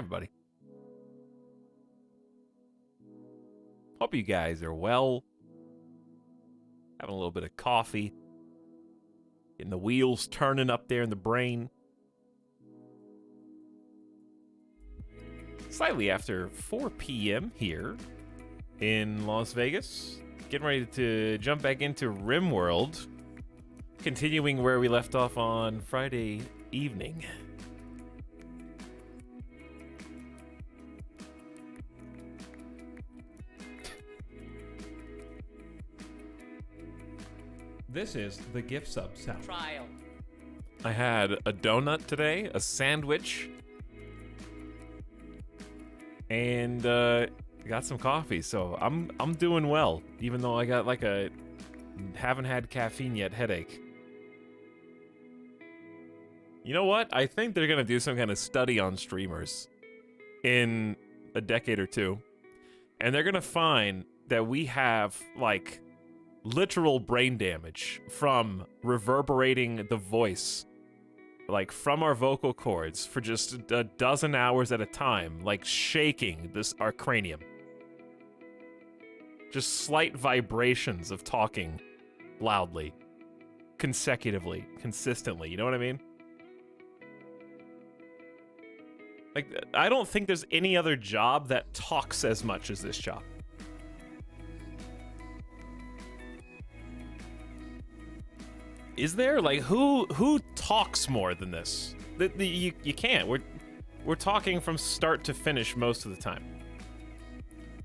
everybody. Hope you guys are well. Having a little bit of coffee. Getting the wheels turning up there in the brain. Slightly after 4 p.m. here in Las Vegas. Getting ready to jump back into RimWorld. Continuing where we left off on Friday evening. This is the gift sub sound. Trial. I had a donut today, a sandwich, and got some coffee. So I'm doing well, even though I got like a haven't had caffeine yet headache. You know what? I think they're gonna do some kind of study on streamers in a decade or two, and they're gonna find that we have like literal brain damage from reverberating the voice, like from our vocal cords for just a dozen hours at a time, like shaking our cranium. Just slight vibrations of talking loudly, consecutively, consistently, you know what I mean? Like, I don't think there's any other job that talks as much as this job. Is there? Like, who talks more than this? You can't. We're talking from start to finish most of the time.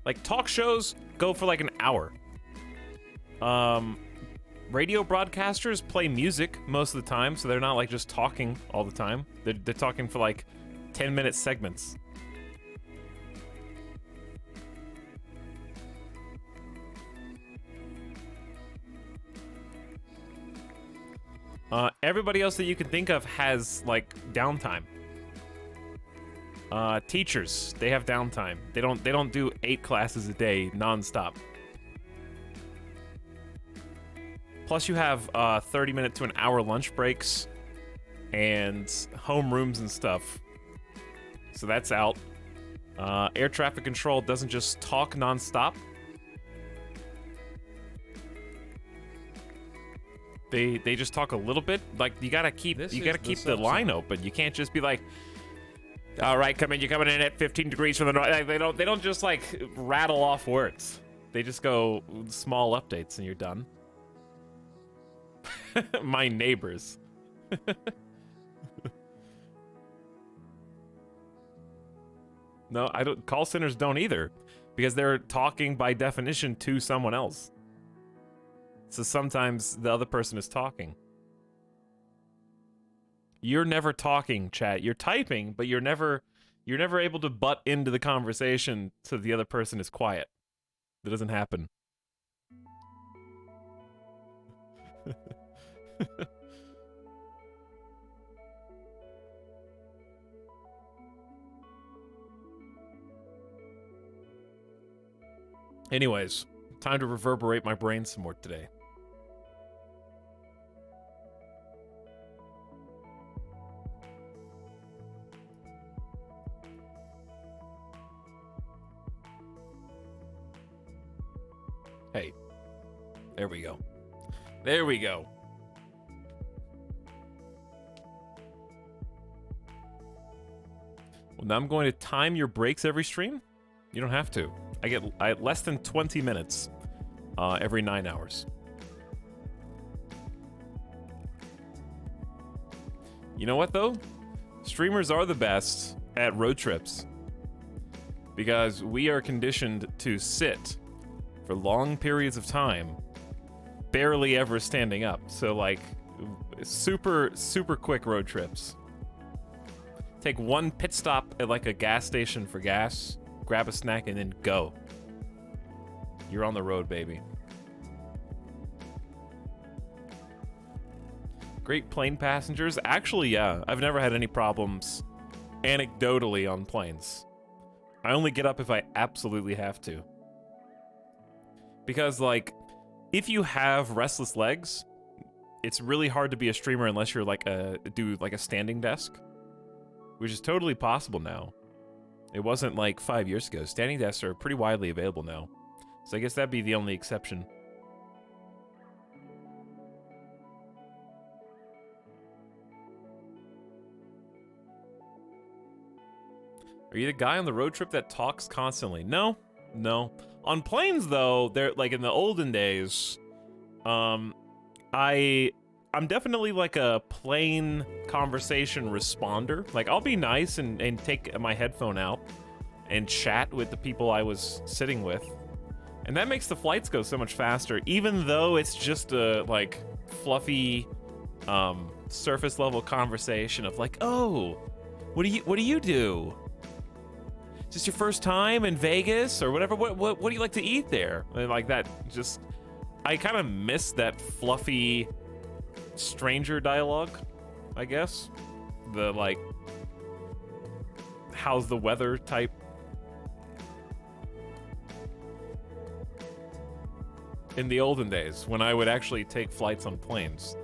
Like, talk shows go for like an hour. Radio broadcasters play music most of the time, so they're not like just talking all the time. They're talking for like 10-minute segments. Everybody else that you can think of has, like, downtime. Teachers, they have downtime. They don't do 8 classes a day nonstop. Plus, you have 30-minute to an hour lunch breaks and homerooms and stuff. So that's out. Air traffic control doesn't just talk nonstop. They just talk a little bit. Like, you gotta keep the line open. You can't just be like, all right, you're coming in at 15 degrees from the north. Like, they don't just like rattle off words. They just go small updates and you're done. My neighbors. No, I don't. Call centers don't either, because they're talking by definition to someone else. So sometimes the other person is talking. You're never talking, chat. You're typing, but you're never able to butt into the conversation so the other person is quiet. That doesn't happen. Anyways, time to reverberate my brain some more today. Hey, there we go. There we go. Well, now I'm going to time your breaks every stream. You don't have to. I get less than 20 minutes every 9 hours. You know what, though? Streamers are the best at road trips, because we are conditioned to sit for long periods of time, barely ever standing up. So, like, super quick road trips. Take one pit stop at, like, a gas station for gas, grab a snack, and then go. You're on the road, baby. Great plane passengers. Actually, yeah, I've never had any problems anecdotally on planes. I only get up if I absolutely have to. Because, like, if you have restless legs, it's really hard to be a streamer unless you're like do a standing desk, which is totally possible now. It wasn't like 5 years ago. Standing desks are pretty widely available now. So I guess that'd be the only exception. Are you the guy on the road trip that talks constantly? No, no. On planes though, they're like in the olden days, I'm definitely like a plane conversation responder. Like I'll be nice and take my headphone out and chat with the people I was sitting with. And that makes the flights go so much faster, even though it's just a like fluffy surface level conversation of like, oh, what do you do? Is this your first time in Vegas or whatever? What do you like to eat there? And like that, just I kind of miss that fluffy stranger dialogue, I guess. The like, how's the weather type. In the olden days, when I would actually take flights on planes.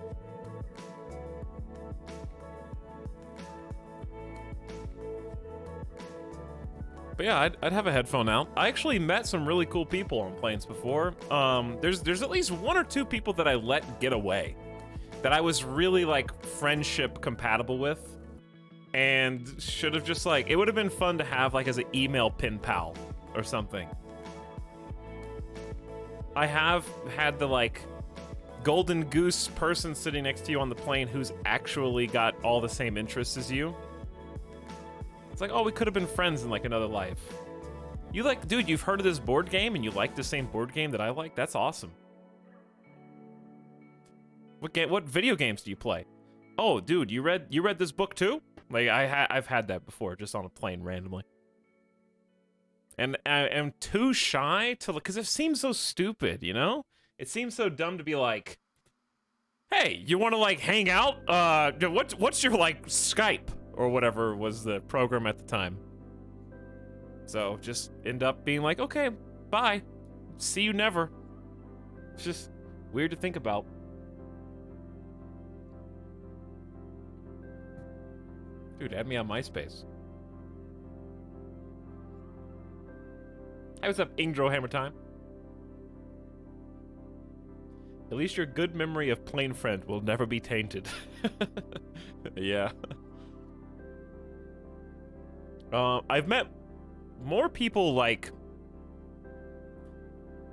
But yeah, I'd have a headphone out. I actually met some really cool people on planes before. There's at least one or two people that I let get away, that I was really like friendship compatible with, and should have just like, it would have been fun to have like as an email pen pal or something. I have had the like golden goose person sitting next to you on the plane who's actually got all the same interests as you. It's like, oh, we could have been friends in like another life. You like, dude, you've heard of this board game and you like the same board game that I like? That's awesome. What video games do you play? Oh, dude, you read this book too? Like I've had that before, just on a plane randomly. And I am too shy to look, because it seems so stupid, you know? It seems so dumb to be like, hey, you want to like hang out? What's your like Skype or whatever was the program at the time? So just end up being like, okay, bye, see you never. It's just weird to think about. Dude, add me on MySpace. Hey, what's up, Ingdro Hammer Time? At least your good memory of Plane Friend will never be tainted. Yeah. I've met more people like,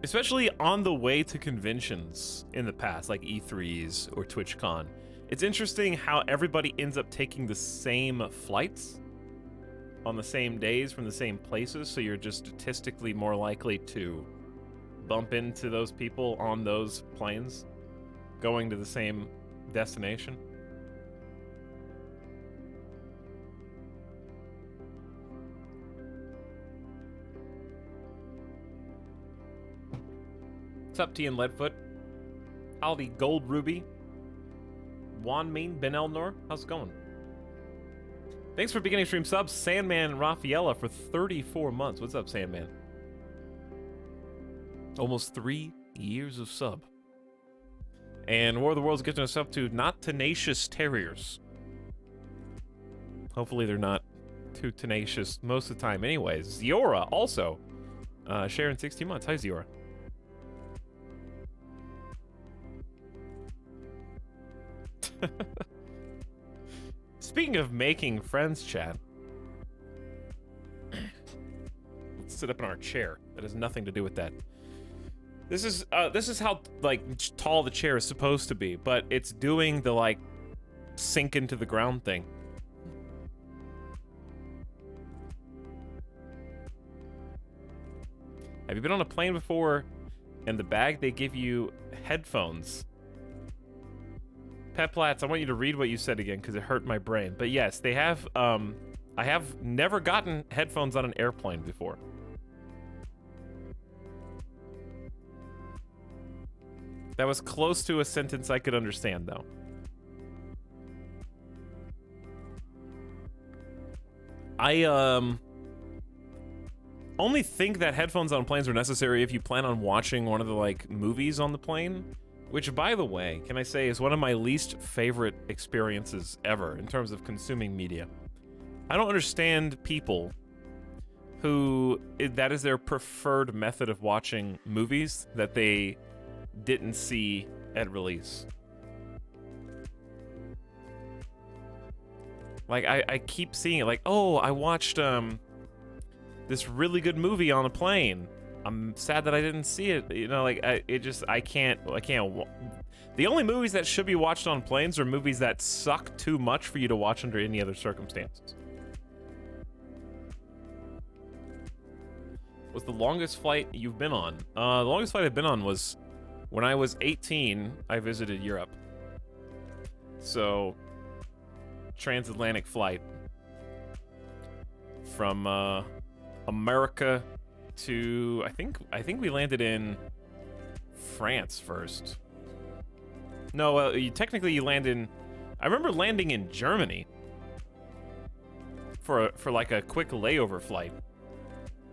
especially on the way to conventions in the past, like E3s or TwitchCon. It's interesting how everybody ends up taking the same flights on the same days from the same places, so you're just statistically more likely to bump into those people on those planes going to the same destination. What's up, T and Leadfoot? Aldi Gold Ruby. Juan Mean Ben Elnor, how's it going? Thanks for beginning stream subs, Sandman Rafaela, for 34 months. What's up, Sandman? Almost 3 years of sub. And War of the Worlds gifting us up to Not Tenacious Terriers. Hopefully they're not too tenacious most of the time anyways. Ziora also sharing 60 months. Hi, Ziora. Speaking of making friends, chat. Let's sit up in our chair. That has nothing to do with that. This is how like tall the chair is supposed to be, but it's doing the like sink into the ground thing. Have you been on a plane before and the bag they give you headphones? Peplats, I want you to read what you said again because it hurt my brain. But yes, they have, I have never gotten headphones on an airplane before. That was close to a sentence I could understand, though. I, only think that headphones on planes are necessary if you plan on watching one of the, like, movies on the plane. Which, by the way, can I say is one of my least favorite experiences ever in terms of consuming media. I don't understand people that is their preferred method of watching movies that they didn't see at release. Like, I keep seeing it, like, oh, I watched, this really good movie on a plane. I'm sad that I didn't see it, you know, like, I can't, the only movies that should be watched on planes are movies that suck too much for you to watch under any other circumstances. What's the longest flight you've been on? The longest flight I've been on was when I was 18, I visited Europe. So, transatlantic flight from America to I think we landed in France first. No, technically you land in. I remember landing in Germany for like a quick layover flight,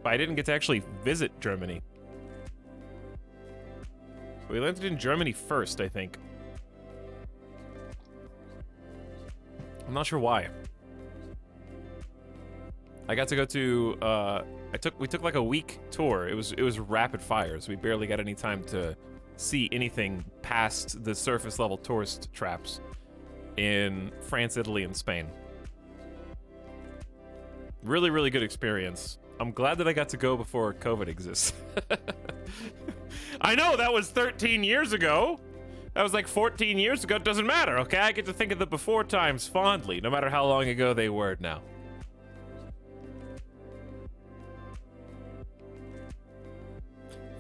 but I didn't get to actually visit Germany. So we landed in Germany first, I think. I'm not sure why. I got to go to, we took like a week tour. It was rapid fire, so we barely got any time to see anything past the surface level tourist traps in France, Italy, and Spain. Really, really good experience. I'm glad that I got to go before COVID exists. I know, that was 13 years ago. That was like 14 years ago. It doesn't matter, okay? I get to think of the before times fondly, no matter how long ago they were now.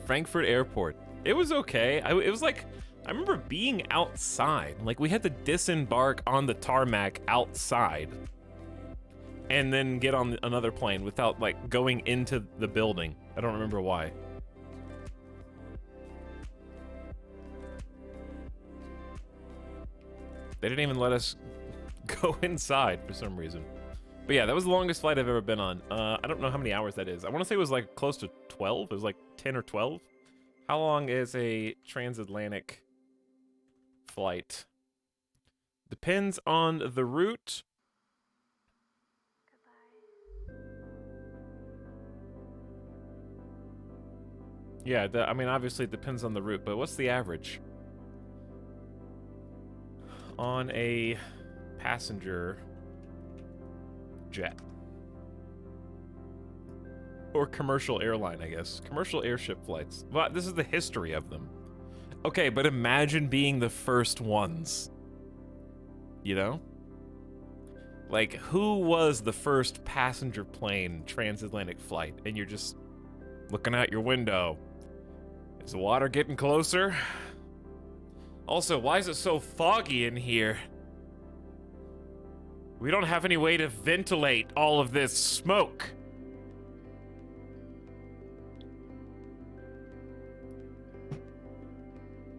Frankfurt Airport. It was okay. It was like, I remember being outside. Like, we had to disembark on the tarmac outside and then get on another plane without, like, going into the building. I don't remember why. They didn't even let us go inside for some reason. But yeah, that was the longest flight I've ever been on. I don't know how many hours that is. I want to say it was like close to 12. It was like 10 or 12. How long is a transatlantic flight? Depends on the route. Yeah, I mean, obviously it depends on the route, but what's the average? On a passenger jet. Or commercial airline, I guess. Commercial airship flights. Well, this is the history of them. Okay, but imagine being the first ones. You know? Like, who was the first passenger plane transatlantic flight? And you're just looking out your window. Is the water getting closer? Also, why is it so foggy in here? We don't have any way to ventilate all of this smoke.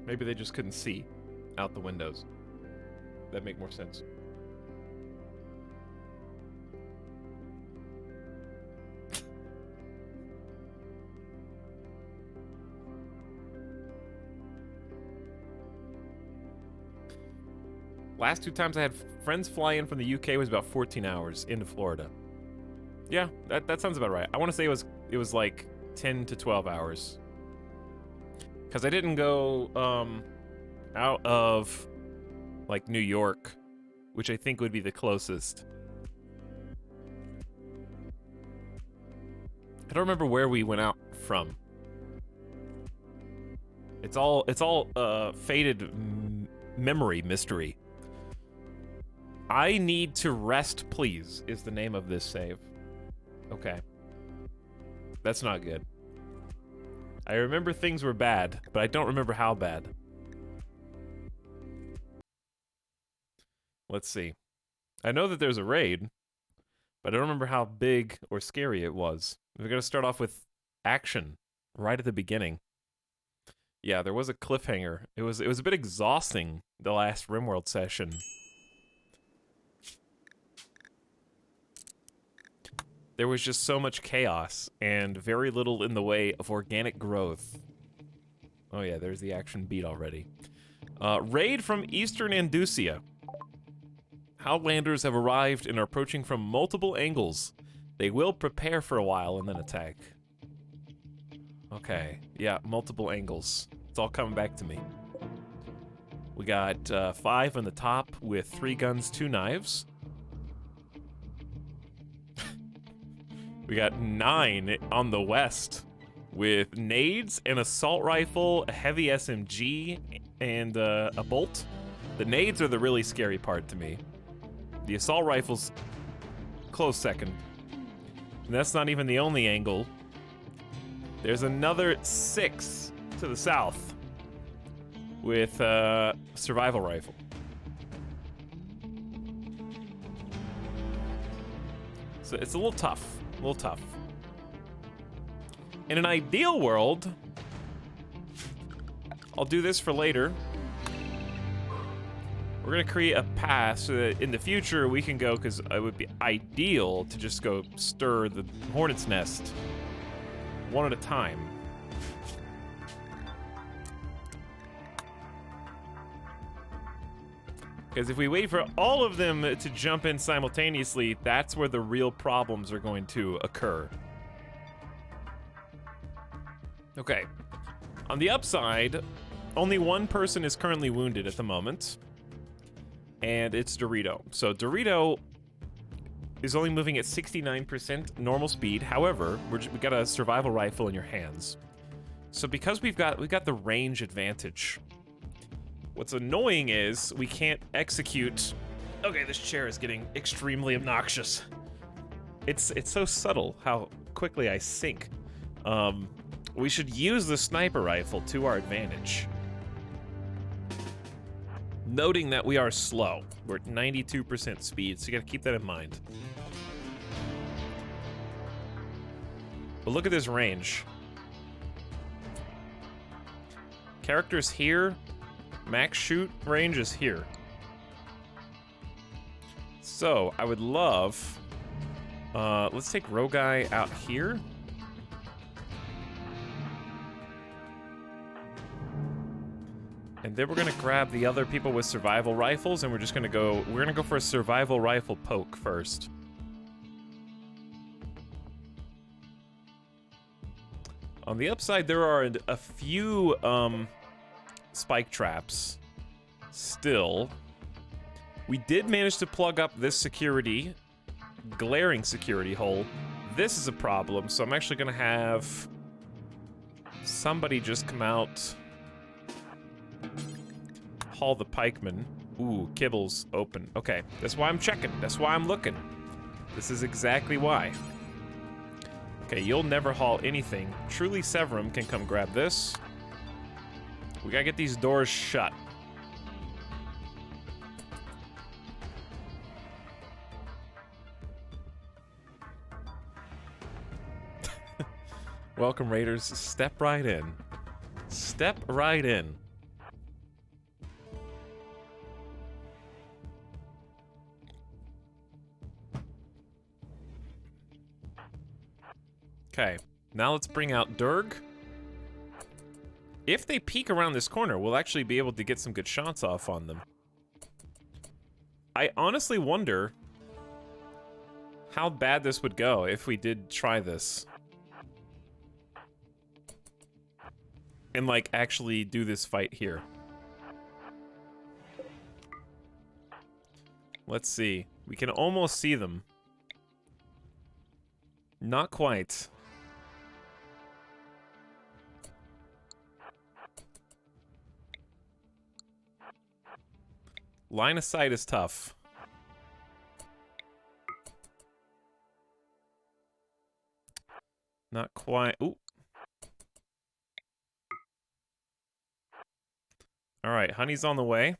Maybe they just couldn't see out the windows. That'd make more sense. Last 2 times I had friends fly in from the UK was about 14 hours into Florida. Yeah, that sounds about right. I want to say it was like 10 to 12 hours. Because I didn't go out of like New York, which I think would be the closest. I don't remember where we went out from. It's all faded memory mystery. I need to rest, please, is the name of this save. Okay. That's not good. I remember things were bad, but I don't remember how bad. Let's see. I know that there's a raid, but I don't remember how big or scary it was. We're gonna start off with action right at the beginning. Yeah, there was a cliffhanger. It was a bit exhausting, the last RimWorld session. There was just so much chaos and very little in the way of organic growth. Oh yeah, there's the action beat already. Raid from Eastern Andalusia. Outlanders have arrived and are approaching from multiple angles. They will prepare for a while and then attack. Okay, yeah, multiple angles. It's all coming back to me. We got 5 on the top with 3 guns, 2 knives. We got 9 on the west with nades, an assault rifle, a heavy SMG, and a bolt. The nades are the really scary part to me. The assault rifle's close second. And that's not even the only angle. There's another 6 to the south with a survival rifle. So it's a little tough, In an ideal world, I'll do this for later. We're gonna create a path so that in the future we can go, because it would be ideal to just go stir the hornet's nest one at a time. Because if we wait for all of them to jump in simultaneously, that's where the real problems are going to occur. Okay. On the upside, only one person is currently wounded at the moment. And it's Dorito. So Dorito is only moving at 69% normal speed. However, we got a survival rifle in your hands. So because we've got the range advantage. What's annoying is we can't execute. Okay, this chair is getting extremely obnoxious. It's so subtle how quickly I sink. We should use the sniper rifle to our advantage. Noting that we are slow. We're at 92% speed, so you gotta keep that in mind. But look at this range. Characters here, max shoot range is here. So, I would love... let's take Roguy out here. And then we're gonna grab the other people with survival rifles, and we're gonna go for a survival rifle poke first. On the upside, there are a few spike traps still. We did manage to plug up this glaring security hole. This is a problem, so I'm actually gonna have somebody just come out. Haul the pikeman. Ooh, Kibble's open. Okay, that's why I'm checking. That's why I'm looking. This is exactly why. Okay, you'll never haul anything. Truly Severum can come grab this. We gotta get these doors shut. Welcome, Raiders. Step right in. Step right in. Okay, now let's bring out Durg. If they peek around this corner, we'll actually be able to get some good shots off on them. I honestly wonder how bad this would go if we did try this. And, like, actually do this fight here. Let's see. We can almost see them. Not quite. Line of sight is tough. Not quite. Ooh. All right, honey's on the way.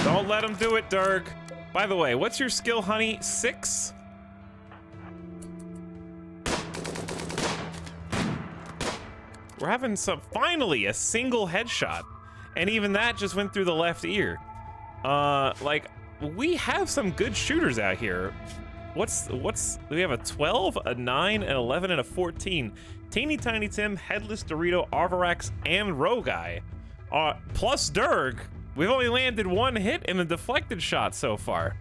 Don't let him do it, Durg. By the way, what's your skill, honey? 6? We're having finally, a single headshot. And even that just went through the left ear. Like, we have some good shooters out here. we have a 12, a 9, an 11, and a 14. Teeny Tiny Tim, Headless Dorito, Arvarax, and Roguy. Plus Durg. We've only landed one hit in a deflected shot so far.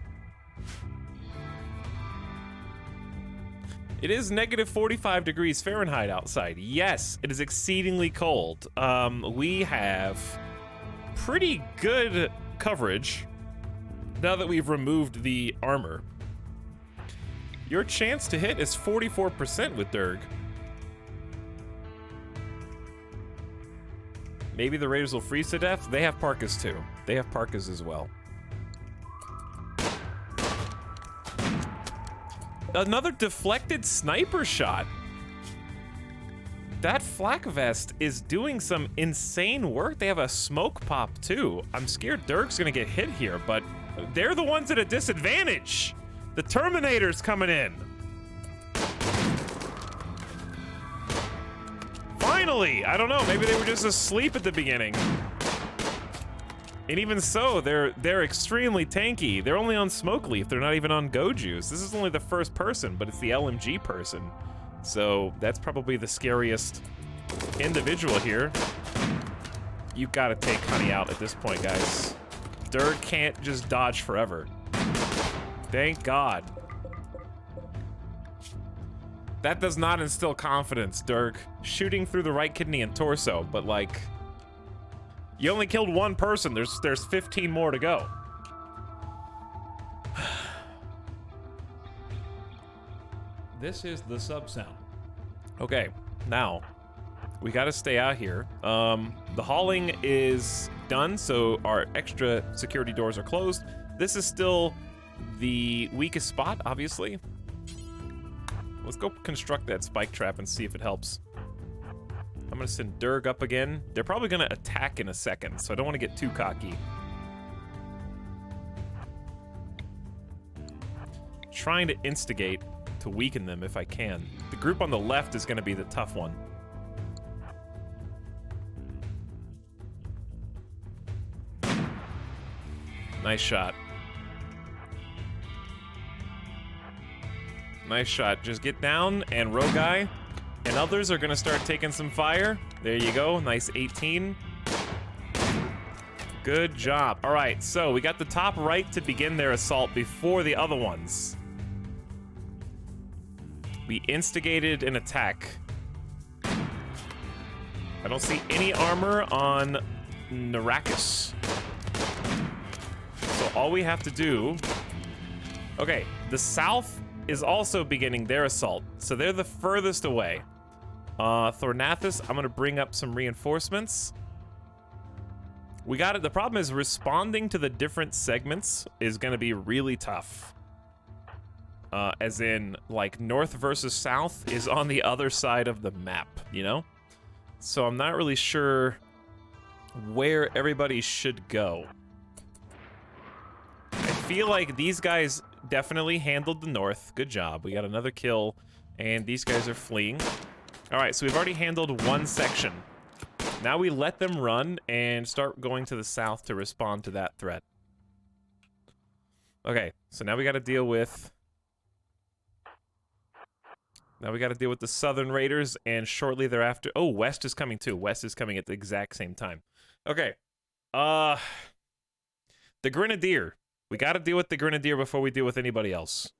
It is negative 45 degrees Fahrenheit outside. Yes, it is exceedingly cold. We have pretty good coverage now that we've removed the armor. Your chance to hit is 44% with Durg. Maybe the Raiders will freeze to death. They have parkas too. They have parkas as well. Another deflected sniper shot. That flak vest is doing some insane work. They have a smoke pop too. I'm scared Durg's gonna get hit here, but they're the ones at a disadvantage. The Terminator's coming in. Finally! I don't know, maybe they were just asleep at the beginning. And even so, they're extremely tanky. They're only on Smoke Leaf, they're not even on Go Juice. This is only the first person, but it's the LMG person. So that's probably the scariest individual here. You gotta take Honey out at this point, guys. Durg can't just dodge forever. Thank God. That does not instill confidence, Durg. Shooting through the right kidney and torso, but like, you only killed one person. There's 15 more to go. This is the sub sound. Okay, now we got to stay out here. The hauling is done, so our extra security doors are closed. This is still the weakest spot, obviously. Let's go construct that spike trap and see if it helps. I'm gonna send Durg up again. They're probably gonna attack in a second, so I don't want to get too cocky. Trying to instigate to weaken them if I can. The group on the left is gonna be the tough one. Nice shot. Nice shot. Just get down, and Roguy and others are gonna start taking some fire. There you go, nice 18. Good job. All right, so we got the top right to begin their assault before the other ones. We instigated an attack. I don't see any armor on Narakis. So all we have to do... Okay, the south is also beginning their assault, so they're the furthest away. Thornathus, I'm gonna bring up some reinforcements. We got it. The problem is responding to the different segments is gonna be really tough. As in, like, north versus south is on the other side of the map, you know? So I'm not really sure where everybody should go. I feel like these guys definitely handled the north. Good job. We got another kill, and these guys are fleeing. All right, so we've already handled one section. Now we let them run and start going to the south to respond to that threat. Okay, so now we got to deal with... Now we got to deal with the Southern Raiders, and shortly thereafter... Oh, West is coming too. West is coming at the exact same time. Okay. The Grenadier. We got to deal with the Grenadier before we deal with anybody else.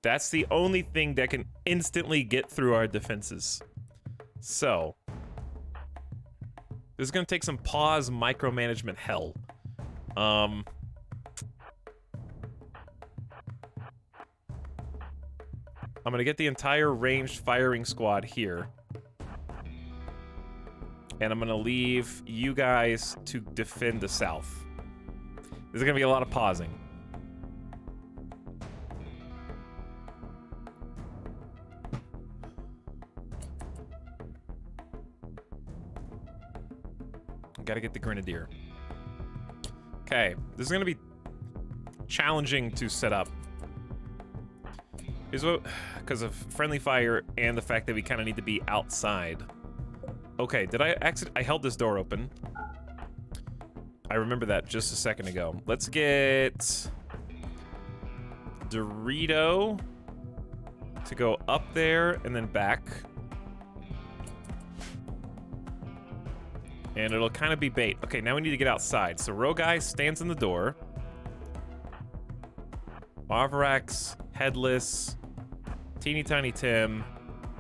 That's the only thing that can instantly get through our defenses. So, this is going to take some pause micromanagement hell. I'm going to get the entire ranged firing squad here. And I'm going to leave you guys to defend the south. There's going to be a lot of pausing. Gotta get the Grenadier. Okay, this is gonna be challenging to set up. Here's what, because of friendly fire and the fact that we kind of need to be outside. Okay, did I exit? I held this door open. I remember that just a second ago. Let's get Dorito to go up there and then back. And it'll kind of be bait. Okay, now we need to get outside. So row guy stands in the door. Avarax, Headless, Teeny Tiny Tim,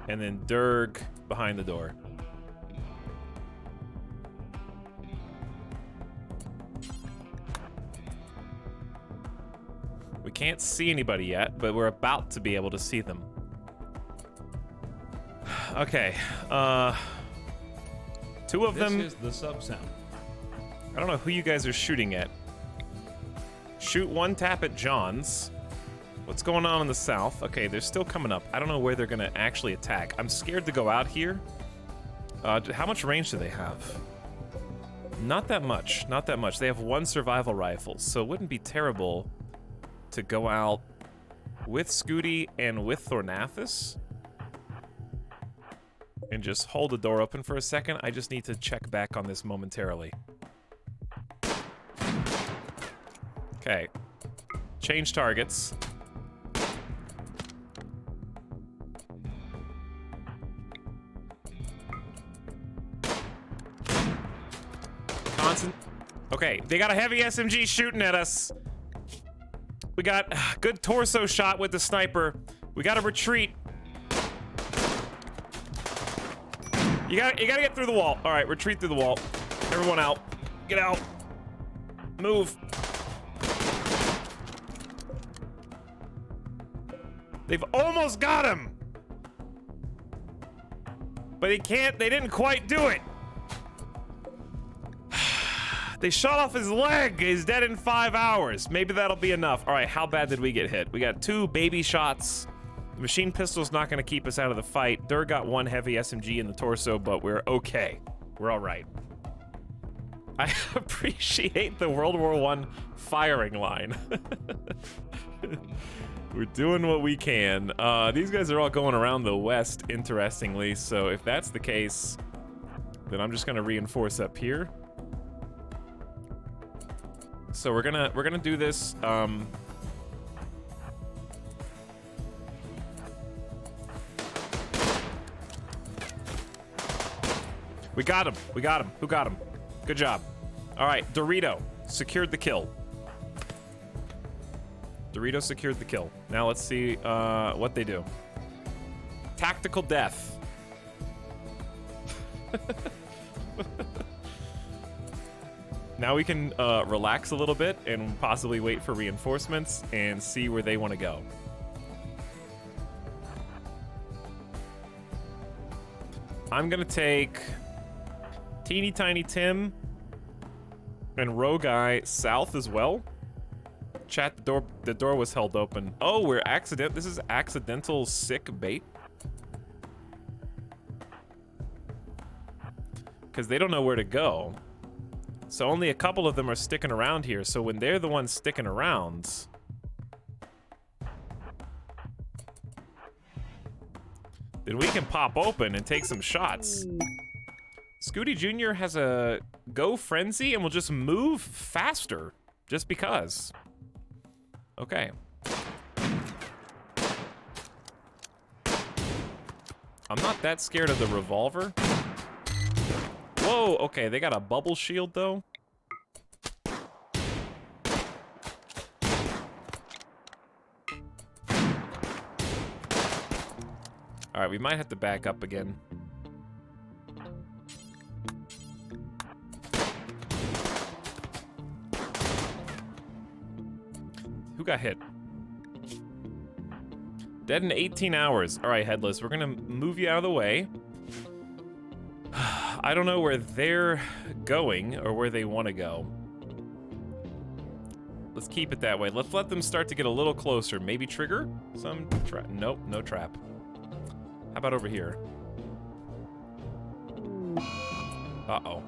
and then Durg behind the door. We can't see anybody yet, but we're about to be able to see them. Okay, two of them. This is the sub sound. I don't know who you guys are shooting at. Shoot one tap at John's. What's going on in the south? Okay, they're still coming up. I don't know where they're gonna actually attack. I'm scared to go out here. How much range do they have? Not that much, not that much. They have one survival rifle, so it wouldn't be terrible to go out with Scooty and with Thornathus and just hold the door open for a second. I just need to check back on this momentarily. Okay. Change targets. Okay, they got a heavy SMG shooting at us. We got a good torso shot with the sniper. We gotta retreat. You gotta get through the wall. All right, retreat through the wall. Everyone out. Get out. Move. They've almost got him. But they didn't quite do it. They shot off his leg. He's dead in 5 hours. Maybe that'll be enough. All right, how bad did we get hit? We got 2 baby shots. The machine pistol's not going to keep us out of the fight. Dur got 1 heavy SMG in the torso, but we're okay. We're all right. I appreciate the World War I firing line. We're doing what we can. These guys are all going around the west, interestingly. So if that's the case, then I'm just going to reinforce up here. So we're gonna do this. We got him. We got him. Who got him? Good job. All right, Dorito secured the kill. Dorito secured the kill. Now let's see what they do. Tactical death. Now we can relax a little bit and possibly wait for reinforcements and see where they want to go. I'm gonna take Teeny Tiny Tim and Row Guy south as well. Chat, the door was held open. Oh, this is accidental sick bait. Because they don't know where to go. So only a couple of them are sticking around here, so when they're the ones sticking around, then we can pop open and take some shots. Scooty Jr. has a go frenzy and will just move faster, just because. Okay. I'm not that scared of the revolver. Whoa, okay, they got a bubble shield, though. All right, we might have to back up again. Who got hit? Dead in 18 hours. All right, Headless, we're gonna move you out of the way. I don't know where they're going or where they want to go. Let's keep it that way. Let's let them start to get a little closer. Maybe trigger some trap. Nope, no trap. How about over here? Uh-oh.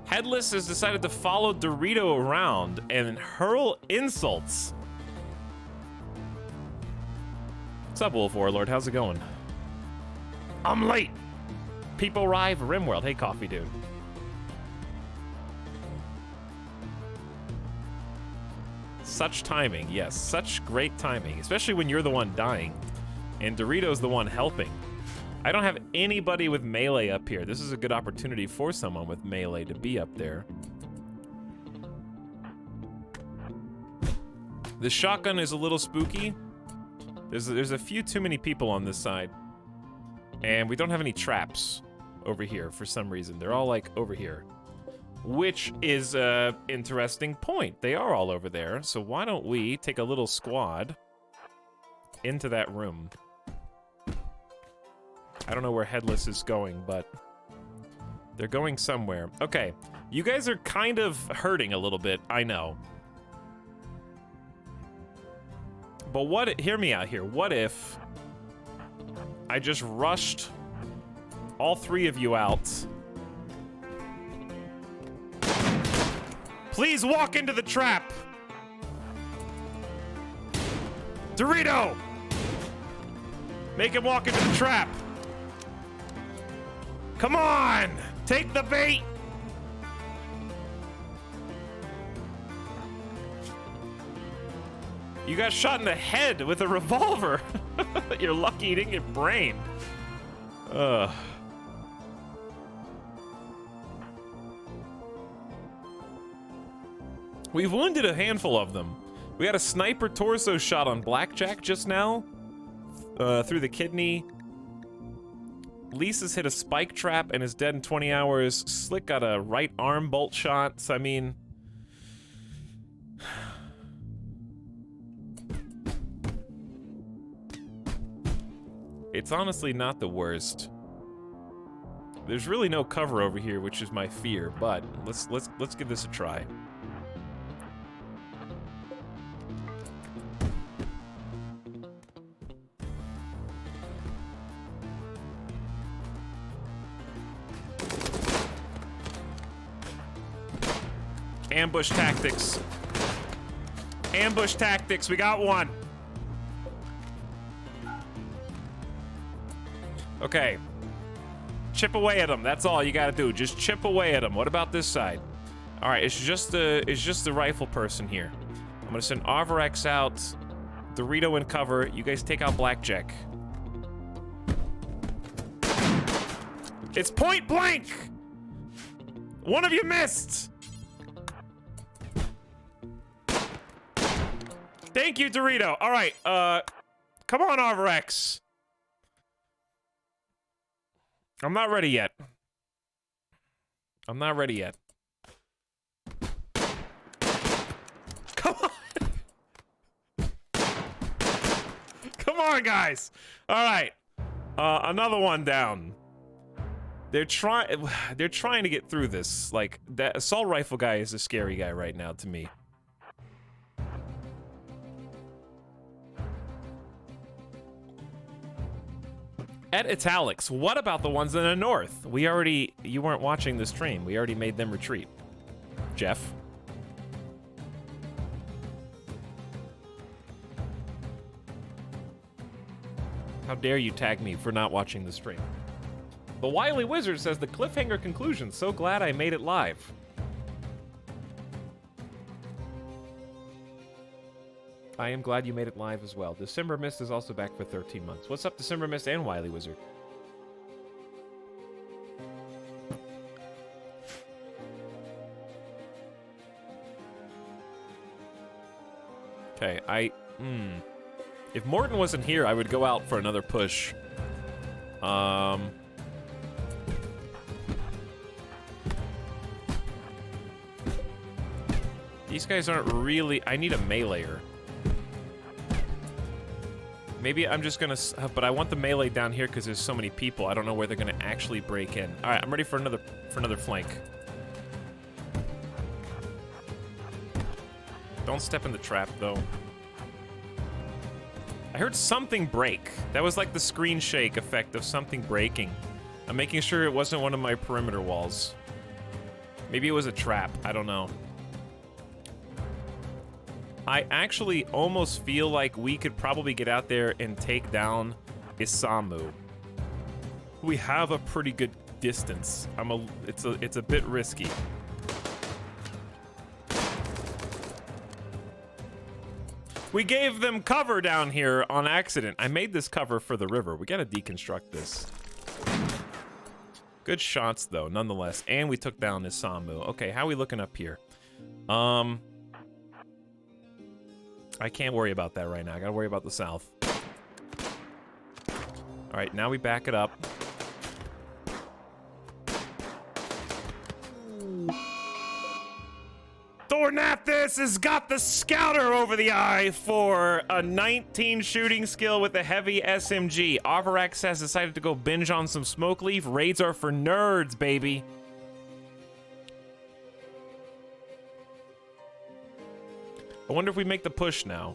Headless has decided to follow Dorito around and hurl insults. What's up, Wolf Warlord? How's it going? I'm late. People arrive, Rimworld. Hey, coffee dude. Such timing, yes, such great timing, especially when you're the one dying. And Dorito's the one helping. I don't have anybody with melee up here. This is a good opportunity for someone with melee to be up there. The shotgun is a little spooky. There's a few too many people on this side. And we don't have any traps over here for some reason. They're all like over here. Which is a interesting point. They are all over there. So why don't we take a little squad into that room? I don't know where Headless is going, but they're going somewhere. Okay, you guys are kind of hurting a little bit, I know. But hear me out here. What if I just rushed all three of you out? Please walk into the trap! Dorito! Make him walk into the trap! Come on! Take the bait! You got shot in the head with a revolver! You're lucky you didn't get brained. Ugh. We've wounded a handful of them. We had a sniper torso shot on Blackjack just now. Through the kidney. Lisa's hit a spike trap and is dead in 20 hours. Slick got a right arm bolt shot. So, I mean... It's honestly not the worst. There's really no cover over here, which is my fear, but let's give this a try. Ambush tactics. Ambush tactics, we got one. Okay. Chip away at them, that's all you gotta do. Just chip away at them. What about this side? Alright, it's just the rifle person here. I'm gonna send Arvorex out, Dorito in cover, you guys take out Blackjack. It's point blank! One of you missed! Thank you, Dorito. All right, come on, Arvorex. I'm not ready yet. I'm not ready yet. Come on. Come on, guys. All right, another one down. They're trying to get through this. Like, that assault rifle guy is a scary guy right now to me. At Etalyx, what about the ones in the north? You weren't watching the stream. We already made them retreat. Jeff? How dare you tag me for not watching the stream? The Wily Wizard says the cliffhanger conclusion. So glad I made it live. I am glad you made it live as well. December Mist is also back for 13 months. What's up, December Mist and Wily Wizard? Okay, if Morton wasn't here, I would go out for another push. These guys aren't really... I need a meleeer. Maybe I'm just gonna... But I want the melee down here because there's so many people. I don't know where they're gonna actually break in. All right, I'm ready for another flank. Don't step in the trap, though. I heard something break. That was like the screen shake effect of something breaking. I'm making sure it wasn't one of my perimeter walls. Maybe it was a trap. I don't know. I actually almost feel like we could probably get out there and take down Isamu. We have a pretty good distance. It's a bit risky. We gave them cover down here on accident. I made this cover for the river. We gotta deconstruct this. Good shots, though, nonetheless. And we took down Isamu. Okay, how are we looking up here? I can't worry about that right now. I gotta worry about the south. All right, now we back it up. Thornathus has got the scouter over the eye for a 19 shooting skill with a heavy SMG. Avarax has decided to go binge on some smoke leaf. Raids are for nerds, baby. I wonder if we make the push now.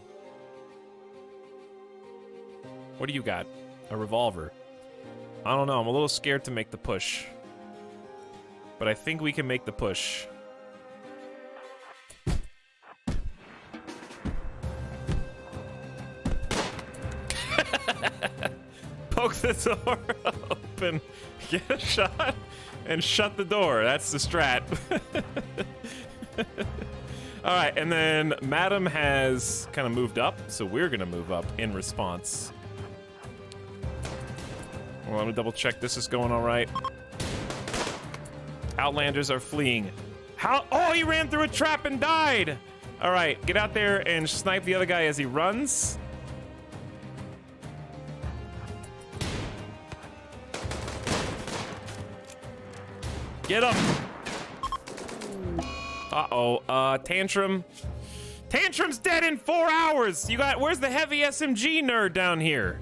What do you got? A revolver. I don't know. I'm a little scared to make the push. But I think we can make the push. Poke the door open, get a shot, and shut the door. That's the strat. All right, and then Madam has kind of moved up, so we're gonna move up in response. Well, let me double check this is going all right. Outlanders are fleeing. How? Oh, he ran through a trap and died. All right, get out there and snipe the other guy as he runs. Get him! Uh-oh, Tantrum. Tantrum's dead in 4 hours! You got, where's the heavy SMG nerd down here?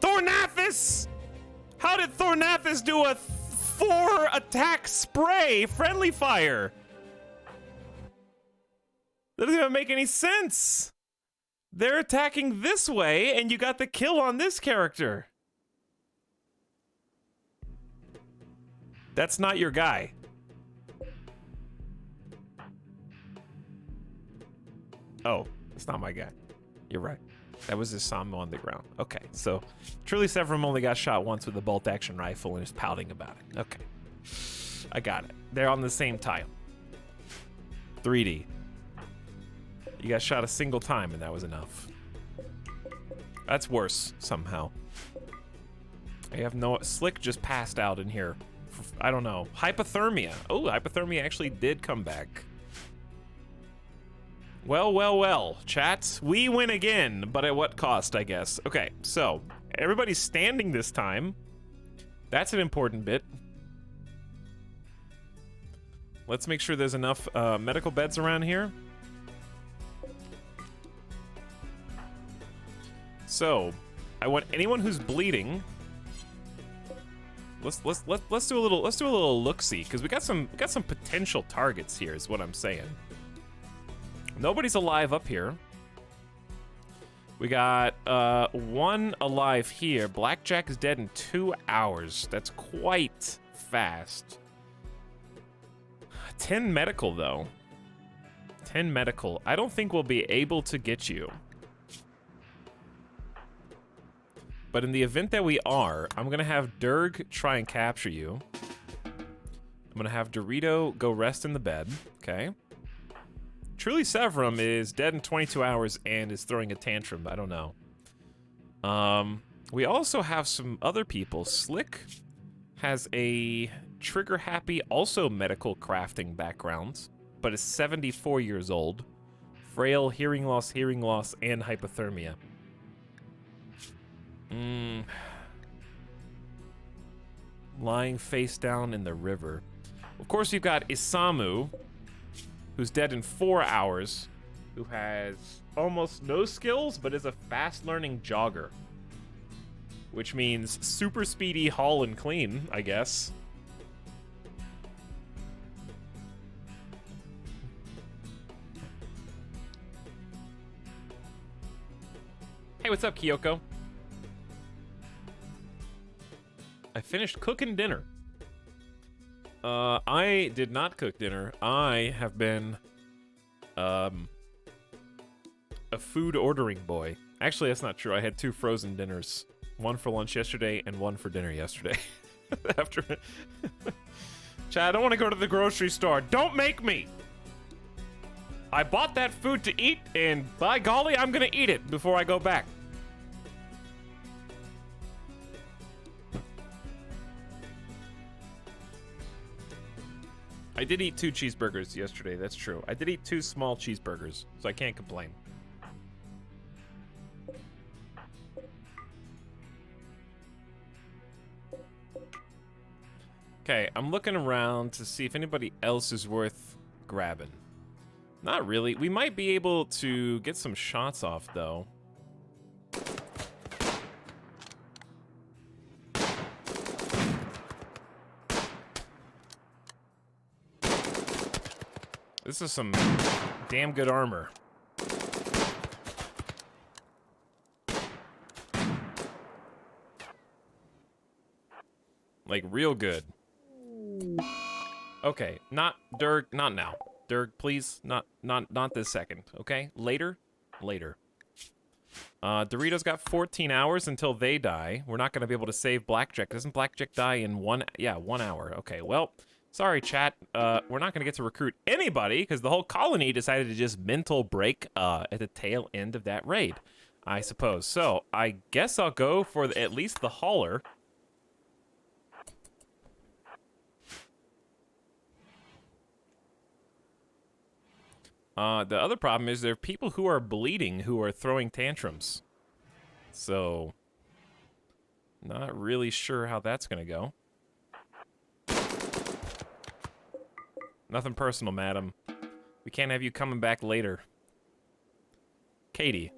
Thornathus! How did Thornathus do a 4-attack spray friendly fire? That doesn't even make any sense! They're attacking this way, and you got the kill on this character. That's not your guy. Oh, that's not my guy. You're right. That was Isamu on the ground. Okay, so Truly Severum only got shot once with a bolt-action rifle and is pouting about it. Okay. I got it. They're on the same tile. 3D. You got shot a single time and that was enough. That's worse, somehow. I have no... Slick just passed out in here. I don't know. Hypothermia. Oh, hypothermia actually did come back. Well, well, well. Chat, we win again, but at what cost, I guess. Okay, so everybody's standing this time. That's an important bit. Let's make sure there's enough medical beds around here. So, I want anyone who's bleeding. Let's do a little look-see, because we got some potential targets here, is what I'm saying. Nobody's alive up here. We got one alive here. Blackjack is dead in 2 hours. That's quite fast. 10 medical though. 10 medical. I don't think we'll be able to get you. But in the event that we are, I'm gonna have Durg try and capture you. I'm gonna have Dorito go rest in the bed, okay? Truly Severum is dead in 22 hours and is throwing a tantrum, I don't know. We also have some other people. Slick has a trigger-happy, also medical crafting background, but is 74 years old. Frail, hearing loss, and hypothermia. Lying face down in the river. Of course, you've got Isamu, who's dead in 4 hours, who has almost no skills, but is a fast-learning jogger. Which means super speedy haul and clean, I guess. Hey, what's up, Kyoko? I finished cooking dinner. I did not cook dinner. I have been, a food ordering boy. Actually, that's not true. I had 2 frozen dinners. One for lunch yesterday and one for dinner yesterday. After Chad, I don't want to go to the grocery store. Don't make me! I bought that food to eat, and by golly, I'm gonna eat it before I go back. I did eat 2 cheeseburgers yesterday, that's true. I did eat 2 small cheeseburgers, so I can't complain. Okay, I'm looking around to see if anybody else is worth grabbing. Not really. We might be able to get some shots off, though. This is some damn good armor. Like, real good. Okay, not Dirk, not now. Dirk, please, not this second, okay? Later? Later. Doritos got 14 hours until they die. We're not gonna be able to save Blackjack. Doesn't Blackjack die in 1 hour? Okay, well, sorry, chat. We're not gonna get to recruit anybody because the whole colony decided to just mental break at the tail end of that raid, I suppose. So, I guess I'll go for at least the hauler. The other problem is there are people who are bleeding who are throwing tantrums. So, not really sure how that's gonna go. Nothing personal, madam. We can't have you coming back later. Katie.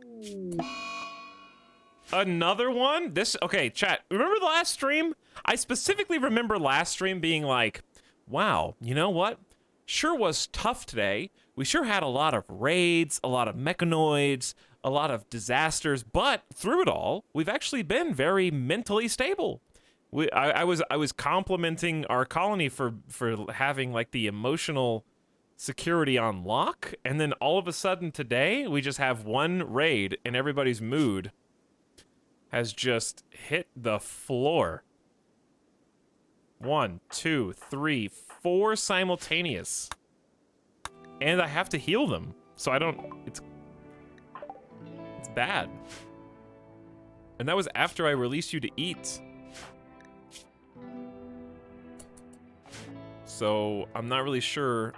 Another one? Okay, chat. Remember the last stream? I specifically remember last stream being like, wow, you know what? Sure was tough today. We sure had a lot of raids, a lot of mechanoids, a lot of disasters, but through it all, we've actually been very mentally stable. I was complimenting our colony for having like the emotional security on lock, and then all of a sudden today we just have one raid and everybody's mood has just hit the floor. 1, 2, 3, 4 simultaneous. And I have to heal them. So I don't... It's bad. And that was after I released you to eat. So I'm not really sure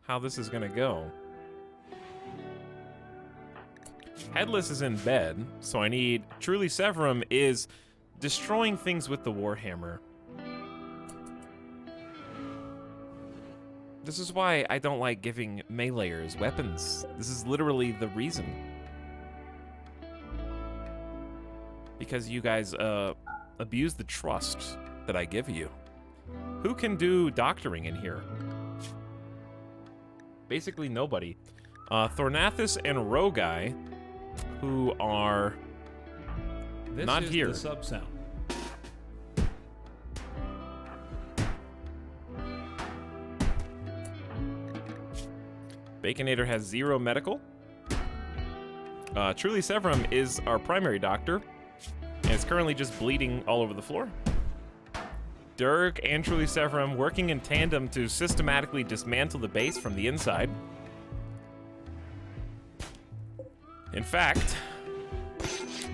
how this is gonna go. Headless is in bed, so I need... Truly Severum is destroying things with the Warhammer. This is why I don't like giving meleeers weapons. This is literally the reason. Because you guys abuse the trust that I give you. Who can do doctoring in here? Basically nobody. Thornathus and Rogai, who are not here. This is the sub-sound. Baconator has 0 medical. Truly Severum is our primary doctor, and is currently just bleeding all over the floor. Dirk and Truly Severum working in tandem to systematically dismantle the base from the inside. In fact,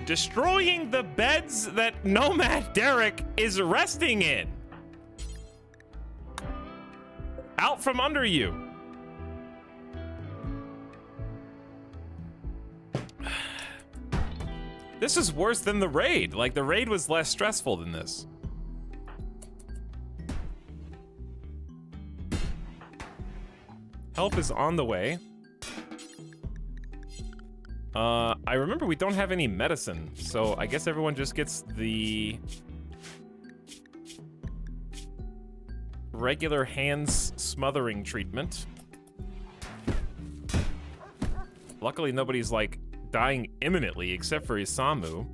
destroying the beds that Nomad Derek is resting in. Out from under you. This is worse than the raid. Like, the raid was less stressful than this. Help is on the way. I remember we don't have any medicine, so I guess everyone just gets the regular hands smothering treatment. Luckily, nobody's like dying imminently except for Isamu,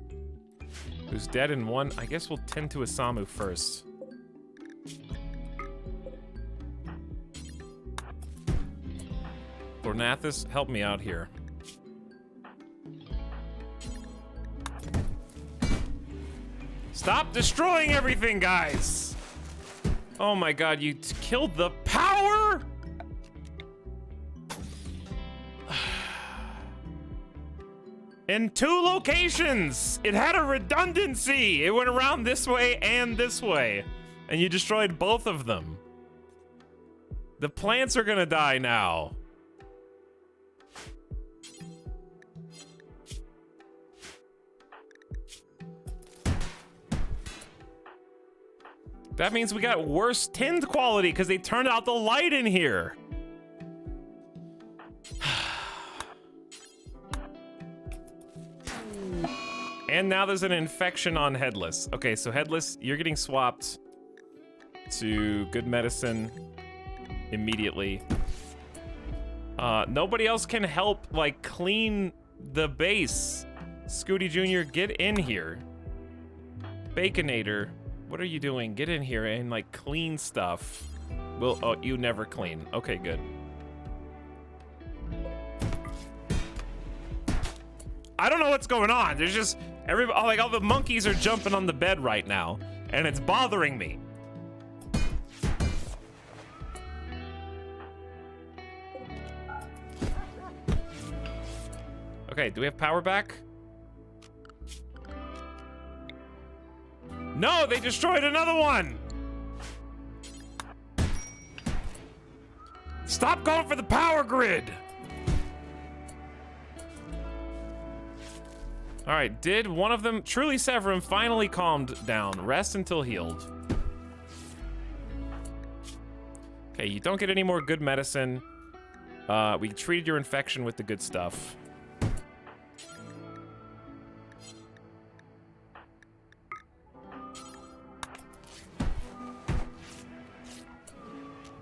who's dead in 1. I guess we'll tend to Isamu first. Thornathus, help me out here. Stop destroying everything, guys! Oh my god, you killed the power? in 2 locations. It had a redundancy. It went around this way and this way. And you destroyed both of them. The plants are gonna die now. That means we got worse tinned quality because they turned out the light in here. And now there's an infection on Headless. Okay, so Headless, you're getting swapped to good medicine immediately. Nobody else can help, like, clean the base. Scooty Jr., get in here. Baconator, what are you doing? Get in here and, like, clean stuff. Well, oh, you never clean. Okay, good. I don't know what's going on. There's just everybody, like, all the monkeys are jumping on the bed right now, and it's bothering me. Okay, do we have power back? No, they destroyed another one! Stop going for the power grid! All right, did one of them, Truly Severum, finally calmed down? Rest until healed. Okay, you don't get any more good medicine. We treated your infection with the good stuff.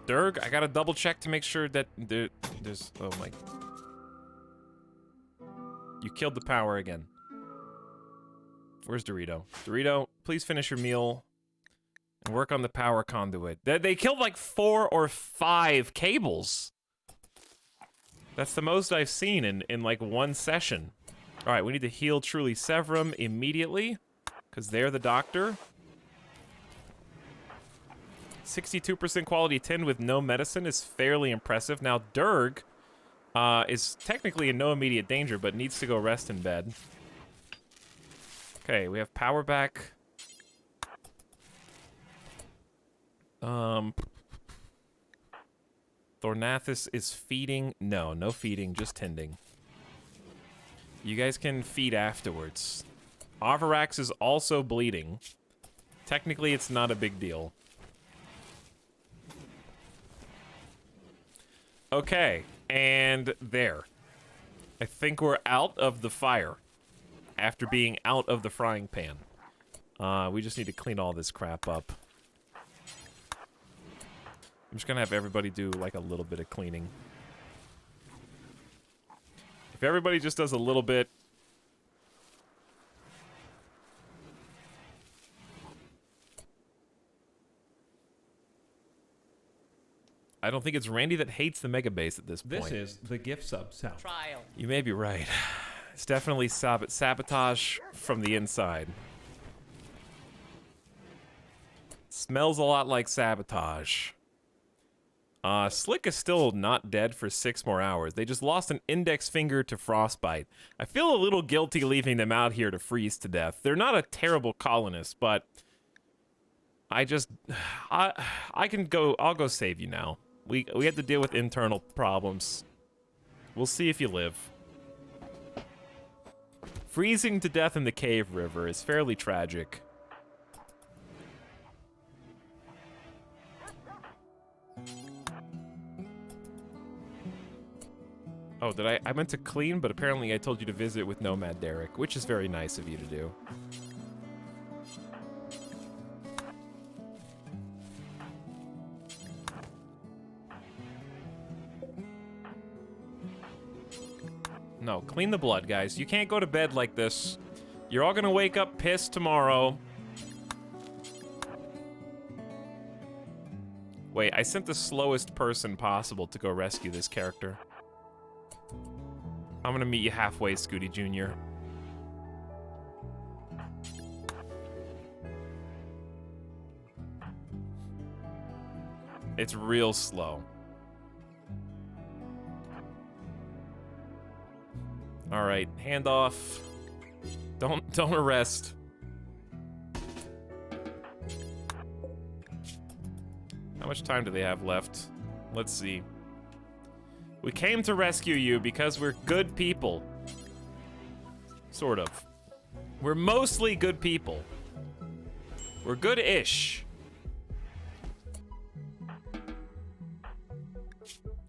Durg, I gotta double check to make sure that there's, oh my. You killed the power again. Where's Dorito? Dorito, please finish your meal and work on the power conduit. They killed like 4 or 5 cables. That's the most I've seen in like one session. All right, we need to heal Truly Severum immediately because they're the doctor. 62% quality tin with no medicine is fairly impressive. Now, Durg is technically in no immediate danger, but needs to go rest in bed. Okay, we have power back. Thornathus is feeding. No, no feeding, just tending. You guys can feed afterwards. Avarax is also bleeding. Technically, it's not a big deal. Okay, and there. I think we're out of the fire after being out of the frying pan. We just need to clean all this crap up. I'm just gonna have everybody do like a little bit of cleaning. If everybody just does a little bit. I don't think it's Randy that hates the mega base at this point. This is the gift sub sound. Trial. You may be right. It's definitely sabotage from the inside. Smells a lot like sabotage. Slick is still not dead for 6 more hours. They just lost an index finger to frostbite. I feel a little guilty leaving them out here to freeze to death. They're not a terrible colonist, but I can go. I'll go save you now. We have to deal with internal problems. We'll see if you live. Freezing to death in the cave river is fairly tragic. Oh, I meant to clean, but apparently I told you to visit with Nomad Derek, which is very nice of you to do. No, clean the blood, guys. You can't go to bed like this. You're all gonna wake up pissed tomorrow. Wait, I sent the slowest person possible to go rescue this character. I'm gonna meet you halfway, Scooty Jr. It's real slow. All right, hand off. Don't arrest. How much time do they have left? Let's see. We came to rescue you because we're good people. Sort of. We're mostly good people. We're good-ish.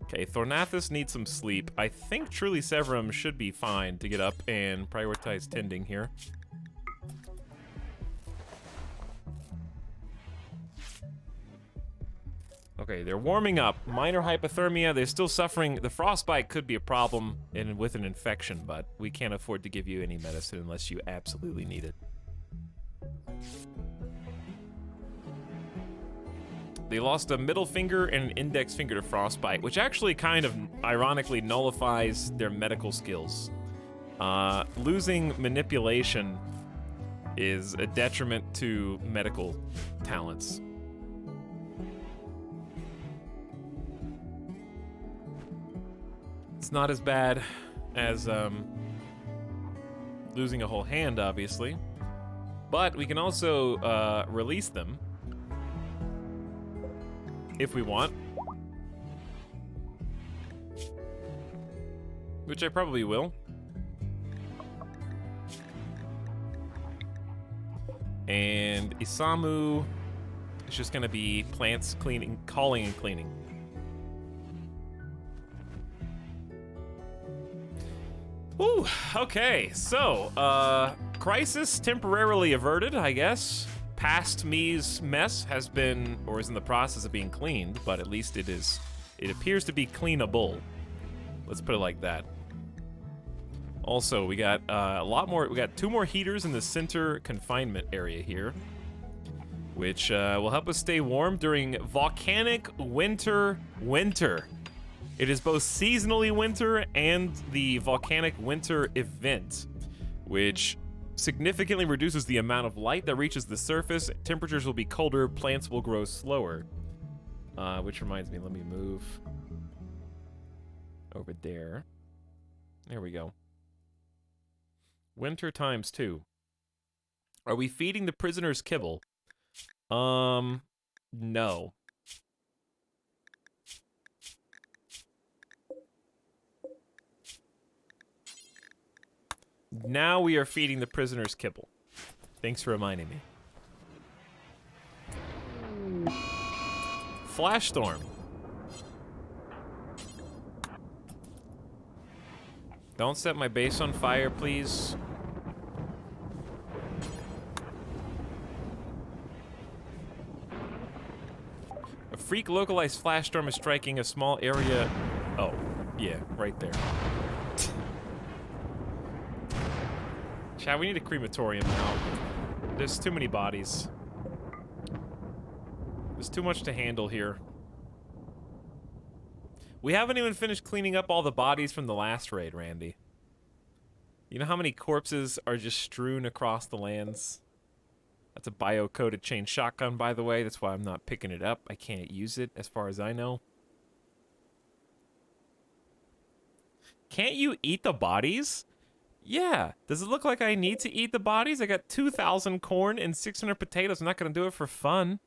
Okay, Thornathus needs some sleep. I think Truly Severum should be fine to get up and prioritize tending here. Okay, they're warming up. Minor hypothermia. They're still suffering. The frostbite could be a problem with an infection, but we can't afford to give you any medicine unless you absolutely need it. They lost a middle finger and an index finger to frostbite, which actually kind of ironically nullifies their medical skills. Losing manipulation is a detriment to medical talents. It's not as bad as losing a whole hand, obviously. But we can also release them if we want. Which I probably will. And Isamu is just gonna be plants cleaning, calling and cleaning. Ooh, okay, so, crisis temporarily averted, I guess. Past me's mess has been, or is in the process of being cleaned, but at least it appears to be cleanable. Let's put it like that. Also, we got a lot more, we got 2 more heaters in the center confinement area here, which will help us stay warm during volcanic winter. It is both seasonally winter and the volcanic winter event, which significantly reduces the amount of light that reaches the surface. Temperatures will be colder, plants will grow slower. Which reminds me, let me move over there. There we go. Winter times 2. Are we feeding the prisoners kibble? No. Now we are feeding the prisoners kibble. Thanks for reminding me. Flash storm. Don't set my base on fire, please. A freak localized flash storm is striking a small area. Oh, yeah, right there. Chad, we need a crematorium now. There's too many bodies. There's too much to handle here. We haven't even finished cleaning up all the bodies from the last raid, Randy. You know how many corpses are just strewn across the lands? That's a bio-coated chain shotgun, by the way. That's why I'm not picking it up. I can't use it, as far as I know. Can't you eat the bodies? Yeah. Does it look like I need to eat the bodies? I got 2,000 corn and 600 potatoes. I'm not going to do it for fun.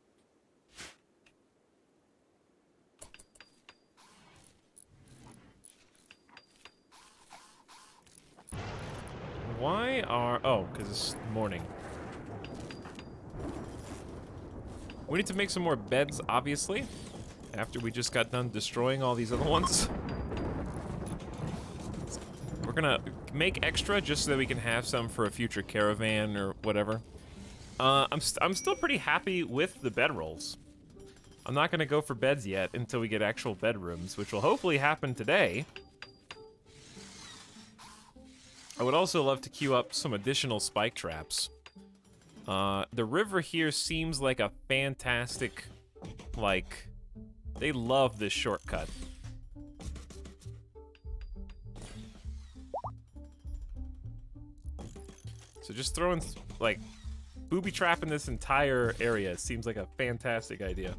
Why are... Oh, because it's morning. We need to make some more beds, obviously. After we just got done destroying all these other ones. We're gonna make extra just so that we can have some for a future caravan or whatever. I'm still pretty happy with the bedrolls. I'm not gonna go for beds yet until we get actual bedrooms, which will hopefully happen today. I would also love to queue up some additional spike traps. The river here seems like a fantastic, like, they love this shortcut. So just throwing, like, booby trapping this entire area seems like a fantastic idea.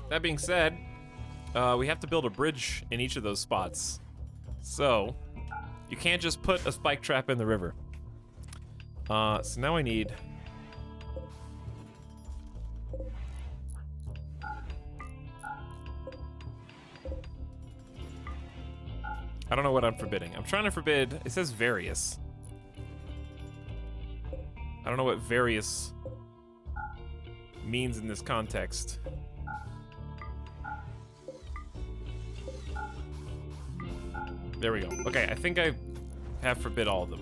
That being said, we have to build a bridge in each of those spots. So, you can't just put a spike trap in the river. So now I need... I don't know what I'm forbidding. I'm trying to forbid... It says various. I don't know what various means in this context. There we go. Okay, I think I have forbid all of them.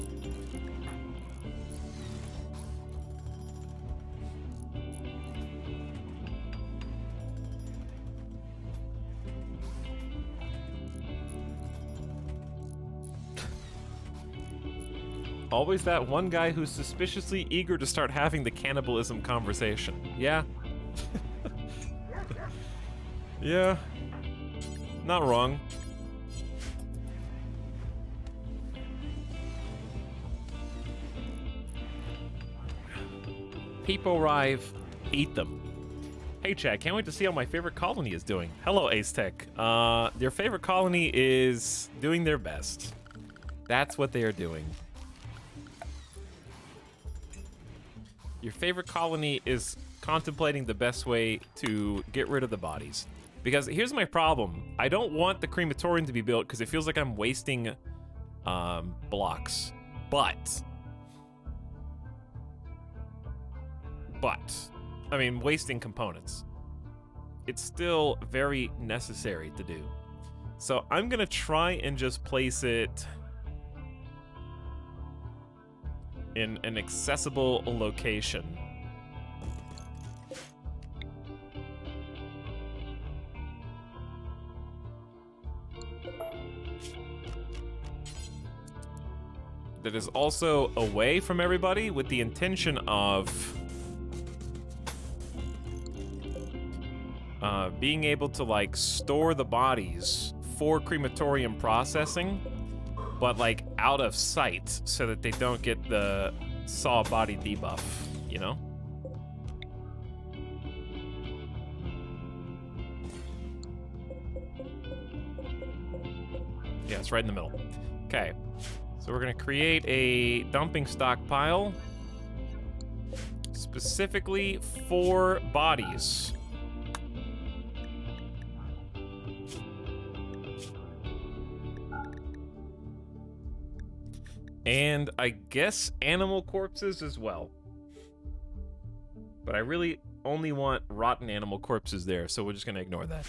Always that one guy who's suspiciously eager to start having the cannibalism conversation. Yeah. Yeah. Not wrong. People arrive, eat them. Hey Chad, can't wait to see how my favorite colony is doing. Hello Ace Tech. Your favorite colony is doing their best. That's what they are doing. Your favorite colony is contemplating the best way to get rid of the bodies. Because here's my problem. I don't want the crematorium to be built because it feels like I'm wasting blocks. But, I mean, wasting components. It's still very necessary to do. So I'm gonna try and just place it in an accessible location. That is also away from everybody with the intention of being able to like store the bodies for crematorium processing, but like out of sight so that they don't get the saw body debuff, you know? Yeah, it's right in the middle. Okay, so we're gonna create a dumping stockpile specifically for bodies. And I guess animal corpses as well. But I really only want rotten animal corpses there, so we're just gonna ignore that.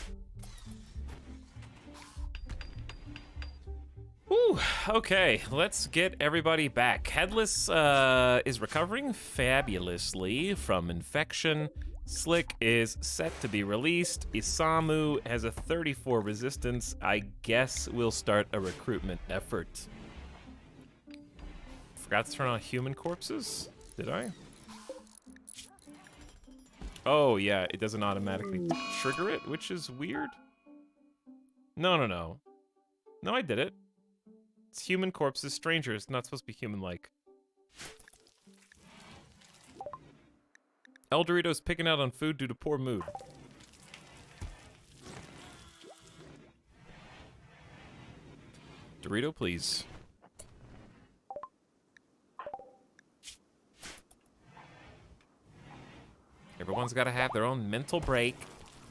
Whew, okay, let's get everybody back. Headless is recovering fabulously from infection. Slick is set to be released. Isamu has a 34 resistance. I guess we'll start a recruitment effort. Forgot to turn on human corpses? Did I? Oh, yeah, it doesn't automatically trigger it, which is weird. No. No, I did it. It's human corpses, strangers, not supposed to be human-like. El Dorito's picking out on food due to poor mood. Dorito, please. Everyone's got to have their own mental break.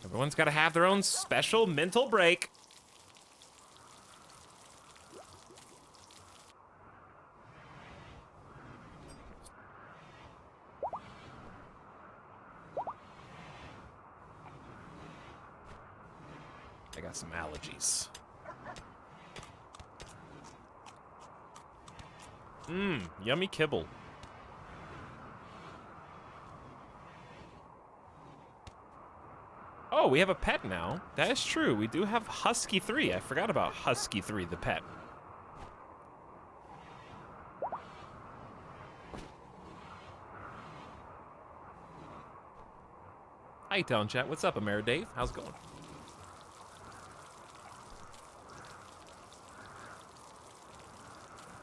Everyone's got to have their own special mental break. I got some allergies. Yummy kibble. Oh, we have a pet now. That is true. We do have Husky 3. I forgot about Husky 3, the pet. Hi, Town Chat. What's up, Amara Dave? How's it going?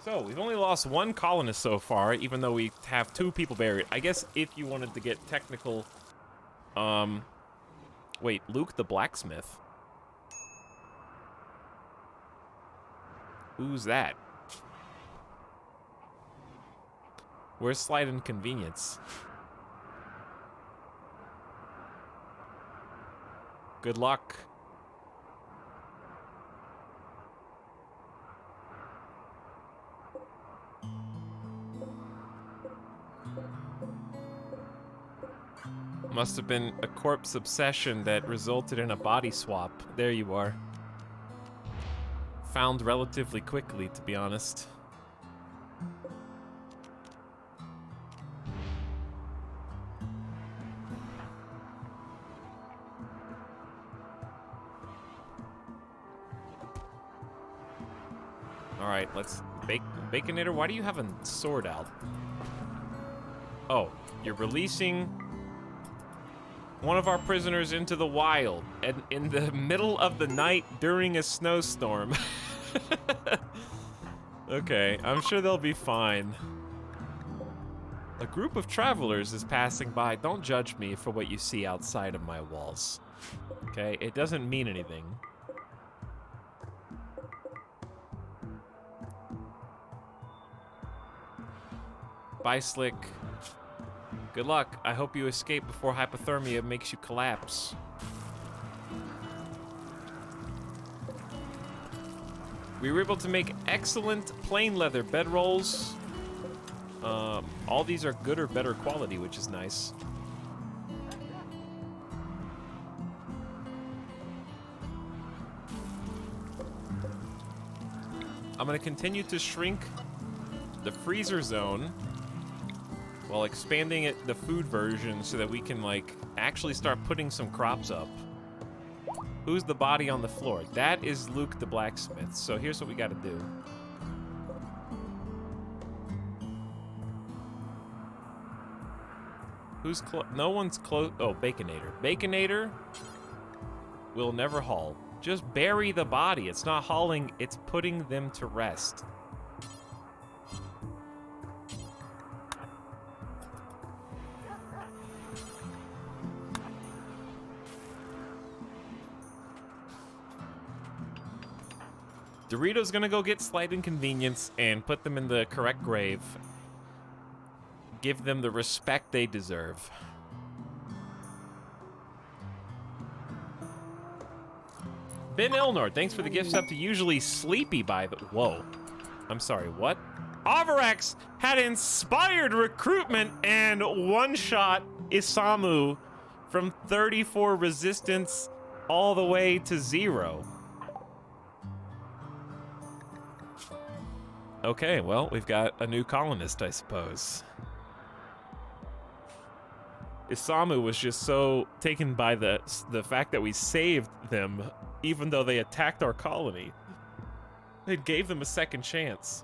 So, we've only lost one colonist so far, even though we have 2 people buried. I guess if you wanted to get technical, wait, Luke the blacksmith. Who's that? Where's Slight Inconvenience? Good luck. Must have been a corpse obsession that resulted in a body swap. There you are. Found relatively quickly, to be honest. Alright, let's... Baconator, why do you have a sword out? Oh, you're releasing one of our prisoners into the wild and in the middle of the night during a snowstorm. Okay, I'm sure they'll be fine. A group of travelers is passing by. Don't judge me for what you see outside of my walls. Okay, it doesn't mean anything. Bye, Slick. Good luck. I hope you escape before hypothermia makes you collapse. We were able to make excellent plain leather bedrolls. All these are good or better quality, which is nice. I'm gonna continue to shrink the freezer zone while expanding it, the food version, so that we can, like, actually start putting some crops up. Who's the body on the floor? That is Luke the blacksmith. So here's what we gotta do. Who's no one's close. Oh, Baconator. Baconator will never haul. Just bury the body. It's not hauling, it's putting them to rest. Dorito's gonna go get Slight Inconvenience and put them in the correct grave. Give them the respect they deserve. Ben Elnor, thanks for the gift sub to Usually Sleepy by the... Whoa. I'm sorry, what? Avarax had inspired recruitment and one-shot Isamu from 34 resistance all the way to 0. Okay, well, we've got a new colonist, I suppose. Isamu was just so taken by the fact that we saved them, even though they attacked our colony. It gave them a second chance.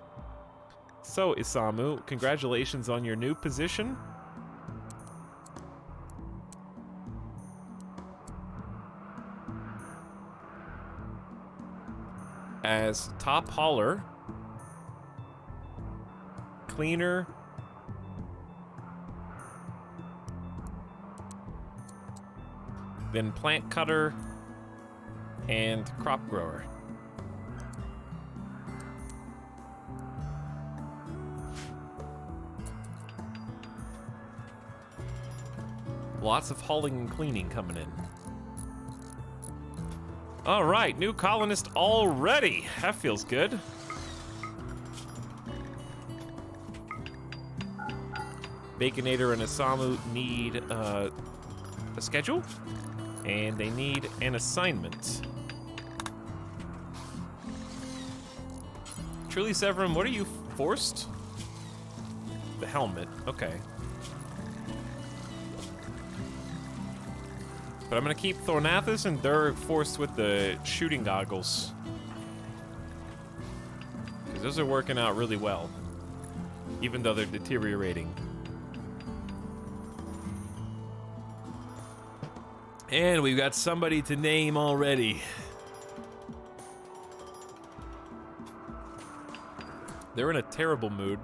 So, Isamu, congratulations on your new position. As top hauler, cleaner, then plant cutter and crop grower. Lots of hauling and cleaning coming in. All right, new colonist already. That feels good. Baconator and Isamu need a schedule, and they need an assignment. Truly Severum, what are you forced? The helmet, okay. But I'm gonna keep Thornathus and Dur forced with the shooting goggles, because those are working out really well, even though they're deteriorating. And we've got somebody to name already. They're in a terrible mood.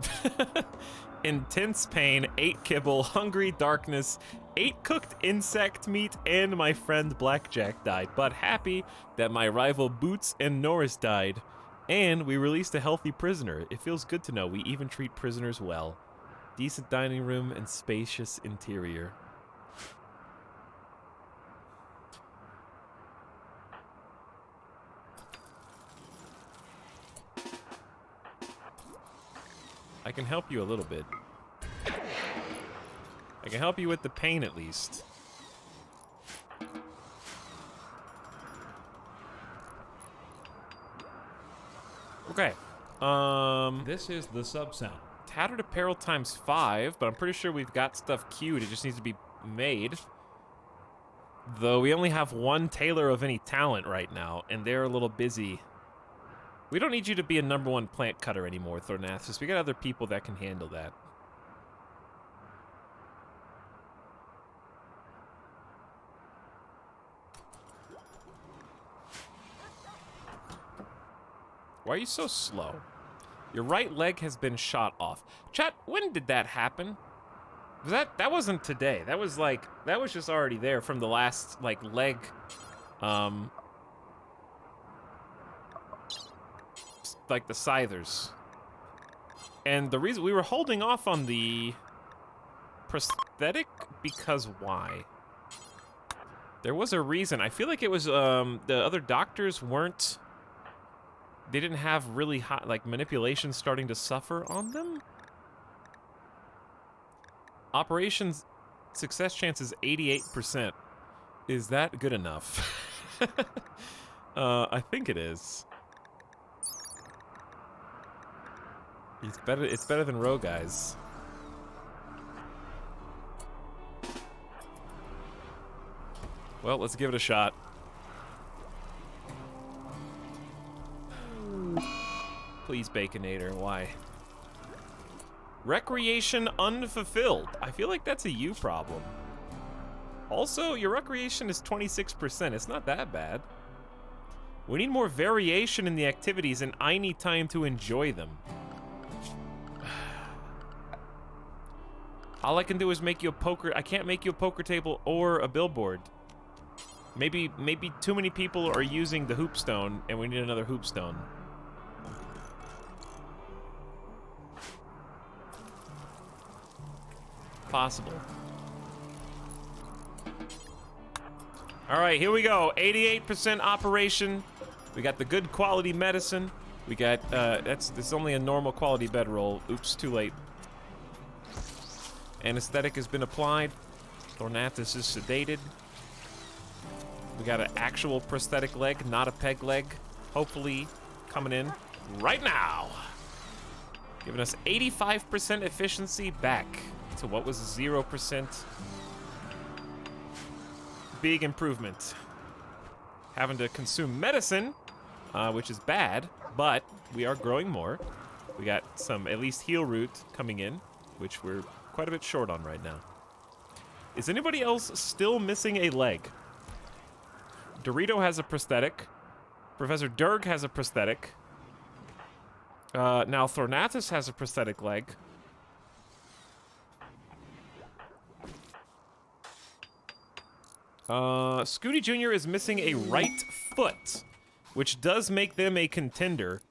Intense pain, 8 kibble, hungry darkness, 8 cooked insect meat, and my friend Blackjack died. But happy that my rival Boots and Norris died. And we released a healthy prisoner. It feels good to know we even treat prisoners well. Decent dining room and spacious interior. I can help you a little bit. I can help you with the pain at least. Okay. This is the sub sound. Tattered apparel times 5, but I'm pretty sure we've got stuff queued. It just needs to be made. Though we only have one tailor of any talent right now, and they're a little busy. We don't need you to be a #1 plant cutter anymore, Thornathus. We got other people that can handle that. Why are you so slow? Your right leg has been shot off. Chat, when did that happen? Was that wasn't today. That was just already there from the last leg like the scythers. And the reason we were holding off on the prosthetic because why? There was a reason. I feel like it was the other doctors weren't. They didn't have really high manipulation starting to suffer on them. Operations success chance is 88%. Is that good enough? I think it is. It's better than row guys. Well, let's give it a shot. Please, Baconator, why? Recreation unfulfilled. I feel like that's a you problem. Also, your recreation is 26%. It's not that bad. We need more variation in the activities, and I need time to enjoy them. All I can do is make you a poker. I can't make you a poker table or a billboard. Maybe too many people are using the hoopstone, and we need another hoopstone. Possible. All right, here we go. 88% operation. We got the good quality medicine. We got that's only a normal quality bedroll. Oops, too late. Anesthetic has been applied. Thornathus is sedated. We got an actual prosthetic leg, not a peg leg. Hopefully coming in right now. Giving us 85% efficiency back to what was 0%. Big improvement. Having to consume medicine, which is bad, but we are growing more. We got some at least heal root coming in, which we're quite a bit short on right now. Is anybody else still missing a leg? Dorito has a prosthetic. Professor Durg has a prosthetic. Now Thornathus has a prosthetic leg. Scooty Jr. is missing a right foot, which does make them a contender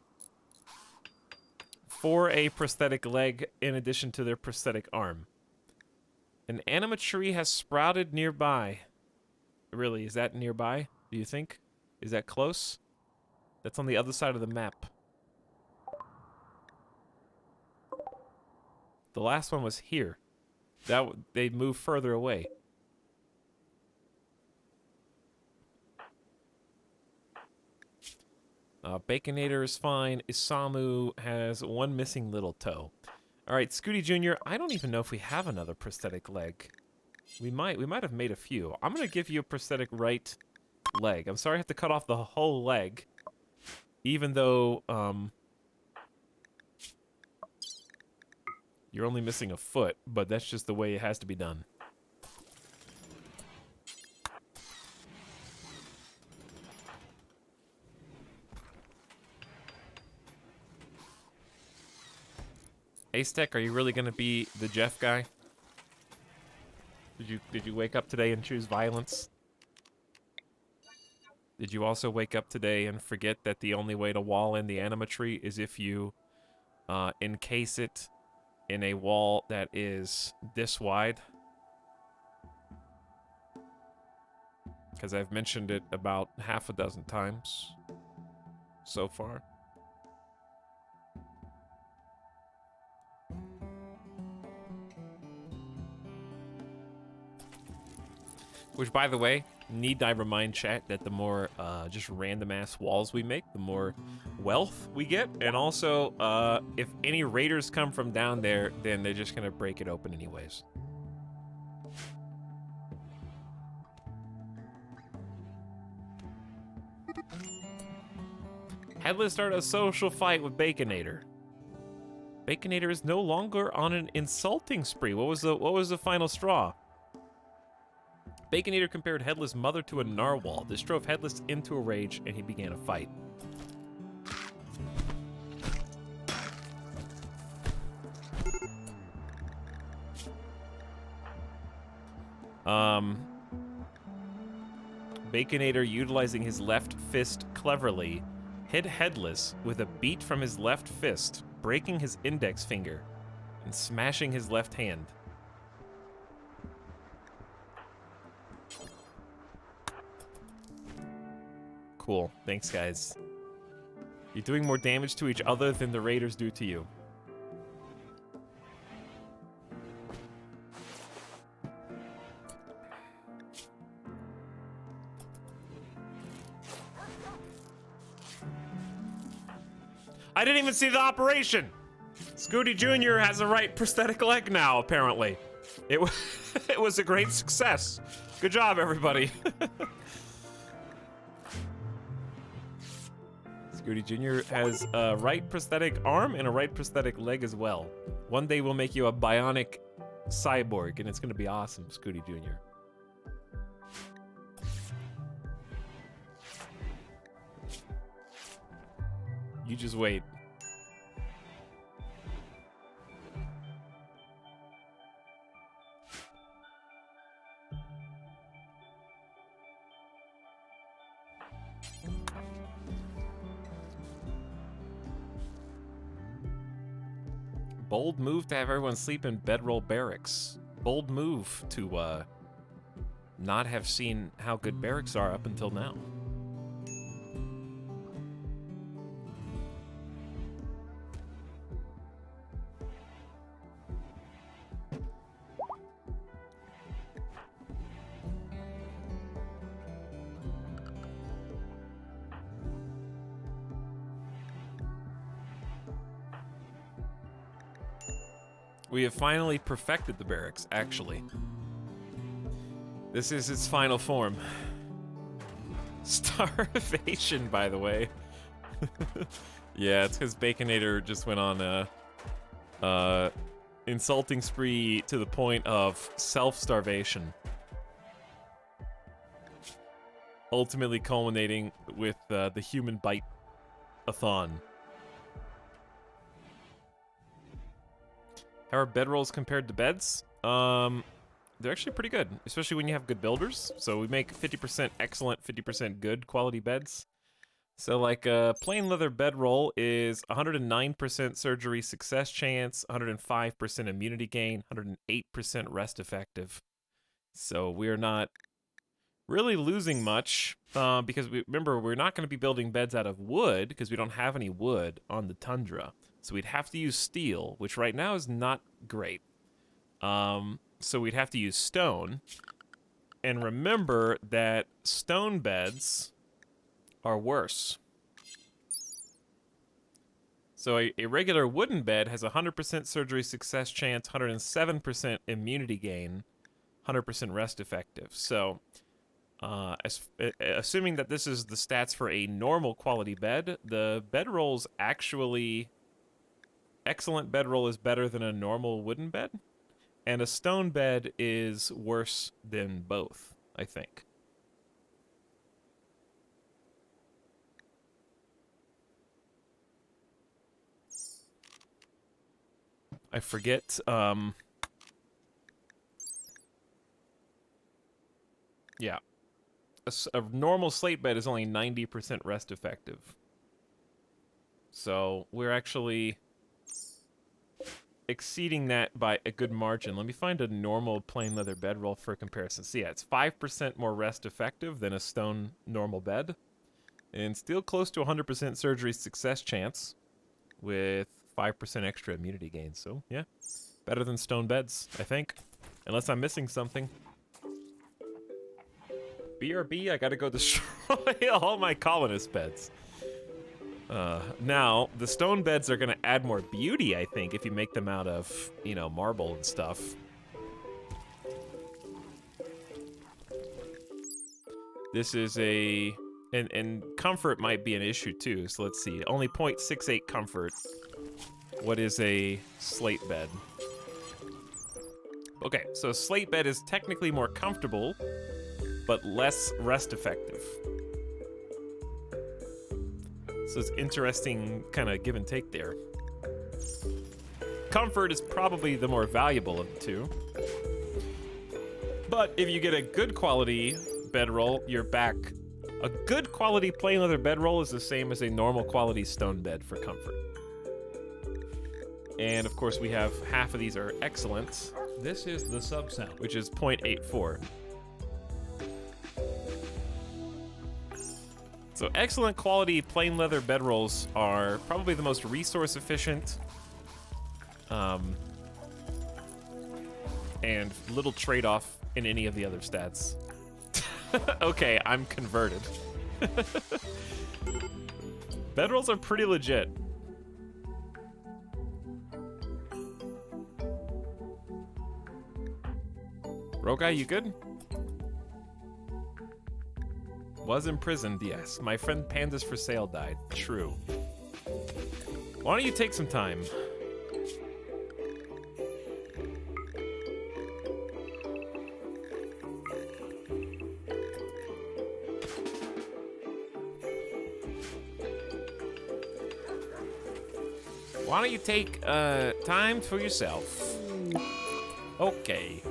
for a prosthetic leg in addition to their prosthetic arm. An anima tree has sprouted nearby. Really, is that nearby, do you think? Is that close? That's on the other side of the map. The last one was here. They moved further away. Baconator is fine. Isamu has one missing little toe. All right, Scooty Jr., I don't even know if we have another prosthetic leg. We might have made a few. I'm gonna give you a prosthetic right leg. I'm sorry I have to cut off the whole leg, even though you're only missing a foot, but that's just the way it has to be done. Acetech, are you really gonna be the Jeff guy? Did you wake up today and choose violence? Did you also wake up today and forget that the only way to wall in the anima tree is if you encase it in a wall that is this wide? Because I've mentioned it about half a dozen times so far. Which, by the way, need I remind chat that the more just random-ass walls we make, the more wealth we get. And also, if any raiders come from down there, then they're just going to break it open anyways. Headless started a social fight with Baconator. Baconator is no longer on an insulting spree. What was the final straw? Baconator compared Headless' mother to a narwhal. This drove Headless into a rage, and he began a fight. Baconator, utilizing his left fist cleverly, hit Headless with a beat from his left fist, breaking his index finger and smashing his left hand. Cool. Thanks, guys. You're doing more damage to each other than the raiders do to you. I didn't even see the operation! Scooty Jr. has a right prosthetic leg now, apparently. It was a great success. Good job, everybody. Scooty Jr. has a right prosthetic arm and a right prosthetic leg as well. One day we'll make you a bionic cyborg, and it's gonna be awesome, Scooty Jr. You just wait. Bold move to have everyone sleep in bedroll barracks. Bold move to not have seen how good barracks are up until now. We have finally perfected the barracks, actually. This is its final form. Starvation, by the way. Yeah, it's because Baconator just went on a insulting spree to the point of self-starvation. Ultimately culminating with the human bite-a-thon. How are bedrolls compared to beds? They're actually pretty good, especially when you have good builders. So we make 50% excellent, 50% good quality beds. So like a plain leather bedroll is 109% surgery success chance, 105% immunity gain, 108% rest effective. So we're not really losing much because remember, we're not going to be building beds out of wood because we don't have any wood on the tundra. So we'd have to use steel, which right now is not great. So we'd have to use stone. And remember that stone beds are worse. So a regular wooden bed has 100% surgery success chance, 107% immunity gain, 100% rest effective. So assuming that this is the stats for a normal quality bed, the bedroll's actually... Excellent bedroll is better than a normal wooden bed, and a stone bed is worse than both, I think. I forget, yeah. a normal slate bed is only 90% rest effective. So we're actually exceeding that by a good margin. Let me find a normal plain leather bedroll for comparison. So yeah, it's 5% more rest effective than a stone normal bed, and still close to 100% surgery success chance with 5% extra immunity gain. So yeah, better than stone beds, I think. Unless I'm missing something. BRB, I gotta go destroy all my colonist beds. Now, the stone beds are gonna add more beauty, I think, if you make them out of, you know, marble and stuff. This is a... And comfort might be an issue, too, so let's see. Only 0.68 comfort. What is a slate bed? Okay, so a slate bed is technically more comfortable, but less rest effective. So it's interesting kind of give and take there. Comfort is probably the more valuable of the two. But if you get a good quality bedroll, you're back. A good quality plain leather bedroll is the same as a normal quality stone bed for comfort. And of course we have half of these are excellent. This is the sub sound, which is 0.84. So excellent quality plain leather bedrolls are probably the most resource efficient, and little trade-off in any of the other stats. Okay, I'm converted. Bedrolls are pretty legit. Rogai, you good? Was imprisoned, yes. My friend Pandas for Sale died. True. Why don't you take some time? Why don't you take time for yourself? Okay.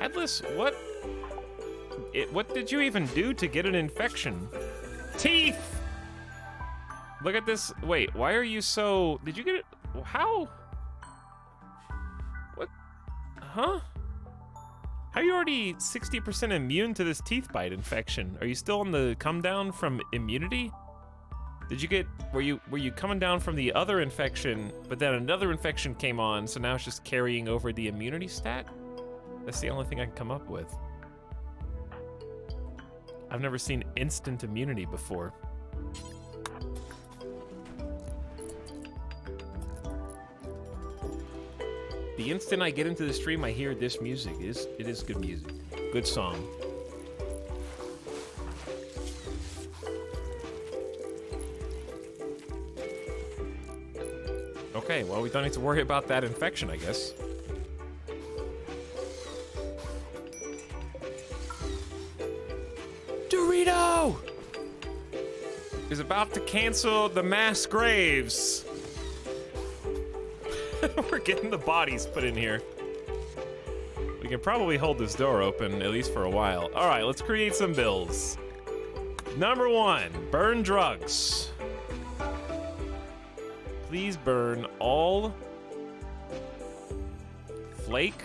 Headless, what did you even do to get an infection? Teeth! Look at this. Wait, why are you so... Did you get it? How? What? Huh? How are you already 60% immune to this teeth bite infection? Are you still on the come down from immunity? Did you get... Were you coming down from the other infection, but then another infection came on, so now it's just carrying over the immunity stat? That's the only thing I can come up with. I've never seen instant immunity before. The instant I get into the stream, I hear this music. It is good music. Good song. Okay, well, we don't need to worry about that infection, I guess. Dorito is about to cancel the mass graves. We're getting the bodies put in here. We can probably hold this door open, at least for a while. All right, let's create some bills. Number 1, burn drugs. Please burn all flake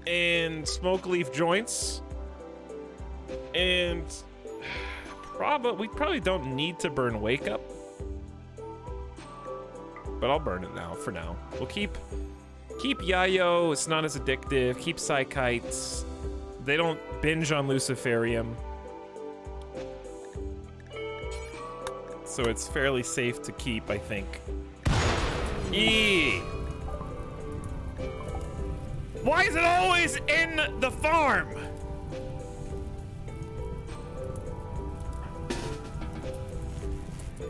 and smoke leaf joints. And we probably don't need to burn wake up. But I'll burn it now, for now. We'll keep Yayo, it's not as addictive. Keep Psychites. They don't binge on Luciferium. So it's fairly safe to keep, I think. Eee! Why is it always in the farm?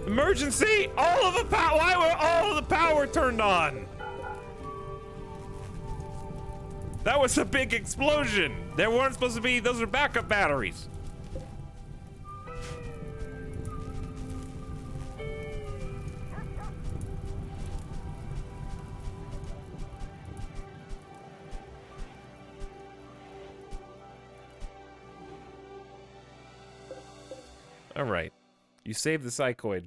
Emergency! All of the power. Why were all of the power turned on? That was a big explosion. There weren't supposed to be, those are backup batteries. All right. You saved the psychoid.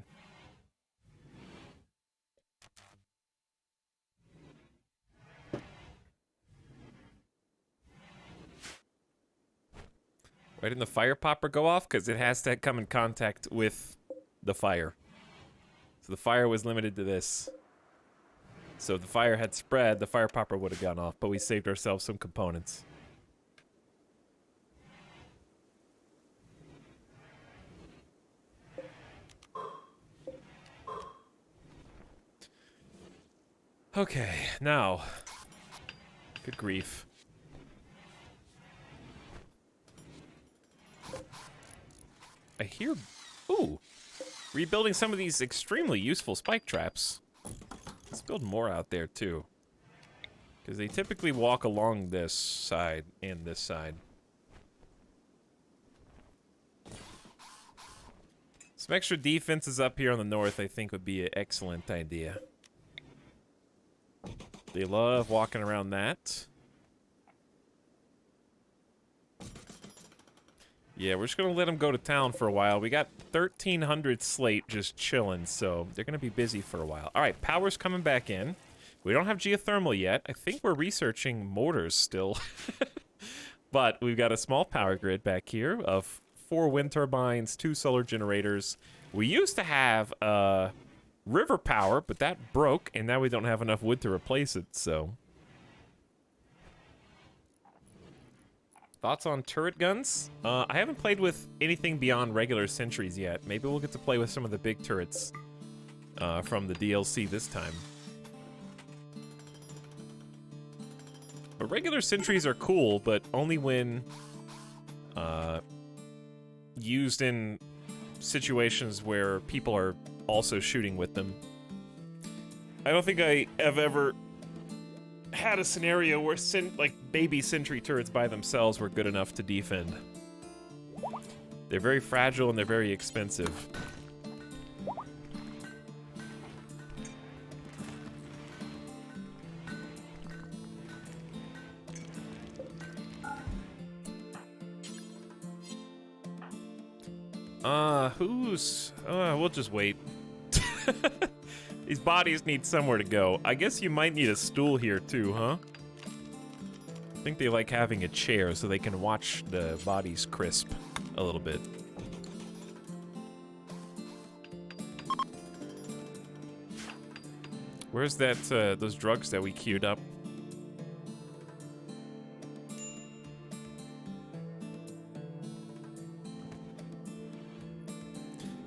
Why didn't the fire popper go off? Because it has to come in contact with the fire. So the fire was limited to this. So if the fire had spread, the fire popper would have gone off, but we saved ourselves some components. Okay, now. Good grief. I hear... Ooh. Rebuilding some of these extremely useful spike traps. Let's build more out there, too. Because they typically walk along this side and this side. Some extra defenses up here on the north, I think, would be an excellent idea. They love walking around that. Yeah, we're just gonna let them go to town for a while. We got 1,300 slate just chilling, so they're gonna be busy for a while. All right, power's coming back in. We don't have geothermal yet. I think we're researching mortars still. But we've got a small power grid back here of 4 wind turbines, 2 solar generators. We used to have river power, but that broke, and now we don't have enough wood to replace it, so. Thoughts on turret guns? I haven't played with anything beyond regular sentries yet. Maybe we'll get to play with some of the big turrets from the DLC this time. But regular sentries are cool, but only when used in situations where people are also shooting with them. I don't think I have ever had a scenario where baby sentry turrets by themselves were good enough to defend. They're very fragile and they're very expensive. We'll just wait. These bodies need somewhere to go. I guess you might need a stool here too, huh? I think they like having a chair so they can watch the bodies crisp a little bit. Where's that, those drugs that we queued up?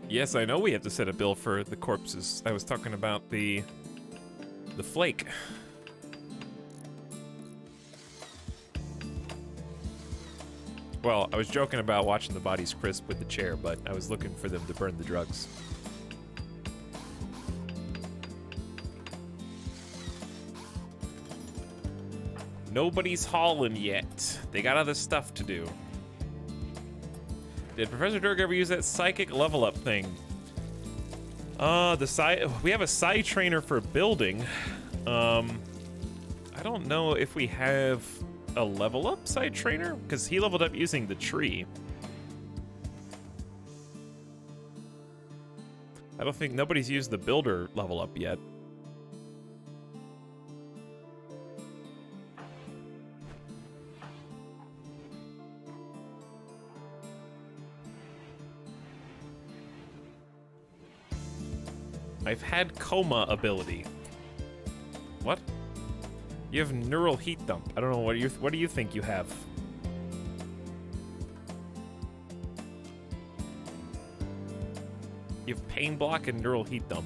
Yes, I know we have to set a bill for the corpses. I was talking about the flake. Well, I was joking about watching the bodies crisp with the chair, but I was looking for them to burn the drugs. Nobody's hauling yet. They got other stuff to do. Did Professor Dirk ever use that psychic level up thing? We have a psi trainer for building. I don't know if we have a level up psi trainer because he leveled up using the tree. I don't think nobody's used the builder level up yet. I've had coma ability. What? You have neural heat dump. I don't know what do you think you have? You have pain block and neural heat dump.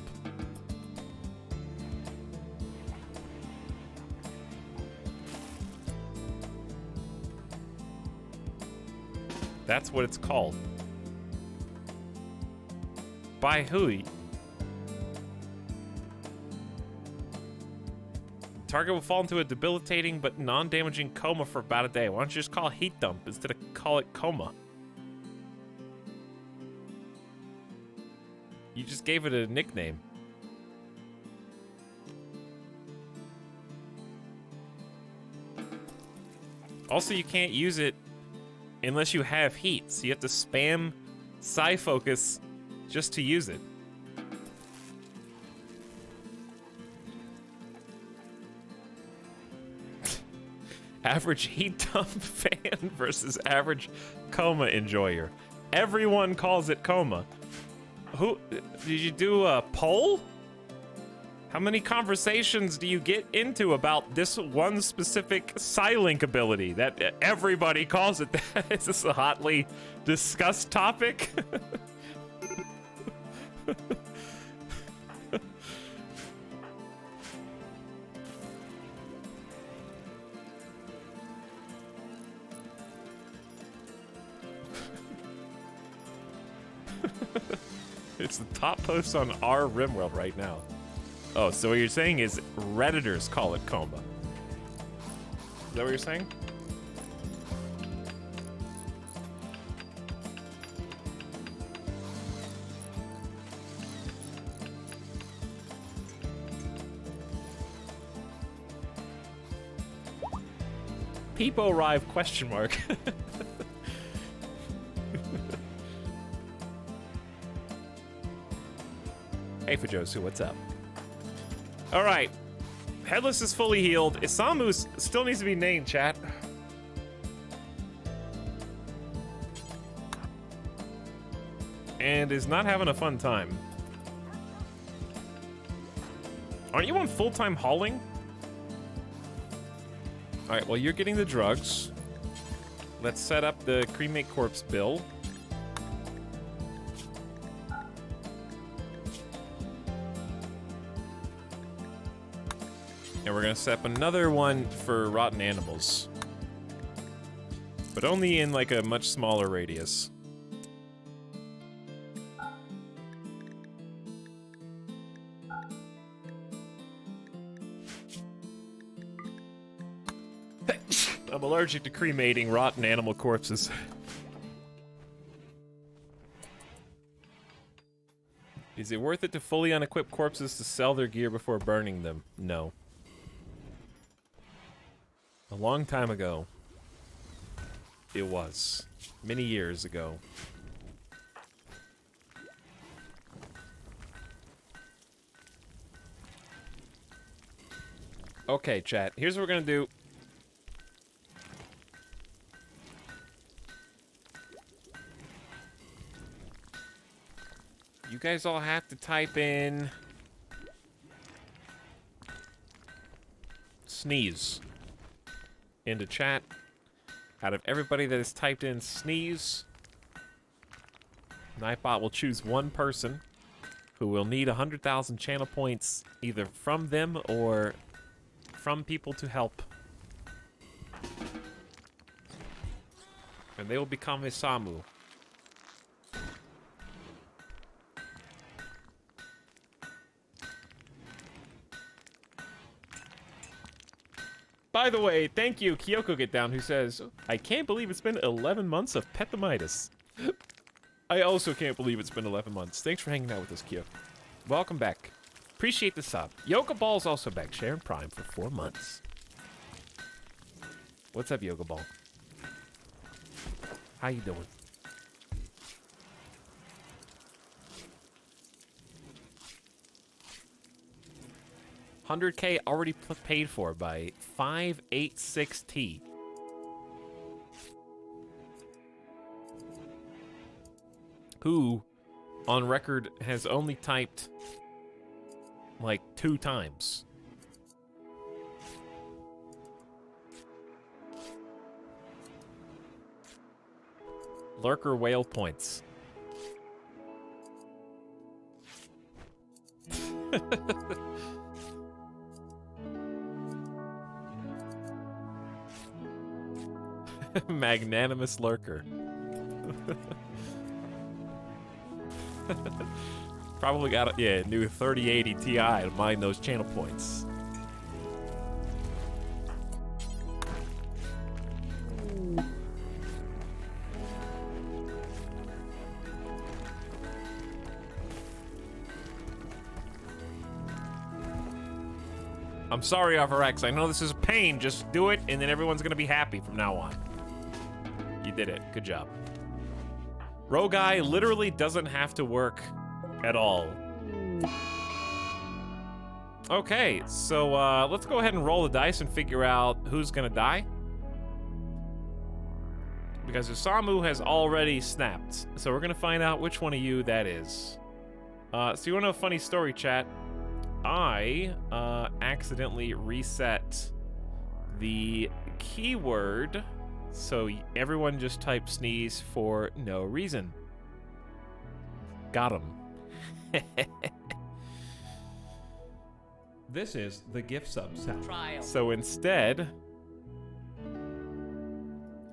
That's what it's called. By who? Target will fall into a debilitating but non-damaging coma for about a day. Why don't you just call it heat dump instead of call it coma? You just gave it a nickname. Also, you can't use it unless you have heat, so you have to spam Psi Focus just to use it. Average heat dump fan versus average coma enjoyer. Everyone calls it coma. Who did you do a poll? How many conversations do you get into about this one specific Psi-Link ability that everybody calls it that? Is this a hotly discussed topic? It's the top post on our RimWorld right now. Oh, so what you're saying is Redditors call it coma. Is that what you're saying? Peepo arrive question mark. Hey Fujosu, what's up? Alright. Headless is fully healed. Isamu still needs to be named, chat. And is not having a fun time. Aren't you on full-time hauling? Alright, well, you're getting the drugs. Let's set up the cremate corpse bill. And we're gonna set up another one for rotten animals. But only in like a much smaller radius. I'm allergic to cremating rotten animal corpses. Is it worth it to fully unequip corpses to sell their gear before burning them? No. A long time ago, it was. Many years ago. Okay, chat. Here's what we're gonna do. You guys all have to type in sneeze into chat. Out of everybody that has typed in sneeze, Nightbot will choose one person who will need 100,000 channel points either from them or from people to help. And they will become Isamu. By the way, thank you, Kyoko Get Down, who says, I can't believe it's been 11 months of Peptimitis. I also can't believe it's been 11 months. Thanks for hanging out with us, Kyoko. Welcome back. Appreciate the sub. Yoga Ball's also back, sharing Prime for 4 months. What's up, Yoga Ball? How you doing? $100K already paid for by 586T. Who, on record, has only typed like 2 times. Lurker whale points. Magnanimous lurker. Probably got a new 3080 Ti to mine those channel points. I'm sorry, Etalyx. I know this is a pain. Just do it, and then everyone's gonna be happy from now on. You did it. Good job. Roguy literally doesn't have to work at all. Okay, so let's go ahead and roll the dice and figure out who's gonna die. Because Usamu has already snapped, so we're gonna find out which one of you that is. So you wanna know a funny story, chat? I accidentally reset the keyword, so everyone just type sneeze for no reason. Got him. This is the gift sub sound. Trial. So instead,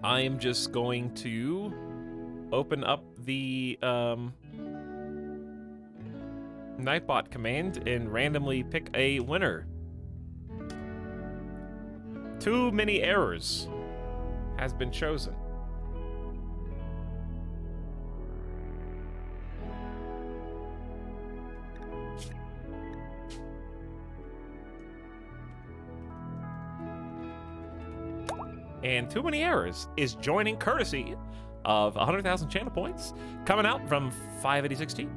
I am just going to open up the Nightbot command and randomly pick a winner. Too many errors has been chosen. And Too Many Errors is joining courtesy of 100,000 channel points coming out from 586T.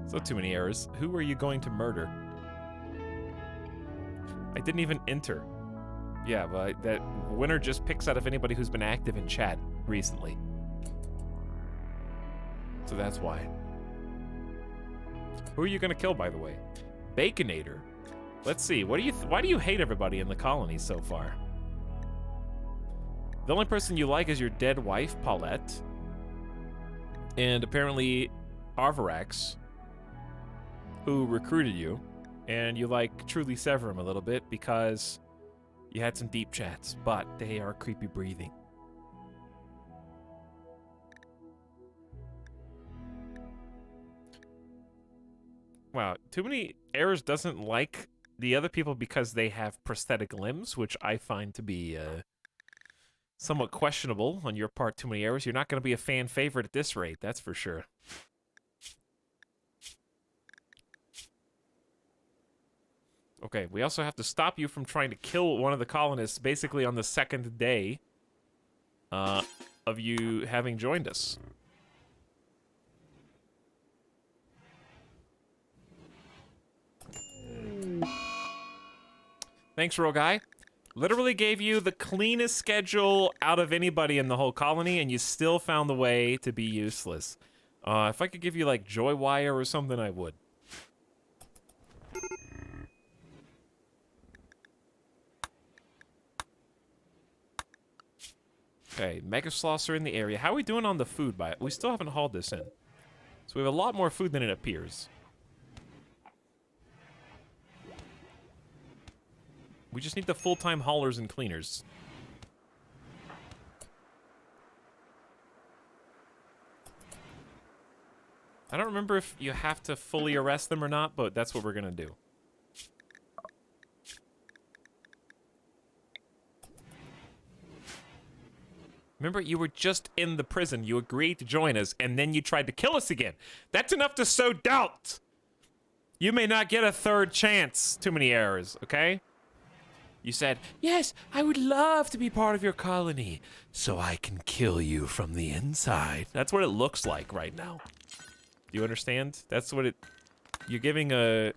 So Too Many Errors. Who are you going to murder? I didn't even enter. Yeah, but that winner just picks out of anybody who's been active in chat recently. So that's why. Who are you gonna kill, by the way? Baconator. Let's see. What do you? Why do you hate everybody in the colony so far? The only person you like is your dead wife, Paulette. And apparently Arvarax, who recruited you. And you like Truly Severum a little bit because you had some deep chats, but they are creepy breathing. Wow, Too Many Errors doesn't like the other people because they have prosthetic limbs, which I find to be somewhat questionable on your part. Too Many Errors. You're not going to be a fan favorite at this rate, that's for sure. Okay, we also have to stop you from trying to kill one of the colonists basically on the second day of you having joined us. Thanks, Roguy. Literally gave you the cleanest schedule out of anybody in the whole colony, and you still found the way to be useless. If I could give you, like, Joy Wire or something, I would. Okay, Mega Sloths are in the area. How are we doing on the food? We still haven't hauled this in. So we have a lot more food than it appears. We just need the full-time haulers and cleaners. I don't remember if you have to fully arrest them or not, but that's what we're gonna do. Remember, you were just in the prison. You agreed to join us, and then you tried to kill us again. That's enough to sow doubt. You may not get a third chance. Too Many Errors, okay? You said, yes, I would love to be part of your colony, so I can kill you from the inside. That's what it looks like right now. Do you understand? That's what it... You're giving a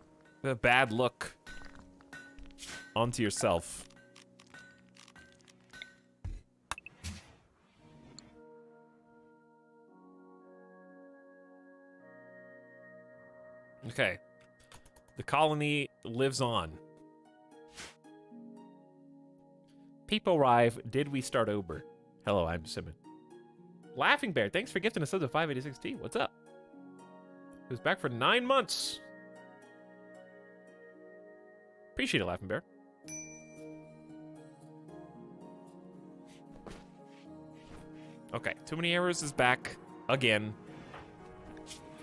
bad look onto yourself. Okay. The colony lives on. People arrive. Did we start over? Hello, I'm Simon. Laughing Bear, thanks for gifting us a 586T. What's up? He was back for 9 months. Appreciate it, Laughing Bear. Okay, Too Many Errors is back again.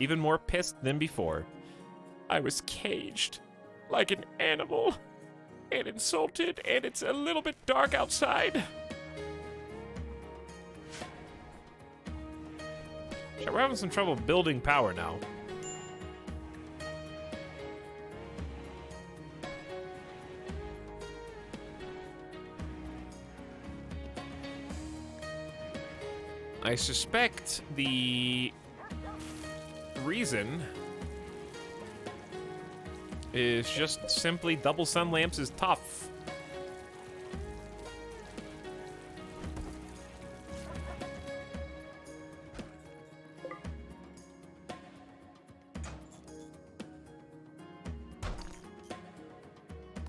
Even more pissed than before. I was caged like an animal and insulted, and it's a little bit dark outside. We're having some trouble building power now. I suspect the reason is just simply double sun lamps is tough.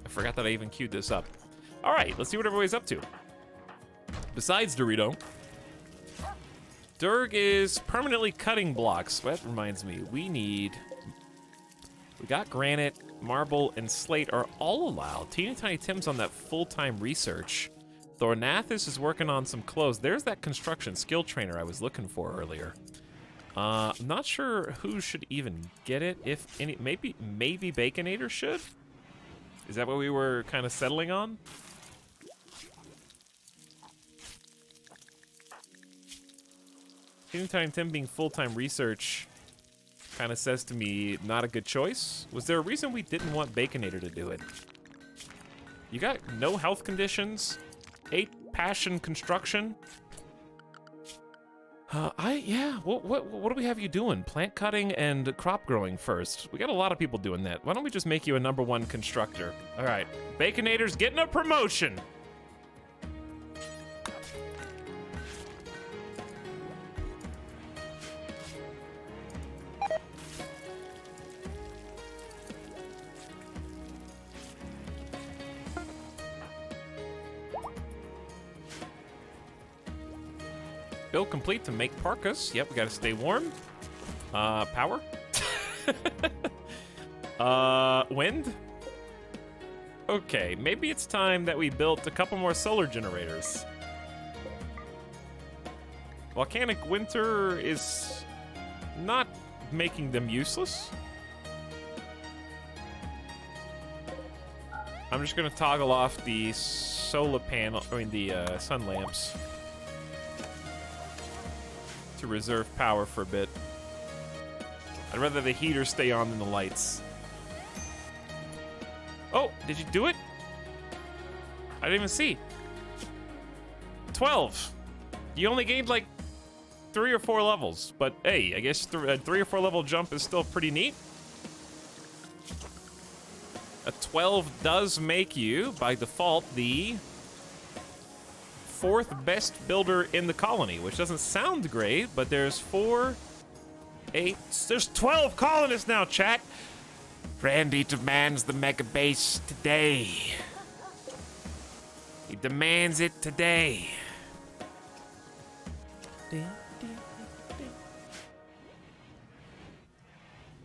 I forgot that I even queued this up. All right, let's see what everybody's up to. Besides Dorito, Durg is permanently cutting blocks. That reminds me, we got granite, marble, and slate are all allowed. Teeny Tiny Tim's on that full-time research. Thornathus is working on some clothes. There's that construction skill trainer I was looking for earlier. I'm not sure who should even get it. If any, maybe Baconator should? Is that what we were kind of settling on? Teeny Tiny Tim being full-time research kind of says to me, not a good choice. Was there a reason we didn't want Baconator to do it? You got no health conditions, 8 passion construction. Yeah, what do we have you doing? Plant cutting and crop growing first. We got a lot of people doing that. Why don't we just make you a #1 constructor? All right, Baconator's getting a promotion. Build complete to make parkas. Yep, we gotta stay warm. Power? Wind? Okay, maybe it's time that we built a couple more solar generators. Volcanic winter is not making them useless. I'm just gonna toggle off the solar panel, the sun lamps, to reserve power for a bit. I'd rather the heater stay on than the lights. Oh, did you do it? I didn't even see. 12. You only gained like 3 or 4 levels, but hey, I guess a 3 or 4 level jump is still pretty neat. A 12 does make you, by default, the 4th best builder in the colony, which doesn't sound great, but there's 4, 8, there's 12 colonists now, chat. Randy demands the mega base today. He demands it today.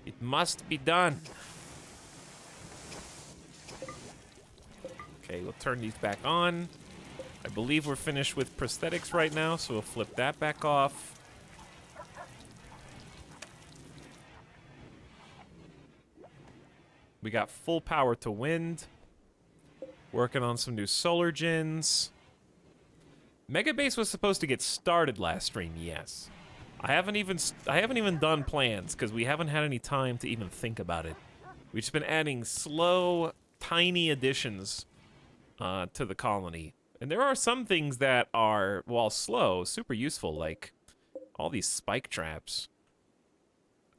It must be done. Okay, we'll turn these back on. I believe we're finished with prosthetics right now, so we'll flip that back off. We got full power to wind. Working on some new solar gens. Megabase was supposed to get started last stream, yes. I haven't even done plans because we haven't had any time to even think about it. We've just been adding slow, tiny additions to the colony. And there are some things that are, while slow, super useful, like all these spike traps.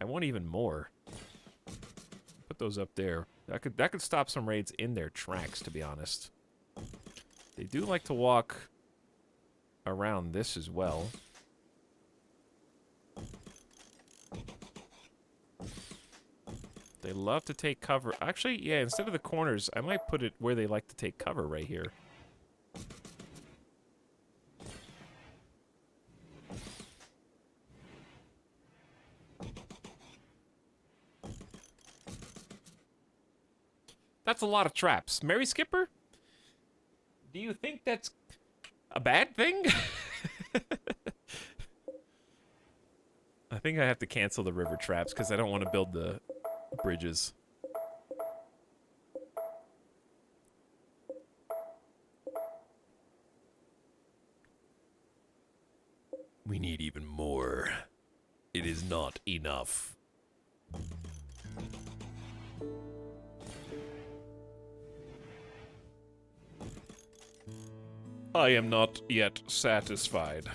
I want even more. Put those up there. That could stop some raids in their tracks, to be honest. They do like to walk around this as well. They love to take cover. Actually, yeah, instead of the corners, I might put it where they like to take cover, right here. That's a lot of traps. Mary Skipper? Do you think that's a bad thing? I think I have to cancel the river traps because I don't want to build the bridges. We need even more. It is not enough. I am not yet satisfied.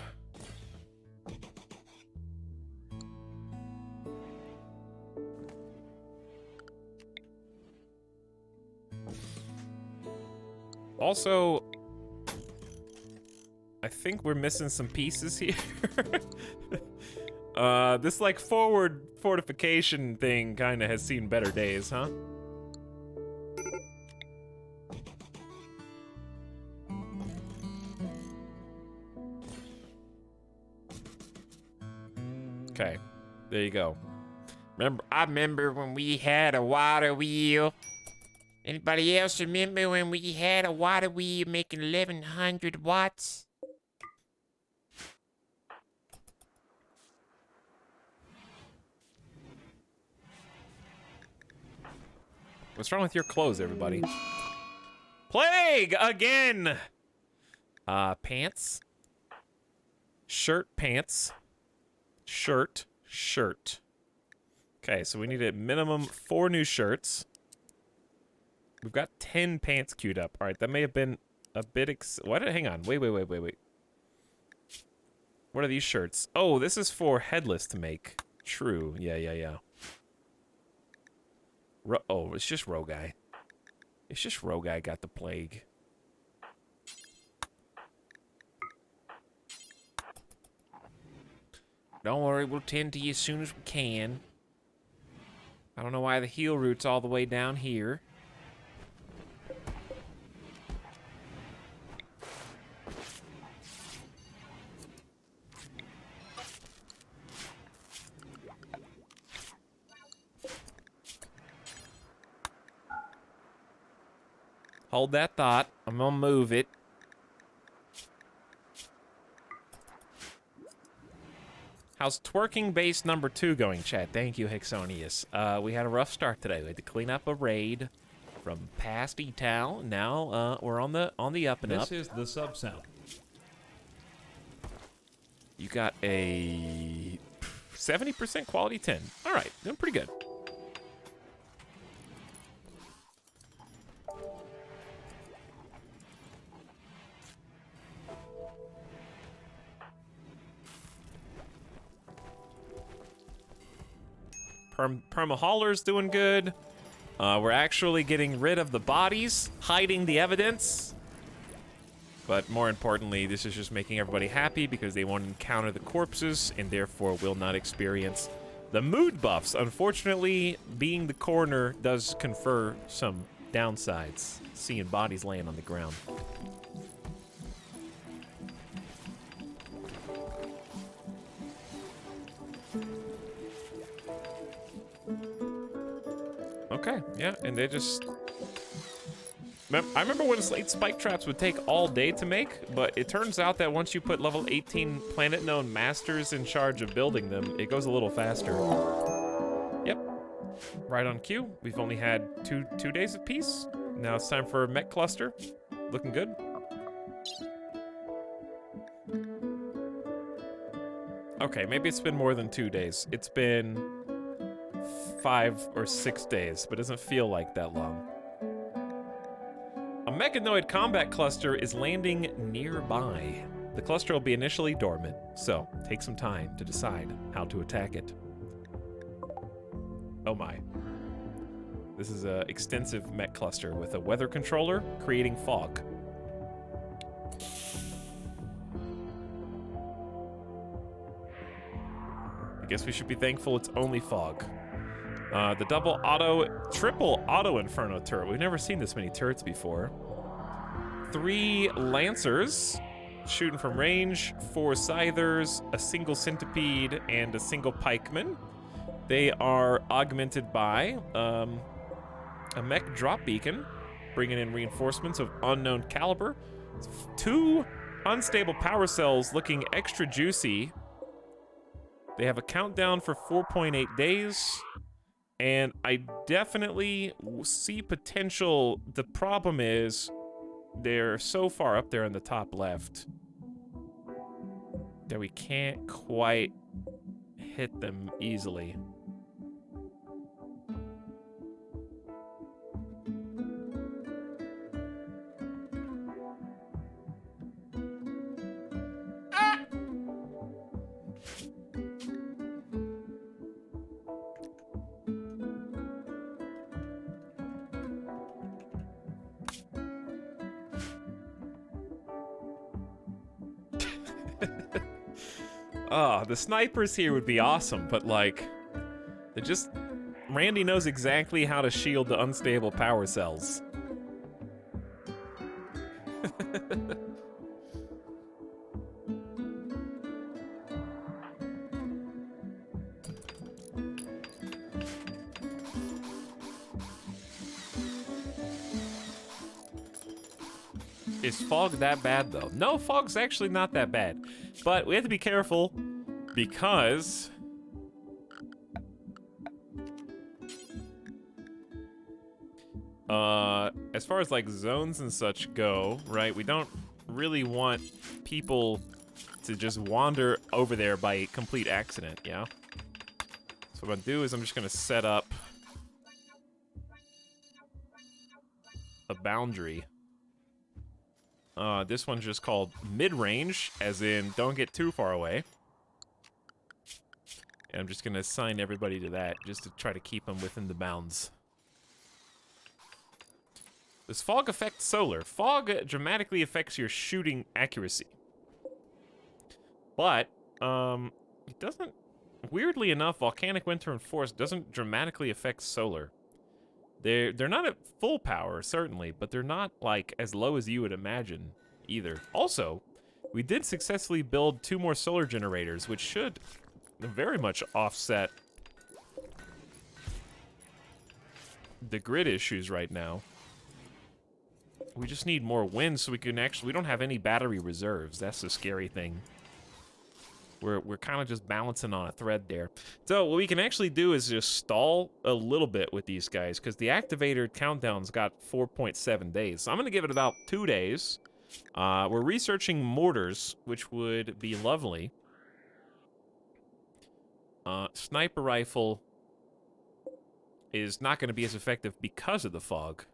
Also, I think we're missing some pieces here. This like forward fortification thing kind of has seen better days, huh? Okay, there you go. I remember when we had a water wheel. Anybody else remember when we had a water wheel making 1100 watts? What's wrong with your clothes, everybody? Plague again! Pants. Shirt, pants. Shirt, shirt. Okay, so we need a minimum 4 new shirts. We've got 10 pants queued up. All right, that may have been a bit hang on. Wait. What are these shirts? Oh, this is for headless to make. True. Yeah. Oh, it's just Roguy. It's just Roguy got the plague. Don't worry, we'll tend to you as soon as we can. I don't know why the heal route's all the way down here. Hold that thought. I'm gonna move it. How's twerking base number 2 going, Chad? Thank you, Hexonius. We had a rough start today. We had to clean up a raid from past Etal. Now we're on the up and up. This is the sub sound. You got a 70% quality 10. All right, doing pretty good. Perma Hauler's doing good. We're actually getting rid of the bodies, hiding the evidence. But more importantly, this is just making everybody happy because they won't encounter the corpses and therefore will not experience the mood buffs. Unfortunately, being the coroner does confer some downsides, seeing bodies laying on the ground. Okay, yeah, and they just... I remember when slate spike traps would take all day to make, but it turns out that once you put level 18 planet-known masters in charge of building them, it goes a little faster. Yep, right on cue. We've only had two days of peace. Now it's time for a mech cluster. Looking good. Okay, maybe it's been more than 2 days. It's been 5 or 6 days, but it doesn't feel like that long. A mechanoid combat cluster is landing nearby. The cluster will be initially dormant, so take some time to decide how to attack it. Oh my. This is an extensive mech cluster with a weather controller creating fog. I guess we should be thankful it's only fog. The triple auto Inferno turret. We've never seen this many turrets before. 3 Lancers shooting from range, 4 Scythers, a single Centipede, and a single Pikeman. They are augmented by a mech drop beacon, bringing in reinforcements of unknown caliber. 2 unstable power cells looking extra juicy. They have a countdown for 4.8 days. And I definitely see potential. The problem is they're so far up there in the top left that we can't quite hit them easily. The snipers here would be awesome, but like, they just... Randy knows exactly how to shield the unstable power cells. Is fog that bad, though? No, fog's actually not that bad. But we have to be careful because... as far as, like, zones and such go, right, we don't really want people to just wander over there by complete accident, yeah? So what I'm gonna do is I'm just gonna set up a boundary. This one's just called mid-range, as in don't get too far away. And I'm just gonna assign everybody to that, just to try to keep them within the bounds. Does fog affect solar? Fog dramatically affects your shooting accuracy. But, it doesn't... Weirdly enough, volcanic winter and forest doesn't dramatically affect solar. They're not at full power, certainly, but they're not, like, as low as you would imagine, either. Also, we did successfully build 2 more solar generators, which should very much offset the grid issues right now. We just need more wind so we can actually... We don't have any battery reserves. That's the scary thing. We're kind of just balancing on a thread there. So what we can actually do is just stall a little bit with these guys, because the activator countdown's got 4.7 days. So I'm going to give it about 2 days. We're researching mortars, which would be lovely. Sniper rifle is not going to be as effective because of the fog.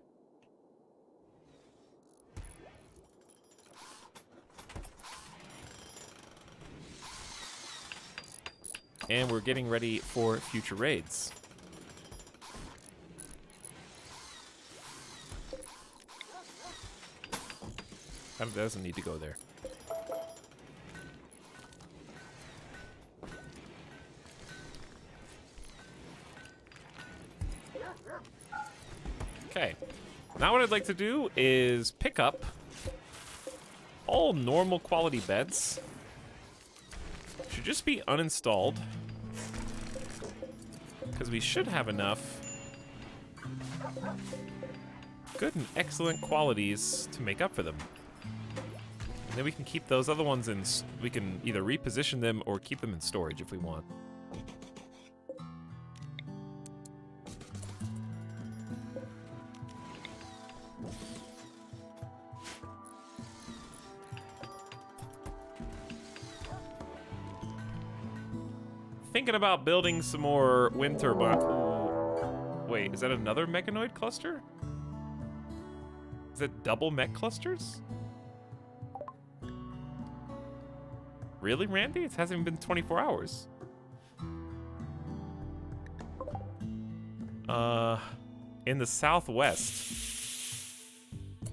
And we're getting ready for future raids. That doesn't need to go there. Okay. Now what I'd like to do is pick up all normal quality beds. Should just be uninstalled, because we should have enough good and excellent qualities to make up for them. And then we can keep those other ones in, we can either reposition them or keep them in storage if we want. Thinking about building some more wind turbine. Wait, is that another mechanoid cluster? Is it double mech clusters? Really, Randy? It hasn't even been 24 hours. In the southwest.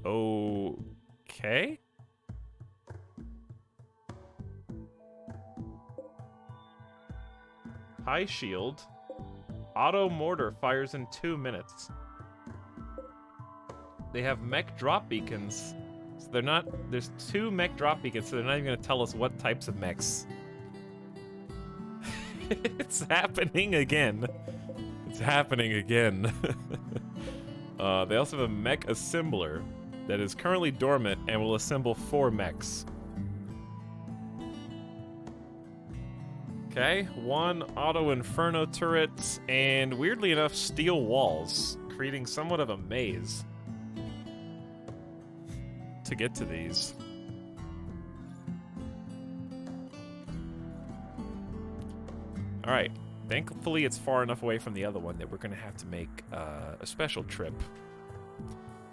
Okay. High shield. Auto mortar fires in 2 minutes. They have mech drop beacons. So they're not... There's 2 mech drop beacons, so they're not even going to tell us what types of mechs. It's happening again. It's happening again. They also have a mech assembler that is currently dormant and will assemble 4 mechs. Okay, 1 auto inferno turret, and weirdly enough, steel walls, creating somewhat of a maze to get to these. Alright, thankfully it's far enough away from the other one that we're going to have to make a special trip.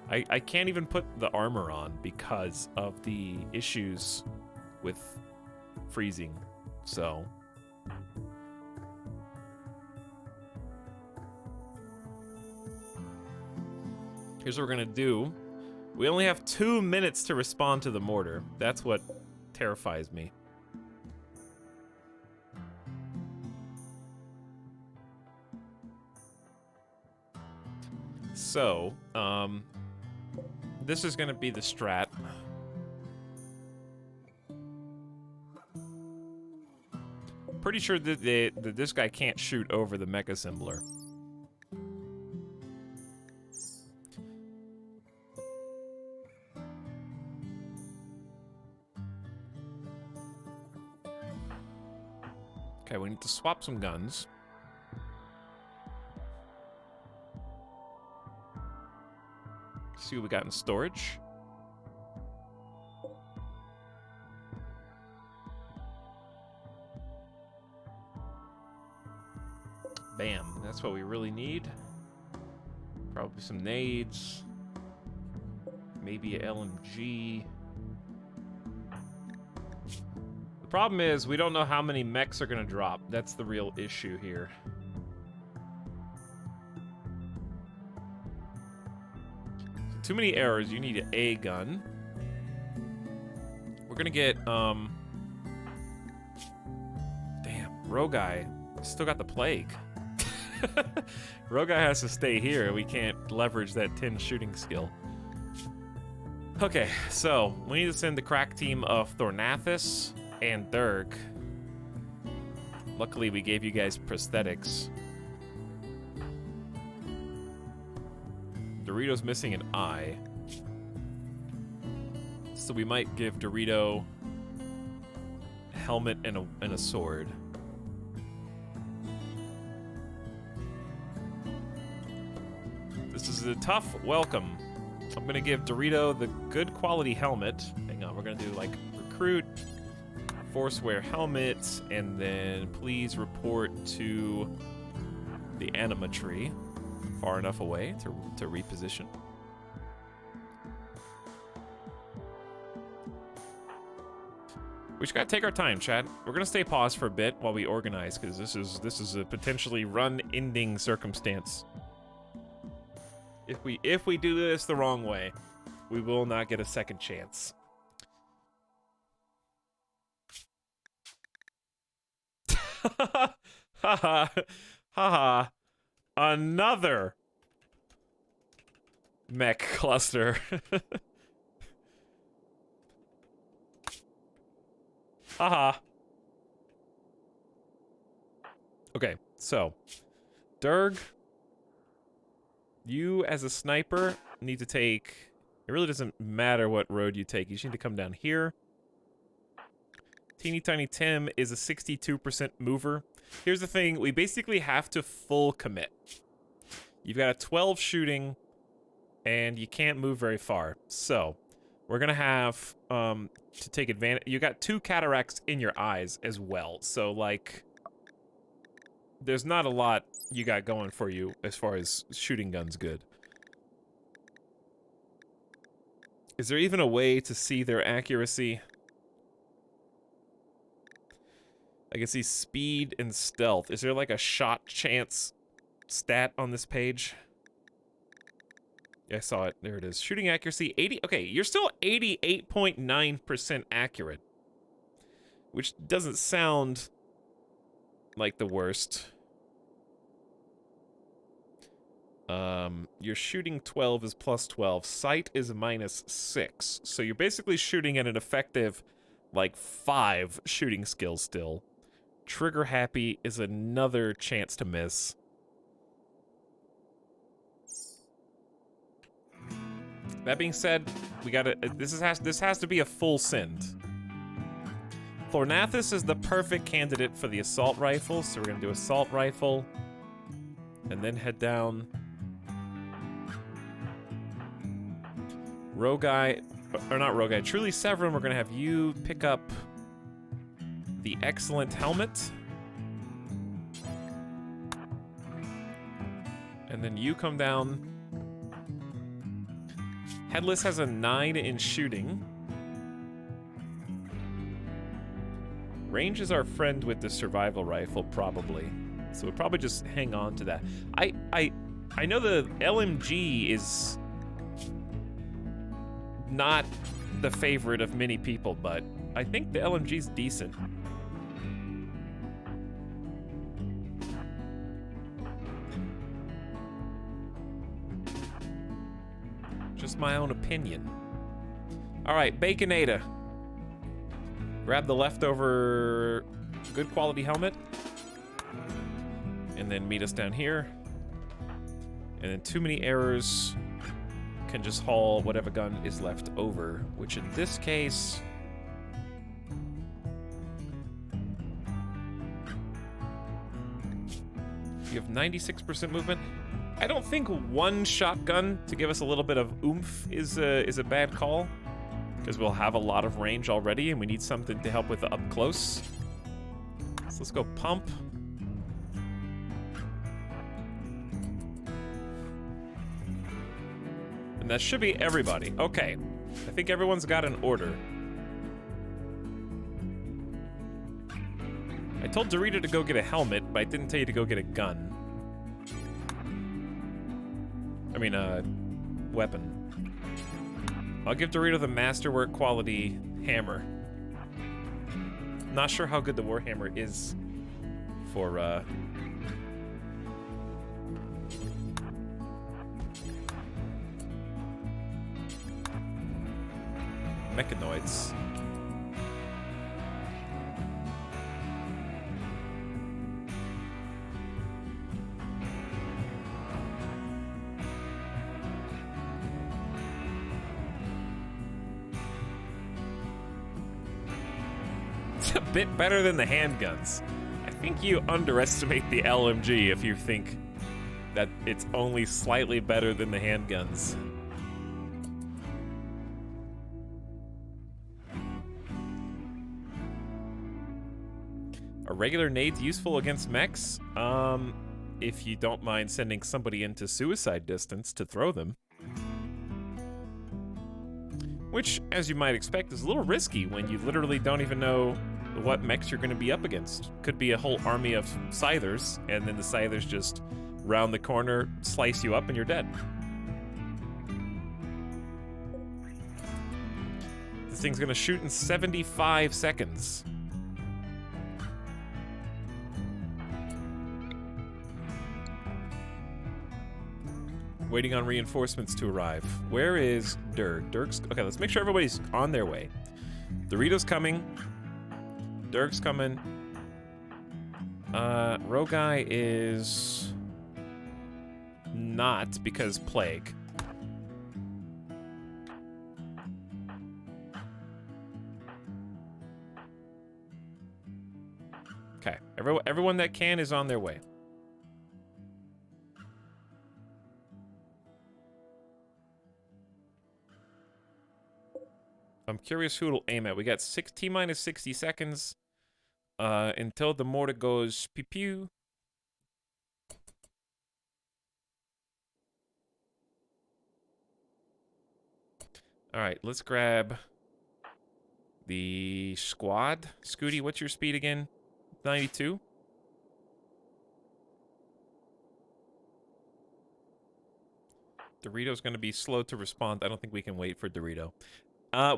I can't even put the armor on because of the issues with freezing, so... Here's what we're gonna do. We only have 2 minutes to respond to the mortar. That's what terrifies me. so, this is gonna be the strat. Pretty sure that this guy can't shoot over the mecha assembler. Okay, we need to swap some guns. See what we got in storage. Bam, that's what we really need. Probably some nades. Maybe a LMG. The problem is we don't know how many mechs are gonna drop. That's the real issue here. So too many arrows, you need a gun. We're gonna get, damn, Rogai still got the plague. Rogai has to stay here. We can't leverage that 10 shooting skill. Okay, so we need to send the crack team of Thornathus and Durg. Luckily, we gave you guys prosthetics. Dorito's missing an eye. So we might give Dorito a helmet and a sword. This is a tough welcome. I'm gonna give Dorito the good quality helmet. Hang on, we're gonna do like recruit, force wear helmets, and then please report to the anima tree far enough away to reposition. We just gotta take our time, chat. We're gonna stay paused for a bit while we organize, because this is a potentially run-ending circumstance. If we do this the wrong way, we will not get a second chance. Haha. Haha. Another mech cluster. Haha. Okay, so Durg, you as a sniper need to take, it really doesn't matter what road you take, you just need to come down here. Teeny Tiny Tim is a 62% mover. Here's the thing, we basically have to full commit. You've got a 12 shooting, and you can't move very far. So, we're gonna have to take advantage. You got 2 cataracts in your eyes as well. So, like, there's not a lot you got going for you as far as shooting guns good. Is there even a way to see their accuracy? I can see speed and stealth. Is there like a shot chance stat on this page? Yeah, I saw it. There it is. Shooting accuracy, 80. Okay, you're still 88.9% accurate. Which doesn't sound like the worst. Your shooting 12 is plus 12. Sight is minus 6. So you're basically shooting at an effective, like, 5 shooting skill still. Trigger happy is another chance to miss. That being said, we gotta. This has to be a full send. Thornathus is the perfect candidate for the assault rifle, so we're gonna do assault rifle, and then head down. Rogai, or not Rogai, Truly Severin, we're gonna have you pick up the excellent helmet. And then you come down. Headless has a 9 in shooting. Range is our friend with the survival rifle, probably. So we'll probably just hang on to that. I know the LMG is not the favorite of many people, but I think the LMG's decent. Just my own opinion. All right, Baconator. Grab the leftover good quality helmet. And then meet us down here. And then too many errors can just haul whatever gun is left over, which in this case... You have 96% movement. I don't think one shotgun to give us a little bit of oomph is a bad call, because we'll have a lot of range already, and we need something to help with the up close. So let's go pump. And that should be everybody. Okay, I think everyone's got an order. I told Dorito to go get a helmet, but I didn't tell you to go get a gun. I mean, weapon. I'll give Dorito the masterwork quality hammer. Not sure how good the Warhammer is for, mechanoids. It's a bit better than the handguns. I think you underestimate the LMG if you think that it's only slightly better than the handguns. Are regular nades useful against mechs? If you don't mind sending somebody into suicide distance to throw them. Which, as you might expect, is a little risky when you literally don't even know what mechs you're going to be up against. Could be a whole army of scythers, and then the scythers just round the corner, slice you up, and you're dead. This thing's going to shoot in 75 seconds. Waiting on reinforcements to arrive. Where is Dirk? Dirk's... Okay, let's make sure everybody's on their way. Dorito's coming. Dirk's coming. Rogai is... not, because plague. Okay, everyone that can is on their way. I'm curious who it'll aim at. We got T-minus 60 seconds until the mortar goes pew-pew. All right, let's grab the squad. Scooty, what's your speed again? 92? Dorito's going to be slow to respond. I don't think we can wait for Dorito.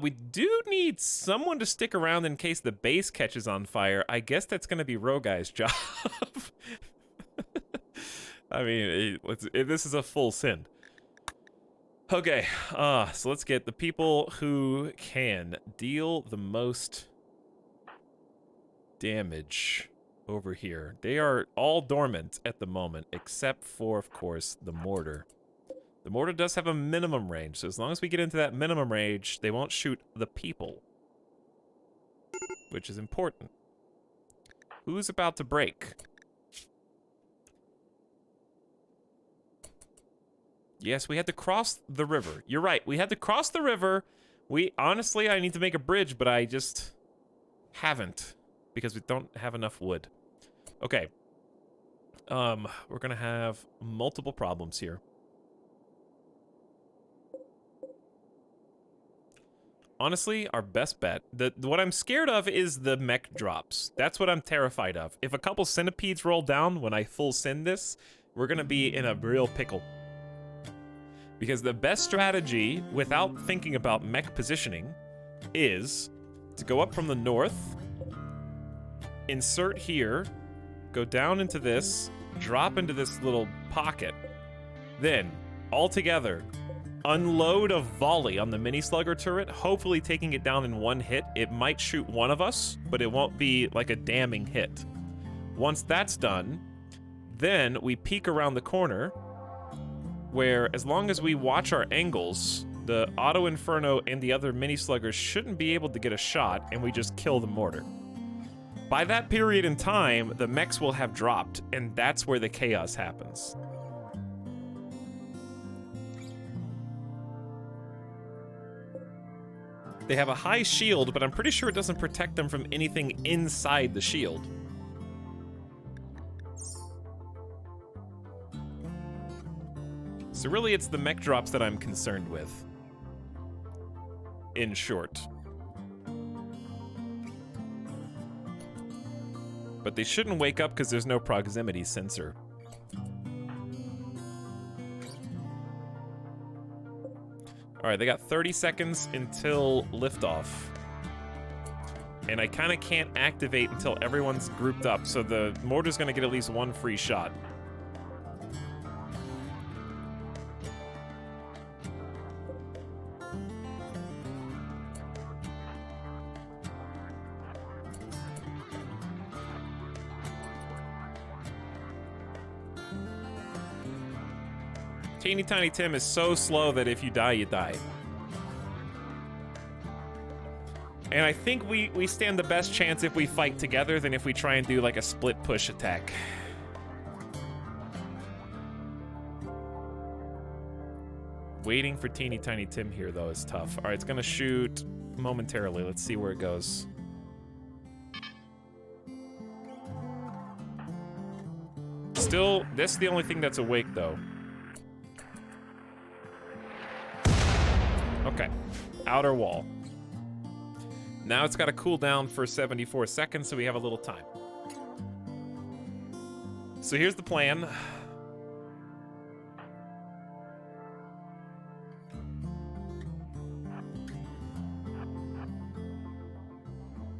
We do need someone to stick around in case the base catches on fire. I guess that's going to be Rogai's job. I mean, this is a full sin. Okay, so let's get the people who can deal the most damage over here. They are all dormant at the moment, except for, of course, the mortar. The mortar does have a minimum range, so as long as we get into that minimum range, they won't shoot the people. Which is important. Who's about to break? Yes, we had to cross the river. You're right, we had to cross the river. Honestly, I need to make a bridge, but I just haven't, because we don't have enough wood. Okay. We're gonna have multiple problems here. Honestly, our best bet, what I'm scared of is the mech drops. That's what I'm terrified of. If a couple centipedes roll down when I full send this, we're gonna be in a real pickle. Because the best strategy, without thinking about mech positioning, is to go up from the north, insert here, go down into this, drop into this little pocket, then, all together, unload a volley on the mini slugger turret, hopefully taking it down in one hit. It might shoot one of us, but it won't be like a damning hit. Once that's done, then we peek around the corner, where as long as we watch our angles, the Auto Inferno and the other mini sluggers shouldn't be able to get a shot, and we just kill the mortar. By that period in time, the mechs will have dropped, and that's where the chaos happens. They have a high shield, but I'm pretty sure it doesn't protect them from anything inside the shield. So really, it's the mech drops that I'm concerned with. In short. But they shouldn't wake up because there's no proximity sensor. Alright, they got 30 seconds until liftoff. And I kind of can't activate until everyone's grouped up, so the mortar's gonna get at least one free shot. Teeny Tiny Tim is so slow that if you die, you die. And I think we stand the best chance if we fight together than if we try and do like a split push attack. Waiting for Teeny Tiny Tim here, though, is tough. All right, it's gonna shoot momentarily. Let's see where it goes. Still, this is the only thing that's awake, though. Okay, outer wall. Now it's got to cool down for 74 seconds, so we have a little time. So here's the plan.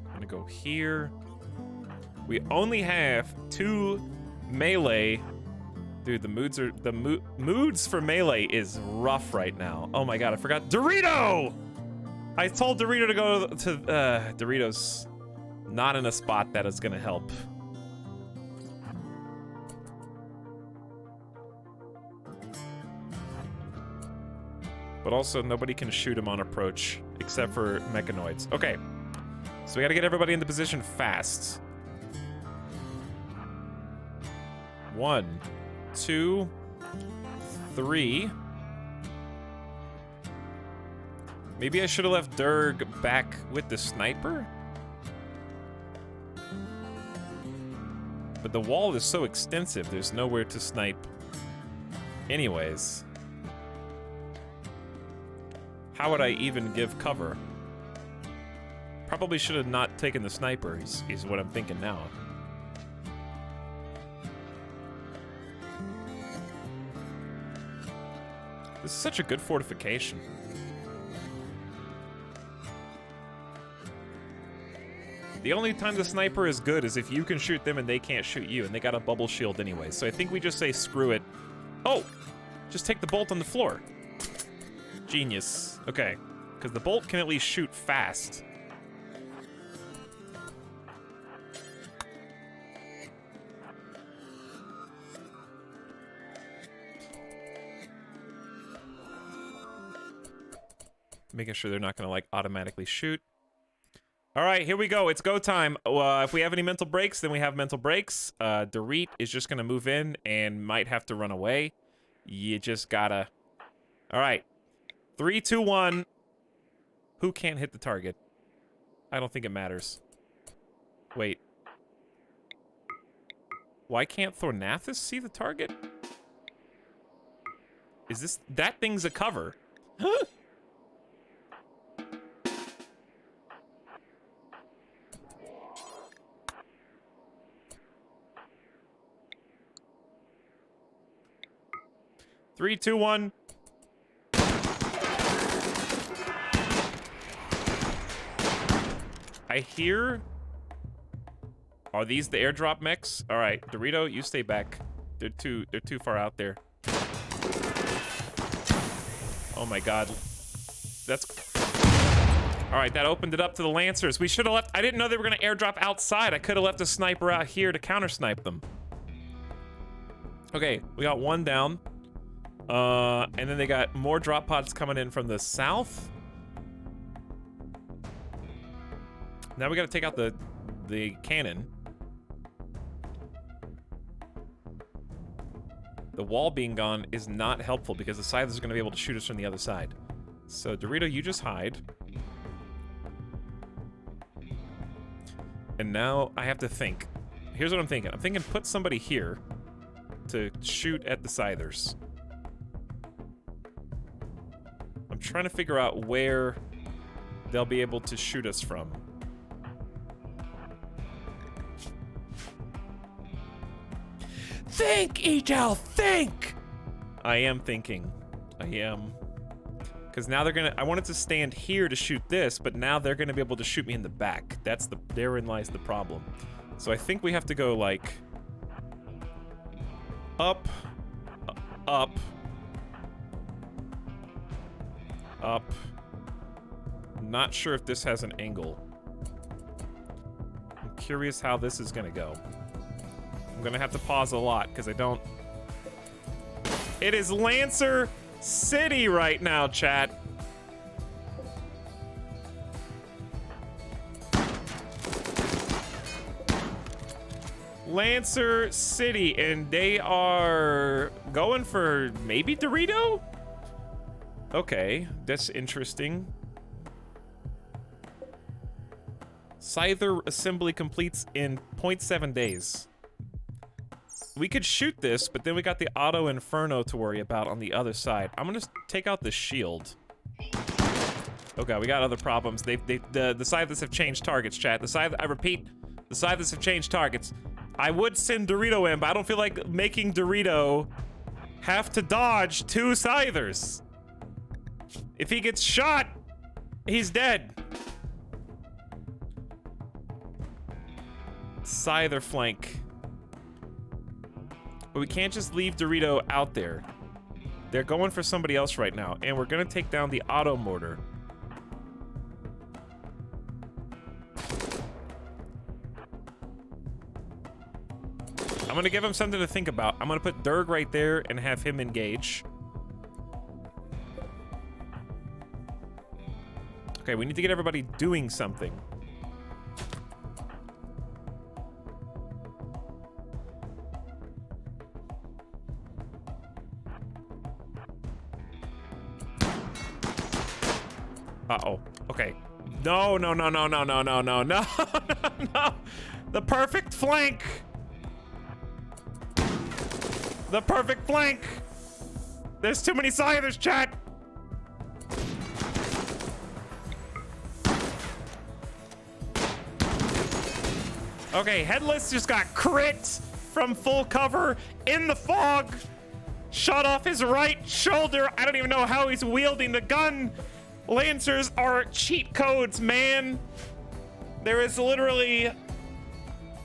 I'm gonna go here. We only have 2 melee. Dude, the moods for melee is rough right now. Oh my god, I forgot Dorito! I told Dorito to go to Dorito's not in a spot that is gonna help. But also nobody can shoot him on approach except for mechanoids. Okay. So we gotta get everybody into position fast. 1, 2, 3. Maybe I should have left Durg back with the sniper? But the wall is so extensive, there's nowhere to snipe. Anyways. How would I even give cover? Probably should have not taken the sniper, is what I'm thinking now. This is such a good fortification. The only time the sniper is good is if you can shoot them and they can't shoot you, and they got a bubble shield anyway. So I think we just say screw it. Oh! Just take the bolt on the floor. Genius. Okay. Because the bolt can at least shoot fast. Making sure they're not going to, like, automatically shoot. All right, here we go. It's go time. If we have any mental breaks, then we have mental breaks. Dorit is just going to move in and might have to run away. You just gotta... All right. 3, 2, 1. Who can't hit the target? I don't think it matters. Wait. Why can't Thornathus see the target? Is this... That thing's a cover. Huh? Three, 2, 1. I hear... Are these the airdrop mechs? All right, Dorito, you stay back. They're too far out there. Oh my god. That's... Alright, that opened it up to the Lancers. We should have left... I didn't know they were gonna airdrop outside. I could have left a sniper out here to counter-snipe them. Okay, we got one down. And then they got more drop pods coming in from the south. Now we gotta take out the cannon. The wall being gone is not helpful because the Scythers are gonna be able to shoot us from the other side. So Dorito, you just hide. And now I have to think. Here's what I'm thinking. I'm thinking put somebody here to shoot at the Scythers. I'm trying to figure out where they'll be able to shoot us from. Think, Etel, think! I am thinking. I am. Because now they're gonna... I wanted to stand here to shoot this, but now they're gonna be able to shoot me in the back. That's the... Therein lies the problem. So I think we have to go, like... Up. Up. Up. Not sure if this has an angle. I'm curious how this is gonna go. I'm gonna have to pause a lot because I don't... It is Lancer City right now, chat. Lancer City, and they are going for maybe Dorito? Okay, that's interesting. Scyther assembly completes in 0.7 days. We could shoot this, but then we got the Auto Inferno to worry about on the other side. I'm gonna take out the shield. Okay, we got other problems. The Scythers have changed targets, chat. I repeat, the Scythers have changed targets. I would send Dorito in, but I don't feel like making Dorito have to dodge 2 Scythers. If he gets shot, he's dead. Scyther flank. But we can't just leave Dorito out there. They're going for somebody else right now, and we're gonna take down the auto mortar. I'm gonna give him something to think about. I'm gonna put Durg right there and have him engage. Okay, we need to get everybody doing something. Uh-oh. Okay. No, no, no, no, no, no, no, no, no, no. The perfect flank. The perfect flank. There's too many Scythers, chat. Okay, Headless just got crit from full cover in the fog. Shot off his right shoulder. I don't even know how he's wielding the gun. Lancers are cheat codes, man. There is literally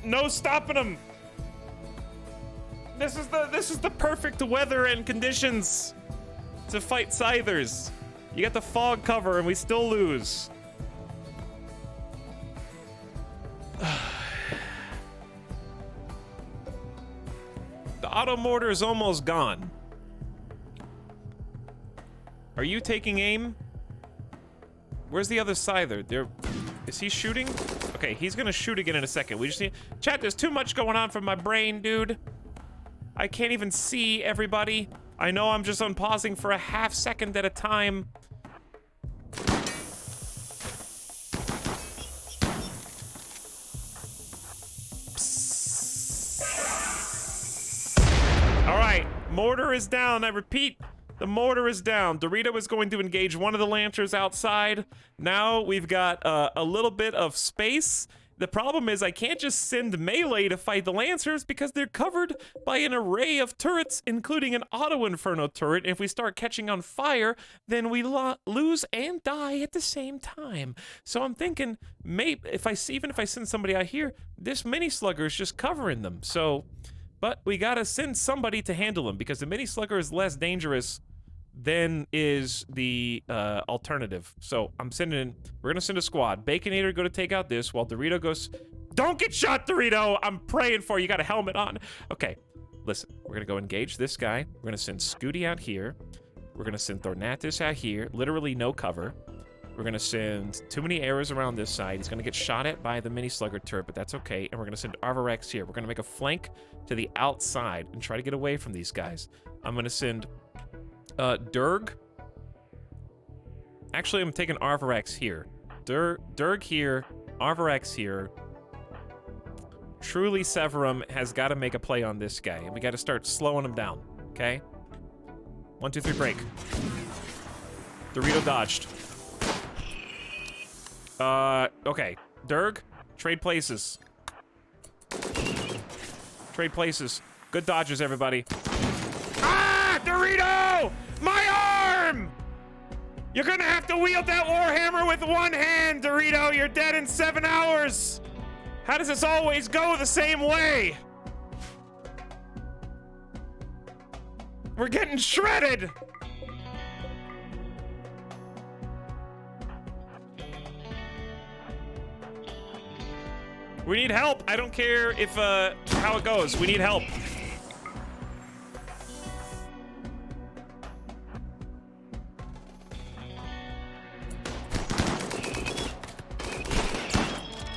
no stopping them. This is the perfect weather and conditions to fight Scythers. You get the fog cover and we still lose. The auto mortar is almost gone. Are you taking aim? Where's the other Scyther? Is he shooting? Okay, he's gonna shoot again in a second. We just need... Chat, there's too much going on for my brain, dude. I can't even see everybody. I know I'm just unpausing for a half second at a time. All right, mortar is down. I repeat, the mortar is down. Dorito is going to engage one of the Lancers outside. Now we've got a little bit of space. The problem is I can't just send melee to fight the Lancers because they're covered by an array of turrets, including an Auto Inferno turret. If we start catching on fire, then we lose and die at the same time. So I'm thinking, maybe even if I send somebody out here, this mini slugger is just covering them. So, but we gotta send somebody to handle them because the mini slugger is less dangerous then is the alternative. So we're gonna send a squad. Baconator go to take out this while Dorito goes. Don't get shot, Dorito! I'm praying for you. You got a helmet on. Okay, listen. We're gonna go engage this guy. We're gonna send Scooty out here. We're gonna send Thornatus out here. Literally no cover. We're gonna send too many arrows around this side. He's gonna get shot at by the mini slugger turret, but that's okay. And we're gonna send Arvorex here. We're gonna make a flank to the outside and try to get away from these guys. I'm gonna send Durg. Actually, I'm taking Arvorex here. Durg here, Arvorex here. Truly Severum has got to make a play on this guy, and we got to start slowing him down, okay? 1, 2, 3, break. Dorito dodged. Okay. Durg, trade places. Trade places. Good dodges, everybody. Ah! Dorito! My arm! You're gonna have to wield that warhammer with one hand, Dorito! You're dead in 7 hours! How does this always go the same way? We're getting shredded! We need help. I don't care if, how it goes. We need help.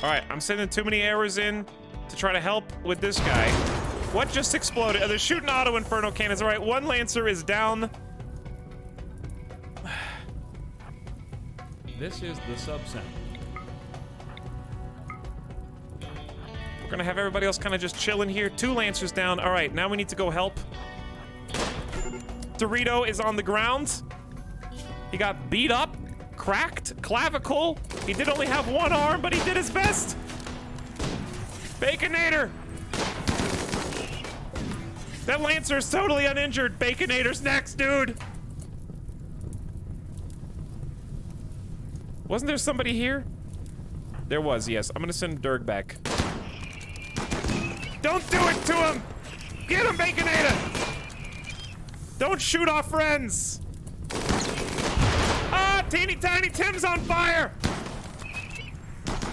All right, I'm sending too many arrows in to try to help with this guy. What just exploded? They're shooting auto inferno cannons. All right, one Lancer is down. This is the sub sound. We're gonna have everybody else kind of just chilling here. 2 Lancers down. All right, now we need to go help. Dorito is on the ground. He got beat up, cracked, clavicle. He did only have 1 arm, but he did his best. Baconator. That Lancer is totally uninjured. Baconator's next, dude. Wasn't there somebody here? There was, yes. I'm gonna send Durg back. Don't do it to him! Get him, Baconator! Don't shoot our friends! Ah, Teeny Tiny Tim's on fire!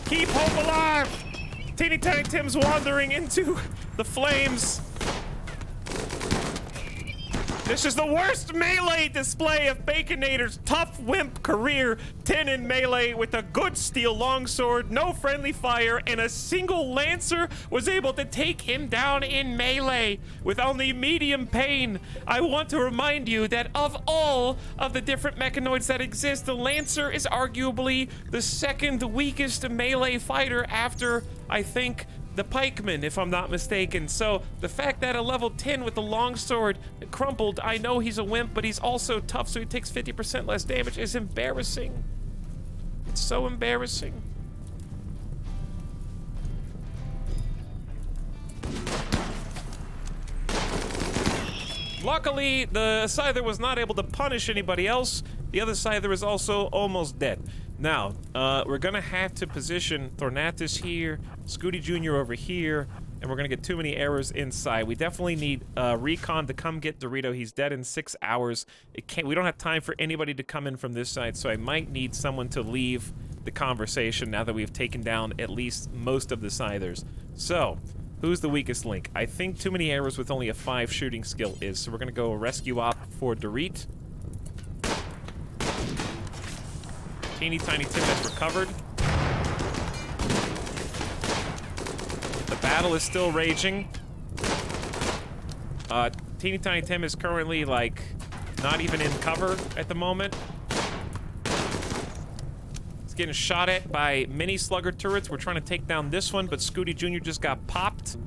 Keep hope alive! Teeny Tiny Tim's wandering into the flames. This is the worst melee display of Baconator's tough wimp career. 10 in melee with a good steel longsword, no friendly fire, and a single Lancer was able to take him down in melee with only medium pain. I want to remind you that of all of the different mechanoids that exist, the Lancer is arguably the second weakest melee fighter after, I think, the pikeman, if I'm not mistaken. So the fact that a level 10 with the longsword crumpled, I know he's a wimp, but he's also tough, so he takes 50% less damage, is embarrassing. It's so embarrassing. Luckily, the Scyther was not able to punish anybody else. The other Scyther is also almost dead. Now, we're gonna have to position Thornatus here, Scooty Jr. over here, and we're gonna get too many arrows inside. We definitely need Recon to come get Dorito. He's dead in 6 hours. We don't have time for anybody to come in from this side, so I might need someone to leave the conversation now that we've taken down at least most of the Scythers. So, who's the weakest link? I think too many arrows with only a 5 shooting skill is, so we're gonna go rescue op for Dorit. Teeny Tiny Tim has recovered. The battle is still raging. Teeny Tiny Tim is currently, like, not even in cover at the moment. He's getting shot at by mini slugger turrets. We're trying to take down this one, but Scooty Jr. just got popped.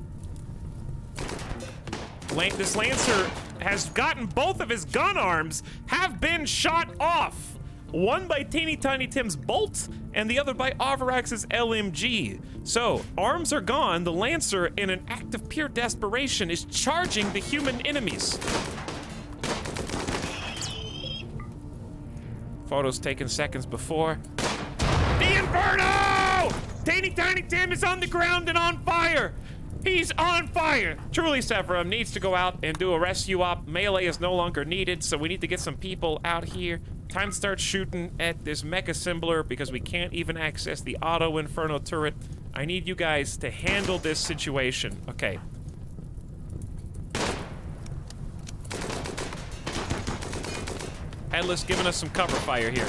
This Lancer has gotten both of his gun arms have been shot off. One by Teeny Tiny Tim's bolt, and the other by Arvorax's LMG. So, arms are gone. The Lancer, in an act of pure desperation, is charging the human enemies. Photos taken seconds before. The Inferno! Teeny Tiny Tim is on the ground and on fire. He's on fire! Truly, Severum needs to go out and do a rescue op. Melee is no longer needed, so we need to get some people out here. Time to start shooting at this mecha assembler because we can't even access the auto inferno turret. I need you guys to handle this situation. Okay. Headless giving us some cover fire here.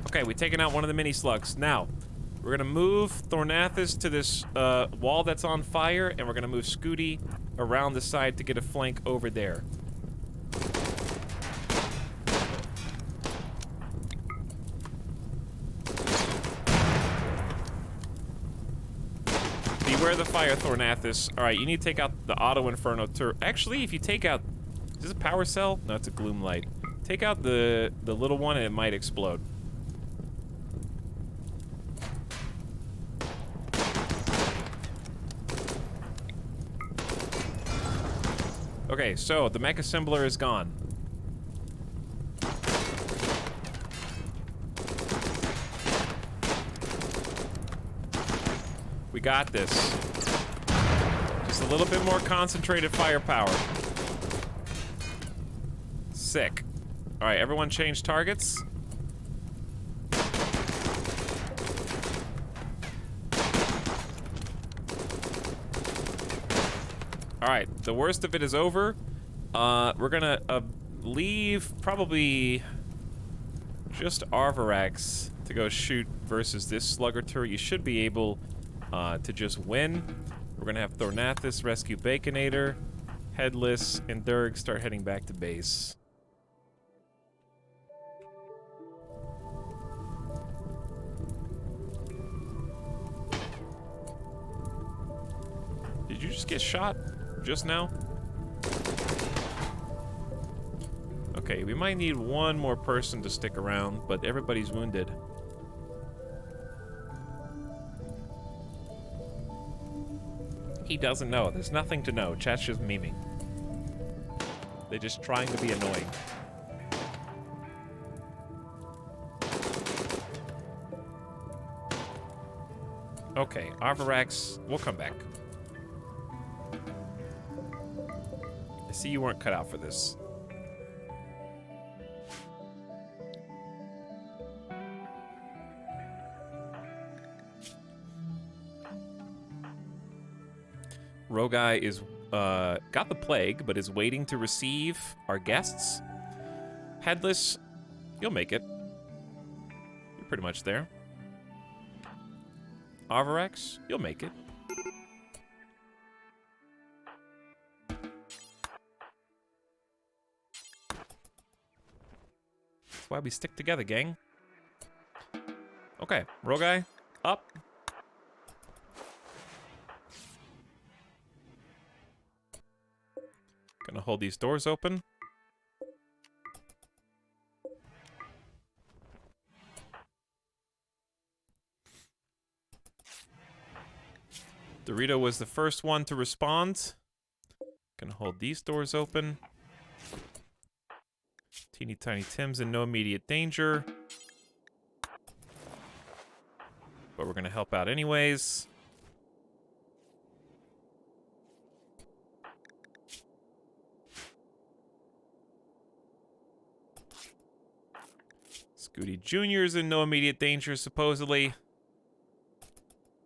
Okay, we've taken out one of the mini slugs. Now, we're gonna move Thornathus to this wall that's on fire, and we're gonna move Scooty around the side to get a flank over there. Beware the fire, Thornathus. Alright, you need to take out the auto inferno turret. Actually, if you take out... Is this a power cell? No, it's a gloom light. Take out the little one and it might explode. Okay, so the mech assembler is gone. We got this. Just a little bit more concentrated firepower. Sick. Alright, everyone change targets. Alright, the worst of it is over. We're gonna leave probably just Arvarax to go shoot versus this slugger turret. You should be able to just win. We're gonna have Thornathus rescue Baconator, Headless, and Durg start heading back to base. Did you just get shot just now? Okay, we might need one more person to stick around, but everybody's wounded. He doesn't know. There's nothing to know. Chat's just memeing. They're just trying to be annoying. Okay, Arvarax, we'll come back. I see you weren't cut out for this. Rogai is, got the plague, but is waiting to receive our guests. Headless, you'll make it. You're pretty much there. Arvarax, you'll make it. That's why we stick together, gang. Okay, Rogai, up. Gonna hold these doors open. Dorito was the first one to respond. Gonna hold these doors open. Teeny Tiny Tim's in no immediate danger. But we're gonna help out anyways. Scooty Jr.'s in no immediate danger, supposedly.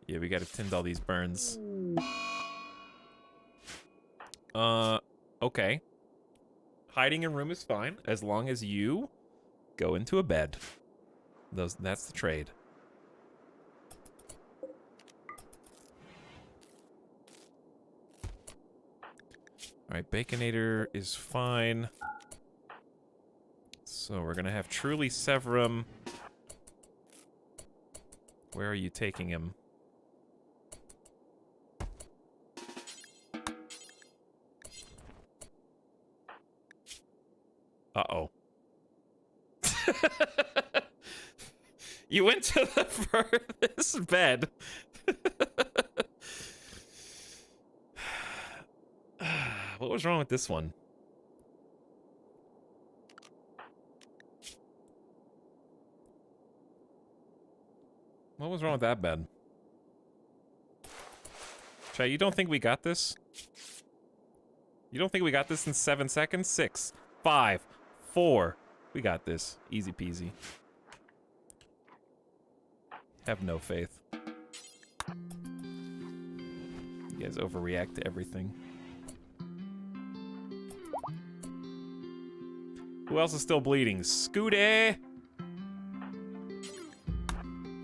Yeah, we gotta tend all these burns. Okay. Hiding in room is fine, as long as you go into a bed. That's the trade. Alright, Baconator is fine. So we're gonna have Truly Severum. Where are you taking him? Uh-oh. You went to the furthest bed. What was wrong with this one? What was wrong with that bed? Chat, you don't think we got this? You don't think we got this in 7 seconds? 6, 5, 4. We got this. Easy peasy. Have no faith. You guys overreact to everything. Who else is still bleeding? Scooty!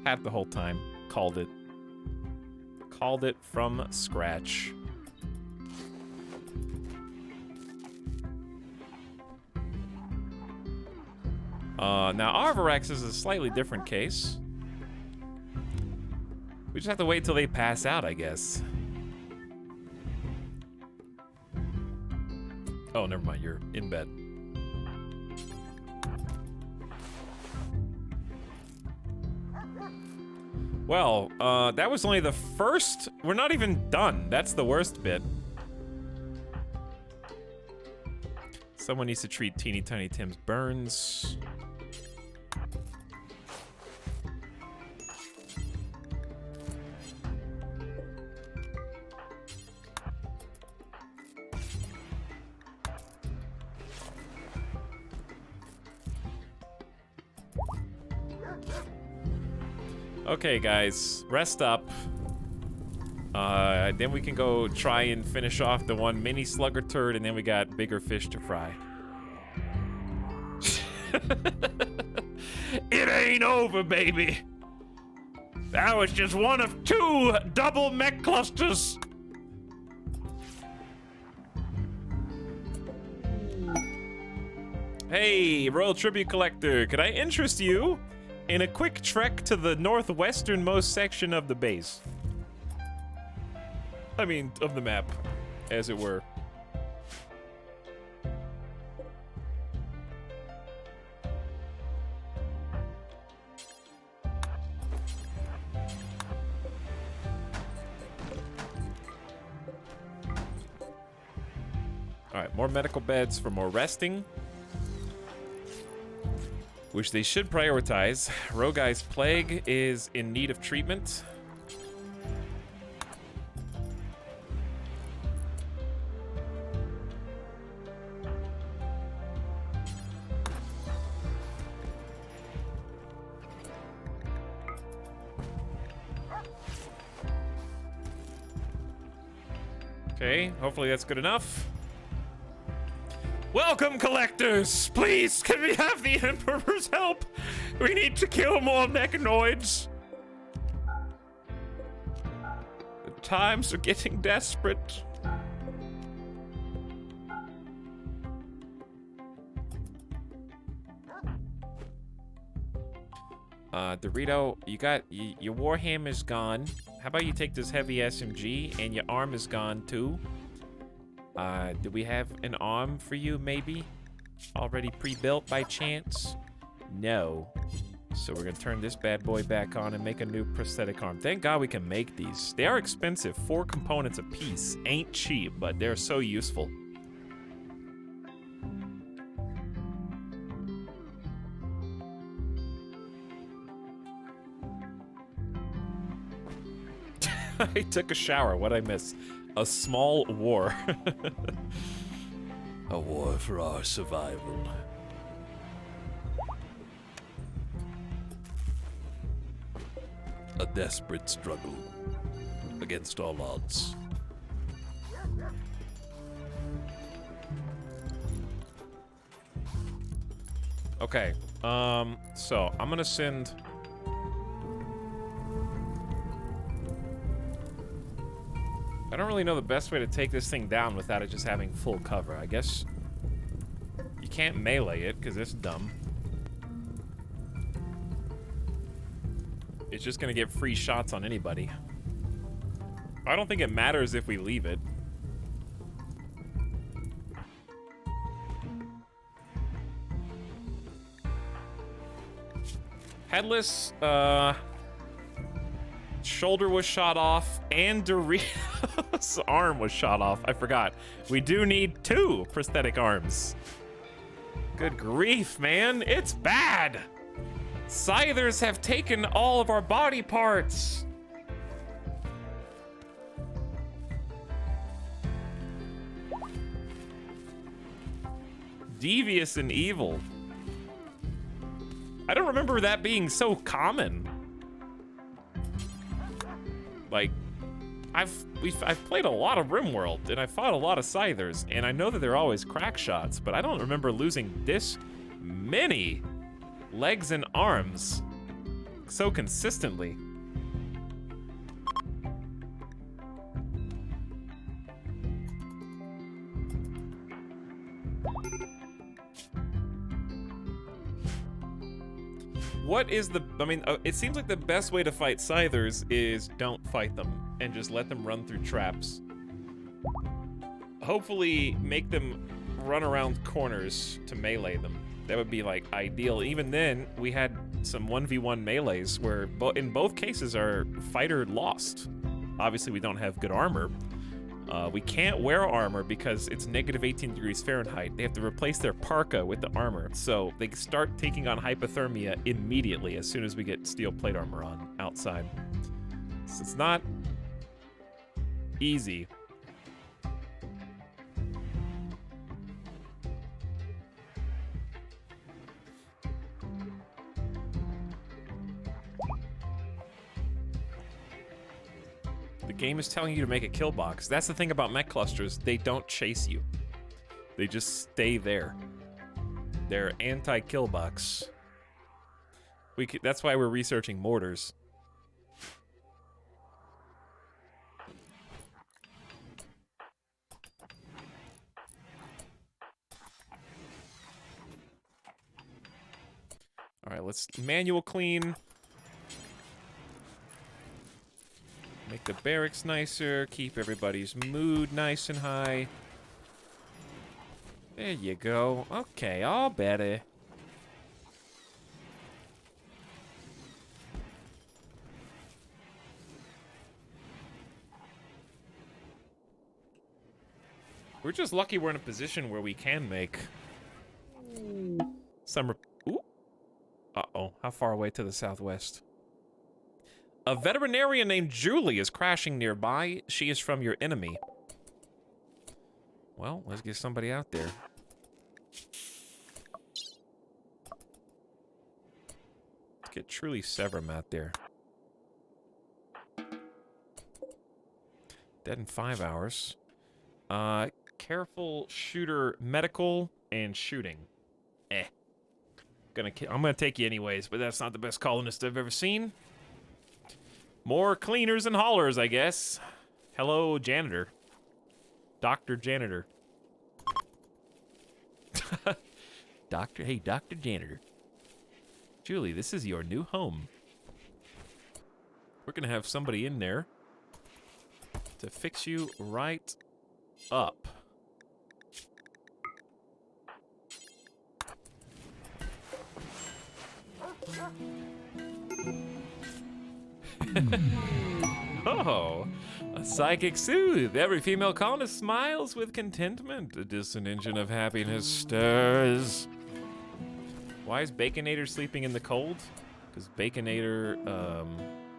Had the whole time. Called it. Called it from scratch. Now Arvorex is a slightly different case. We just have to wait till they pass out, I guess. Oh, never mind, you're in bed. Well, that was only the first. We're not even done. That's the worst bit. Someone needs to treat Teeny Tiny Tim's burns. Okay, guys, rest up. Then we can go try and finish off the one mini slugger turd, and then we got bigger fish to fry. It ain't over, baby. That was just one of 2 double mech clusters. Hey, Royal Tribute Collector, could I interest you in a quick trek to the northwesternmost section of the base? I mean, of the map, as it were. All right, more medical beds for more resting, which they should prioritize. Rogai's plague is in need of treatment. Okay, hopefully that's good enough. Welcome, collectors! Please, can we have the Emperor's help? We need to kill more mechanoids. The times are getting desperate. Dorito, you got your Warhammer's gone. How about you take this heavy SMG and your arm is gone too? Do we have an arm for you, maybe? Already pre-built by chance? No. So we're gonna turn this bad boy back on and make a new prosthetic arm. Thank God we can make these. They are expensive. 4 components a piece. Ain't cheap, but they're so useful. I took a shower. What'd I miss? A small war. A war for our survival. A desperate struggle against all odds. Okay, so I'm gonna send... I don't really know the best way to take this thing down without it just having full cover. I guess you can't melee it because it's dumb. It's just gonna get free shots on anybody. I don't think it matters if we leave it. Headless, shoulder was shot off, and Dorito's arm was shot off. I forgot. We do need 2 prosthetic arms. Good grief, man. It's bad. Scythers have taken all of our body parts. devious and evil. I don't remember that being so common. Like, I've played a lot of RimWorld, and I fought a lot of Scythers, and I know that they're always crack shots, but I don't remember losing this many legs and arms so consistently. What is the, I mean, it seems like the best way to fight Scythers is don't fight them and just let them run through traps. Hopefully make them run around corners to melee them. That would be like ideal. Even then, we had some 1v1 melees where in both cases our fighter lost. Obviously we don't have good armor. We can't wear armor because it's negative 18 degrees Fahrenheit. They have to replace their parka with the armor. So they start taking on hypothermia immediately as soon as we get steel plate armor on outside. So it's not easy. The game is telling you to make a kill box. That's the thing about mech clusters. They don't chase you. They just stay there. They're anti-kill box. That's why we're researching mortars. All right, let's manual clean. Make the barracks nicer, keep everybody's mood nice and high. There you go. Okay, all better. We're just lucky we're in a position where we can make some... Ooh. Uh-oh, how far away to the southwest? A veterinarian named Julie is crashing nearby. She is from your enemy. Well, let's get somebody out there. Let's get Truly Severum out there. Dead in 5 hours. Careful shooter medical and shooting. I'm gonna take you anyways, but that's not the best colonist I've ever seen. More cleaners and haulers, I guess. Hello, janitor. Dr. Janitor. Hey, Dr. Janitor. Julie, this is your new home. We're gonna have somebody in there to fix you right up. Oh, a psychic soothe. Every female colonist smiles with contentment. A distant engine of happiness stirs. Why is Baconator sleeping in the cold? Because Baconator,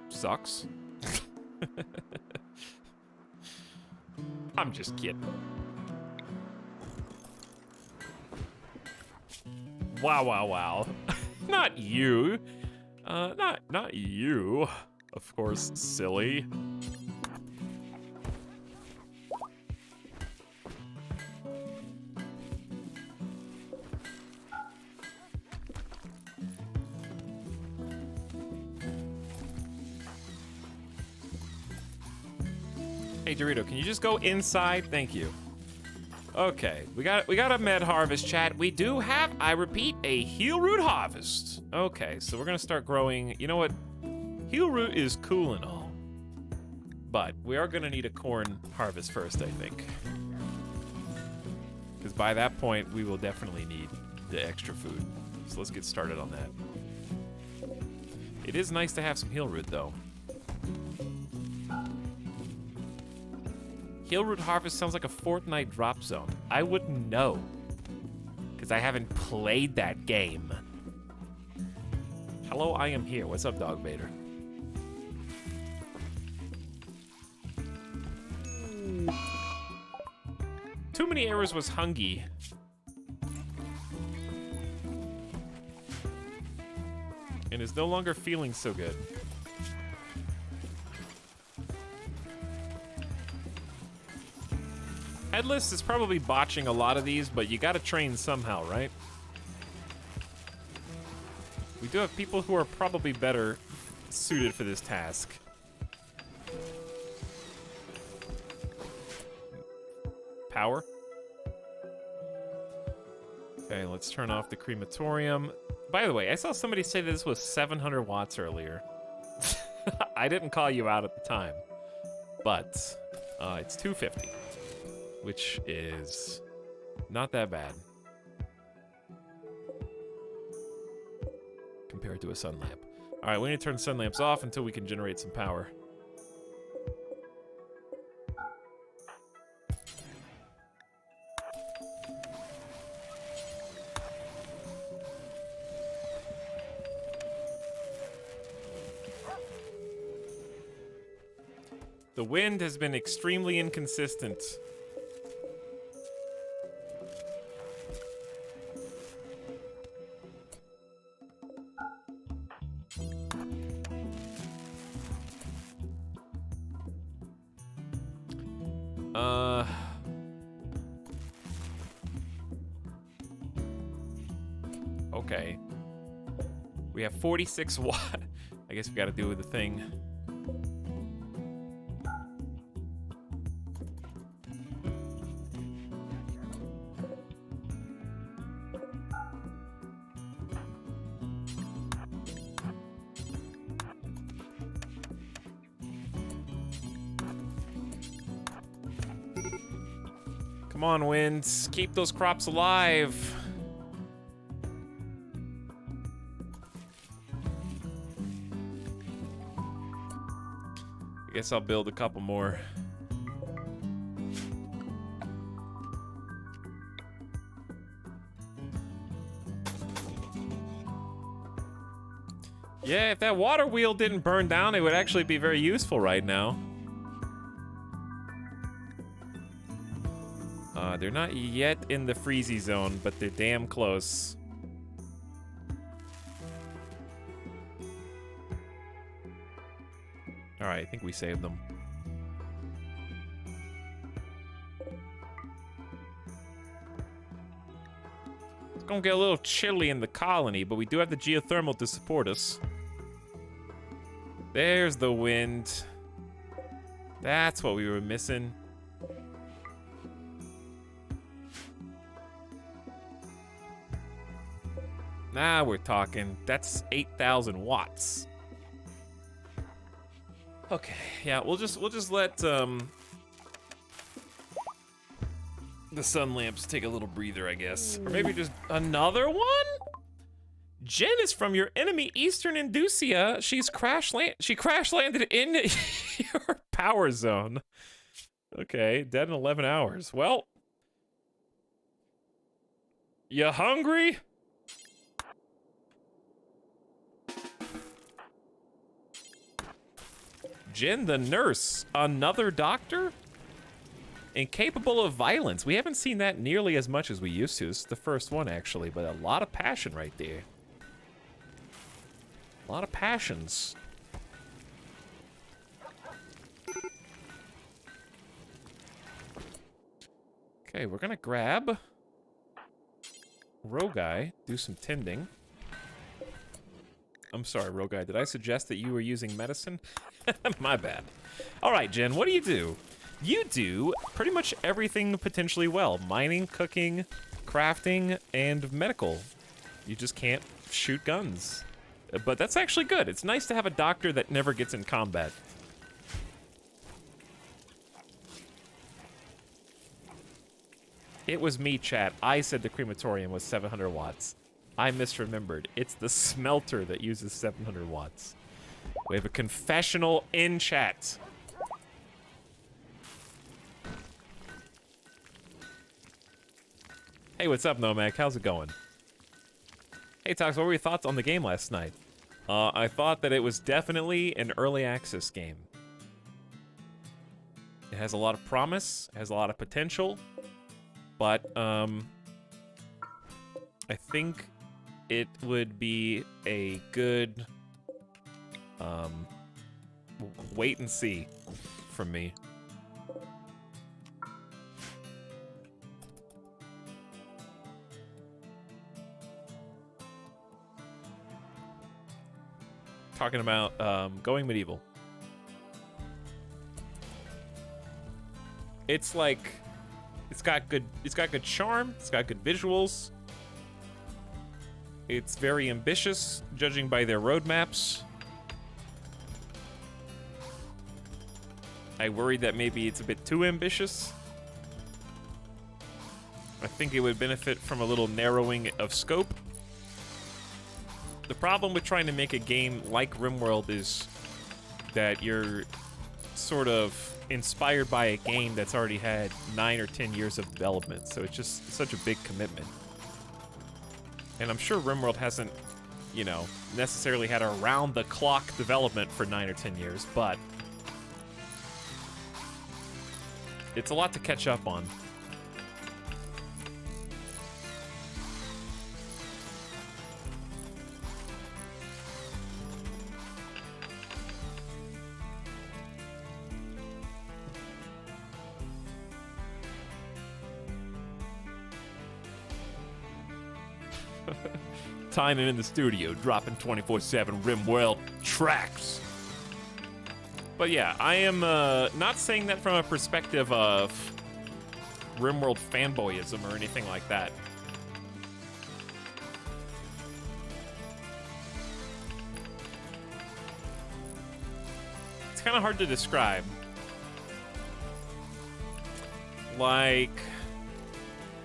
sucks. I'm just kidding. Wow. Not you. Not you. Of course, silly. Hey Dorito, can you just go inside? Thank you. Okay, we got a med harvest, chat. We do have, I repeat, a heal root harvest. Okay, so we're gonna start growing. You know what? Heal root is cool and all, but we are gonna need a corn harvest first, I think. Because by that point, we will definitely need the extra food. So let's get started on that. It is nice to have some heal root, though. Heal root harvest sounds like a Fortnite drop zone. I wouldn't know, because I haven't played that game. Hello, I am here. What's up, Dog Vader? Too many errors was Hungy. and is no longer feeling so good. Headless is probably botching a lot of these, but you gotta train somehow, right? We do have people who are probably better suited for this task. Power. Okay, let's turn off the crematorium. By the way, I saw somebody say that this was 700 watts earlier. I didn't call you out at the time, but it's 250, which is not that bad compared to a sun lamp. All right, we need to turn sun lamps off until we can generate some power. The wind has been extremely inconsistent. Okay. We have 46 watt. I guess we gotta do the thing. Come on, winds. Keep those crops alive. I guess I'll build a couple more. Yeah, if that water wheel didn't burn down, it would actually be very useful right now. They're not yet in the freezy zone, but they're damn close. All right, I think we saved them. It's gonna get a little chilly in the colony, but we do have the geothermal to support us. There's the wind. That's what we were missing. Now we're talking. That's 8,000 watts. Okay, yeah, we'll just let the sun lamps take a little breather, I guess. Or maybe just another one? Jen is from your enemy Eastern Indusia. She crash landed in your power zone. Okay, dead in 11 hours. Well, you hungry? Jen the nurse, another doctor? Incapable of violence. We haven't seen that nearly as much as we used to. This is the first one, actually, but a lot of passion right there. A lot of passions. Okay, we're gonna grab Rogai, do some tending. I'm sorry, Rogai, did I suggest that you were using medicine? My bad. All right, Jen, what do? You do pretty much everything potentially well. Mining, cooking, crafting, and medical. You just can't shoot guns. But that's actually good. It's nice to have a doctor that never gets in combat. It was me, chat. I said the crematorium was 700 watts. I misremembered. It's the smelter that uses 700 watts. We have a confessional in chat. Hey, what's up, Nomad? How's it going? Hey, Tox, what were your thoughts on the game last night? I thought that it was definitely an early access game. It has a lot of promise, it has a lot of potential, but I think it would be a good wait and see from me. Talking about going medieval. It's like it's got good charm, it's got good visuals. It's very ambitious, judging by their roadmaps. I worried that maybe it's a bit too ambitious. I think it would benefit from a little narrowing of scope. The problem with trying to make a game like RimWorld is that you're sort of inspired by a game that's already had 9 or 10 years of development, so it's just such a big commitment. And I'm sure RimWorld hasn't, you know, necessarily had a round-the-clock development for 9 or 10 years, but it's a lot to catch up on. Tynan in the studio, dropping 24/7 RimWorld tracks. But yeah, I am not saying that from a perspective of RimWorld fanboyism or anything like that. It's kind of hard to describe. Like,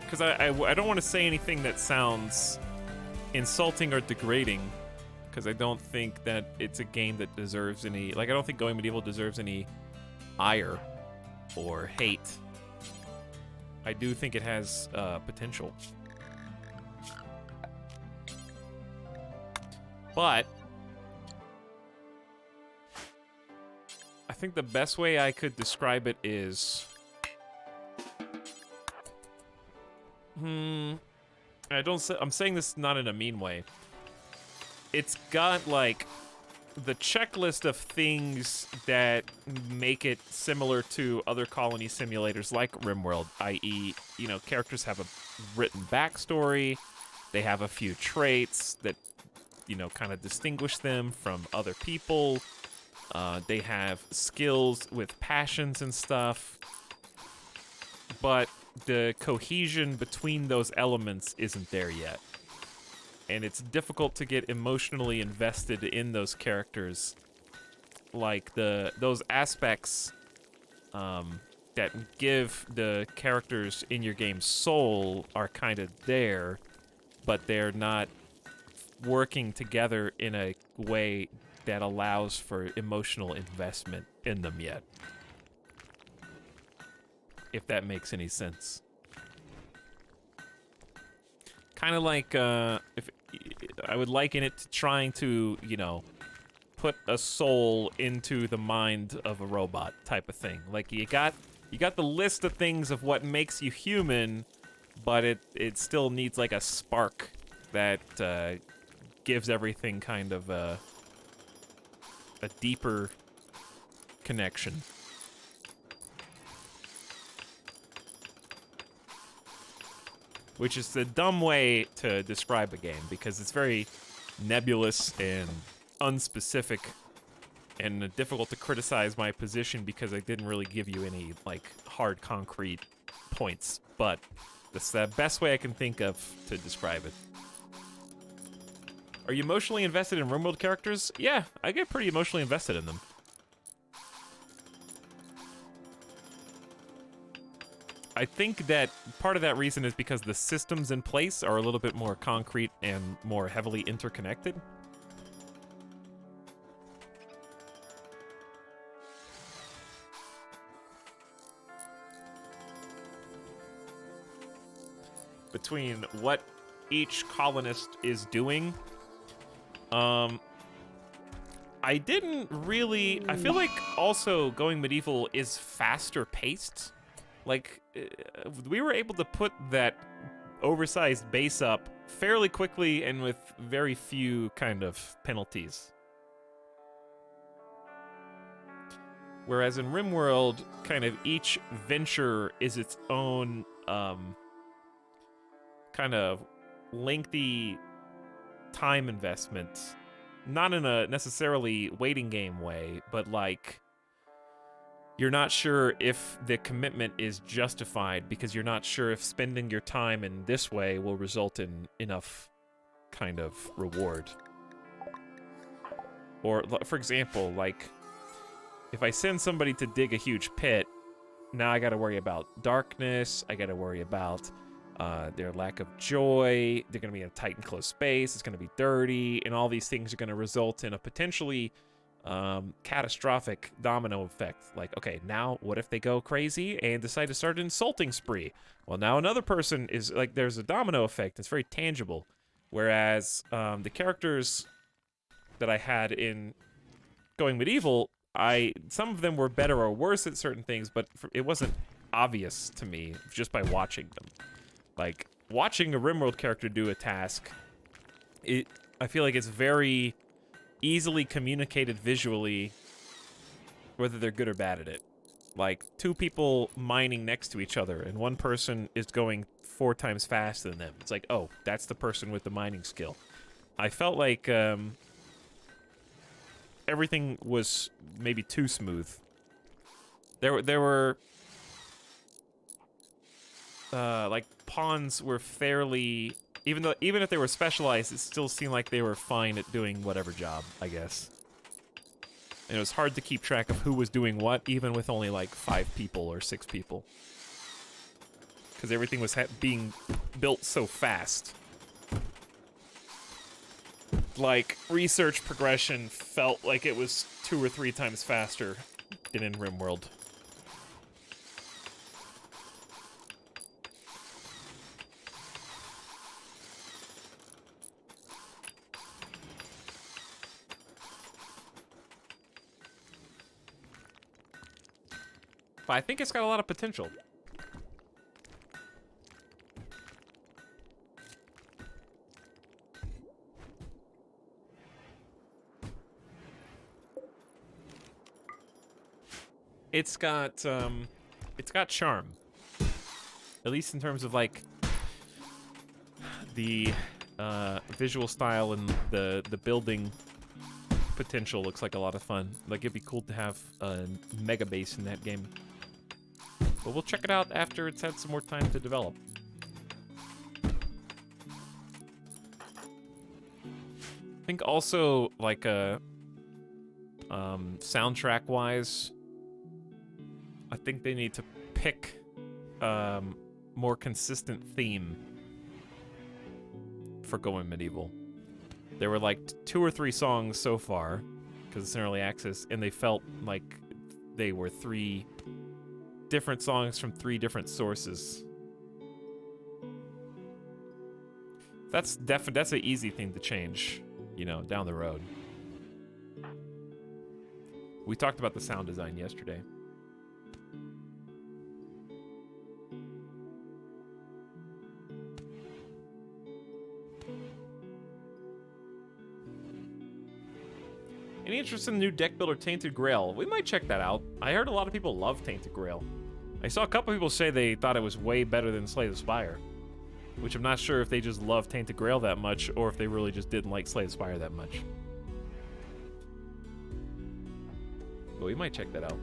because I don't want to say anything that sounds insulting or degrading, because I don't think that it's a game that deserves any, like, I don't think Going Medieval deserves any ire or hate. I do think it has potential. But I think the best way I could describe it is I'm saying this not in a mean way. It's got, like, the checklist of things that make it similar to other colony simulators like RimWorld, i.e., you know, characters have a written backstory, they have a few traits that, you know, kind of distinguish them from other people, they have skills with passions and stuff, but the cohesion between those elements isn't there yet. And it's difficult to get emotionally invested in those characters. Like, those aspects that give the characters in your game soul are kind of there, but they're not working together in a way that allows for emotional investment in them yet. If that makes any sense. Kind of like, if I would liken it to trying to, you know, put a soul into the mind of a robot type of thing. Like, you got the list of things of what makes you human, but it still needs like a spark that gives everything kind of a deeper connection. Which is a dumb way to describe a game, because it's very nebulous and unspecific, and difficult to criticize my position because I didn't really give you any, like, hard concrete points. But that's the best way I can think of to describe it. Are you emotionally invested in RimWorld characters? Yeah, I get pretty emotionally invested in them. I think that part of that reason is because the systems in place are a little bit more concrete and more heavily interconnected. Between what each colonist is doing, I feel like also Going Medieval is faster paced. Like, we were able to put that oversized base up fairly quickly and with very few kind of penalties. Whereas in RimWorld, kind of each venture is its own kind of lengthy time investment. Not in a necessarily waiting game way, but like you're not sure if the commitment is justified because you're not sure if spending your time in this way will result in enough kind of reward. Or, for example, like, if I send somebody to dig a huge pit, now I gotta worry about darkness, I gotta worry about their lack of joy, they're gonna be in a tight and closed space, it's gonna be dirty, and all these things are gonna result in a potentially catastrophic domino effect. Like, okay, now what if they go crazy and decide to start an insulting spree? Well, now another person is like, there's a domino effect. It's very tangible. Whereas the characters that I had in Going Medieval, some of them were better or worse at certain things, but it wasn't obvious to me just by watching them. Like, watching a RimWorld character do a task, I feel like it's very easily communicated visually whether they're good or bad at it. Like, two people mining next to each other, and one person is going 4 times faster than them. It's like, oh, that's the person with the mining skill. I felt like everything was maybe too smooth. There were like, pawns were fairly... Even if they were specialized, it still seemed like they were fine at doing whatever job, I guess. And it was hard to keep track of who was doing what, even with only like 5 people or 6 people. Because everything was being built so fast. Like, research progression felt like it was 2 or 3 times faster than in RimWorld. But I think it's got a lot of potential. It's got charm. At least in terms of like the visual style and the building potential looks like a lot of fun. Like, it'd be cool to have a mega base in that game. But we'll check it out after it's had some more time to develop. I think also, like, soundtrack-wise, I think they need to pick more consistent theme for Going Medieval. There were like 2 or 3 songs so far, because it's in early access, and they felt like they were 3 different songs from 3 different sources. That's an easy thing to change, you know, down the road. We talked about the sound design yesterday. Any interest in the new deck builder Tainted Grail? We might check that out. I heard a lot of people love Tainted Grail. I saw a couple people say they thought it was way better than Slay the Spire, which I'm not sure if they just love Tainted Grail that much or if they really just didn't like Slay the Spire that much. But we might check that out.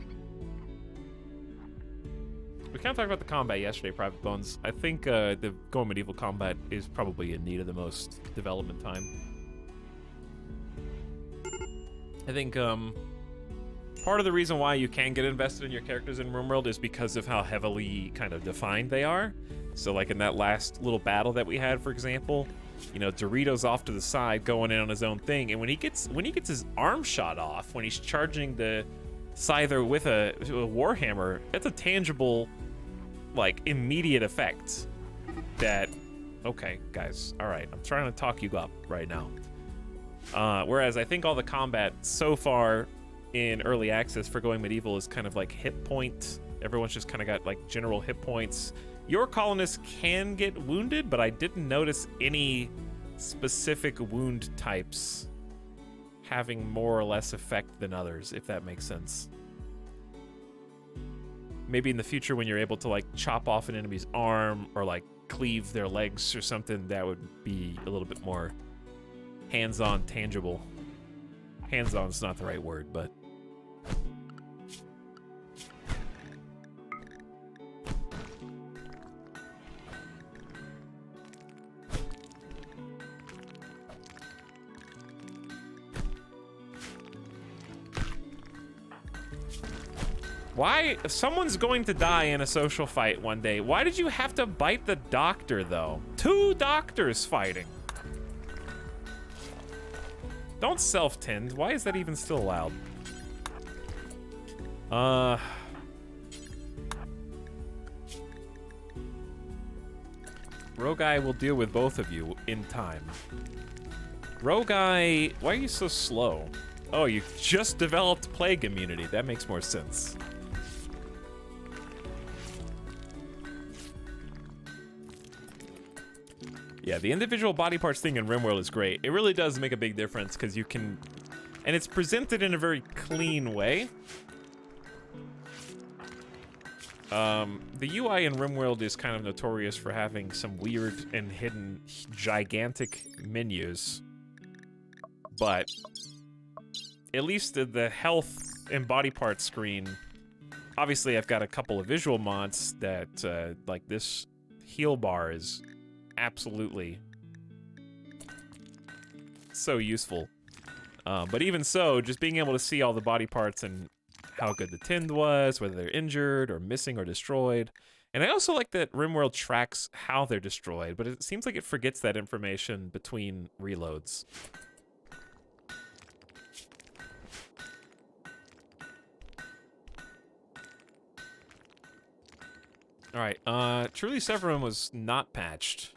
We kind of talked about the combat yesterday, Private Bones. I think the Going Medieval combat is probably in need of the most development time. I think part of the reason why you can get invested in your characters in RimWorld is because of how heavily kind of defined they are. So like in that last little battle that we had, for example, you know, Dorito's off to the side going in on his own thing, and when he gets his arm shot off, when he's charging the Scyther with a Warhammer, that's a tangible, like, immediate effect that, okay, guys, all right, I'm trying to talk you up right now. Whereas I think all the combat so far in early access for Going Medieval is kind of like hit point. Everyone's just kind of got like general hit points, Your colonists can get wounded, but I didn't notice any specific wound types having more or less effect than others, if that makes sense. Maybe in the future when you're able to like chop off an enemy's arm or like cleave their legs or something, that would be a little bit more hands-on, tangible. Hands-on is not the right word, but... Why? If someone's going to die in a social fight one day, why did you have to bite the doctor, though? 2 doctors fighting. Don't self-tend. Why is that even still allowed? Roguy will deal with both of you in time. Roguy, why are you so slow? Oh, you just developed plague immunity. That makes more sense. Yeah, the individual body parts thing in RimWorld is great. It really does make a big difference because you can... And it's presented in a very clean way. The UI in RimWorld is kind of notorious for having some weird and hidden gigantic menus. But at least the health and body part screen... Obviously, I've got a couple of visual mods that, like this heal bar is... absolutely so useful. But even so, just being able to see all the body parts and how good the tind was, whether they're injured or missing or destroyed. And I also like that RimWorld tracks how they're destroyed, but it seems like it forgets that information between reloads. Alright, Truly Severin was not patched.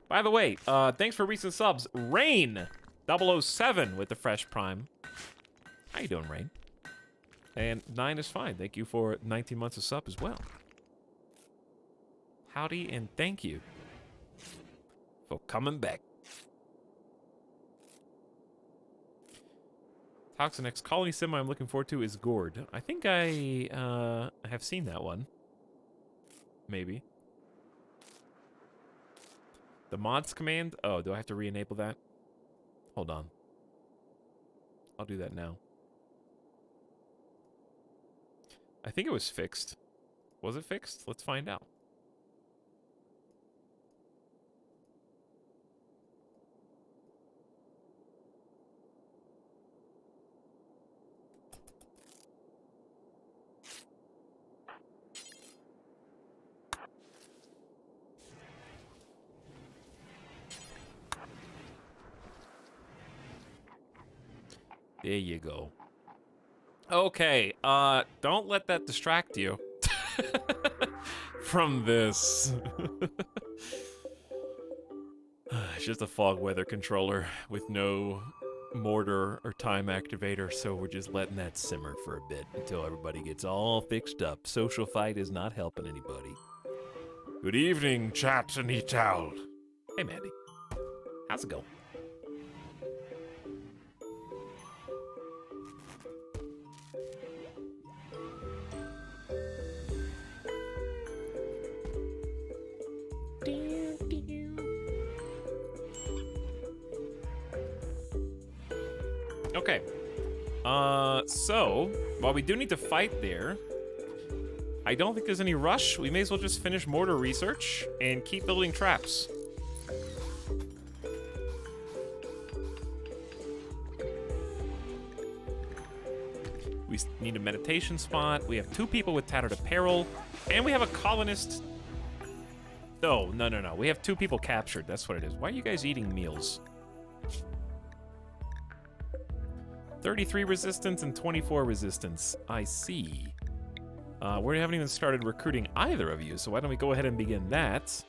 By the way, thanks for recent subs. Rain007 with the fresh prime. How you doing, Rain? And 9 is fine. Thank you for 19 months of sub as well. Howdy and thank you for coming back. Toxin X Colony Semi I'm looking forward to is Gourd. I think I have seen that one. Maybe. The mods command? Oh, do I have to re-enable that? Hold on. I'll do that now. I think it was fixed. Was it fixed? Let's find out. There you go. Okay, don't let that distract you from this. It's just a fog weather controller with no mortar or time activator, so we're just letting that simmer for a bit until everybody gets all fixed up. Social fight is not helping anybody. Good evening, chat and Etal. Hey, Mandy. How's it going? Okay. So, while we do need to fight there, I don't think there's any rush. We may as well just finish mortar research and keep building traps. We need a meditation spot. We have 2 people with tattered apparel, and we have a colonist. Oh, no. We have 2 people captured. That's what it is. Why are you guys eating meals? 33 resistance and 24 resistance. I see. We haven't even started recruiting either of you, so why don't we go ahead and begin that?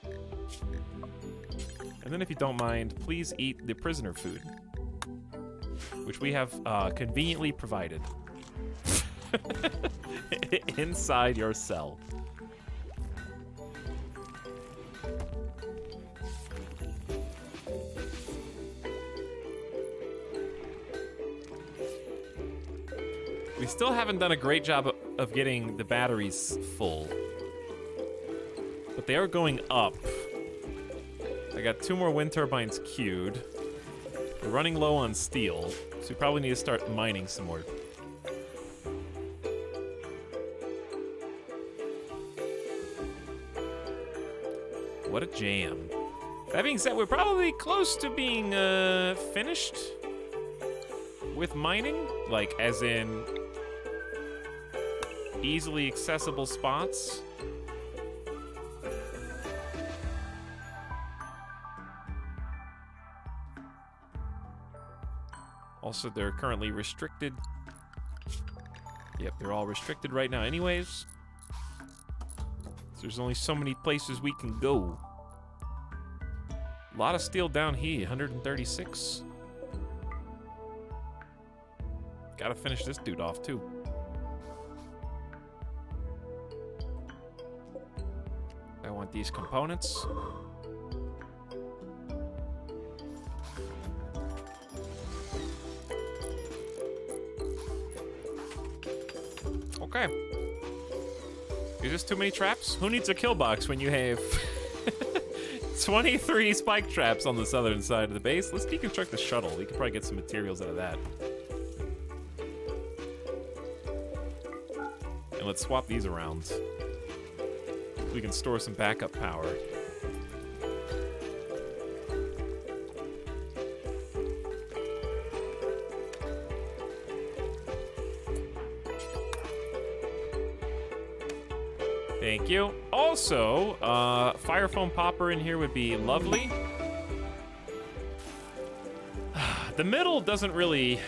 And then if you don't mind, please eat the prisoner food. which we have conveniently provided. Inside your cell. We still haven't done a great job of getting the batteries full. But they are going up. I got 2 more wind turbines queued. We're running low on steel, so we probably need to start mining some more. What a jam. That being said, we're probably close to being finished with mining. Like, as in easily accessible spots. Also, they're currently restricted. Yep, they're all restricted right now anyways. So there's only so many places we can go. A lot of steel down here, 136. Gotta finish this dude off, too. I want these components. Okay. Is this too many traps? Who needs a kill box when you have 23 spike traps on the southern side of the base? Let's deconstruct the shuttle. We could probably get some materials out of that. And let's swap these around. We can store some backup power. Thank you. Also, fire foam popper in here would be lovely. The middle doesn't really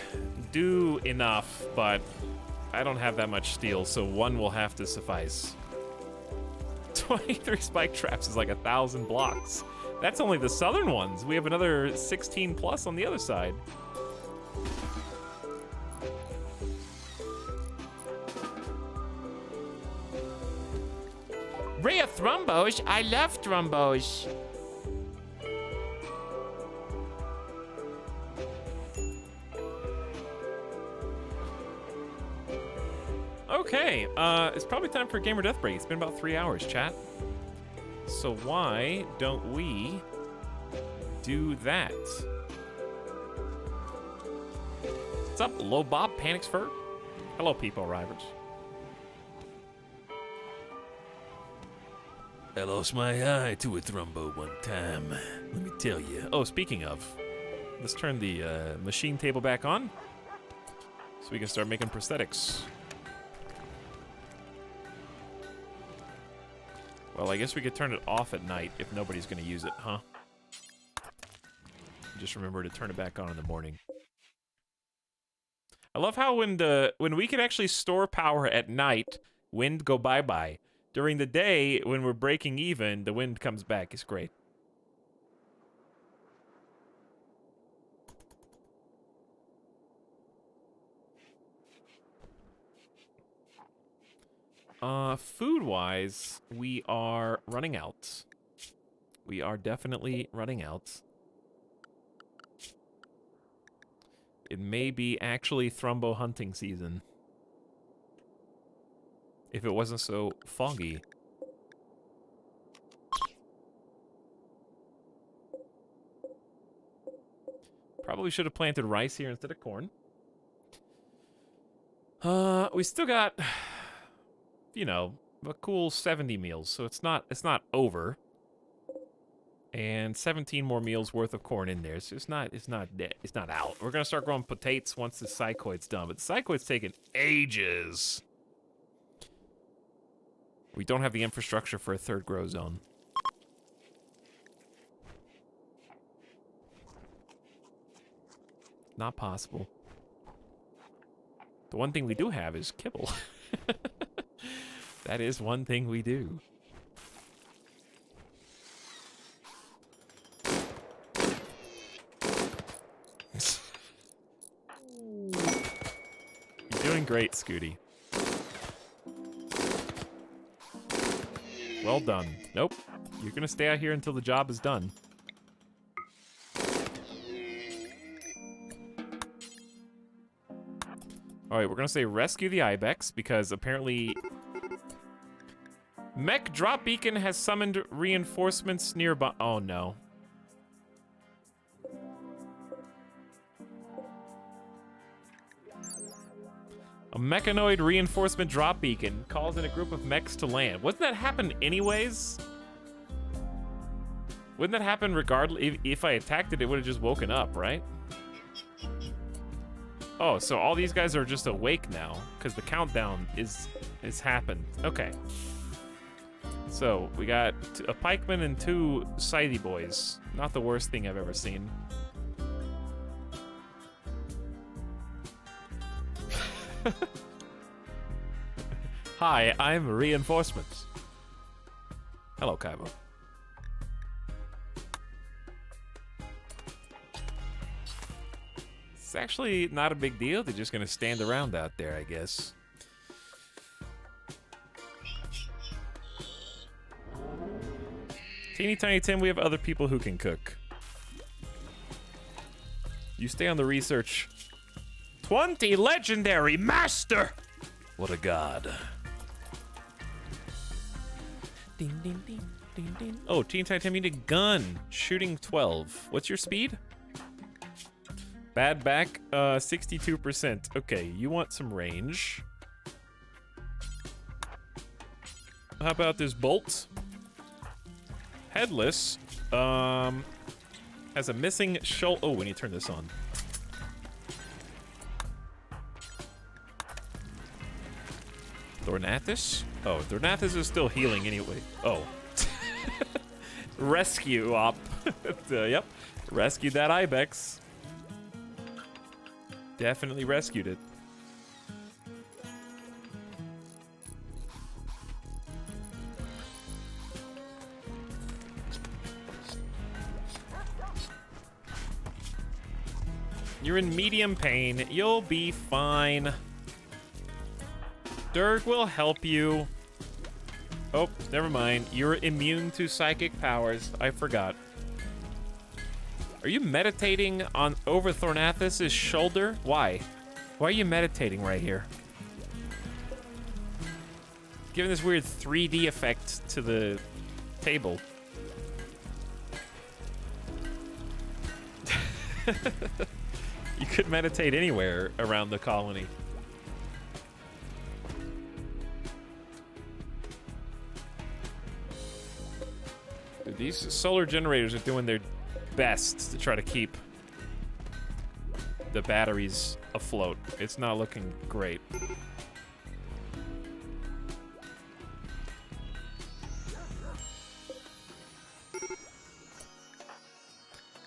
do enough, but I don't have that much steel, so 1 will have to suffice. 23 spike traps is like 1,000 blocks. That's only the southern ones. We have another 16 plus on the other side. Rare thrombos? I love thrombos. Okay, it's probably time for Gamer Death Break. It's been about 3 hours, chat. So why don't we do that? What's up, Low Bob Panics Fur? Hello, people arrivers. I lost my eye to a thrombo one time. Let me tell you. Oh, speaking of, let's turn the machine table back on so we can start making prosthetics. Well, I guess we could turn it off at night if nobody's gonna use it, huh? Just remember to turn it back on in the morning. I love how when we can actually store power at night, wind go bye-bye. During the day, when we're breaking even, the wind comes back. It's great. Food-wise, we are running out. We are definitely running out. It may be actually thrombo hunting season. If it wasn't so foggy. Probably should have planted rice here instead of corn. We still got, you know, a cool 70 meals, so it's not over. And 17 more meals worth of corn in there, so it's not dead. It's not out. We're gonna start growing potatoes once the psychoid's done, but the psychoid's taking ages. We don't have the infrastructure for a 3rd grow zone. Not possible. The one thing we do have is kibble. That is one thing we do. doing great, Scooty. Well done. Nope. You're gonna stay out here until the job is done. Alright, we're gonna say rescue the ibex, because apparently... Mech drop beacon has summoned reinforcements nearby. Oh no. A mechanoid reinforcement drop beacon calls in a group of mechs to land. Wouldn't that happen anyways? Wouldn't that happen regardless? If I attacked it, it would have just woken up, right? Oh, so all these guys are just awake now, because the countdown is happened. Okay. So, we got a pikeman and 2 scythe boys. Not the worst thing I've ever seen. Hi, I'm reinforcements. Hello, Kaibo. It's actually not a big deal. They're just gonna stand around out there, I guess. Teeny Tiny Tim, we have other people who can cook. You stay on the research. 20 legendary master! What a god. Ding, ding, ding, ding, ding. Oh, Teeny Tiny Tim, you need a gun. Shooting 12. What's your speed? Bad back, 62%. Okay, you want some range. How about this bolt? Headless, has a missing shoulder. Oh, we need to turn this on. Thornathus? Oh, Thornathus is still healing anyway. Oh. Rescue op. Yep. Rescued that ibex. Definitely rescued it. You're in medium pain. You'll be fine. Dirk will help you. Oh, never mind. You're immune to psychic powers. I forgot. Are you meditating on over Thornathus' shoulder? Why? Why are you meditating right here? Giving this weird 3D effect to the table. You could meditate anywhere around the colony. Dude, these solar generators are doing their best to try to keep the batteries afloat. It's not looking great.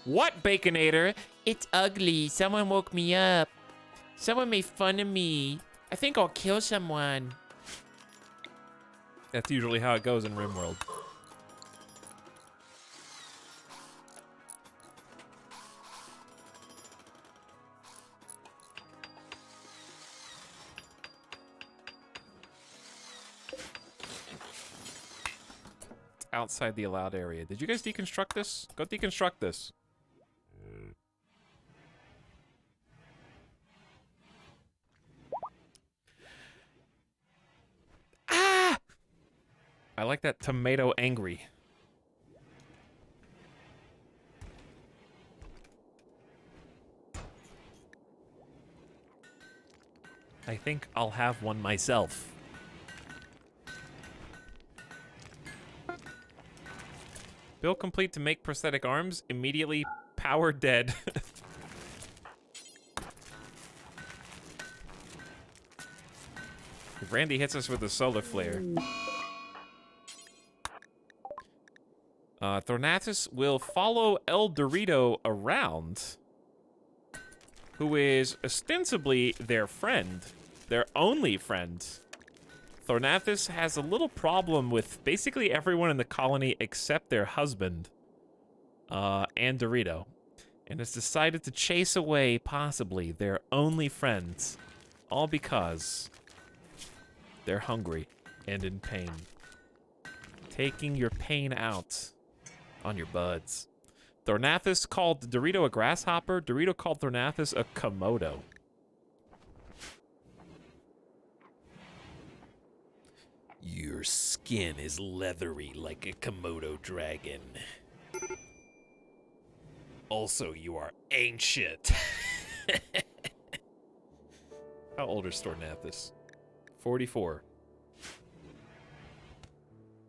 What, Baconator? It's ugly. Someone woke me up. Someone made fun of me. I think I'll kill someone. That's usually how it goes in RimWorld. It's outside the allowed area. Did you guys deconstruct this? Go deconstruct this. I like that tomato angry. I think I'll have one myself. Build complete to make prosthetic arms. Immediately power dead. If Randy hits us with a solar flare. Thornathus will follow El Dorito around, who is ostensibly their friend, their only friend. Thornathus has a little problem with basically everyone in the colony except their husband, and Dorito, and has decided to chase away, possibly, their only friends All because they're hungry and in pain. Taking your pain out on your buds. Thornathus called Dorito a grasshopper. Dorito called Thornathus a Komodo. Your skin is leathery like a Komodo dragon. Also, you are ancient. How old is Thornathus? 44.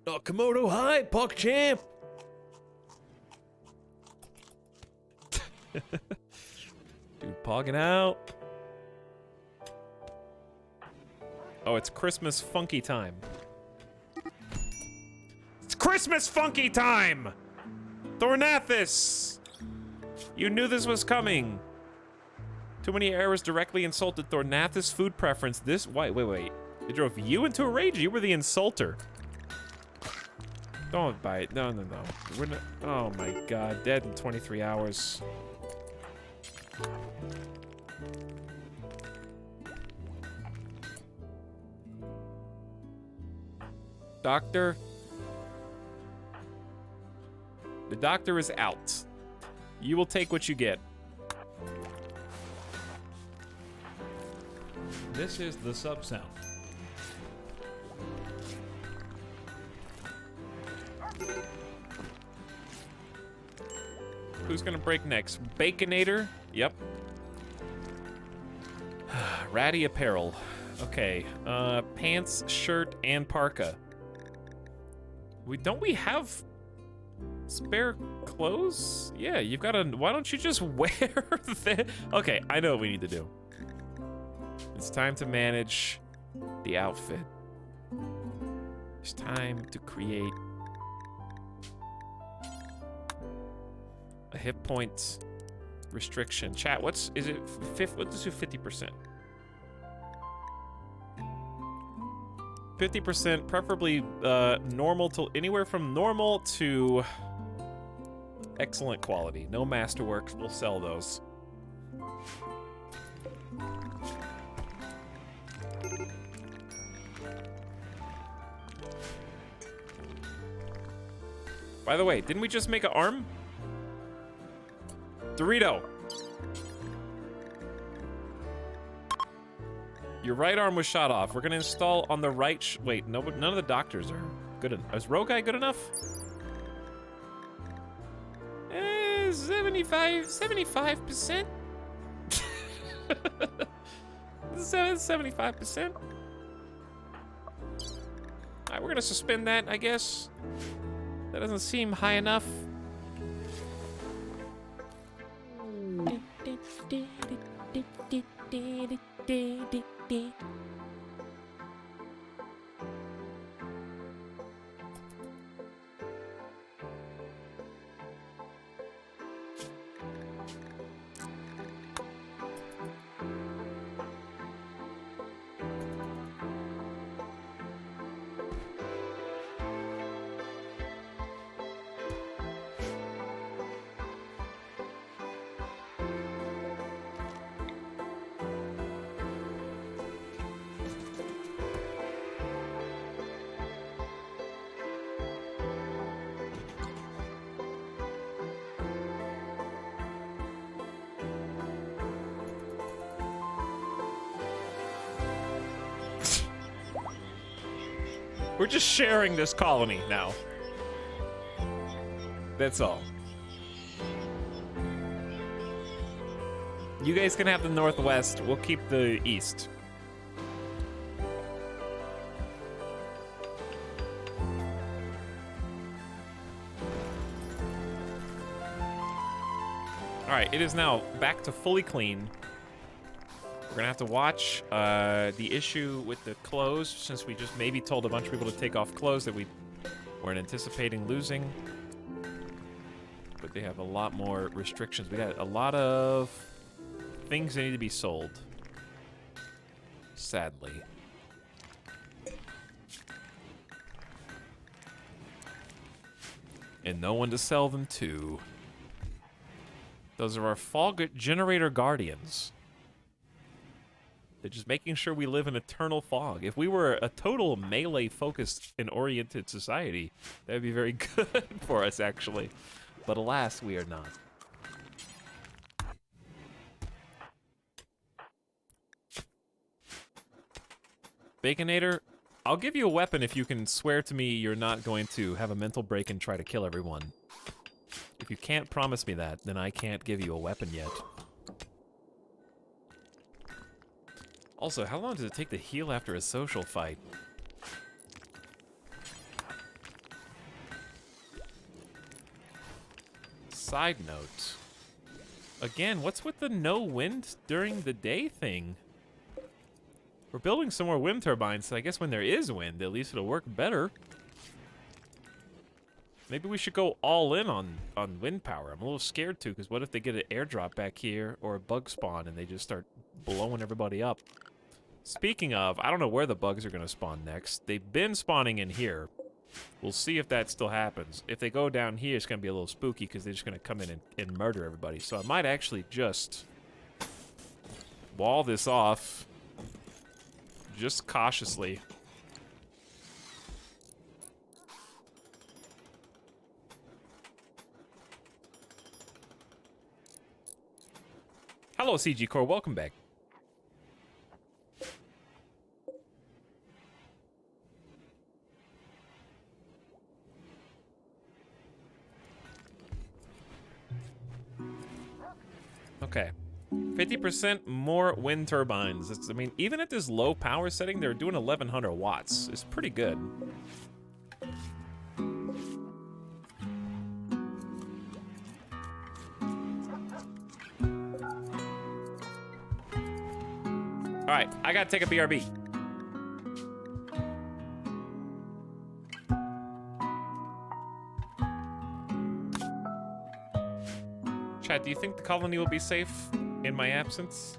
Oh, Komodo, hi, Puck Champ. Dude, pogging out. Oh, it's Christmas funky time. It's Christmas funky time! Thornathus! You knew this was coming. Too many errors directly insulted Thornathus' food preference. This, wait. It drove you into a rage? You were the insulter. Don't bite. No. We're not, oh my god, dead in 23 hours. Doctor? The doctor is out. You will take what you get. This is the sub sound. Who's gonna break next? Baconator? Yep. Ratty apparel. Okay. Pants, shirt, and parka. Don't we have spare clothes? Yeah, you've got to. Why don't you just wear that? Okay, I know what we need to do. It's time to manage the outfit. It's time to create a hit point restriction. Chat, is it? Let's do 50%. 50%, preferably normal to anywhere from normal to excellent quality. No masterworks, we'll sell those. By the way, didn't we just make an arm? Dorito. Your right arm was shot off. We're gonna install on the right wait, no, none of the doctors are good enough. Is Roguy good enough? 75%? 75%? Alright, we're gonna suspend that, I guess. That doesn't seem high enough. We're just sharing this colony now. That's all. You guys can have the northwest. We'll keep the east. All right, it is now back to fully clean. We're gonna have to watch the issue with the clothes, since we just maybe told a bunch of people to take off clothes that we weren't anticipating losing. But they have a lot more restrictions. We got a lot of things that need to be sold. Sadly. And no one to sell them to. Those are our fall generator guardians. They're just making sure we live in eternal fog. If we were a total melee-focused and oriented society, that would be very good for us, actually. But alas, we are not. Baconator, I'll give you a weapon if you can swear to me you're not going to have a mental break and try to kill everyone. If you can't promise me that, then I can't give you a weapon yet. Also, how long does it take to heal after a social fight? Side note. Again, what's with the no wind during the day thing? We're building some more wind turbines, so I guess when there is wind, at least it'll work better. Maybe we should go all in on wind power. I'm a little scared too, because what if they get an airdrop back here or a bug spawn and they just start blowing everybody up? Speaking of, I don't know where the bugs are going to spawn next. They've been spawning in here. We'll see if that still happens. If they go down here, it's going to be a little spooky because they're just going to come in and murder everybody. So I might actually just wall this off just cautiously. Hello, CG Core. Welcome back. Okay. 50% more wind turbines. I mean, even at this low power setting, they're doing 1100 watts. It's pretty good. All right, I gotta take a BRB. Chat, do you think the colony will be safe in my absence?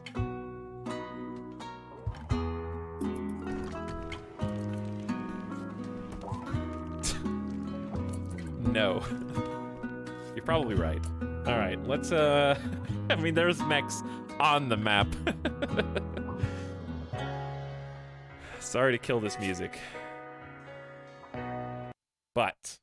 No. You're probably right. All right, let's, I mean, there's mechs on the map. Sorry to kill this music. But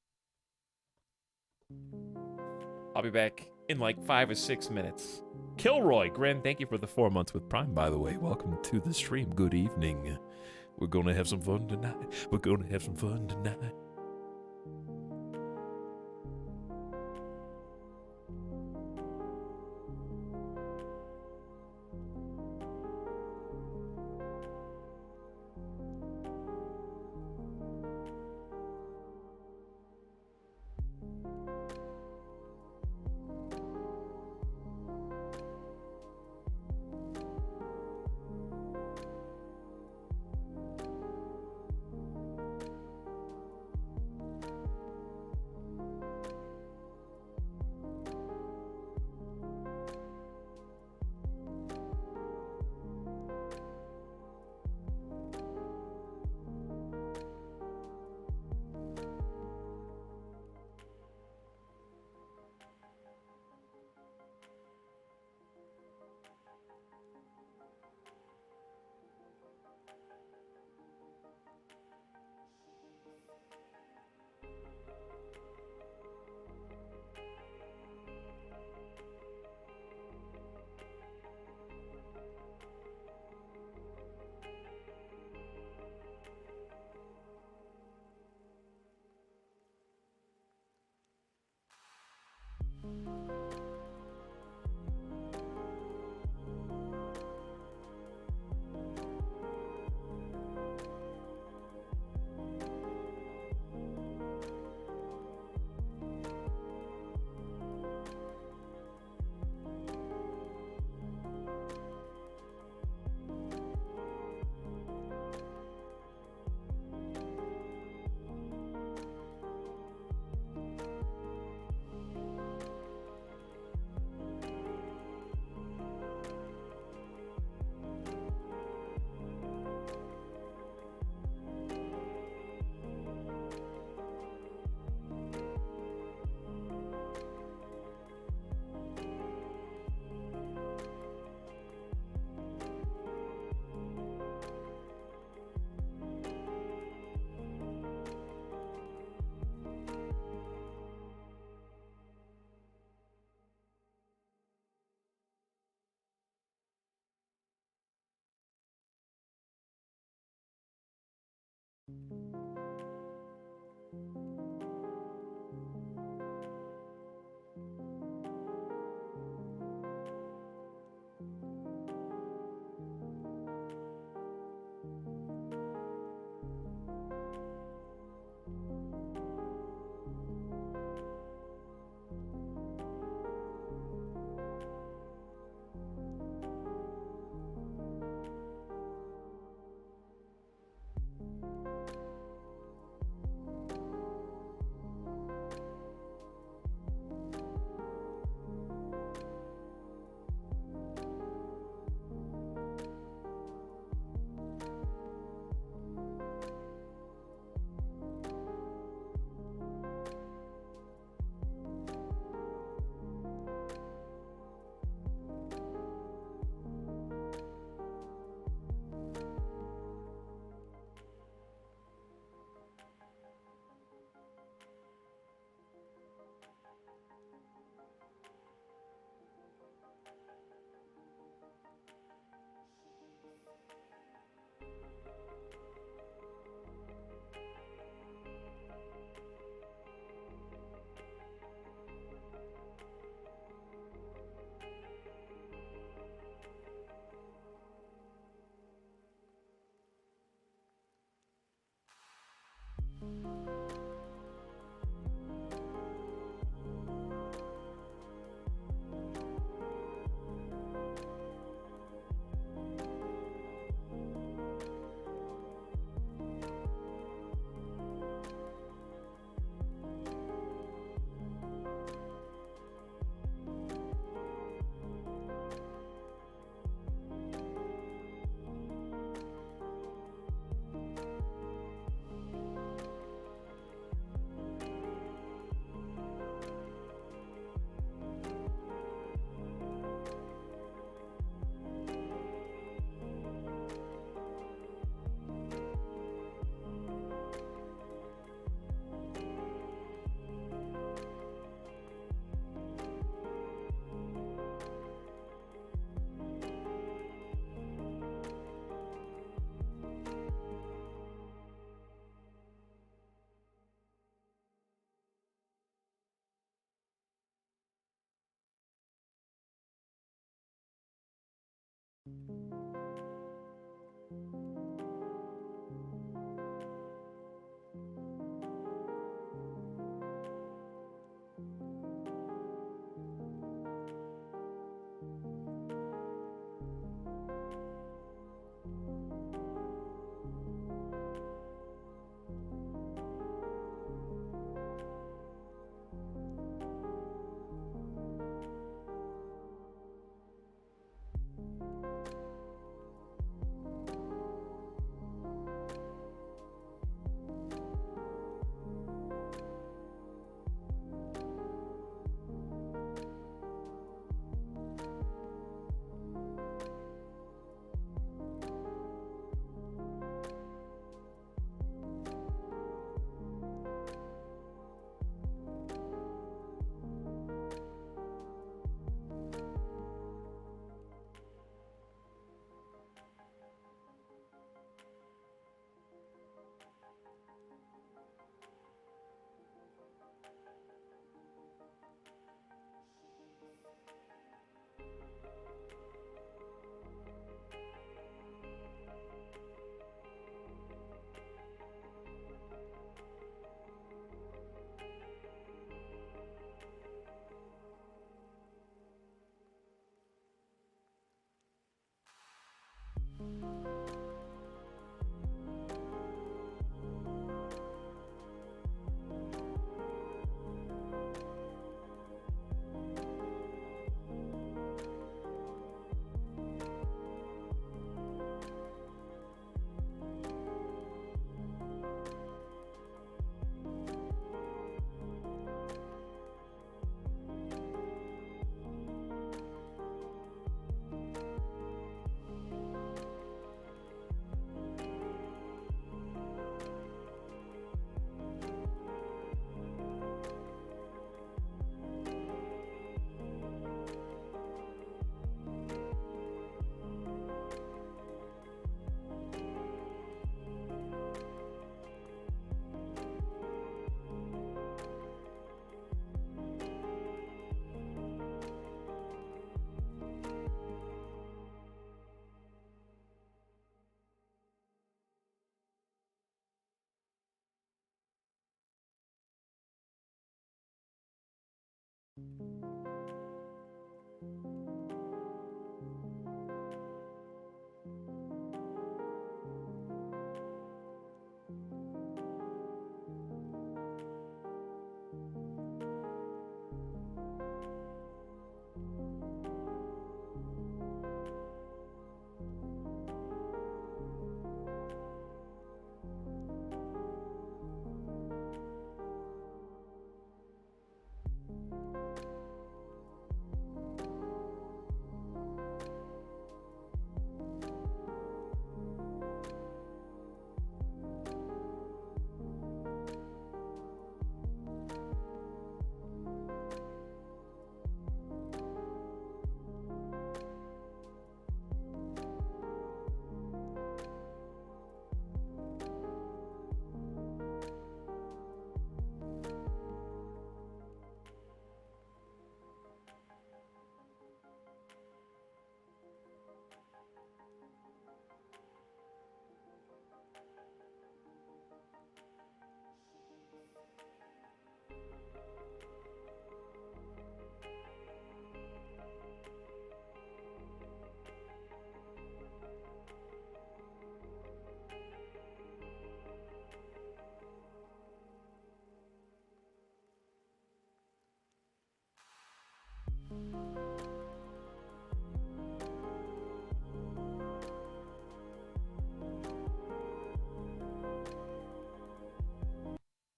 I'll be back in like 5 or 6 minutes. Kilroy, Gren, thank you for the 4 months with Prime, by the way. Welcome to the stream. Good evening. We're gonna have some fun tonight. We're gonna have some fun tonight.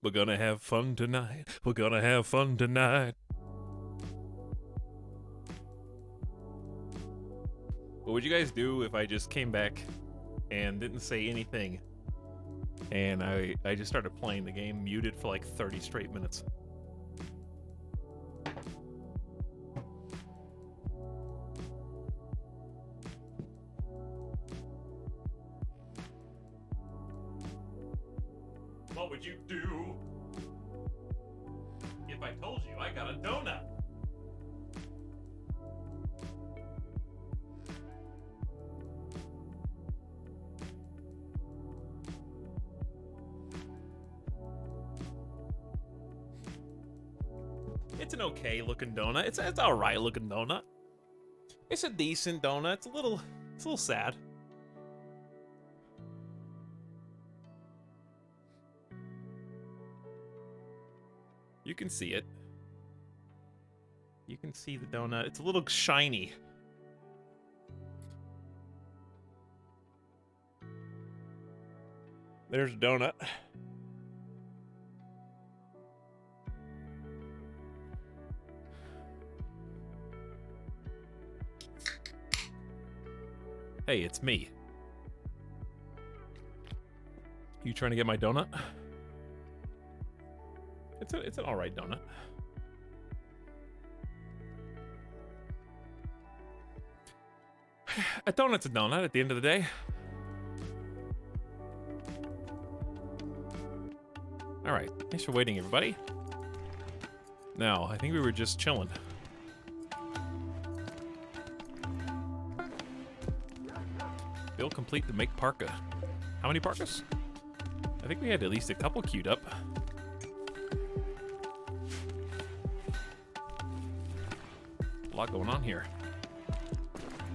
We're gonna have fun tonight. We're gonna have fun tonight. What would you guys do if I just came back and didn't say anything? And I just started playing the game muted for like 30 straight minutes. What would you do if I told you I got a donut? It's an okay looking donut. It's all right looking donut. It's a decent donut. It's a little sad. You can see it. You can see the donut. It's a little shiny. There's a donut. Hey, it's me. You trying to get my donut? It's an alright donut. A donut's a donut at the end of the day. Alright, thanks for waiting, everybody. Now, I think we were just chilling. Build complete to make parka. How many parkas? I think we had at least a couple queued up. A lot going on here.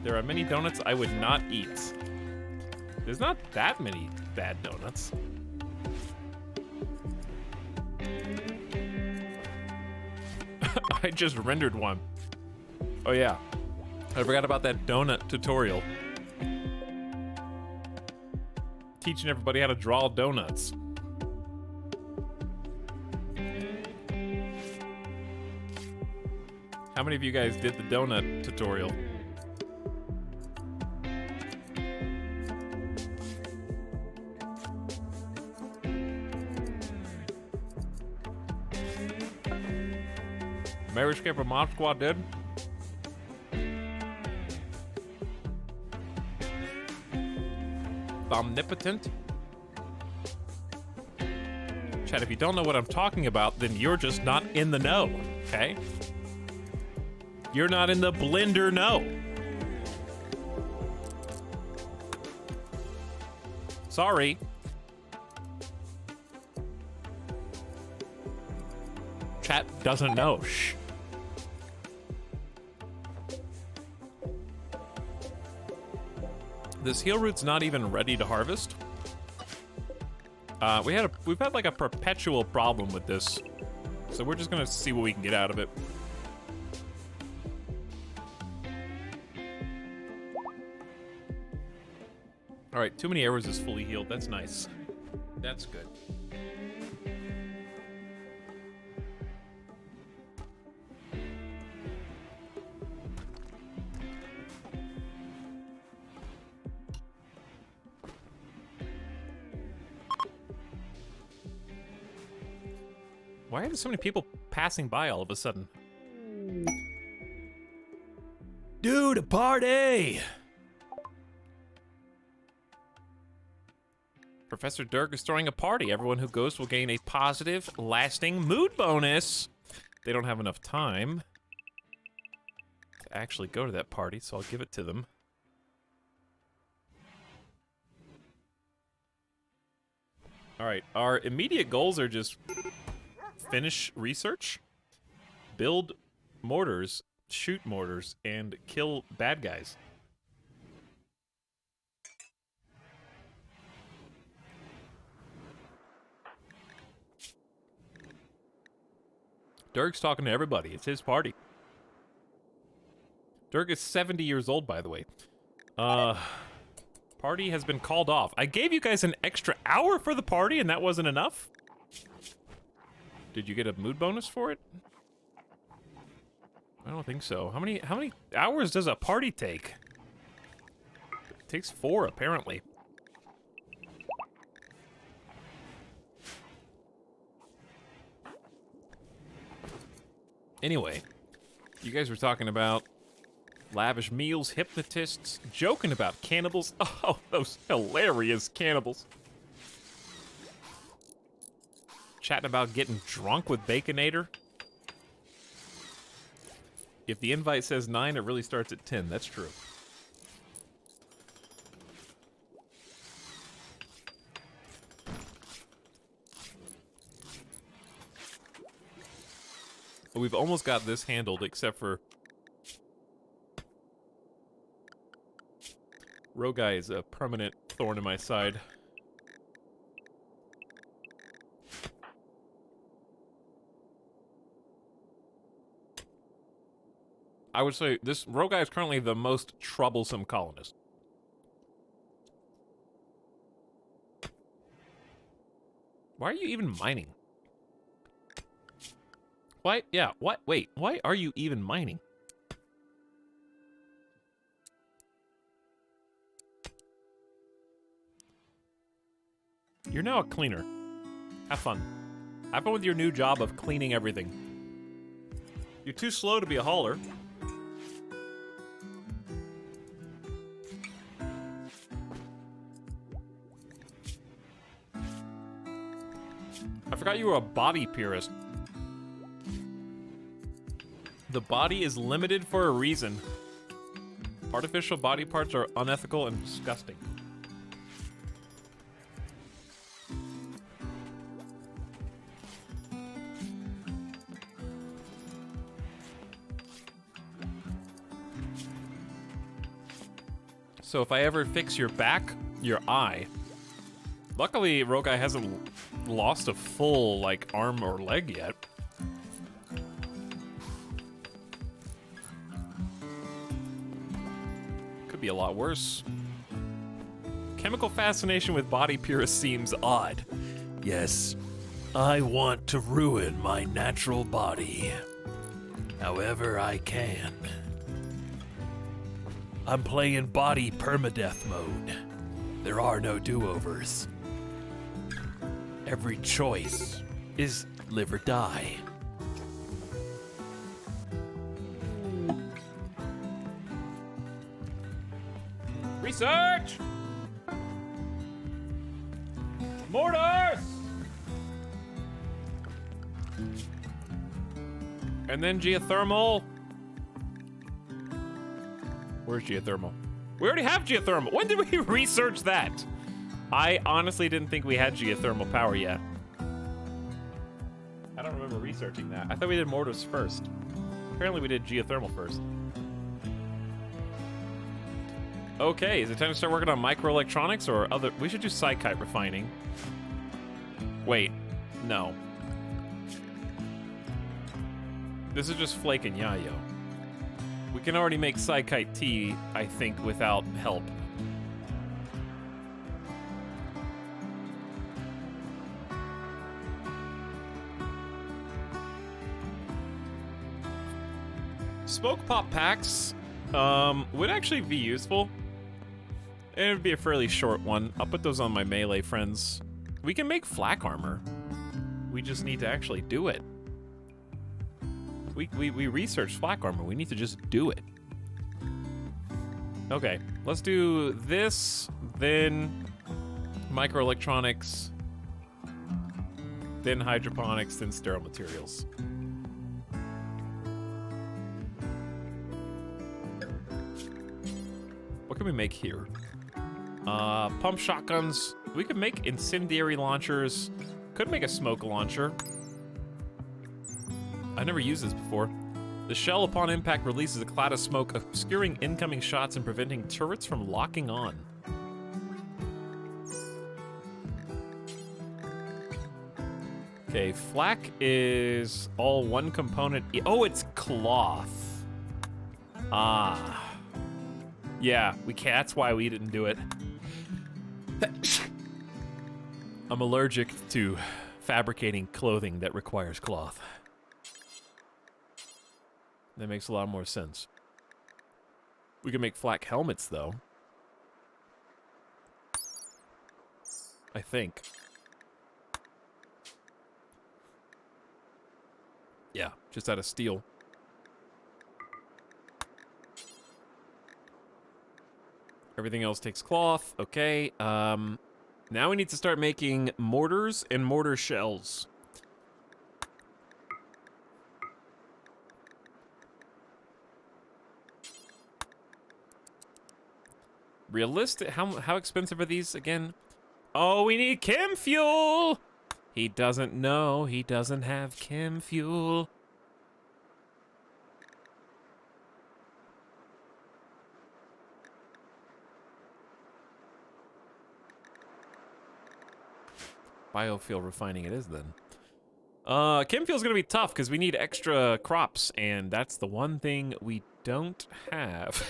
There are many donuts I would not eat. There's not that many bad donuts. I just rendered one. Oh yeah, I forgot about that donut tutorial. Teaching everybody how to draw donuts. How many of you guys did the donut tutorial? Marriage Camper Mod Squad did? Omnipotent? Chat, if you don't know what I'm talking about, then you're just not in the know, okay? You're not in the blender know. Sorry. Chat doesn't know. Shh. This heel root's not even ready to harvest. We've had like a perpetual problem with this, so we're just gonna see what we can get out of it. All right, too many arrows is fully healed. That's nice. That's good. Why are there so many people passing by all of a sudden? Dude, a party! Professor Dirk is throwing a party. Everyone who goes will gain a positive, lasting mood bonus. They don't have enough time to actually go to that party, so I'll give it to them. Alright, our immediate goals are just finish research, build mortars, shoot mortars, and kill bad guys. Dirk's talking to everybody. It's his party. Dirk is 70 years old, by the way. Party has been called off. I gave you guys an extra hour for the party, and that wasn't enough? Did you get a mood bonus for it? I don't think so. How many hours does a party take? It takes 4, apparently. Anyway, you guys were talking about lavish meals, hypnotists, joking about cannibals. Oh, those hilarious cannibals. Chatting about getting drunk with Baconator. If the invite says 9, it really starts at 10. That's true. We've almost got this handled, except for Roguy is a permanent thorn in my side. I would say this Roguy is currently the most troublesome colonist. Why are you even mining? Why? Yeah, what? Wait, why are you even mining? You're now a cleaner. Have fun. Have fun with your new job of cleaning everything. You're too slow to be a hauler. I forgot you were a body purist. The body is limited for a reason. Artificial body parts are unethical and disgusting. So if I ever fix your back, your eye... Luckily, Roguy hasn't lost a full, like, arm or leg yet. Could be a lot worse. Chemical fascination with body purists seems odd. Yes, I want to ruin my natural body. However I can. I'm playing body permadeath mode. There are no do-overs. Every choice is live or die. Research! Mortars! And then geothermal. Where's geothermal? We already have geothermal. When did we research that? I honestly didn't think we had geothermal power yet. I don't remember researching that. I thought we did mortars first. Apparently we did geothermal first. Okay, is it time to start working on microelectronics or other? We should do psychite refining. Wait, no. This is just flake and yayo. We can already make psychite tea, I think, without help. Smoke pop packs would actually be useful. It would be a fairly short one. I'll put those on my melee friends. We can make flak armor. We just need to actually do it. We researched flak armor. We need to just do it. Okay, let's do this, then microelectronics, then hydroponics, then sterile materials. What can we make here? Pump shotguns. We could make incendiary launchers. Could make a smoke launcher. I've never used this before. The shell upon impact releases a cloud of smoke, obscuring incoming shots and preventing turrets from locking on. Okay, flak is all one component. Oh, it's cloth. Ah. Yeah, we can't. That's why we didn't do it. I'm allergic to fabricating clothing that requires cloth. That makes a lot more sense. We can make flak helmets, though. I think. Yeah, just out of steel. Everything else takes cloth. Okay. Now we need to start making mortars and mortar shells. Realistic? How expensive are these again? Oh, we need chem fuel. He doesn't know. He doesn't have chem fuel. Biofuel refining it is then. Chem fuel's gonna be tough because we need extra crops, and that's the one thing we don't have.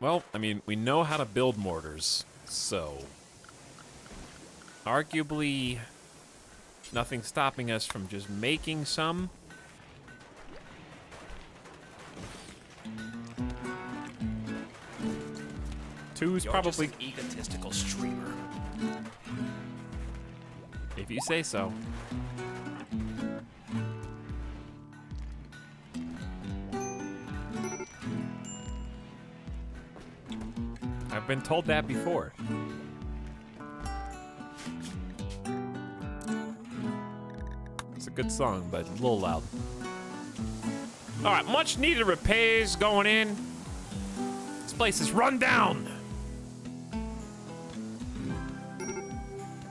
Well, I mean, we know how to build mortars, so arguably nothing stopping us from just making some. Two's probably just an egotistical streamer. if you say so. I've been told that before. It's a good song, but a little loud. All right, much needed repairs going in. This place is run down.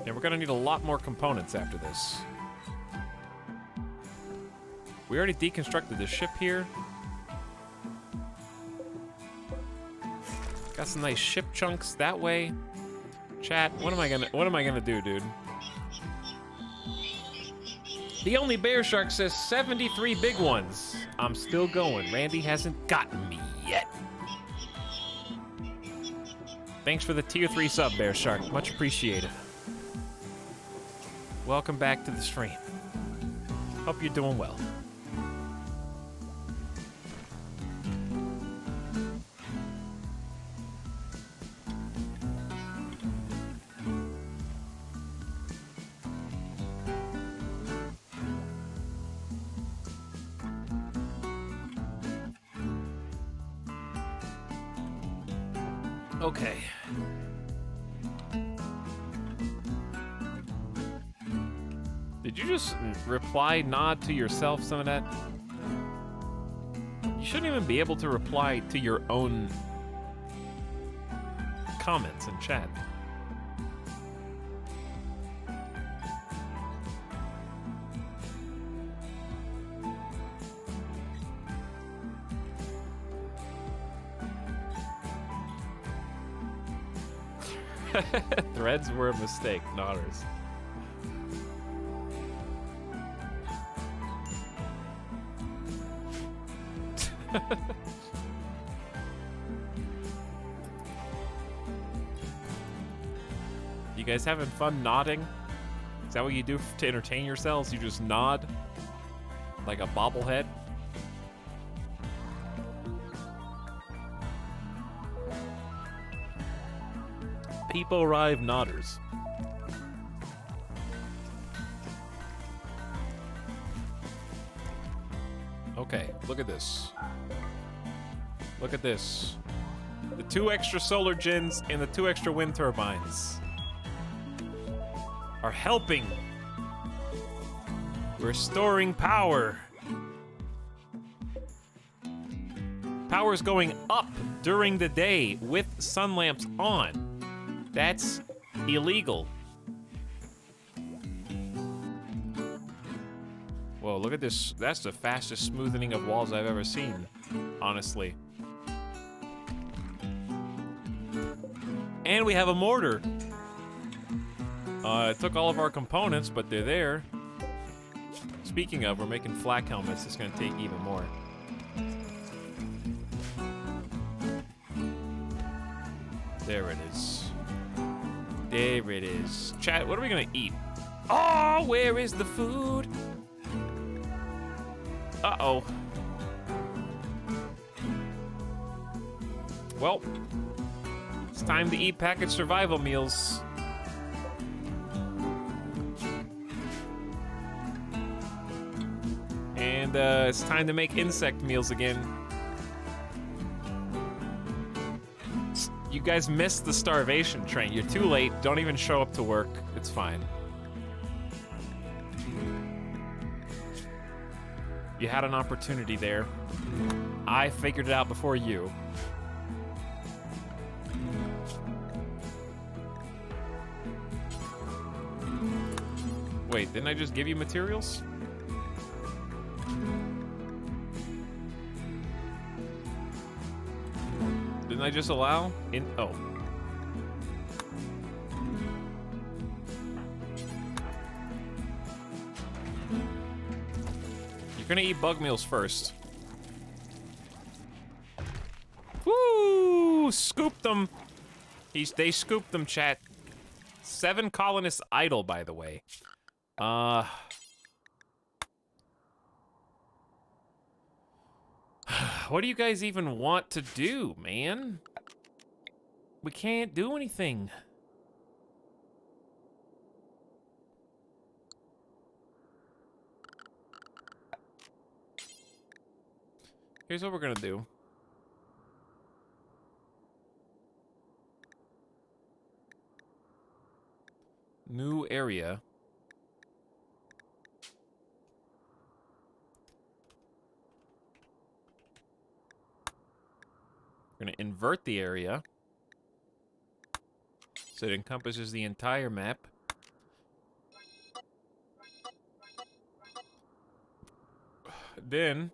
And we're gonna need a lot more components after this. We already deconstructed the ship here. Got some nice ship chunks that way. Chat, what am I gonna do, dude? The only bear shark says 73 big ones. I'm still going. Randy hasn't gotten me yet. Thanks for the tier 3 sub, bear shark. Much appreciated. Welcome back to the stream. Hope you're doing well. Okay. Did you just reply nod to yourself, some of that? You shouldn't even be able to reply to your own comments in chat. Threads were a mistake, not ours. You guys having fun nodding? Is that what you do to entertain yourselves? You just nod like a bobblehead? People arrive nodders. Okay, look at this. Look at this. The 2 extra solar gens and the 2 extra wind turbines are helping. We're storing power. Power's going up during the day with sun lamps on. That's illegal. Whoa, look at this. That's the fastest smoothing of walls I've ever seen, honestly. And we have a mortar. It took all of our components, but they're there. Speaking of, we're making flak helmets. It's gonna take even more. There it is. There it is. Chat, what are we gonna eat? Oh, where is the food? Uh-oh. Well, it's time to eat packaged survival meals. And it's time to make insect meals again. You guys missed the starvation train. You're too late. Don't even show up to work. It's fine. You had an opportunity there. I figured it out before you. Wait, didn't I just give you materials? Didn't I just allow? Oh. You're gonna eat bug meals first. Woo! Scooped them. They scooped them, chat. 7 colonists idle, by the way. What do you guys even want to do, man? We can't do anything. Here's what we're gonna do. New area. We're gonna invert the area so it encompasses the entire map. Then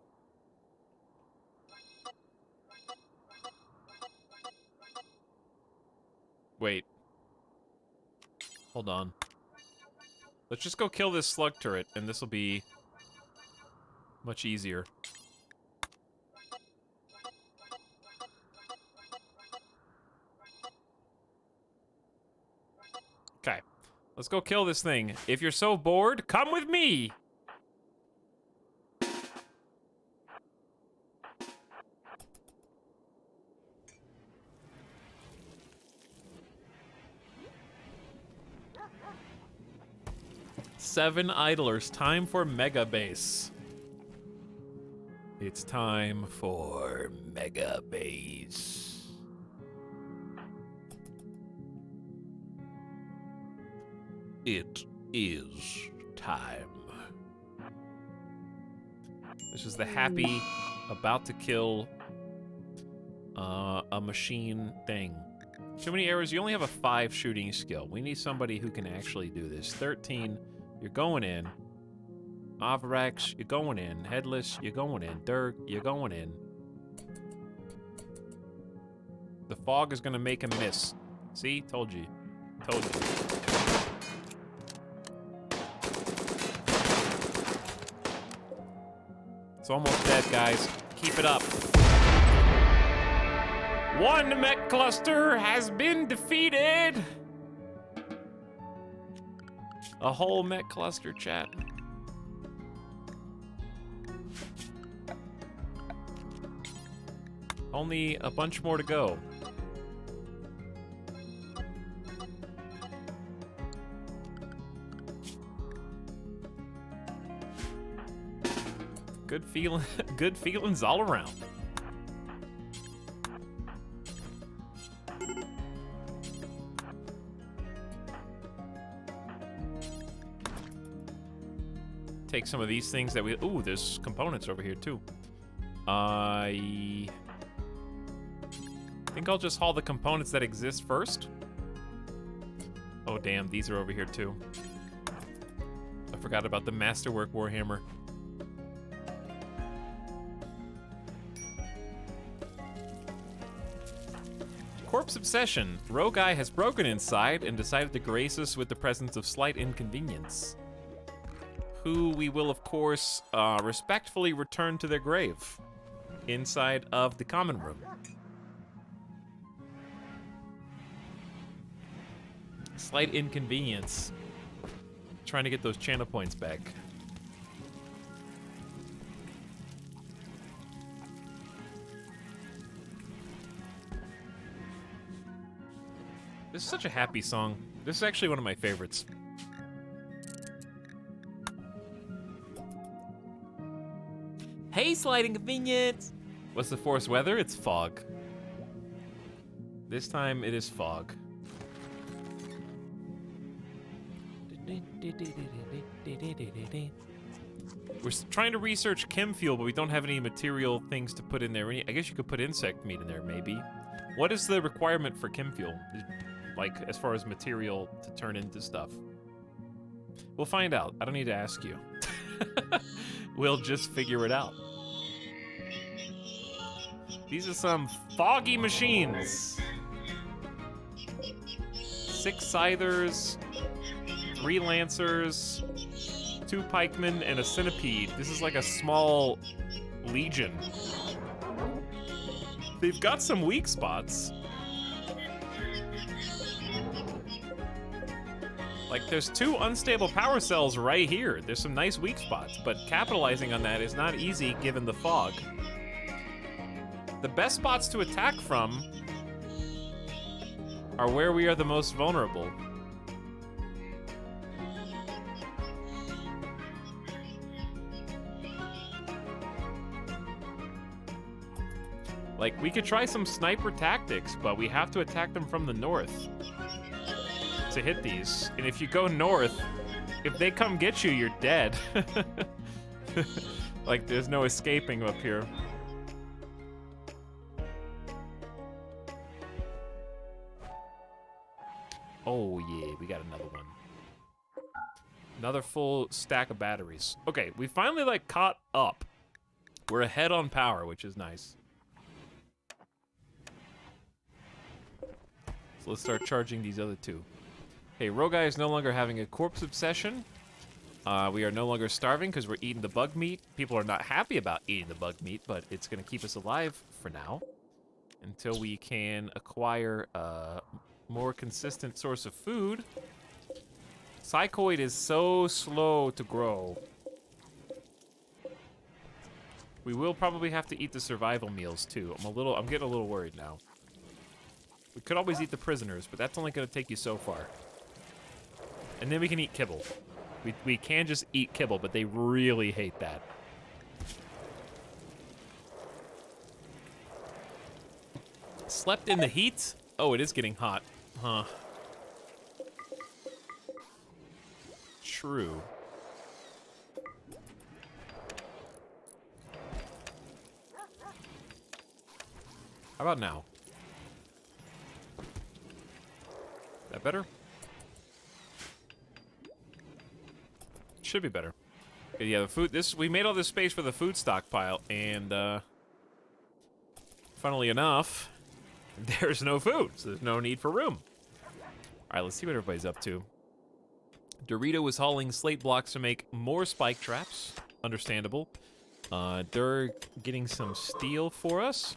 wait. Hold on. Let's just go kill this slug turret and this will be much easier. Okay, let's go kill this thing. If you're so bored, come with me! Seven idlers, time for megabase. It's time for megabase. It is time. This is the happy, about to kill a machine thing. Too many arrows. You only have a 5 shooting skill. We need somebody who can actually do this. 13, you're going in. Avrax, you're going in. Headless, you're going in. Dirk, you're going in. The fog is gonna make him miss. See? Told you. Told you. It's almost dead, guys. Keep it up. One mech cluster has been defeated. A whole mech cluster, chat. Only a bunch more to go. Good feeling, good feelings all around. Take some of these things that we... Ooh, there's components over here, too. I think I'll just haul the components that exist first. Oh, damn, these are over here, too. I forgot about the Masterwork Warhammer. Corpse Obsession. Rogue Eye has broken inside and decided to grace us with the presence of slight inconvenience, who we will, of course, respectfully return to their grave inside of the common room. Slight inconvenience. Trying to get those channel points back. This is such a happy song. This is actually one of my favorites. Hey, slight inconvenience! What's the force weather? It's fog. This time it is fog. We're trying to research chem fuel, but we don't have any material things to put in there. I guess you could put insect meat in there, maybe. What is the requirement for chem fuel? Like, as far as material to turn into stuff? We'll find out. I don't need to ask you. We'll just figure it out. These are some foggy machines. 6 scythers, 3 lancers, 2 pikemen, and a centipede. This is like a small legion. They've got some weak spots. Like, there's 2 unstable power cells right here. There's some nice weak spots, but capitalizing on that is not easy given the fog. The best spots to attack from are where we are the most vulnerable. Like, we could try some sniper tactics, but we have to attack them from the north to hit these. And if you go north, if they come get you, you're dead. Like, there's no escaping up here. Oh yeah, we got another one. Another full stack of batteries. Okay, we finally, like, caught up. We're ahead on power, which is nice. So let's start charging these other 2. Okay, Rogue Eye is no longer having a corpse obsession. We are no longer starving because we're eating the bug meat. People are not happy about eating the bug meat, but it's going to keep us alive for now until we can acquire a more consistent source of food. Psychoid is so slow to grow. We will probably have to eat the survival meals too. I'm getting a little worried now. We could always eat the prisoners, but that's only going to take you so far. And then we can eat kibble. We can just eat kibble, but they really hate that. Slept in the heat? Oh, it is getting hot. Huh. True. How about now? Is that better? Should be better. Okay, yeah, the food. We made all this space for the food stockpile, and funnily enough, there's no food, so there's no need for room. All right, let's see what everybody's up to. Dorito was hauling slate blocks to make more spike traps. Understandable. They're getting some steel for us.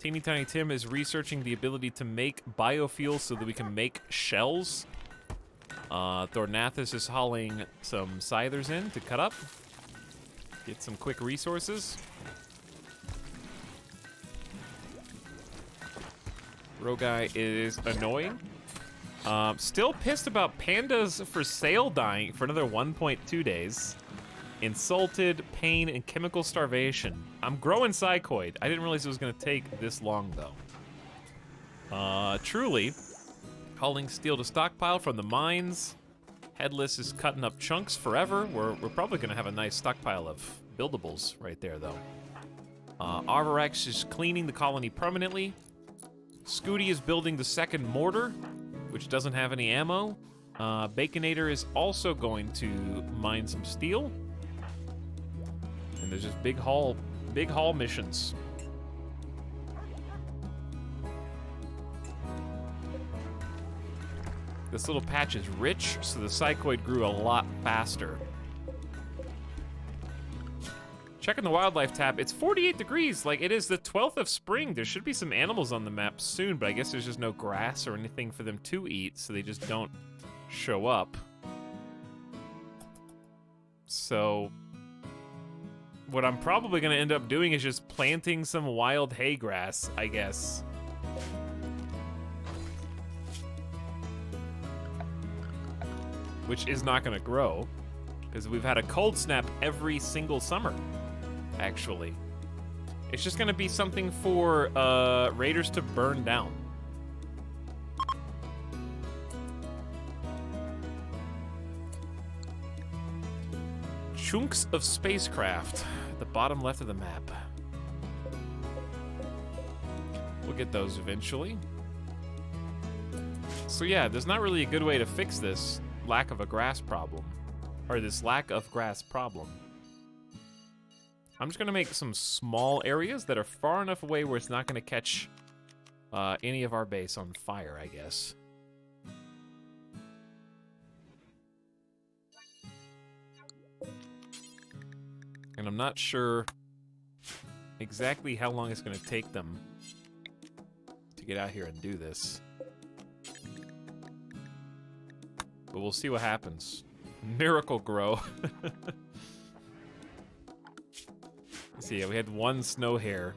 Teeny Tiny Tim is researching the ability to make biofuel so that we can make shells. Thornathus is hauling some scythers in to cut up. Get some quick resources. Rogai is annoying. Still pissed about pandas for sale dying for another 1.2 days. Insulted, pain, and chemical starvation. I'm growing psychoid. I didn't realize it was going to take this long, though. Truly, hauling steel to stockpile from the mines. Headless is cutting up chunks forever. We're probably going to have a nice stockpile of buildables right there, though. Arvorex is cleaning the colony permanently. Scooty is building the second mortar, which doesn't have any ammo. Baconator is also going to mine some steel. And there's just big haul missions. This little patch is rich, so the psychoid grew a lot faster. Checking the wildlife tab, it's 48 degrees, like it is the 12th of spring. There should be some animals on the map soon, but I guess there's just no grass or anything for them to eat, so they just don't show up. So what I'm probably gonna end up doing is just planting some wild hay grass, I guess. Which is not gonna grow, because we've had a cold snap every single summer, actually. It's just gonna be something for raiders to burn down. Chunks of spacecraft at the bottom left of the map. We'll get those eventually. So yeah, there's not really a good way to fix this lack of a grass problem, or this lack of grass problem. I'm just gonna make some small areas that are far enough away where it's not gonna catch any of our base on fire, I guess. And I'm not sure exactly how long it's gonna take them to get out here and do this. But we'll see what happens. Miracle Grow. Let's see, we had one snow hare.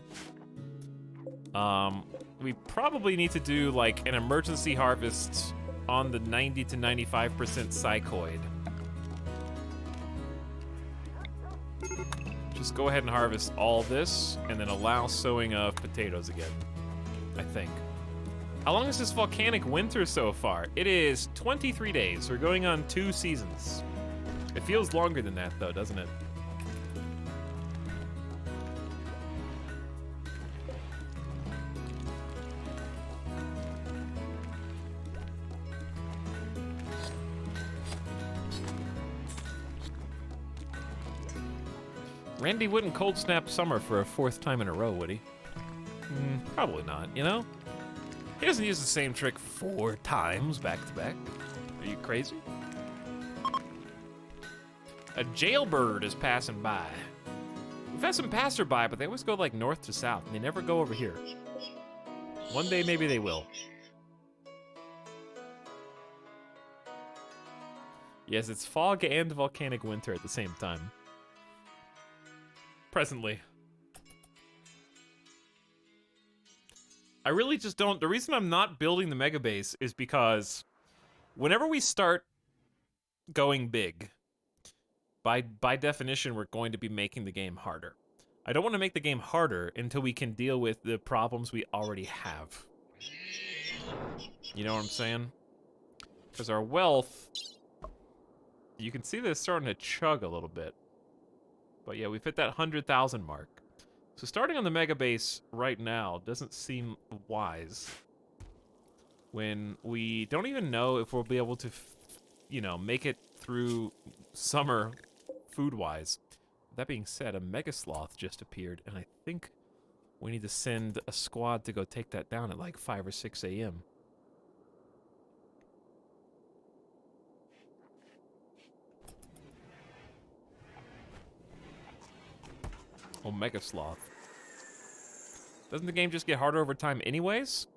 We probably need to do like an emergency harvest on the 90 to 95% psychoid. Just go ahead and harvest all this and then allow sowing of potatoes again, I think. How long is this volcanic winter so far? It is 23 days. We're going on 2 seasons. It feels longer than that, though, doesn't it? Randy wouldn't cold snap summer for a 4th time in a row, would he? Probably not, you know? He doesn't use the same trick 4 times back to back. Are you crazy? A jailbird is passing by. We've had some passerby, but they always go like north to south, and they never go over here. One day, maybe they will. Yes, it's fog and volcanic winter at the same time. Presently. I really just don't. The reason I'm not building the mega base is because whenever we start going big, by definition, we're going to be making the game harder. I don't want to make the game harder until we can deal with the problems we already have. You know what I'm saying? Because our wealth, you can see that it's starting to chug a little bit. But yeah, we've hit that 100,000 mark. So starting on the mega base right now doesn't seem wise when we don't even know if we'll be able to, you know, make it through summer food-wise. That being said, a mega sloth just appeared, and I think we need to send a squad to go take that down at like 5 or 6 a.m. Oh, mega sloth. Doesn't the game just get harder over time anyways?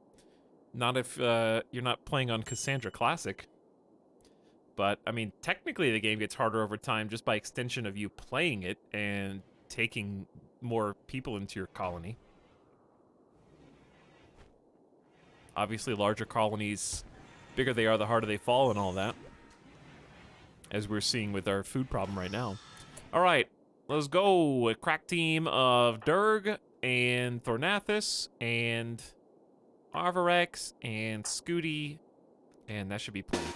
Not if you're not playing on Cassandra Classic. But, I mean, technically the game gets harder over time just by extension of you playing it and taking more people into your colony. Obviously, larger colonies, bigger they are, the harder they fall and all that. As we're seeing with our food problem right now. All right, let's go. A crack team of Durg and Thornathus and Arvarex and Scooty, and that should be plenty.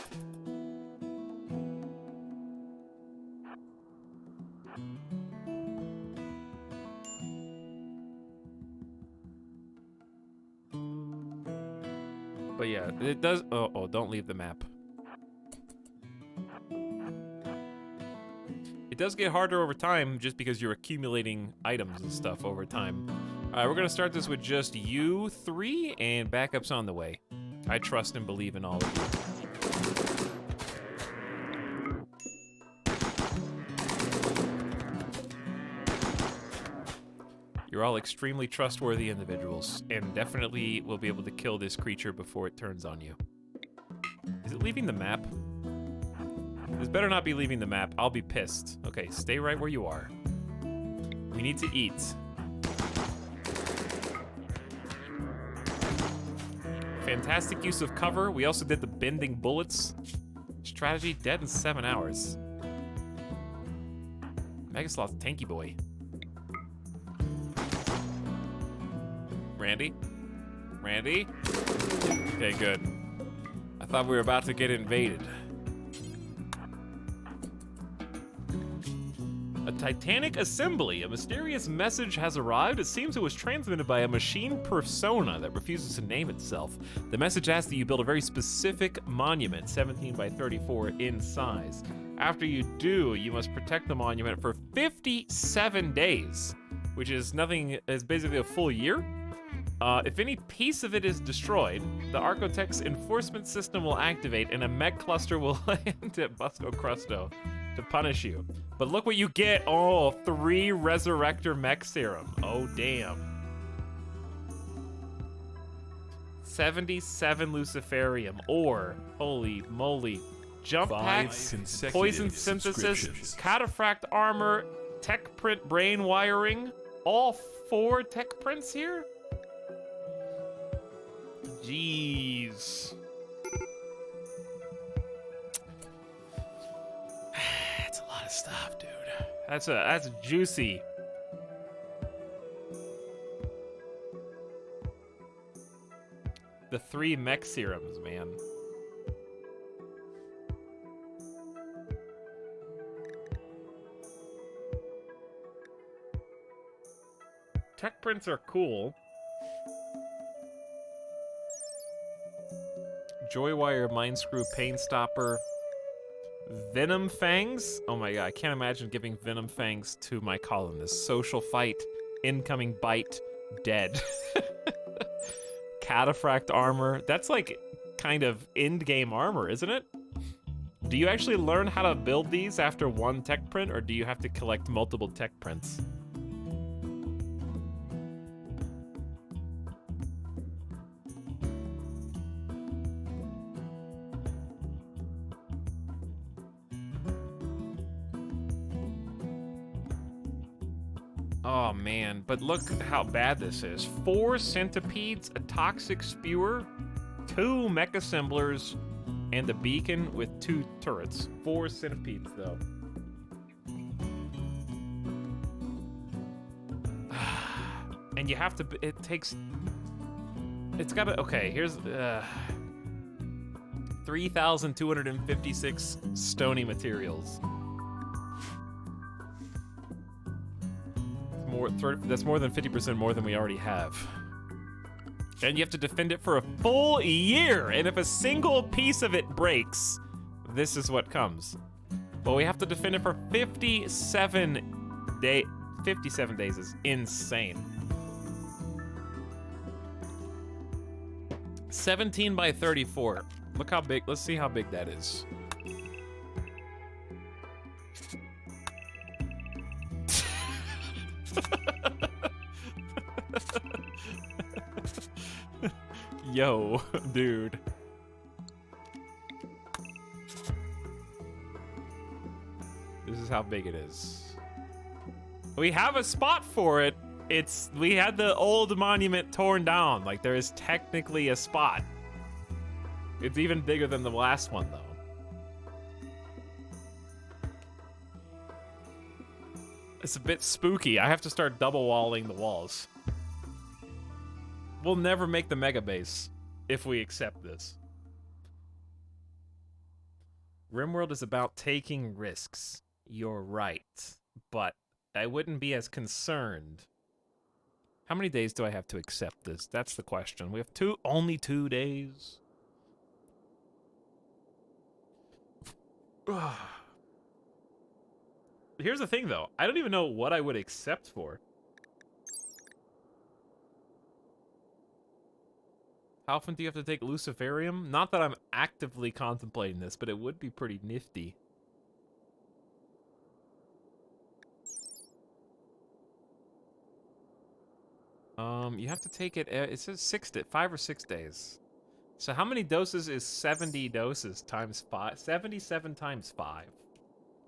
But yeah, it does. Oh, don't leave the map. It does get harder over time just because you're accumulating items and stuff over time. All right, we're gonna start this with just you three, and backups on the way. I trust and believe in all of you. You're all extremely trustworthy individuals, and definitely will be able to kill this creature before it turns on you. Is it leaving the map? This better not be leaving the map. I'll be pissed. Okay, stay right where you are. We need to eat. Fantastic use of cover. We also did the bending bullets strategy. Dead in 7 hours. Megasloth tanky boy. Randy? Randy? Okay, good. I thought we were about to get invaded. A Titanic assembly. A mysterious message has arrived. It seems it was transmitted by a machine persona that refuses to name itself. The message asks that you build a very specific monument, 17 by 34 in size. After you do, you must protect the monument for 57 days, which is basically a full year. If any piece of it is destroyed, the Architect's enforcement system will activate and a mech cluster will land at Busco Crusto to punish you. But look what you get. Oh, 3 Resurrector Mech Serum. Oh, damn. 77 Luciferium. Or, holy moly. Jump packs, poison synthesis, cataphract armor, tech print brain wiring. All 4 tech prints here? Jeez. That's a lot of stuff, dude. That's juicy. The 3 mech serums, man. Tech prints are cool. Joywire, Mind Screw, Pain Stopper, Venom Fangs. Oh my god, I can't imagine giving Venom Fangs to my colonists. Social Fight, Incoming Bite, Dead. Cataphract Armor. That's like kind of end-game armor, isn't it? Do you actually learn how to build these after 1 tech print, or do you have to collect multiple tech prints? Oh man, but look how bad this is. 4 centipedes, a toxic spewer, 2 mech assemblers, and a beacon with 2 turrets. 4 centipedes though. And you have to, it's gotta, okay, here's, 3,256 stony materials. That's more than 50% more than we already have. And you have to defend it for a full year, and if a single piece of it breaks, this is what comes. But we have to defend it for 57 days. 57 days is insane. 17 by 34. Look how big, let's see how big that is. Yo, dude. This is how big it is. We have a spot for it. We had the old monument torn down. Like, there is technically a spot. It's even bigger than the last one, though. It's a bit spooky. I have to start double walling the walls. We'll never make the mega base if we accept this. RimWorld is about taking risks. You're right. But I wouldn't be as concerned. How many days do I have to accept this? That's the question. We have only 2 days. Here's the thing, though. I don't even know what I would accept for. How often do you have to take Luciferium? Not that I'm actively contemplating this, but it would be pretty nifty. You have to take it, it says 5 or 6 days. So how many doses is 70 doses times 5? 77 times 5.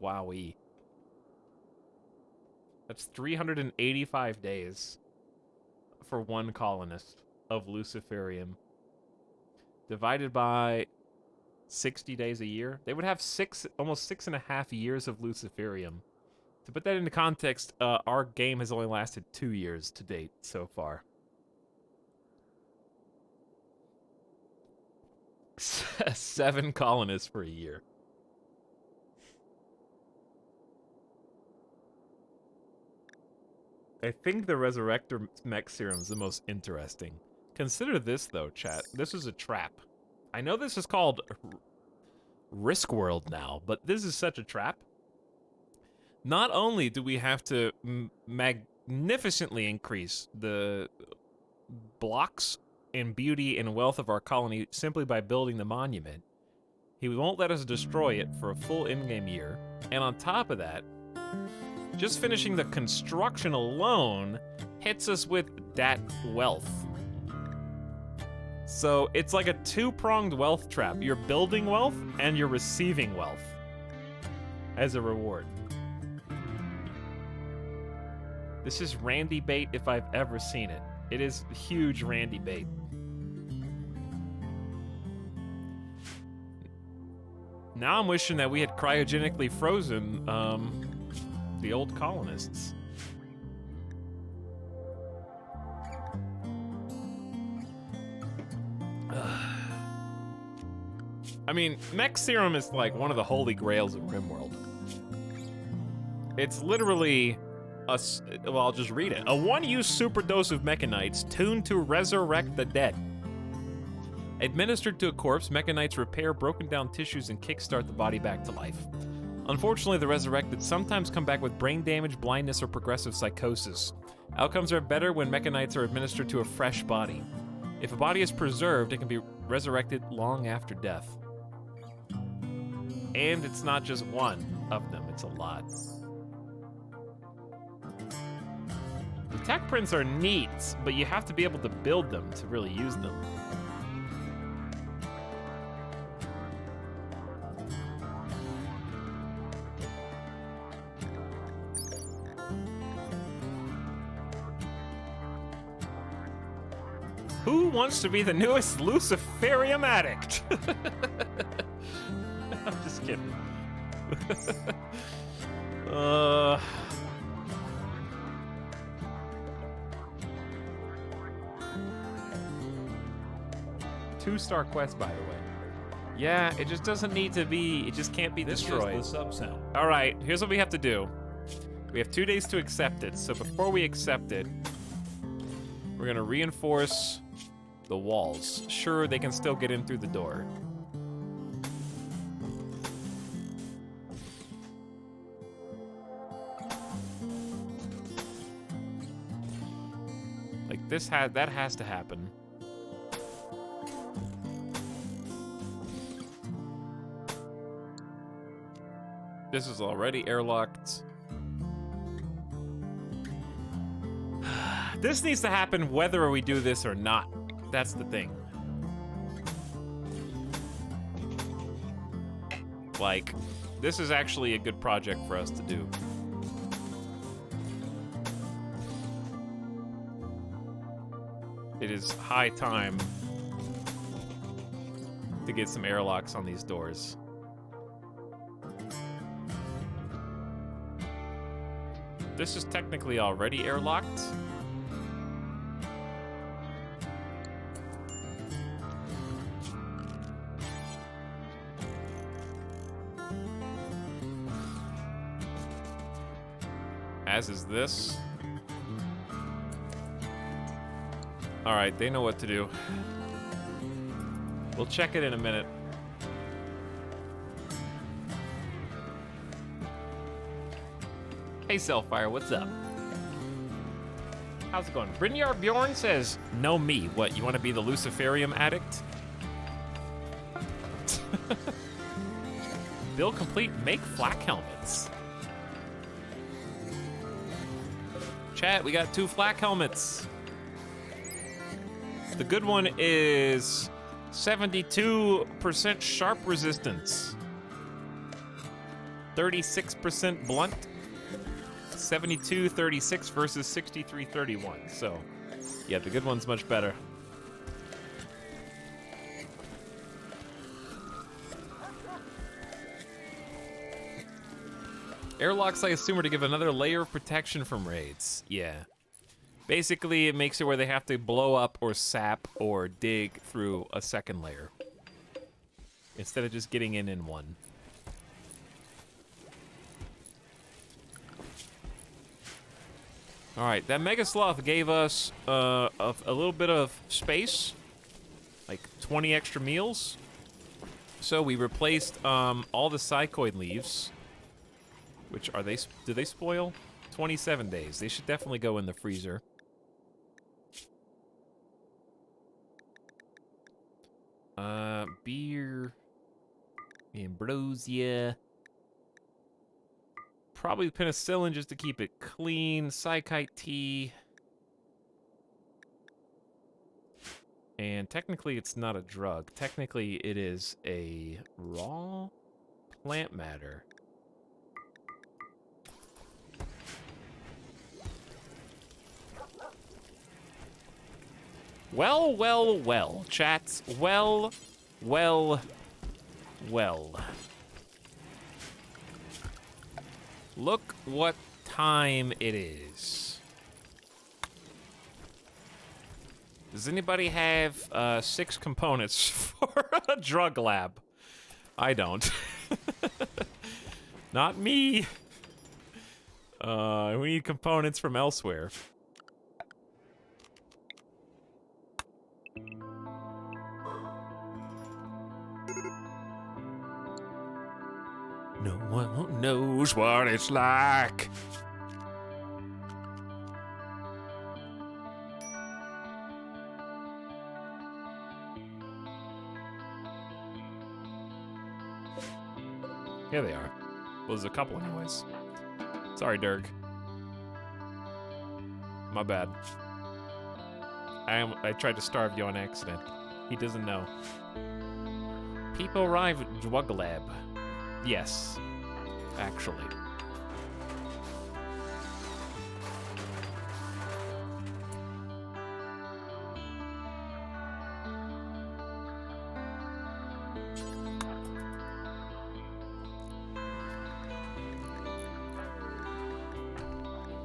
Wowee. That's 385 days for one colonist of Luciferium. Divided by 60 days a year. They would have almost 6.5 years of Luciferium. To put that into context, our game has only lasted 2 years to date so far. 7 colonists for a year. I think the Resurrector mech serum is the most interesting. Consider this, though, chat. This is a trap. I know this is called Risk World now, but this is such a trap. Not only do we have to magnificently increase the blocks and beauty and wealth of our colony simply by building the monument, he won't let us destroy it for a full in-game year. And on top of that, just finishing the construction alone hits us with that wealth. So it's like a two-pronged wealth trap. You're building wealth and you're receiving wealth as a reward. This is Randy bait if I've ever seen it. It is huge Randy bait. Now I'm wishing that we had cryogenically frozen the old colonists. I mean, mech serum is like one of the holy grails of RimWorld. It's literally well, I'll just read it. A one-use superdose of mechanites tuned to resurrect the dead. Administered to a corpse, mechanites repair broken down tissues and kickstart the body back to life. Unfortunately, the resurrected sometimes come back with brain damage, blindness, or progressive psychosis. Outcomes are better when mechanites are administered to a fresh body. If a body is preserved, it can be resurrected long after death. And it's not just one of them, it's a lot. The tech prints are neat, but you have to be able to build them to really use them. Who wants to be the newest Luciferium addict? I'm just kidding. Two-star quest, by the way. Yeah, it just doesn't need to be. It just can't be destroyed. This is the sub-sound. All right, here's what we have to do. We have 2 days to accept it. So before we accept it, we're gonna reinforce the walls. Sure, they can still get in through the door. Like that has to happen. This is already airlocked. This needs to happen whether we do this or not. That's the thing. Like, This is actually a good project for us to do. It is high time to get some airlocks on these doors. This is technically already airlocked. As is this. All right, they know what to do. We'll check it in a minute. Hey, Cellfire, what's up? How's it going? Brynjar Bjorn says, "No me. What, you want to be the Luciferium addict?" Build complete, make flak helmets. Chat, we got 2 flak helmets. The good one is 72% sharp resistance, 36% blunt, 72-36 versus 63-31. So, yeah, the good one's much better. Airlocks, I assume, are to give another layer of protection from raids. Yeah. Basically, it makes it where they have to blow up or sap or dig through a second layer, instead of just getting in one. All right, that Mega Sloth gave us a little bit of space, like 20 extra meals. So we replaced all the psychoid leaves, which are they? Do they spoil? 27 days. They should definitely go in the freezer. Beer, ambrosia. Probably penicillin just to keep it clean. Psychite tea. And technically it's not a drug. Technically it is a raw plant matter. Well, well, well, chats. Well, well, well. Look what time it is. Does anybody have 6 components for a drug lab? I don't. Not me. We need components from elsewhere. No one knows what it's like. Here they are. Well, there's a couple anyways. Sorry, Dirk. My bad. I tried to starve you on accident. He doesn't know. People arrive at Drug Lab. Yes, actually.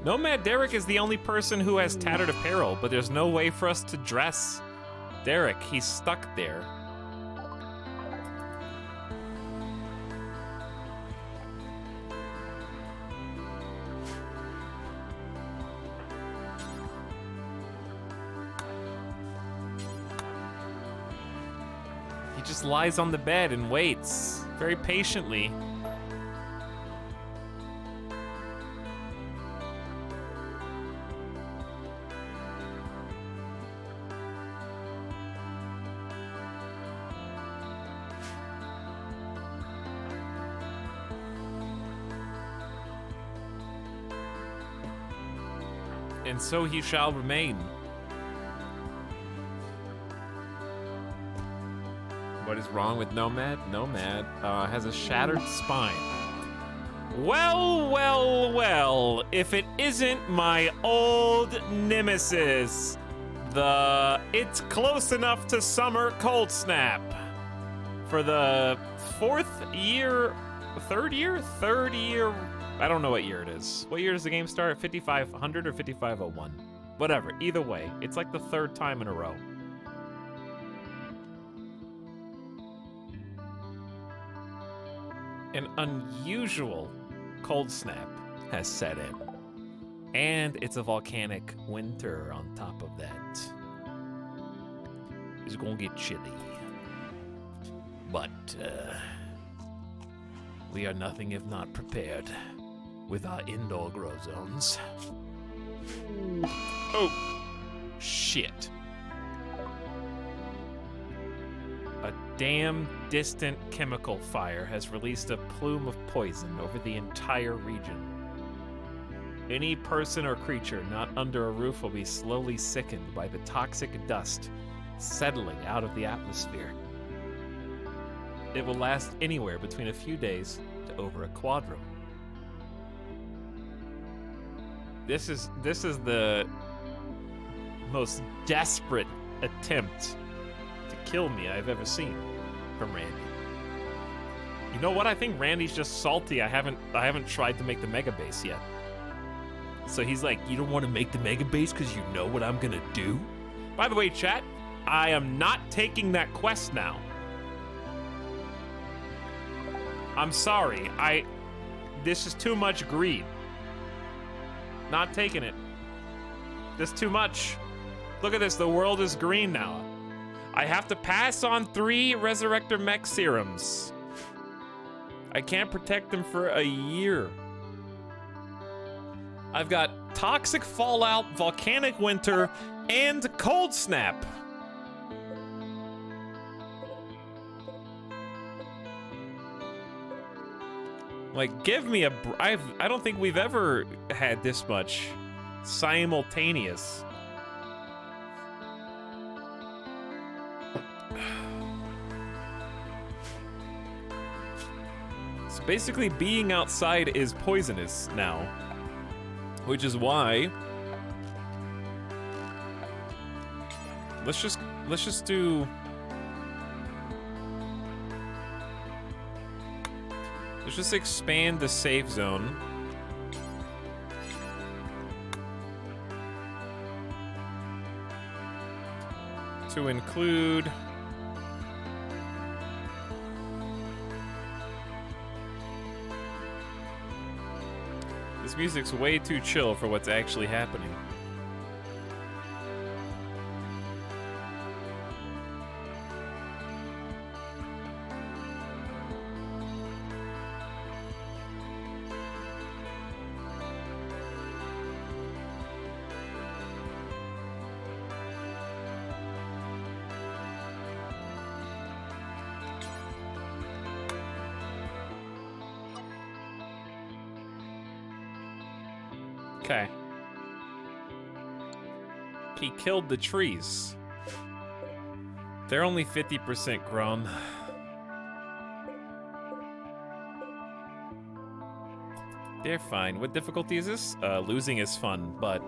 Nomad Derek is the only person who has tattered apparel, but there's no way for us to dress Derek. He's stuck there. He just lies on the bed and waits very patiently. And so he shall remain. What is wrong with Nomad? Nomad has a shattered spine. Well, well, well, if it isn't my old nemesis, the It's Close Enough to Summer Cold Snap. For the third year, I don't know what year it is. What year does the game start? 5500 or 5501? Whatever, either way, it's like the third time in a row. An unusual cold snap has set in. And it's a volcanic winter on top of that. It's gonna get chilly. But, we are nothing if not prepared with our indoor grow zones. Oh, shit. A damn distant chemical fire has released a plume of poison over the entire region. Any person or creature not under a roof will be slowly sickened by the toxic dust settling out of the atmosphere. It will last anywhere between a few days to over a quadrum. This is the most desperate attempt to kill me I've ever seen from Randy. You know what? I think Randy's just salty. I haven't tried to make the mega base yet. So he's like, you don't want to make the mega base because you know what I'm gonna do? By the way, chat, I am not taking that quest now. I'm sorry. This is too much greed. Not taking it. This is too much. Look at this, the world is green now. I have to pass on 3 Resurrector Mech serums. I can't protect them for a year. I've got Toxic Fallout, Volcanic Winter, and Cold Snap. Like, give me a... I don't think we've ever had this much simultaneous. So basically, being outside is poisonous now. Which is why... Let's just do... Let's just expand the safe zone. To include... This music's way too chill for what's actually happening. Okay. He killed the trees. They're only 50% grown. They're fine. What difficulty is this? Losing is fun, but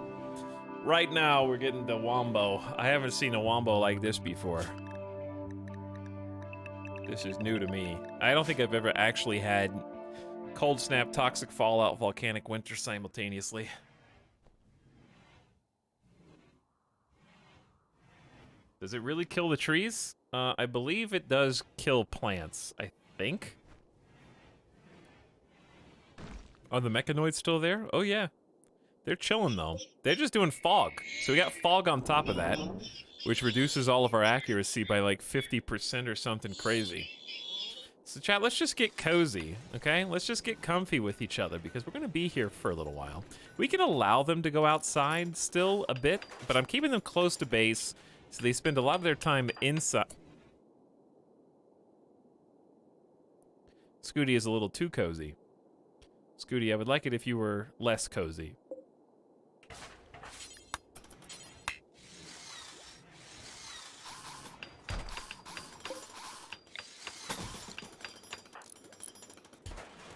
right now we're getting the wombo. I haven't seen a wombo like this before. This is new to me. I don't think I've ever actually had Cold Snap, Toxic Fallout, Volcanic Winter simultaneously. Does it really kill the trees? I believe it does kill plants, I think. Are the mechanoids still there? Oh yeah. They're chilling though. They're just doing fog. So we got fog on top of that, which reduces all of our accuracy by like 50% or something crazy. So chat, let's just get cozy, okay? Let's just get comfy with each other because we're gonna be here for a little while. We can allow them to go outside still a bit, but I'm keeping them close to base so they spend a lot of their time inside. Scooty is a little too cozy. Scooty, I would like it if you were less cozy.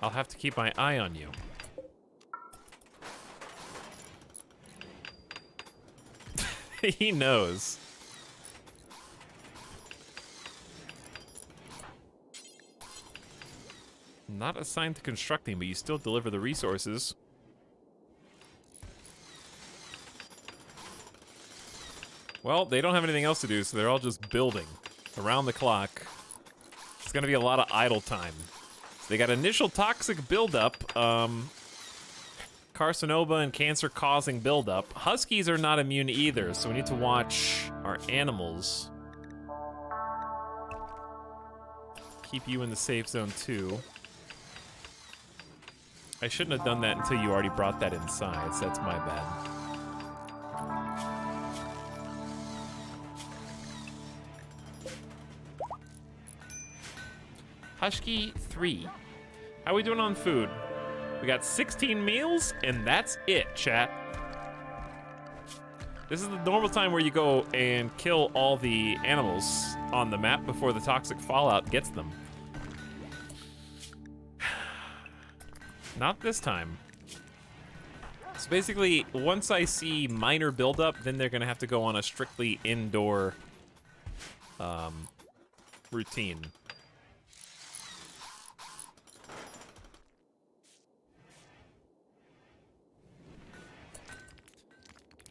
I'll have to keep my eye on you. He knows. Not assigned to constructing, but you still deliver the resources. Well, they don't have anything else to do, so they're all just building around the clock. It's gonna be a lot of idle time. So they got initial toxic buildup, carcinoma and cancer-causing buildup. Huskies are not immune either, so we need to watch our animals. Keep you in the safe zone too. I shouldn't have done that until you already brought that inside, so that's my bad. Husky 3. How we doing on food? We got 16 meals, and that's it, chat. This is the normal time where you go and kill all the animals on the map before the toxic fallout gets them. Not this time. So basically, once I see minor buildup, then they're gonna have to go on a strictly indoor routine.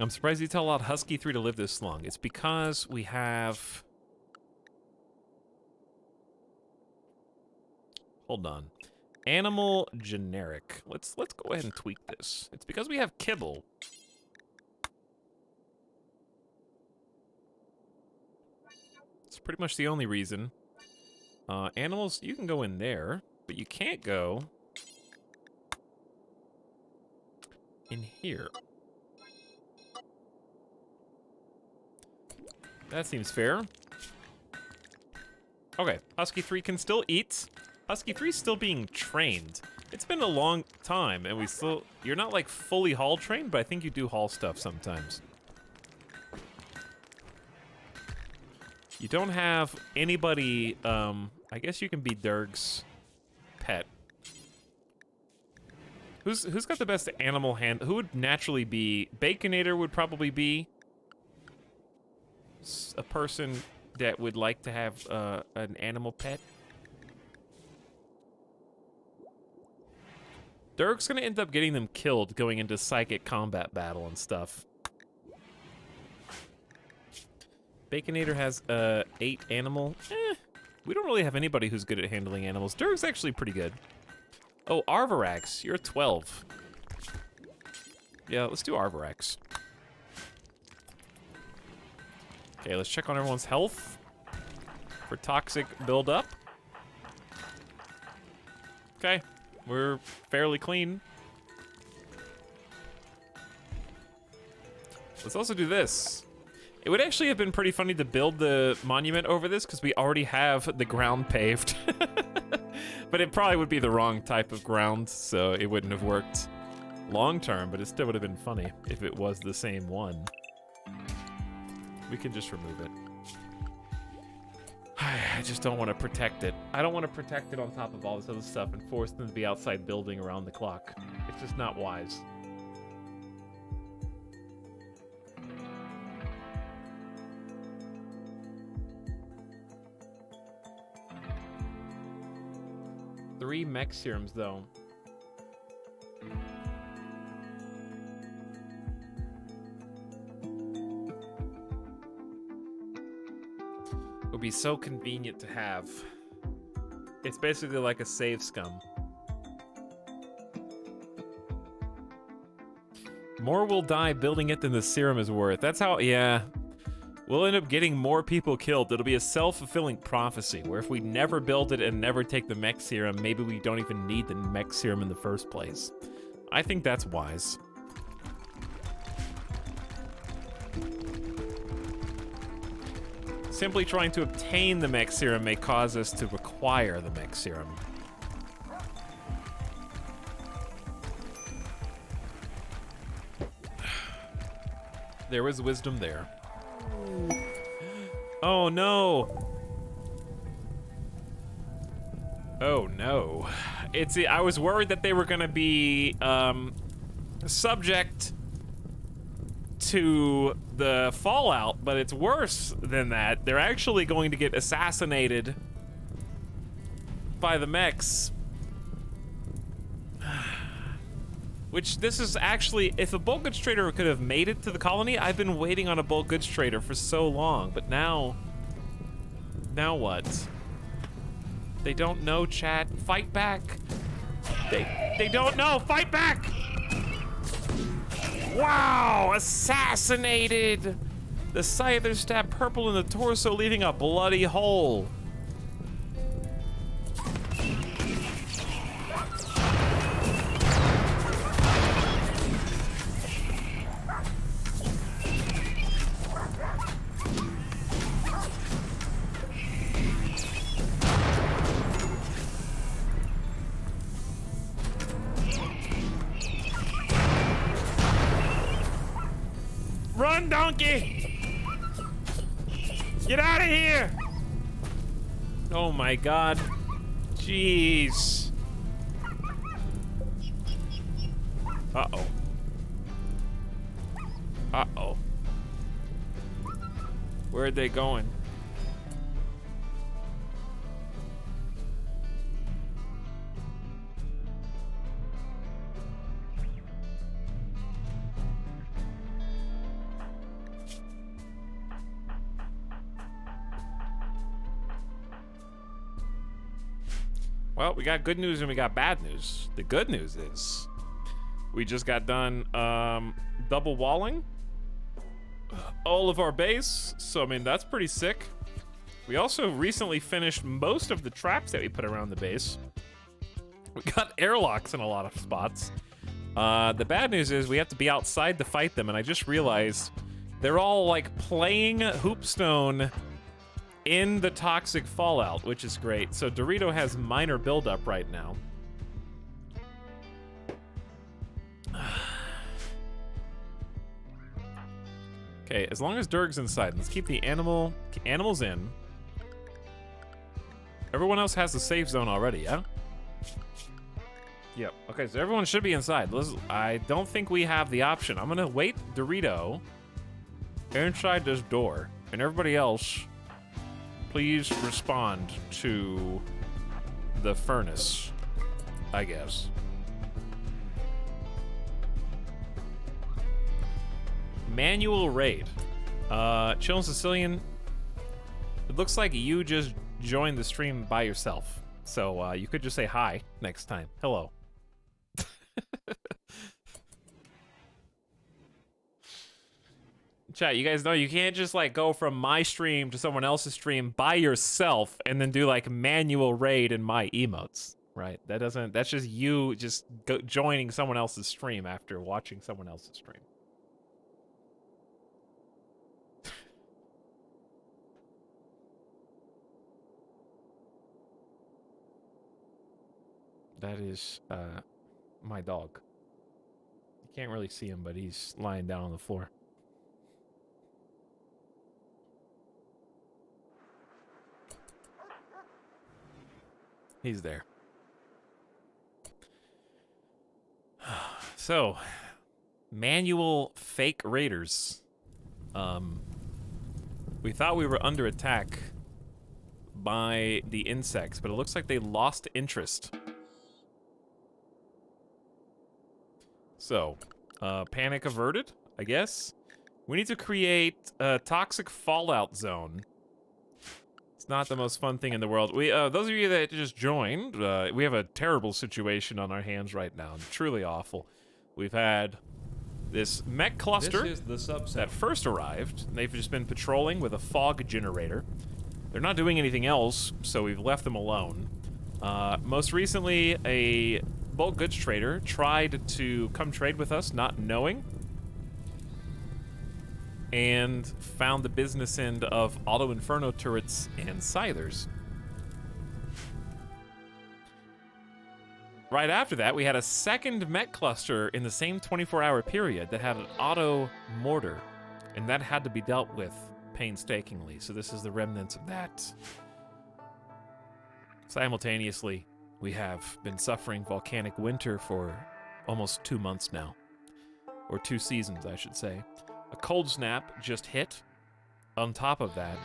I'm surprised you tell allowed Husky 3 to live this long. It's because we have... Hold on. Animal generic. Let's go ahead and tweak this. It's because we have kibble. It's pretty much the only reason. Animals, you can go in there, but you can't go in here. That seems fair. Okay, Husky 3 can still eat. Husky 3 is still being trained. It's been a long time, and you're not like fully haul trained, but I think you do haul stuff sometimes. You don't have anybody, I guess you can be Durg's pet. Who's got the best animal hand? Who would naturally be? Baconator would probably be a person that would like to have an animal pet. Durg's gonna end up getting them killed going into psychic combat battle and stuff. Baconator has 8 animal. We don't really have anybody who's good at handling animals. Durg's actually pretty good. Oh, Arvarax, you're a 12. Yeah, let's do Arvarax. Okay, let's check on everyone's health for toxic buildup. Okay, we're fairly clean. Let's also do this. It would actually have been pretty funny to build the monument over this because we already have the ground paved. But it probably would be the wrong type of ground, so it wouldn't have worked long term, but it still would have been funny if it was the same one. We can just remove it. I just don't want to protect it. I don't want to protect it on top of all this other stuff and force them to be outside building around the clock. It's just not wise. Three mech serums, though. It would be so convenient to have. It's basically like a save scum. More will die building it than the serum is worth. That's how, yeah. We'll end up getting more people killed. It'll be a self-fulfilling prophecy, where if we never build it and never take the mech serum, maybe we don't even need the mech serum in the first place. I think that's wise. Simply trying to obtain the mech serum may cause us to require the mech serum. There was wisdom there. Oh no! Oh no. I was worried that they were gonna be subject to the fallout, but it's worse than that. They're actually going to get assassinated by the mechs. Which, this is actually, if a bulk goods trader could have made it to the colony, I've been waiting on a bulk goods trader for so long, but now what? They don't know, chat. Fight back. They don't know. Fight back. Wow, assassinated. The Scyther stabbed purple in the torso, leaving a bloody hole. Run, donkey! Get out of here! Oh my god. Jeez. Uh-oh. Uh-oh. Where'd they going? Well, we got good news and we got bad news. The good news is we just got done double walling all of our base. So, I mean, that's pretty sick. We also recently finished most of the traps that we put around the base. We got airlocks in a lot of spots. The bad news is we have to be outside to fight them, and I just realized they're all, like, playing Hoopstone in the toxic fallout, which is great. So Dorito has minor buildup right now. Okay, as long as Durg's inside, let's keep the animals in. Everyone else has the safe zone already, yeah? Yep. Okay, so everyone should be inside. I don't think we have the option. I'm gonna wait Dorito inside this door, and everybody else, please respond to the furnace, I guess. Manual raid. Chillin' Sicilian, it looks like you just joined the stream by yourself. So you could just say hi next time. Hello. Chat, you guys know you can't just like go from my stream to someone else's stream by yourself and then do like manual raid in my emotes, right? That's just you just joining someone else's stream after watching someone else's stream. That is my dog. You can't really see him, but he's lying down on the floor. He's there. So, manual fake raiders. We thought we were under attack by the insects, but it looks like they lost interest. So, panic averted, I guess. We need to create a toxic fallout zone. It's not the most fun thing in the world. We, those of you that just joined, we have a terrible situation on our hands right now. Truly awful. We've had this mech cluster This is the subset that first arrived. And they've just been patrolling with a fog generator. They're not doing anything else, so we've left them alone. Most recently, a bulk goods trader tried to come trade with us, not knowing, and found the business end of auto inferno turrets and scythers. Right after that, we had a second mech cluster in the same 24-hour period that had an auto mortar, and that had to be dealt with painstakingly. So this is the remnants of that. Simultaneously, We have been suffering volcanic winter for almost 2 months now. Or 2 seasons, I should say. A cold snap just hit. On top of that,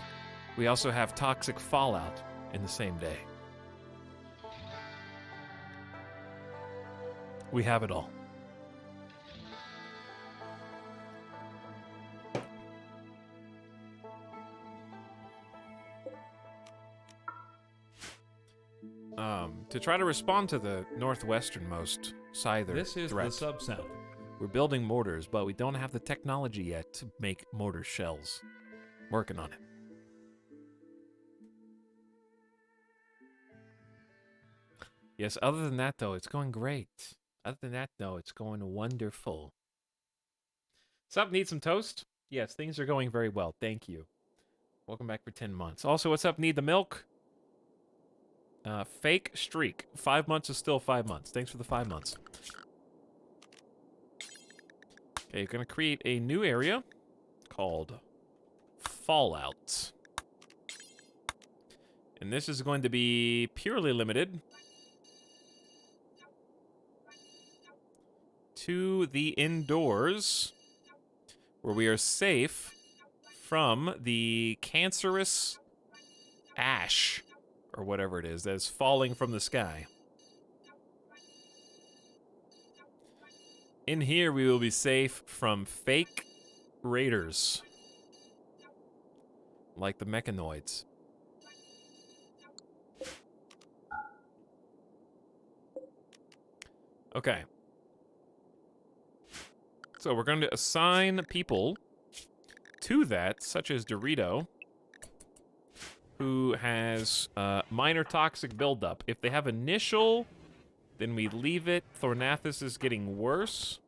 we also have toxic fallout in the same day. We have it all. To try to respond to the northwesternmost Scyther This is threat, the sub-sound. we're building mortars, but we don't have the technology yet to make mortar shells. Working on it. Yes, other than that, though, it's going great. Other than that, though, it's going wonderful. Sup, need some toast? Yes, things are going very well. Thank you. Welcome back for 10 months. Also, what's up, need the milk? Fake streak. 5 months is still 5 months. Thanks for the 5 months. Okay, you're going to create a new area called Fallout. And this is going to be purely limited to the indoors, where we are safe from the cancerous ash, or whatever it is, that is falling from the sky. In here, we will be safe from fake raiders, like the mechanoids. Okay. So we're going to assign people to that, such as Dorito, who has minor toxic buildup. If they have initial, then we leave it. Thornathus is getting worse.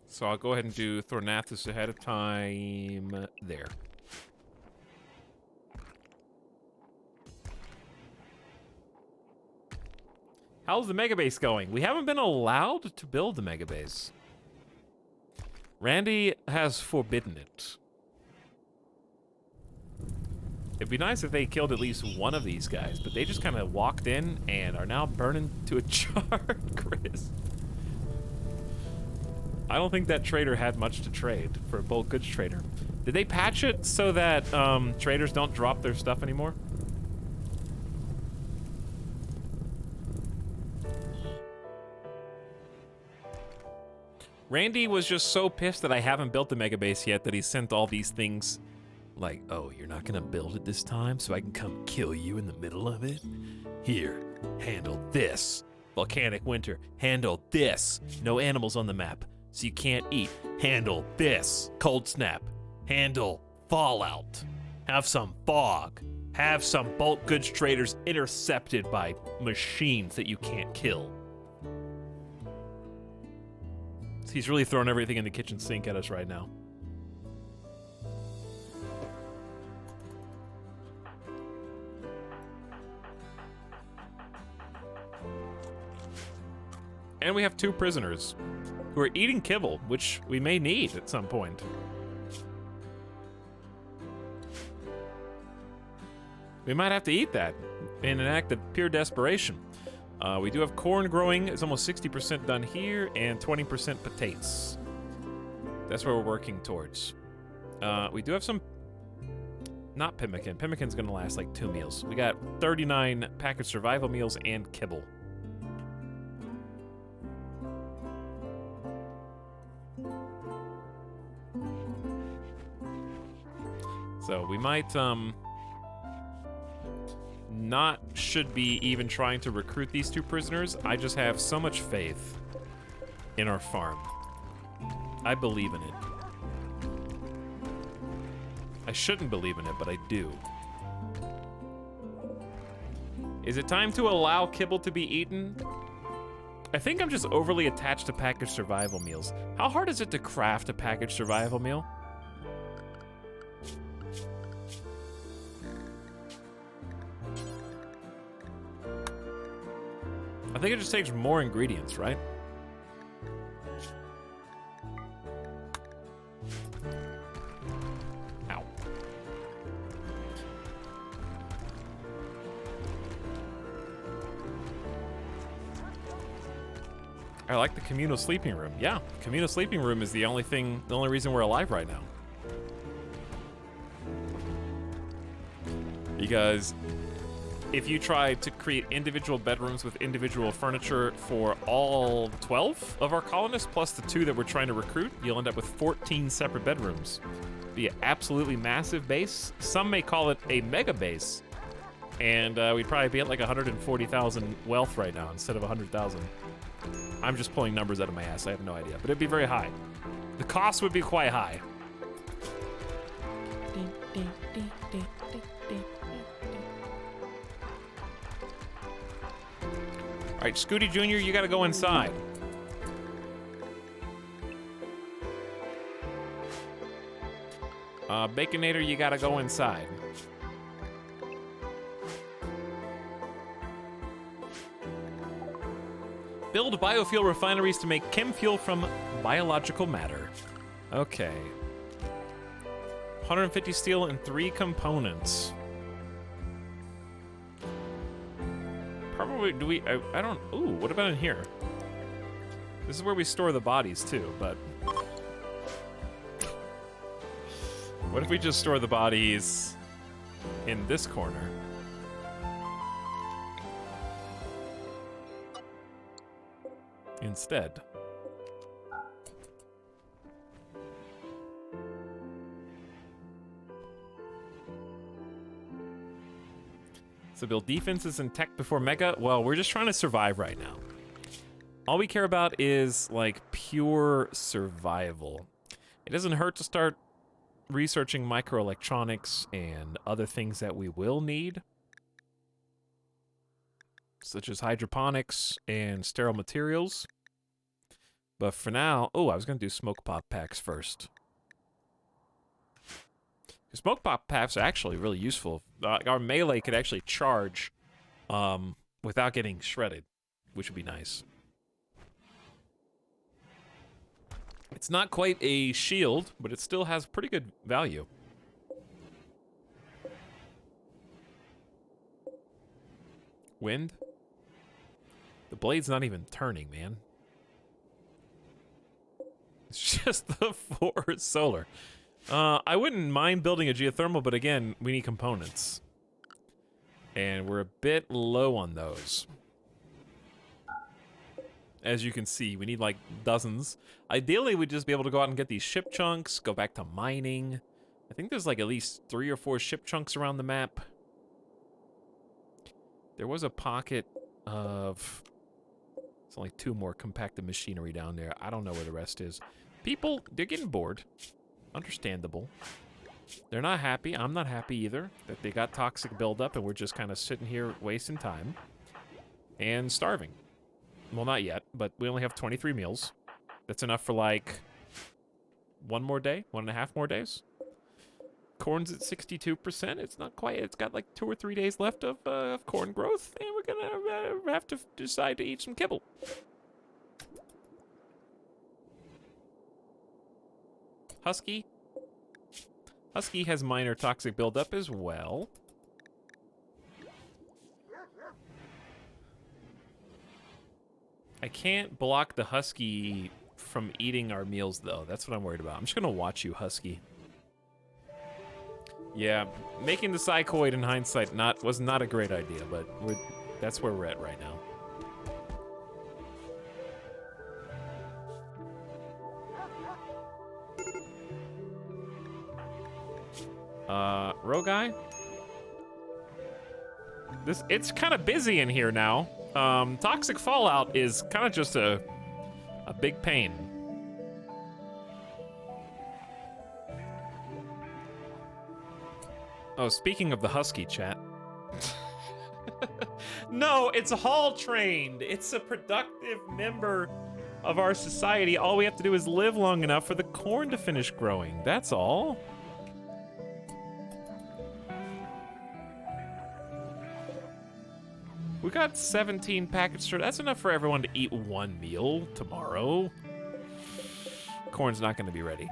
So I'll go ahead and do Thornathus ahead of time there. How's the megabase going? We haven't been allowed to build the megabase. Randy has forbidden it. It'd be nice if they killed at least one of these guys, but they just kind of walked in and are now burning to a charred crisp. I don't think that trader had much to trade for a bulk goods trader. Did they patch it so that traders don't drop their stuff anymore? Randy was just so pissed that I haven't built the megabase yet that he sent all these things like, oh, you're not gonna build it this time so I can come kill you in the middle of it? Here, handle this. Volcanic winter, handle this. No animals on the map, so you can't eat. Handle this. Cold snap, handle fallout. Have some fog. Have some bulk goods traders intercepted by machines that you can't kill. He's really throwing everything in the kitchen sink at us right now. And we have 2 prisoners who are eating kibble, which we may need at some point. We might have to eat that in an act of pure desperation. We do have corn growing. It's almost 60% done here, and 20% potatoes. That's where we're working towards. We do have some... Not pemmican. Pemmican's gonna last like 2 meals. We got 39 packaged survival meals and kibble. So we might, should be even trying to recruit these 2 prisoners. I just have so much faith in our farm. I believe in it. I shouldn't believe in it, but I do. Is it time to allow kibble to be eaten? I think I'm just overly attached to packaged survival meals. How hard is it to craft a packaged survival meal? I think it just takes more ingredients, right? Ow. I like the communal sleeping room. Yeah, communal sleeping room is the only reason we're alive right now. Because if you try to create individual bedrooms with individual furniture for all 12 of our colonists, plus the 2 that we're trying to recruit, you'll end up with 14 separate bedrooms. Be an absolutely massive base. Some may call it a mega base. And we'd probably be at like 140,000 wealth right now instead of 100,000. I'm just pulling numbers out of my ass. I have no idea. But it'd be very high. The cost would be quite high. All right, Scooty Jr., you gotta go inside. Baconator, you gotta go inside. Build biofuel refineries to make chem fuel from biological matter. Okay. 150 steel and 3 components. Probably, do we, I don't, ooh, what about in here? This is where we store the bodies too, but. What if we just store the bodies in this corner? Instead. So build defenses and tech before mega? Well, we're just trying to survive right now. All we care about is, like, pure survival. It doesn't hurt to start researching microelectronics and other things that we will need, such as hydroponics and sterile materials. But for now, oh, I was going to do smoke pop packs first. Smoke pop packs are actually really useful. Our melee could actually charge without getting shredded, which would be nice. It's not quite a shield, but it still has pretty good value. Wind? The blade's not even turning, man. It's just the 4 solar. I wouldn't mind building a geothermal, but again, we need components. And we're a bit low on those. As you can see, we need like dozens. Ideally, we'd just be able to go out and get these ship chunks, go back to mining. I think there's like at least 3 or 4 ship chunks around the map. There was a pocket of... It's only 2 more compacted machinery down there. I don't know where the rest is. People, they're getting bored. Understandable. They're not happy. I'm not happy either that they got toxic buildup and we're just kind of sitting here wasting time and starving. Well, not yet, but we only have 23 meals. That's enough for like 1 more day, 1.5 more days. Corn's at 62%. It's not quite. It's got like 2 or 3 days left of corn growth, and we're gonna have to decide to eat some kibble. Husky. Husky has minor toxic buildup as well. I can't block the Husky from eating our meals, though. That's what I'm worried about. I'm just gonna watch you, Husky. Yeah, making the psychoid in hindsight was not a great idea, but that's where we're at right now. Roguy? It's kind of busy in here now. Toxic fallout is kind of just a big pain. Oh, speaking of the Husky, chat. No, it's hall trained. It's a productive member of our society. All we have to do is live long enough for the corn to finish growing. That's all. We got 17 packets. That's enough for everyone to eat 1 meal tomorrow. Corn's not going to be ready.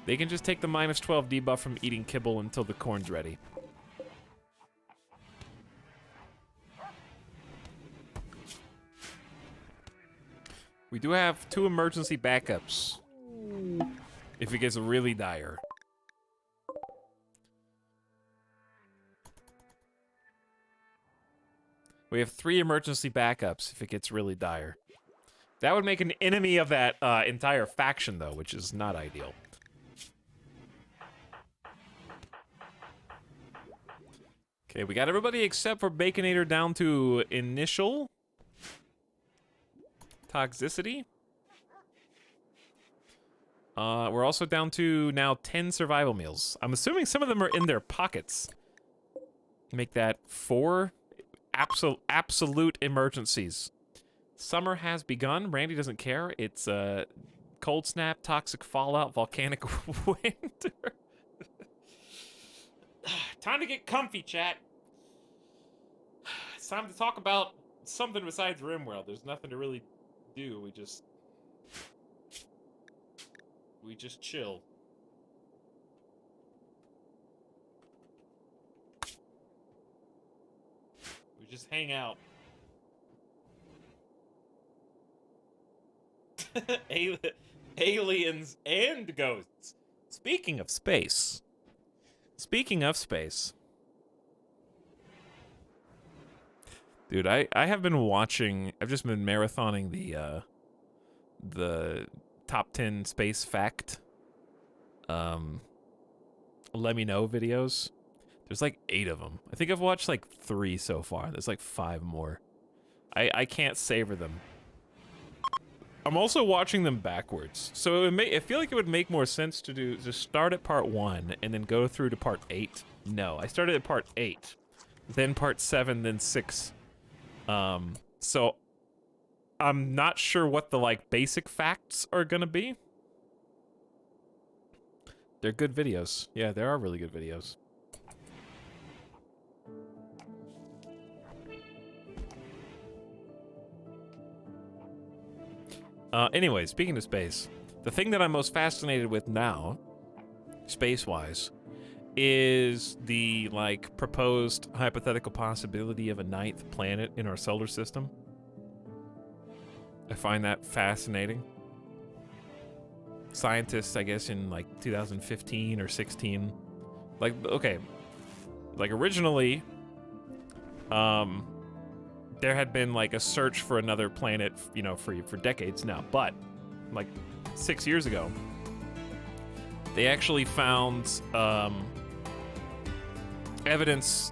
They can just take the -12 debuff from eating kibble until the corn's ready. We do have 2 emergency backups if it gets really dire. We have 3 emergency backups if it gets really dire. That would make an enemy of that entire faction, though, which is not ideal. Okay, we got everybody except for Baconator down to initial toxicity. We're also down to now 10 survival meals. I'm assuming some of them are in their pockets. Make that 4 absolute emergencies. Summer has begun. Randy doesn't care. It's cold snap, toxic fallout, volcanic winter. Time to get comfy, chat. It's time to talk about something besides RimWorld. There's nothing to really do. We just chill. We just hang out. Aliens and ghosts. Speaking of space. Dude, I have been watching, I've just been marathoning the top 10 space fact let me know videos. There's like 8 of them. I think I've watched like 3 so far. There's like 5 more. I can't savor them. I'm also watching them backwards. So I feel like it would make more sense to start at part 1 and then go through to part 8. No, I started at part 8, then part 7, then 6. So I'm not sure what the like basic facts are gonna be. They're good videos. Yeah, they are really good videos. Anyway, speaking of space, the thing that I'm most fascinated with now, space-wise, is the, like, proposed hypothetical possibility of a 9th planet in our solar system. I find that fascinating. Scientists, I guess, in, like, 2015 or 16, like, okay, like, originally, there had been like a search for another planet, you know, for decades now, but like 6 years ago, they actually found evidence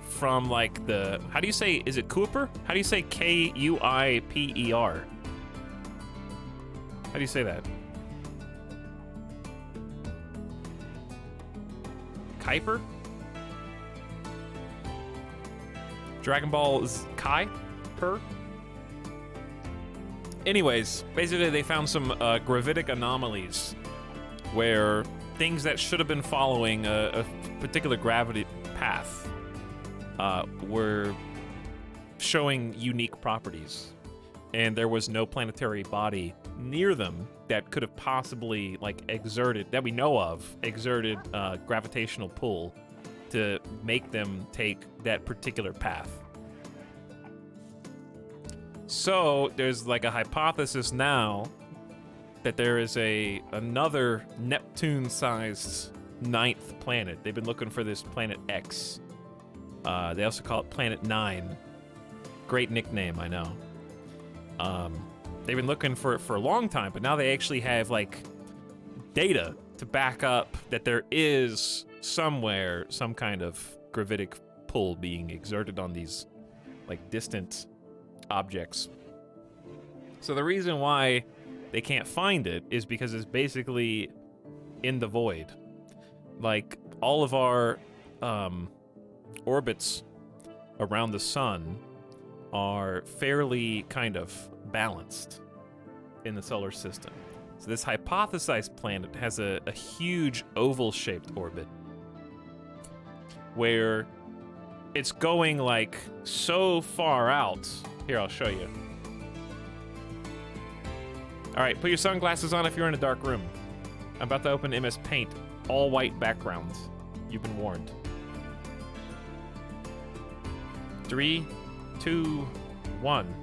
from like the, how do you say, is it Kuiper? How do you say Kuiper? How do you say that? Kuiper? Dragon Ball is Kai? Per? Anyways, basically they found some gravitic anomalies where things that should have been following a particular gravity path were showing unique properties. And there was no planetary body near them that could have possibly, like, exerted, that we know of, exerted gravitational pull to make them take that particular path. So there's like a hypothesis now that there is another Neptune-sized 9th planet. They've been looking for this planet X. They also call it Planet 9. Great nickname, I know. They've been looking for it for a long time, but now they actually have like data to back up that there is somewhere some kind of gravitic pull being exerted on these like distant objects. So the reason why they can't find it is because it's basically in the void. Like all of our orbits around the sun are fairly kind of balanced in the solar system. So this hypothesized planet has a huge oval-shaped orbit where it's going like so far out. Here, I'll show you. All right, put your sunglasses on if you're in a dark room. I'm about to open MS Paint. All white backgrounds. You've been warned. 3, 2, 1.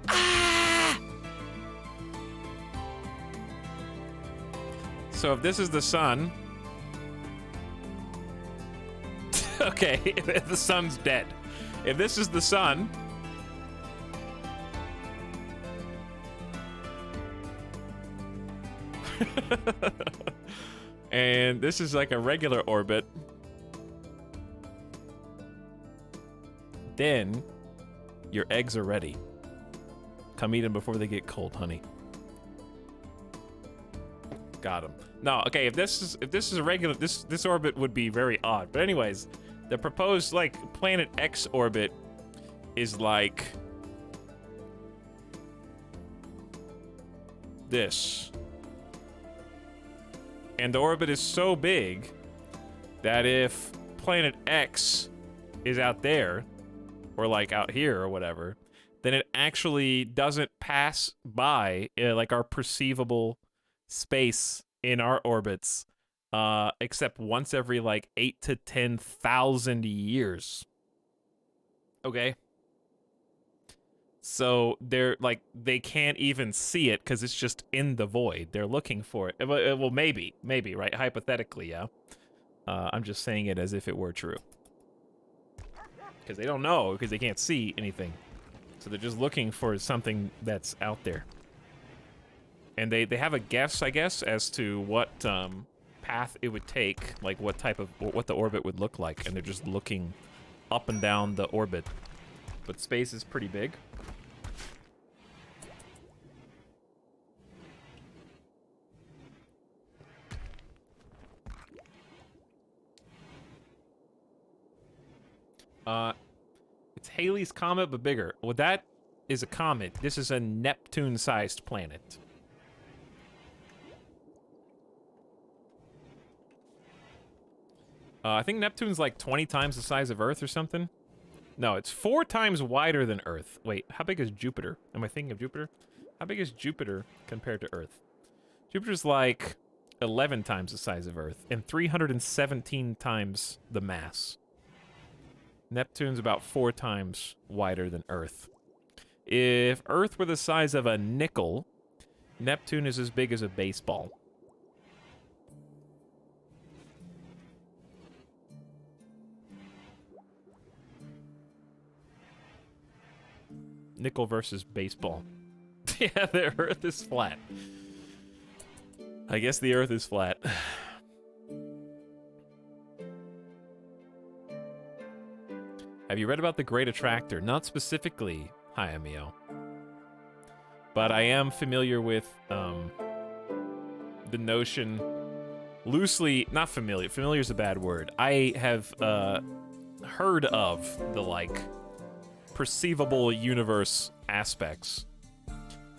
Ah! So if this is the sun... okay, if the sun's dead. If this is the sun... and this is like a regular orbit. Then your eggs are ready. Come eat them before they get cold, honey. Got him. No, okay. If this is a regular, this orbit would be very odd. But anyways, the proposed like Planet X orbit is like this. And the orbit is so big that if Planet X is out there, or like out here or whatever, then it actually doesn't pass by like our perceivable space in our orbits, except once every like 8 to 10,000 years. Okay. So they're like, they can't even see it because it's just in the void. They're looking for it. Well, maybe, right? Hypothetically, yeah. I'm just saying it as if it were true. Because they don't know, because they can't see anything. So they're just looking for something that's out there. And they have a guess, I guess, as to what path it would take, like what the orbit would look like. And they're just looking up and down the orbit. But space is pretty big. It's Halley's Comet, but bigger. Well, that is a comet. This is a Neptune-sized planet. I think Neptune's like 20 times the size of Earth or something. No, it's 4 times wider than Earth. Wait, how big is Jupiter? Am I thinking of Jupiter? How big is Jupiter compared to Earth? Jupiter's like 11 times the size of Earth and 317 times the mass. Neptune's about 4 times wider than Earth. If Earth were the size of a nickel, Neptune is as big as a baseball. Nickel versus baseball. Yeah, the Earth is flat. I guess the Earth is flat. Have you read about the Great Attractor? Not specifically, Hayamio. But I am familiar with the notion, loosely, not familiar. Familiar is a bad word. I have heard of the, like, perceivable universe aspects,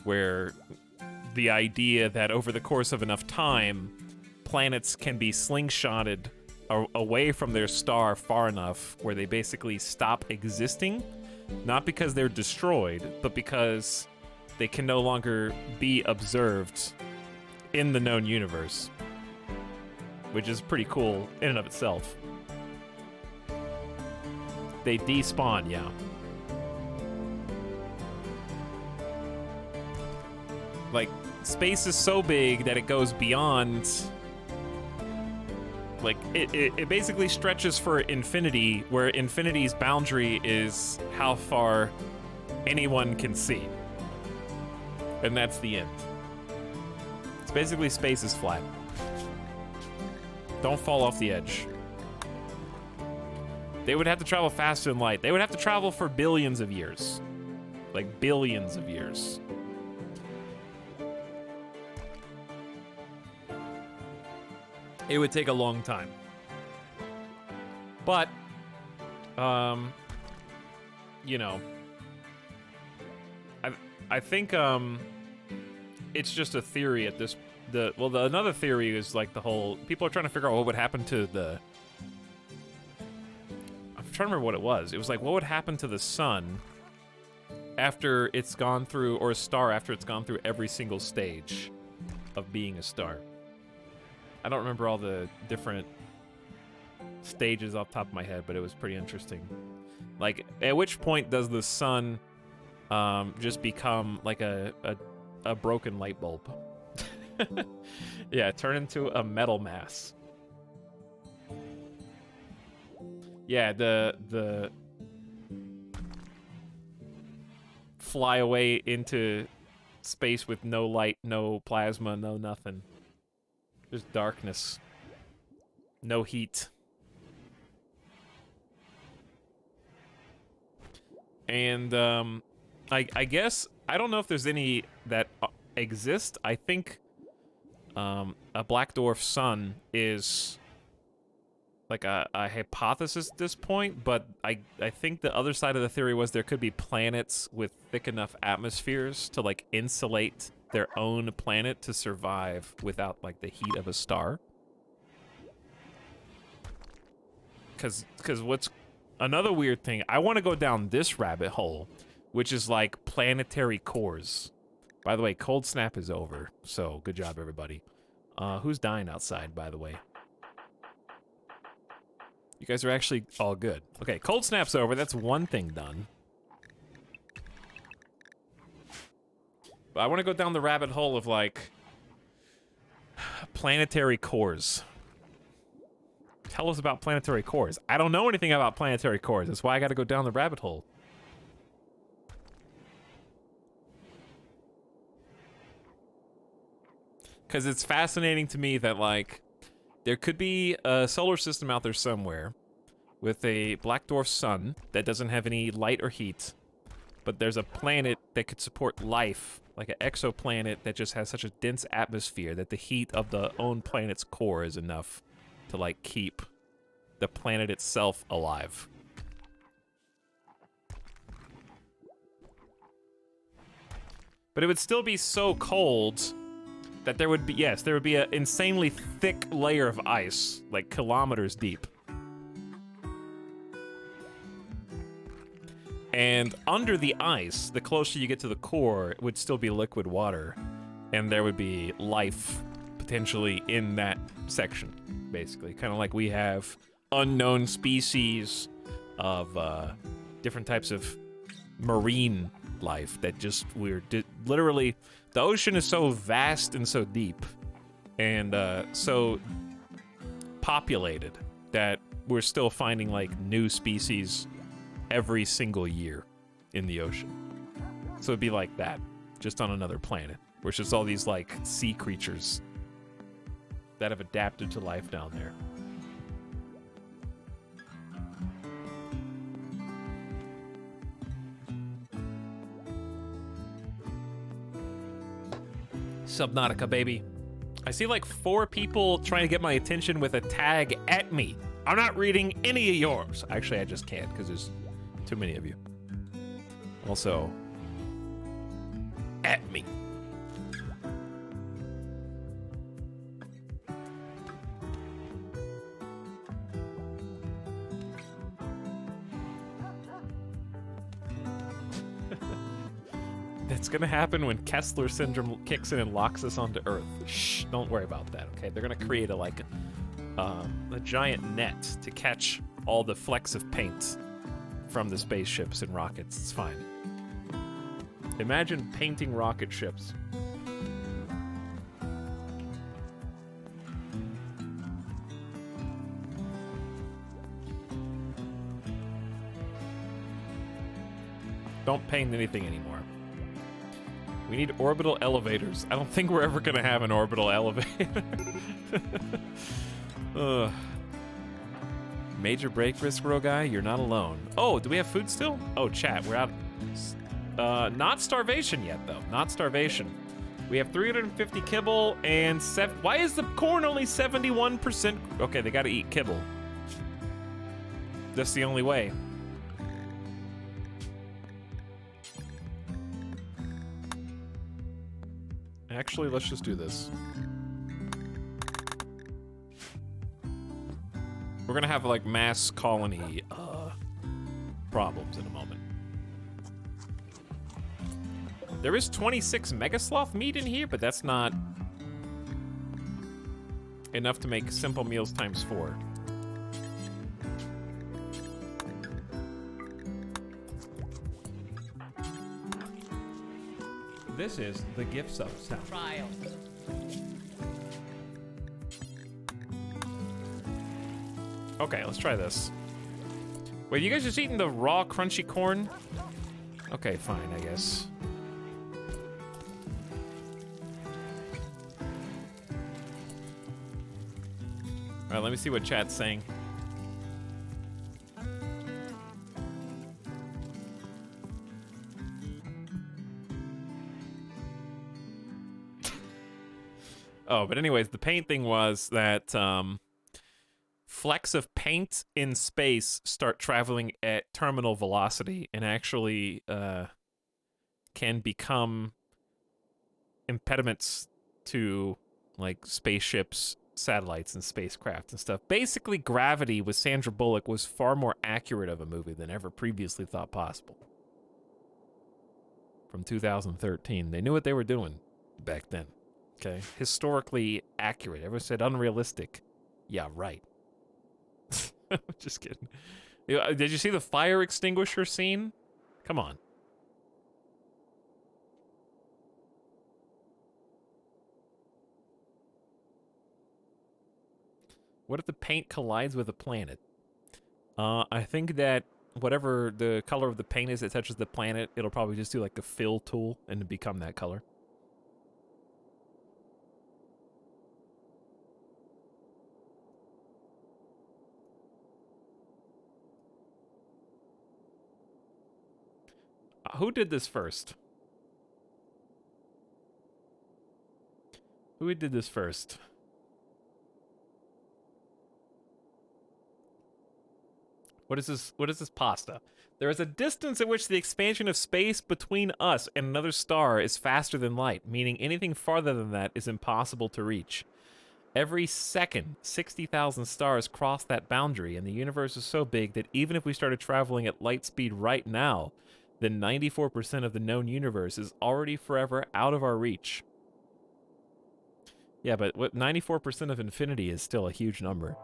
where the idea that over the course of enough time, planets can be slingshotted away from their star far enough where they basically stop existing, not because they're destroyed, but because they can no longer be observed in the known universe, which is pretty cool in and of itself. They despawn, yeah. Like, space is so big that it goes beyond... Like, it basically stretches for infinity, where infinity's boundary is how far anyone can see. And that's the end. It's basically space is flat. Don't fall off the edge. They would have to travel faster than light. They would have to travel for billions of years. Like, billions of years. It would take a long time. But, you know, I think, it's just a theory at this, another theory is like the whole, people are trying to figure out what would happen to the, I'm trying to remember what it was. It was like, what would happen to the sun after it's gone through, or a star after it's gone through every single stage of being a star. I don't remember all the different stages off the top of my head, but it was pretty interesting. Like, at which point does the sun just become like a broken light bulb? Yeah, turn into a metal mass. Yeah, the fly away into space with no light, no plasma, no nothing. Just darkness. No heat. And I guess I don't know if there's any that exist. I think a black dwarf sun is like a hypothesis at this point, but I think the other side of the theory was there could be planets with thick enough atmospheres to like insulate their own planet to survive without like the heat of a star. Cause what's another weird thing, I want to go down this rabbit hole, which is like planetary cores. By the way, cold snap is over, so good job everybody. Who's dying outside, by the way? You guys are actually all good. Okay, cold snap's over. That's one thing done. But I want to go down the rabbit hole of, like, planetary cores. Tell us about planetary cores. I don't know anything about planetary cores. That's why I got to go down the rabbit hole. Because it's fascinating to me that, like, there could be a solar system out there somewhere with a black dwarf sun that doesn't have any light or heat, but there's a planet that could support life, like an exoplanet that just has such a dense atmosphere that the heat of the own planet's core is enough to, like, keep the planet itself alive. But it would still be so cold that there would be, yes, there would be an insanely thick layer of ice, like kilometers deep. And under the ice, the closer you get to the core, it would still be liquid water. And there would be life, potentially, in that section, basically. Kind of like we have unknown species of different types of marine life that just, literally, the ocean is so vast and so deep and so populated that we're still finding, like, new species every single year in the ocean. So it'd be like that, just on another planet, where it's just all these, like, sea creatures that have adapted to life down there. Subnautica, baby. I see like 4 people trying to get my attention with a tag at me. I'm not reading any of yours. Actually, I just can't because there's too many of you. Also, at me. It's gonna happen when Kessler syndrome kicks in and locks us onto Earth. Shh, don't worry about that, okay? They're gonna create a giant net to catch all the flecks of paint from the spaceships and rockets. It's fine. Imagine painting rocket ships. Don't paint anything anymore. We need orbital elevators. I don't think we're ever gonna have an orbital elevator. Major break risk, bro guy. You're not alone. Oh, do we have food still? Oh, chat, we're out. Not starvation yet, though. Not starvation. We have 350 kibble and why is the corn only 71%? Okay, they gotta eat kibble. That's the only way. Actually, let's just do this. We're gonna have, like, mass colony problems in a moment. There is 26 Mega Sloth meat in here, but that's not enough to make simple meals times 4. This is the gift sub sound. Trial. Okay, let's try this. Wait, you guys just eating the raw crunchy corn? Okay, fine, I guess. All right, let me see what chat's saying. Oh, but anyways, the paint thing was that flecks of paint in space start traveling at terminal velocity and actually can become impediments to like spaceships, satellites, and spacecraft and stuff. Basically, Gravity with Sandra Bullock was far more accurate of a movie than ever previously thought possible. From 2013. They knew what they were doing back then. Okay? Historically accurate. Everyone said unrealistic. Yeah, right. Just kidding. Did you see the fire extinguisher scene? Come on. What if the paint collides with a planet? I think that whatever the color of the paint is that touches the planet, it'll probably just do like a fill tool and become that color. Who did this first? Who did this first? What is this? What is this pasta? There is a distance at which the expansion of space between us and another star is faster than light, meaning anything farther than that is impossible to reach. Every second, 60,000 stars cross that boundary, and the universe is so big that even if we started traveling at light speed right now, then 94% of the known universe is already forever out of our reach. Yeah, but what 94% of infinity is still a huge number.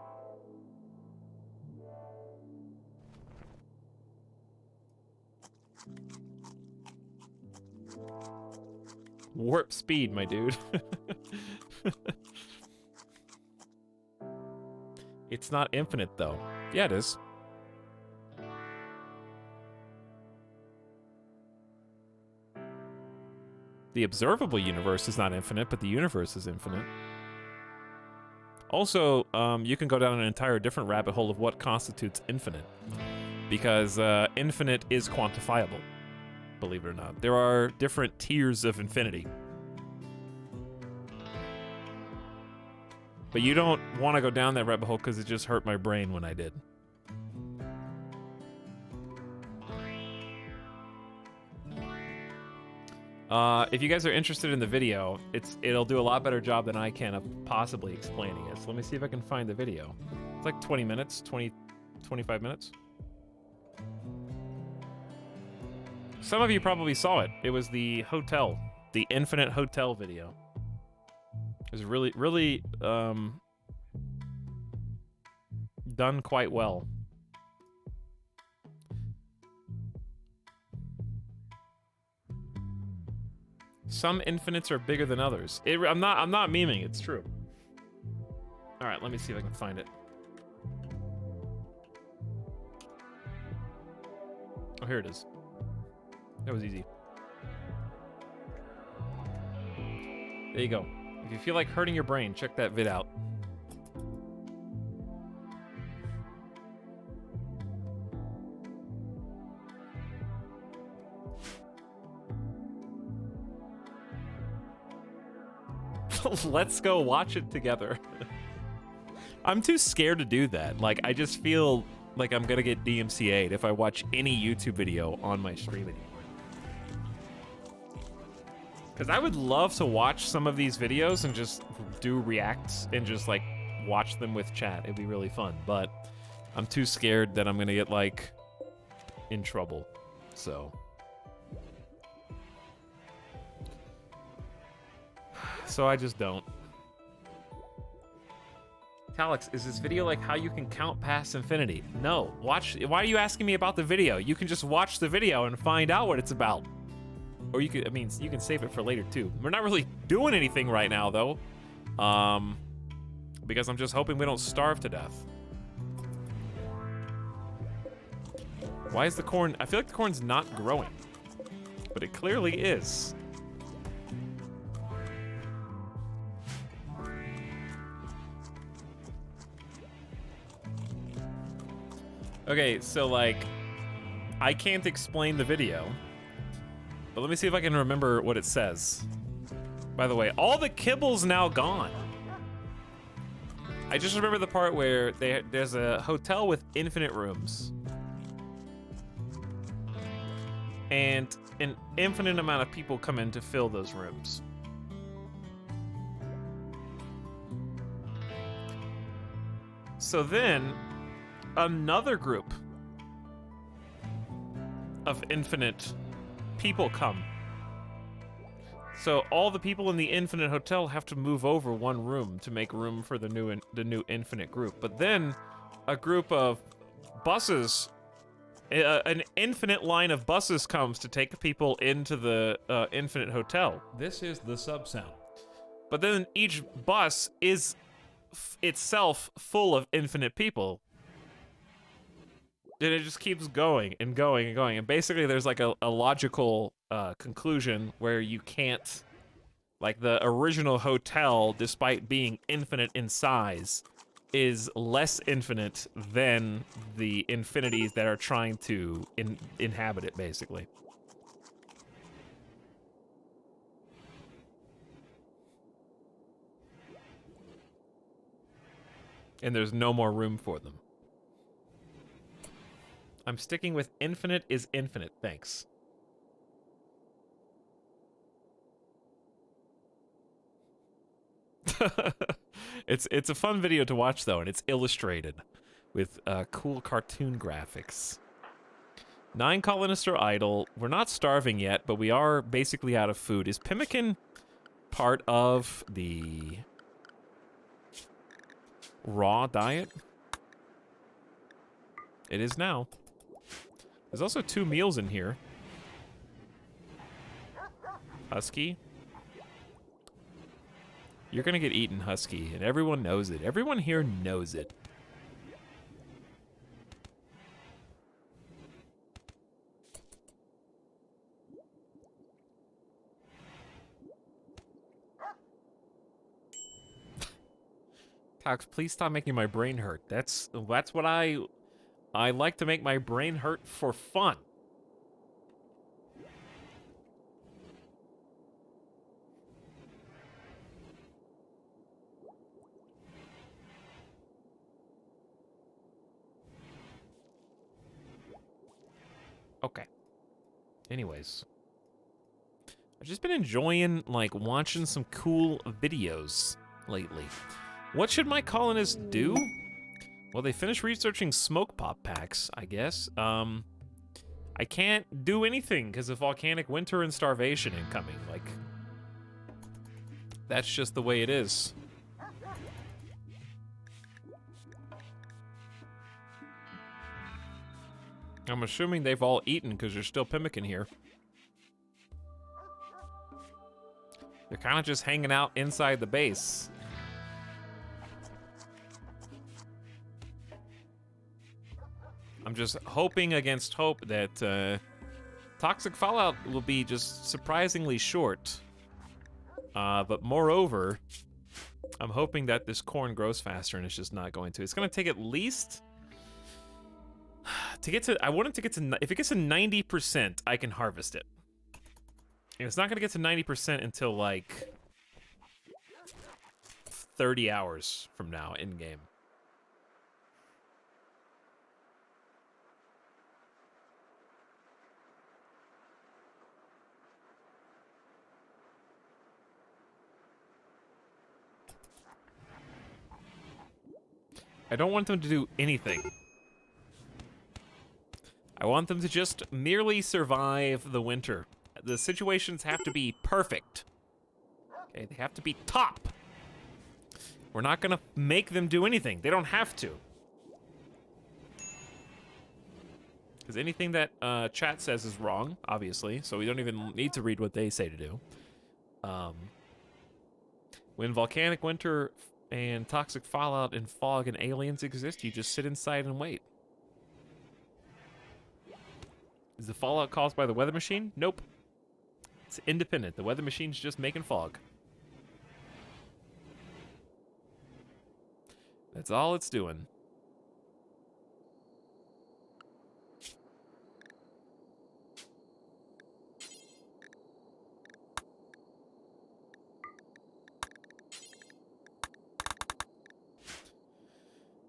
Warp speed, my dude. It's not infinite, though. Yeah, it is. The observable universe is not infinite, but the universe is infinite. Also, you can go down an entire different rabbit hole of what constitutes infinite. Because infinite is quantifiable, believe it or not. There are different tiers of infinity. But you don't want to go down that rabbit hole because it just hurt my brain when I did. If you guys are interested in the video, it'll do a lot better job than I can of possibly explaining it. So let me see if I can find the video. It's like 20 minutes, 25 minutes. Some of you probably saw it. It was the hotel, the Infinite Hotel video. It was really done quite well. Some infinites are bigger than others. I'm not memeing, it's true. All right, let me see if I can find it. Oh, here it is. That was easy. There you go. If you feel like hurting your brain, check that vid out. Let's go watch it together. I'm too scared to do that. Like, I just feel like I'm gonna get DMCA'd if I watch any YouTube video on my stream anymore. Because I would love to watch some of these videos and just do reacts and just, like, watch them with chat. It'd be really fun. But I'm too scared that I'm gonna get, like, in trouble. So... so I just don't. Etalyx, is this video like how you can count past infinity? No. Watch. Why are you asking me about the video? You can just watch the video and find out what it's about. Or you could, I mean, you can save it for later too. We're not really doing anything right now though. Because I'm just hoping we don't starve to death. Why is the corn, I feel like the corn's not growing. But it clearly is. Okay, so like, I can't explain the video, but let me see if I can remember what it says. By the way, all the kibble's now gone. I just remember the part where there's a hotel with infinite rooms. And an infinite amount of people come in to fill those rooms. So then, another group of infinite people come. So all the people in the infinite hotel have to move over one room to make room for the new infinite group. But then a group of buses, an infinite line of buses comes to take people into the infinite hotel. This is the sub sound. But then each bus is itself full of infinite people. And it just keeps going and going and going. And basically there's like a logical conclusion where you can't, like the original hotel, despite being infinite in size, is less infinite than the infinities that are trying to inhabit it, basically. And there's no more room for them. I'm sticking with infinite is infinite, thanks. It's a fun video to watch though, and it's illustrated with cool cartoon graphics. 9 colonists are idle. We're not starving yet, but we are basically out of food. Is pemmican part of the raw diet? It is now. There's also 2 meals in here. Husky. You're gonna get eaten, Husky, and everyone knows it. Everyone here knows it. Tox, please stop making my brain hurt. That's what I like to make my brain hurt for fun. Okay. Anyways. I've just been enjoying, like, watching some cool videos lately. What should my colonists do? Well, they finished researching smoke pop packs, I guess. I can't do anything because of volcanic winter and starvation incoming. Like, that's just the way it is. I'm assuming they've all eaten because there's still pemmican here. They're kind of just hanging out inside the base. I'm just hoping against hope that Toxic Fallout will be just surprisingly short. But moreover, I'm hoping that this corn grows faster and it's just not going to. It's going to take at least... to get to... I want it to get to... If it gets to 90%, I can harvest it. And it's not going to get to 90% until, like, 30 hours from now in-game. I don't want them to do anything. I want them to just merely survive the winter. The situations have to be perfect. Okay, they have to be top. We're not gonna make them do anything. They don't have to. Because anything that chat says is wrong, obviously, so we don't even need to read what they say to do. When volcanic winter and toxic fallout and fog and aliens exist, you just sit inside and wait. Is the fallout caused by the weather machine? Nope. It's independent. The weather machine's just making fog. That's all it's doing.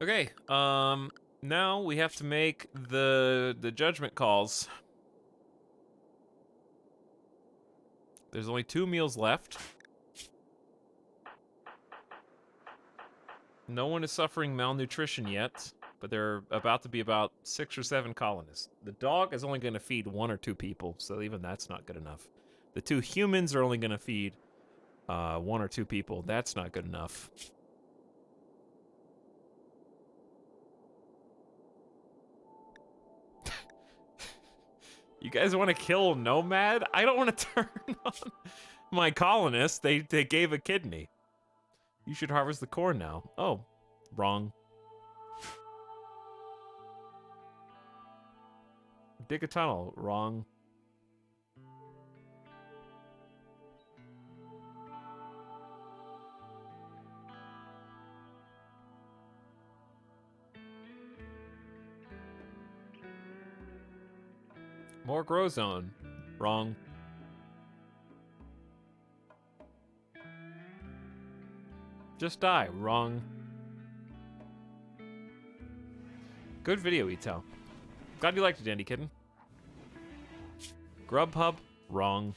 Okay, now we have to make the judgment calls. There's only 2 meals left. No one is suffering malnutrition yet, but there are about to be about 6 or 7 colonists. The dog is only going to feed 1 or 2 people, so even that's not good enough. The 2 humans are only going to feed 1 or 2 people. That's not good enough. You guys want to kill Nomad? I don't want to turn on my colonists. They gave a kidney. You should harvest the corn now. Oh, wrong. Dig a tunnel. Wrong. More grow zone. Wrong. Just die. Wrong. Good video, Ito. Glad you liked it, Dandy Kitten. Grubhub. Wrong.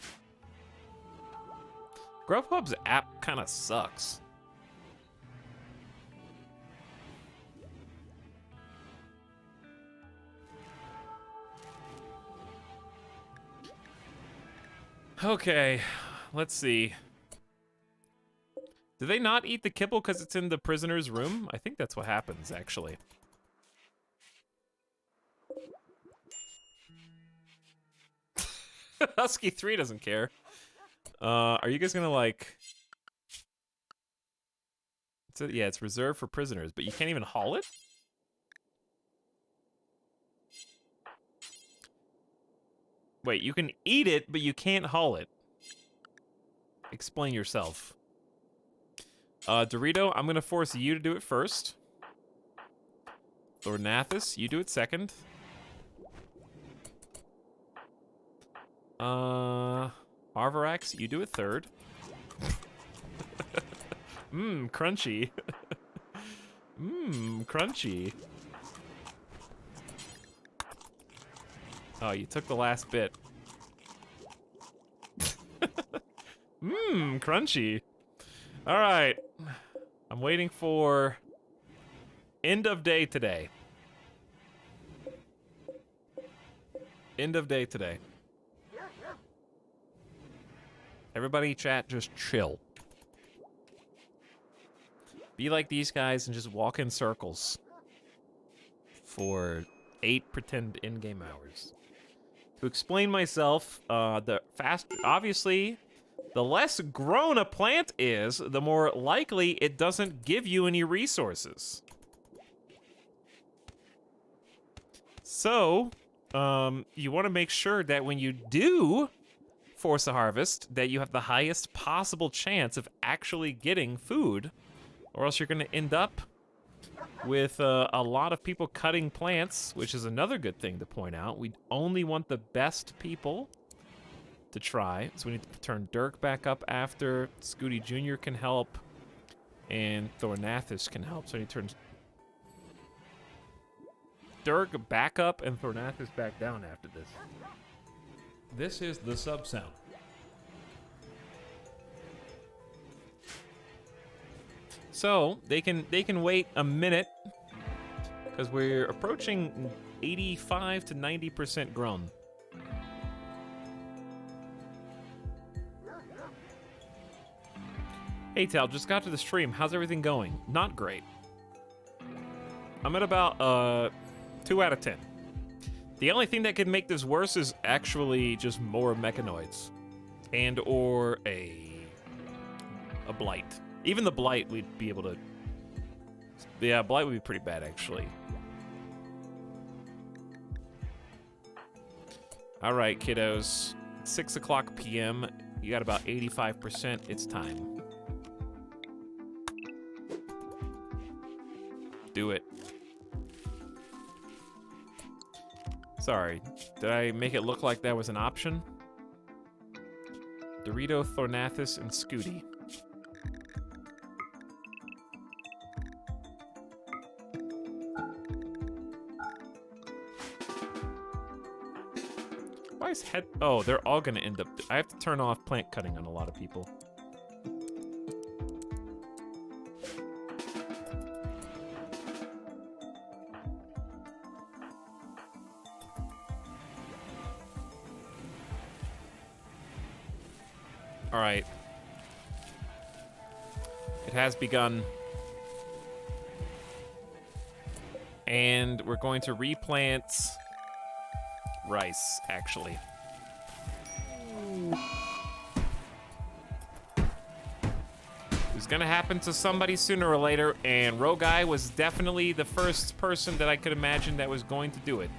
Grubhub's app kind of sucks. Okay, let's see. Do they not eat the kibble because it's in the prisoner's room? I think that's what happens, actually. Husky 3 doesn't care. Are you guys gonna, like... yeah, it's reserved for prisoners, but you can't even haul it? Wait, you can eat it, but you can't haul it. Explain yourself. Dorito, I'm gonna force you to do it first. Thornathus, you do it second. Arvarax, you do it third. Mmm, crunchy. Mmm, crunchy. Oh, you took the last bit. Mmm, crunchy. All right. I'm waiting for end of day today. End of day today. Everybody chat, just chill. Be like these guys and just walk in circles for 8 pretend in-game hours. To explain myself, obviously, the less grown a plant is, the more likely it doesn't give you any resources. So, you want to make sure that when you do force a harvest, that you have the highest possible chance of actually getting food, or else you're going to end up with a lot of people cutting plants, which is another good thing to point out. We only want the best people to try. So we need to turn Dirk back up after. Scooty Jr. can help. And Thornathus can help. So he turns Dirk back up and Thornathus back down after this. This is the sub sound. So they can wait a minute because we're approaching 85 to 90% grown. Hey, Tal, just got to the stream. How's everything going? Not great. I'm at about 2 out of 10. The only thing that could make this worse is actually just more mechanoids. And or a blight. Even the blight we'd be able to... Yeah, blight would be pretty bad, actually. All right, kiddos. 6 o'clock p.m. You got about 85%. It's time. Do it. Sorry, did I make it look like that was an option? Dorito, Thornathus, and Scooty. Why is head... Oh, they're all gonna end up... I have to turn off plant cutting on a lot of people. All right. It has begun. And we're going to replant rice, actually. It's gonna happen to somebody sooner or later, and Rogai was definitely the first person that I could imagine that was going to do it.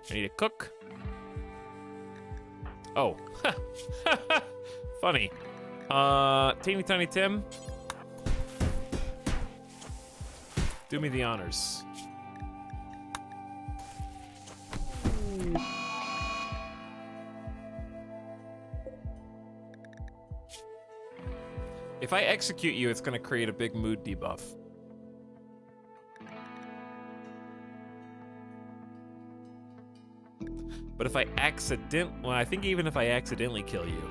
I need to cook. Oh. Funny. Teeny Tiny Tim. Do me the honors. If I execute you, it's gonna create a big mood debuff. But if I well, I think even if I accidentally kill you.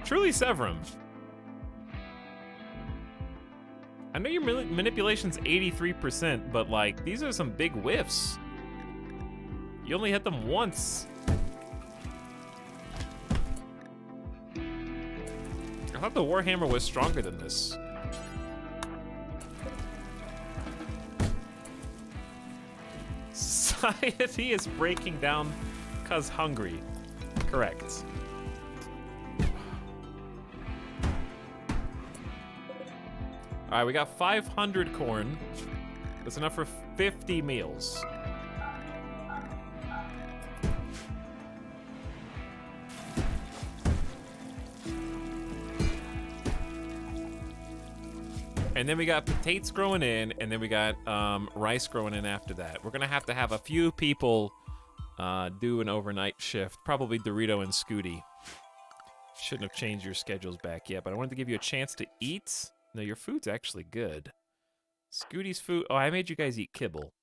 Truly Severum. I know your manipulation's 83%, but like, these are some big whiffs. You only hit them once. I thought the Warhammer was stronger than this. Society is breaking down 'cause hungry. Correct. All right, we got 500 corn. That's enough for 50 meals. And then we got potatoes growing in, and then we got rice growing in after that. We're gonna have to have a few people do an overnight shift. Probably Dorito and Scooty. Shouldn't have changed your schedules back yet, but I wanted to give you a chance to eat. No, your food's actually good. Scooty's food... Oh, I made you guys eat kibble.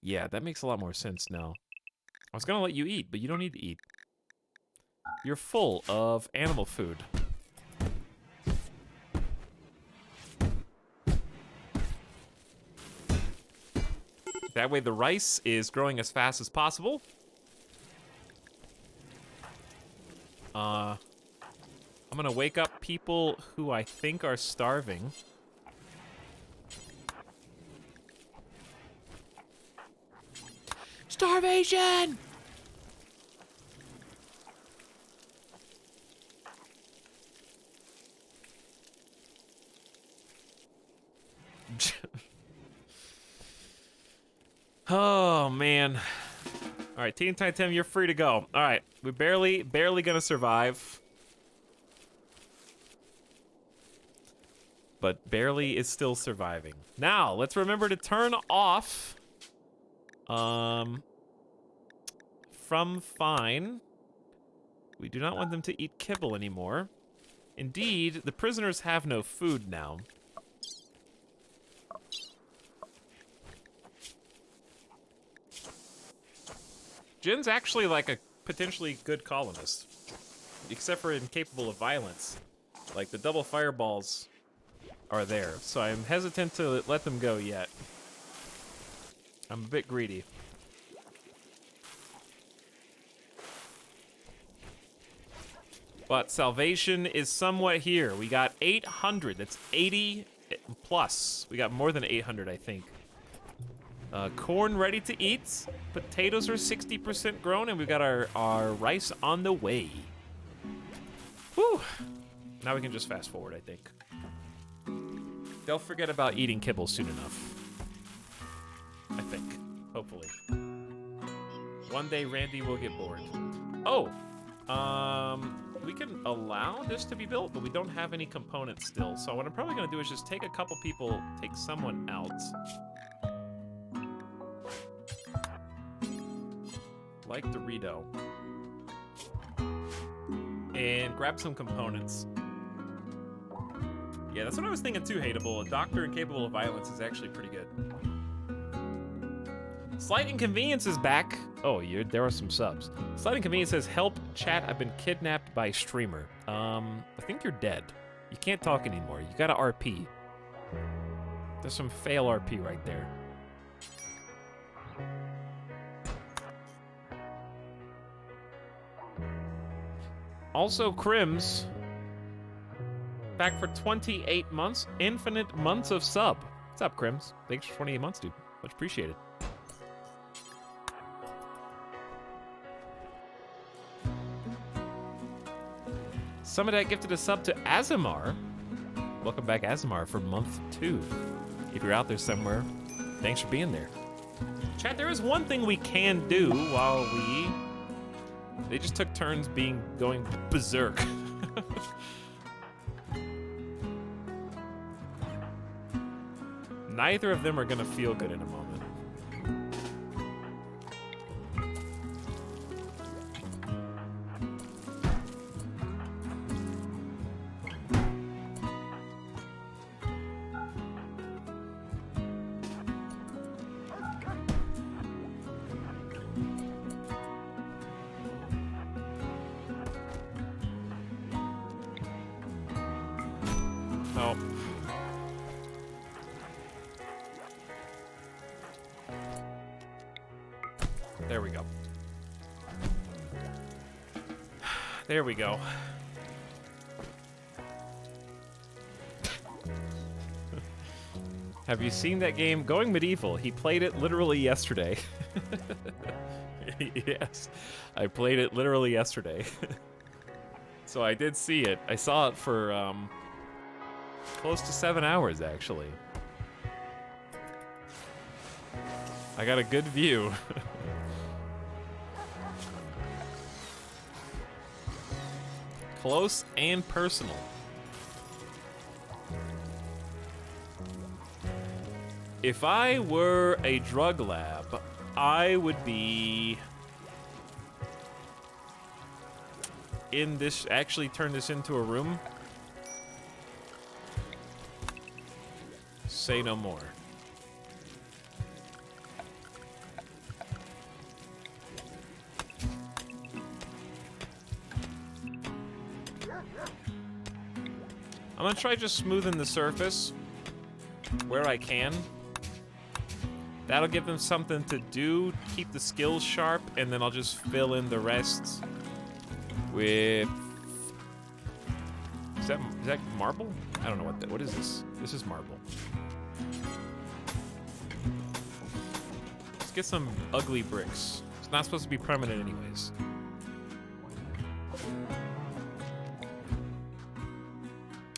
Yeah, that makes a lot more sense now. I was gonna let you eat, but you don't need to eat. You're full of animal food. That way the rice is growing as fast as possible. I'm gonna wake up people who I think are starving. Starvation! Oh, man. All right, Teen Tiny Tim, you're free to go. All right, we're barely gonna survive. But barely is still surviving. Now, let's remember to turn off from fine. We do not want them to eat kibble anymore. Indeed, the prisoners have no food now. Jin's actually like a potentially good colonist. Except for incapable of violence. Like the double fireballs are there, so I'm hesitant to let them go yet. I'm a bit greedy. But salvation is somewhat here. We got 800. That's 80 plus. We got more than 800, I think. Corn ready to eat. Potatoes are 60% grown, and we've got our rice on the way. Whew. Now we can just fast forward, I think. They'll forget about eating kibble soon enough. I think. Hopefully. One day Randy will get bored. Oh! We can allow this to be built, but we don't have any components still. So what I'm probably gonna do is just take a couple people, take someone out. Like Dorito. And grab some components. Yeah, that's what I was thinking too, Hateable. A doctor incapable of violence is actually pretty good. Slight Inconvenience is back. Oh, there are some subs. Slight Inconvenience says, help chat, I've been kidnapped by streamer. I think you're dead. You can't talk anymore. You gotta RP. There's some fail RP right there. Also, Crims, back for 28 months. Infinite months of sub. What's up, Crims? Thanks for 28 months, dude. Much appreciated. Summerdat gifted a sub to Azamar. Welcome back, Azamar, for month 2. If you're out there somewhere, thanks for being there. Chat, there is one thing we can do while they just took turns going berserk. Neither of them are gonna feel good in a moment. Oh. There we go. There we go. Have you seen that game, Going Medieval? He played it literally yesterday. Yes, I played it literally yesterday. So I did see it. I saw it for close to 7 hours, actually. I got a good view. Close and personal. If I were a drug lab, I would be in this, actually turn this into a room. Say no more. I'm gonna try just smoothing the surface where I can. That'll give them something to do, keep the skills sharp, and then I'll just fill in the rest with... Is that marble? I don't know what is this? This is marble. Let's get some ugly bricks. It's not supposed to be permanent anyways.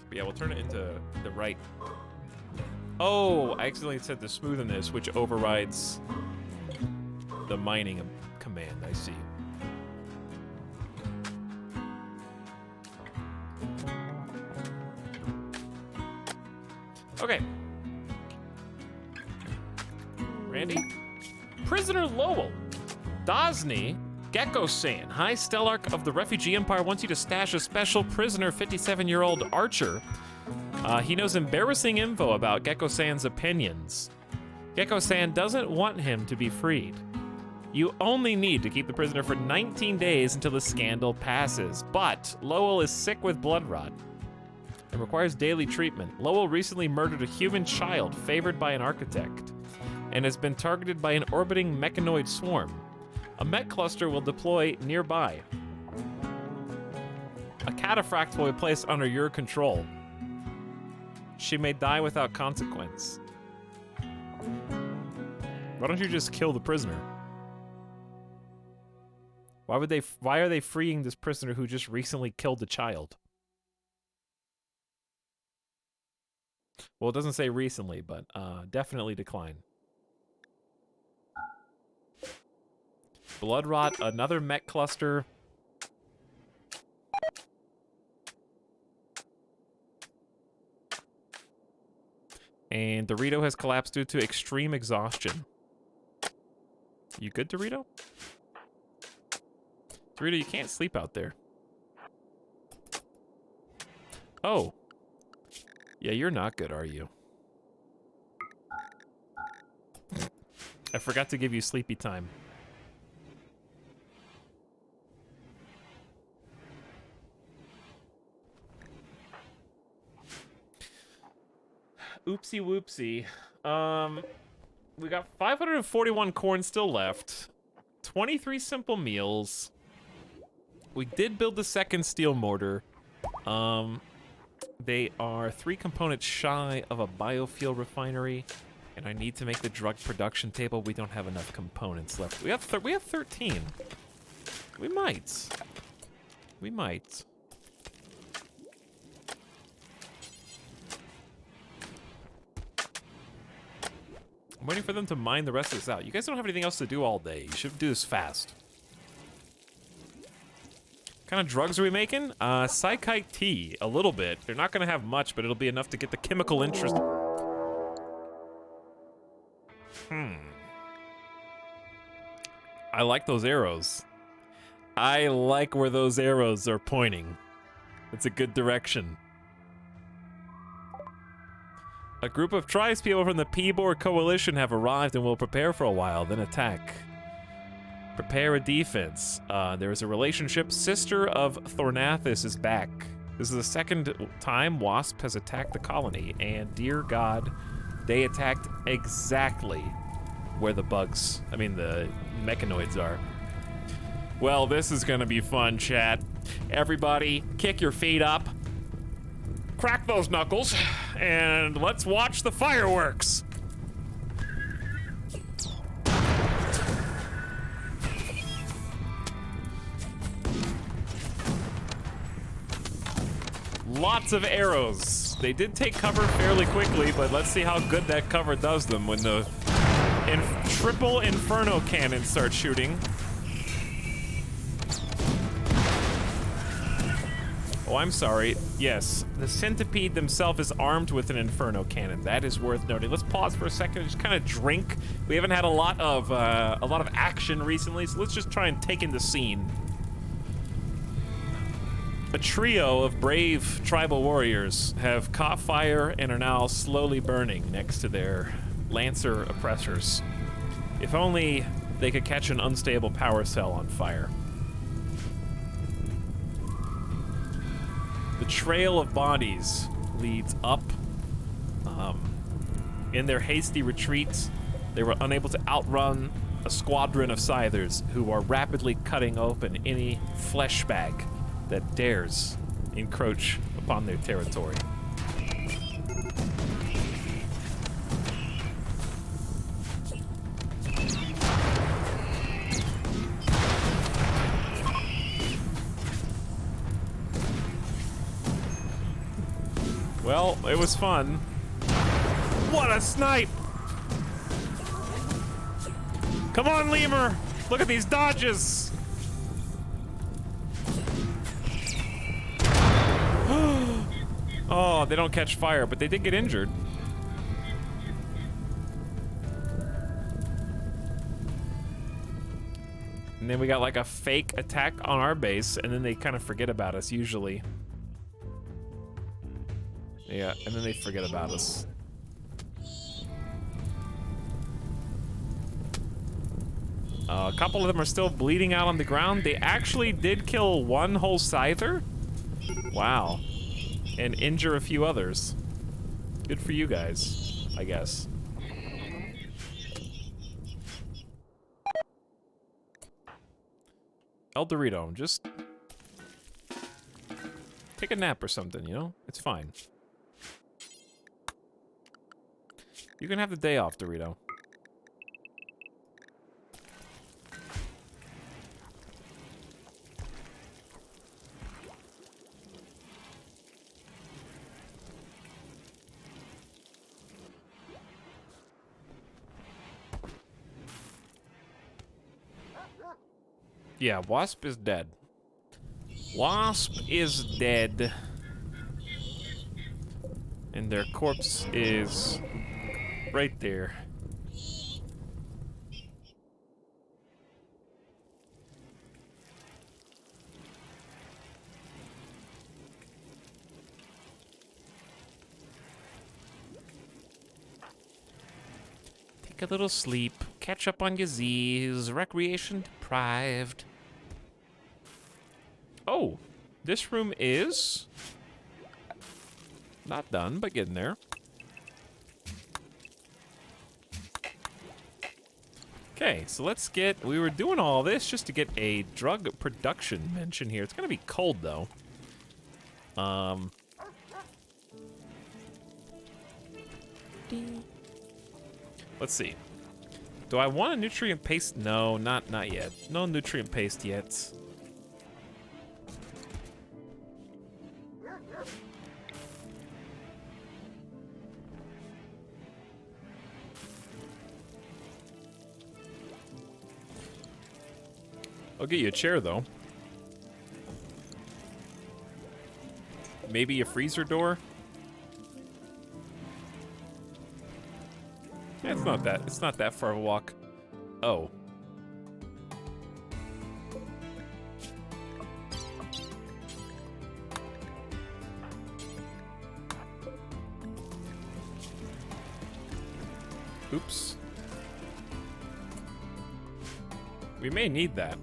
But yeah, we'll turn it into the right. Oh, I accidentally said the smoothness, which overrides the mining command, I see. Okay. Randy? Prisoner Lowell. Dosny. Gecko-san. High Stellarch of the Refugee Empire wants you to stash a special prisoner, 57-year-old Archer. He knows embarrassing info about Gecko-san's opinions. Gecko-san doesn't want him to be freed. You only need to keep the prisoner for 19 days until the scandal passes. But Lowell is sick with blood rot. and requires daily treatment. Lowell recently murdered a human child favored by an architect and has been targeted by an orbiting mechanoid swarm. A mech cluster will deploy nearby. A cataphract will be placed under your control. She may die without consequence. Why don't you just kill the prisoner? Why are they freeing this prisoner who just recently killed a child? Well, it doesn't say recently, but definitely decline. Blood rot, another mech cluster. And Dorito has collapsed due to extreme exhaustion. You good, Dorito? Dorito, you can't sleep out there. Oh. Yeah, you're not good, are you? I forgot to give you sleepy time. Oopsie whoopsie. We got 541 corn still left. 23 simple meals. We did build the second steel mortar. They are 3 components shy of a biofuel refinery, and I need to make the drug production table. We don't have enough components left. We have 13. We might. We might. I'm waiting for them to mine the rest of this out. You guys don't have anything else to do all day. You should do this fast. What kind of drugs are we making? Psychite tea, a little bit. They're not gonna have much, but it'll be enough to get the chemical interest. I like those arrows. I like where those arrows are pointing. It's a good direction. A group of tribespeople from the Peabore Coalition have arrived and will prepare for a while, then attack. Prepare a defense. There is a relationship. Sister of Thornathus is back. This is the second time Wasp has attacked the colony, and dear God, they attacked exactly where the mechanoids are. Well, this is gonna be fun, chat. Everybody, kick your feet up. Crack those knuckles, and let's watch the fireworks. Lots of arrows. They did take cover fairly quickly, but let's see how good that cover does them when the triple inferno cannon starts shooting. Oh, I'm sorry. Yes, the centipede themselves is armed with an inferno cannon. That is worth noting. Let's pause for a second and just kind of drink. We haven't had a lot of action recently, so let's just try and take in the scene. A trio of brave tribal warriors have caught fire and are now slowly burning next to their Lancer oppressors. If only they could catch an unstable power cell on fire. The trail of bodies leads up. In their hasty retreats, they were unable to outrun a squadron of scythers who are rapidly cutting open any flesh bag that dares encroach upon their territory. Well, it was fun. What a snipe! Come on, Lemur! Look at these dodges! Oh, they don't catch fire, but they did get injured. And then we got like a fake attack on our base, and then they kind of forget about us usually. Yeah, and then they forget about us. A couple of them are still bleeding out on the ground. They actually did kill one whole scyther? Wow. and injure a few others. Good for you guys, I guess. El Dorito, just take a nap or something, you know? It's fine. You can have the day off, Dorito. Yeah, Wasp is dead. Wasp is dead. And their corpse is right there. Take a little sleep, catch up on your Z's, recreation deprived. Oh, this room is not done, but getting there. Okay, so let's get, we were doing all this just to get a drug production mention here. It's gonna be cold though. Let's see. Do I want a nutrient paste? No, not yet. No nutrient paste yet. I'll get you a chair, though. Maybe a freezer door? Yeah, it's not that far of a walk. Oh. Oops. We may need that.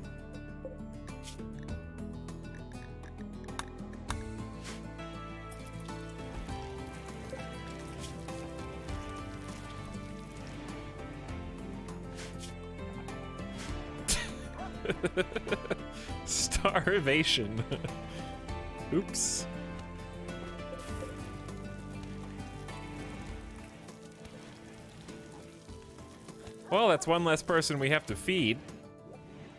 Starvation. Oops. Well, that's one less person we have to feed.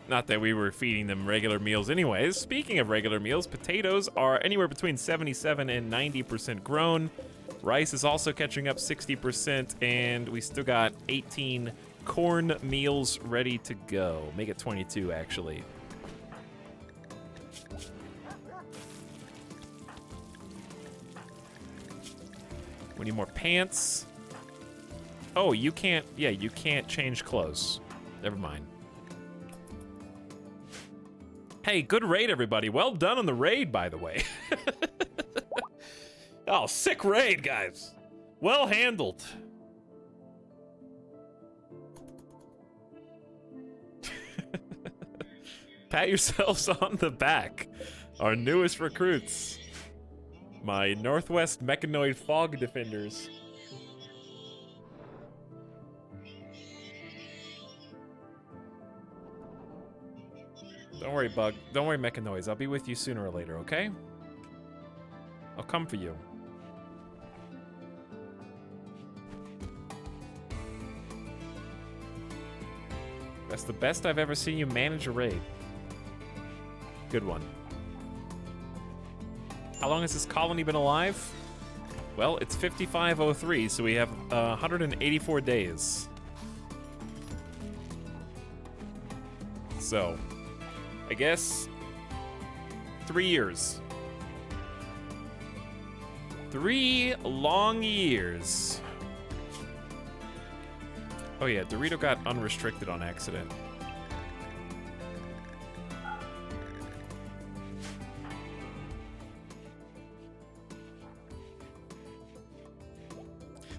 Not that we were feeding them regular meals anyways. Speaking of regular meals, potatoes are anywhere between 77 and 90% grown. Rice is also catching up 60%, and we still got 18 corn meals ready to go. Make it 22, actually. We need more pants. Oh, you can't, yeah, you can't change clothes. Never mind. Hey, good raid, everybody. Well done on the raid, by the way. Oh, sick raid, guys. Well handled. Pat yourselves on the back. Our newest recruits. My Northwest Mechanoid Fog Defenders. Don't worry, Bug. Don't worry, Mechanoids. I'll be with you sooner or later, okay? I'll come for you. That's the best I've ever seen you manage a raid. Good one. How long has this colony been alive? Well, it's 5503, so we have 184 days. So, I guess 3 years. 3 long years. Oh yeah, Dorito got unrestricted on accident.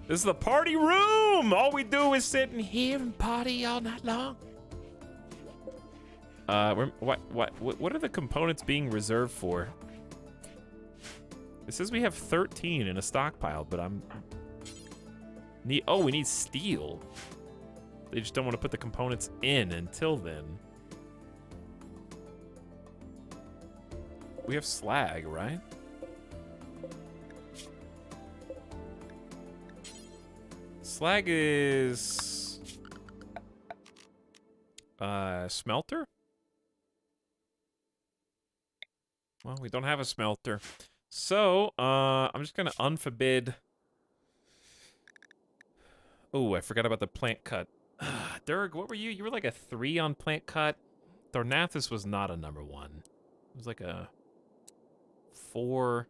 This is the party room! All we do is sit in here and party all night long. What are the components being reserved for? It says we have 13 in a stockpile, but I'm... we need steel. They just don't want to put the components in until then. We have slag, right? Slag is... smelter? Well, we don't have a smelter. So, I'm just gonna unforbid... Oh, I forgot about the plant cut. Durg, what were you? You were like a 3 on plant cut. Thornathus was not a number 1. It was like a 4.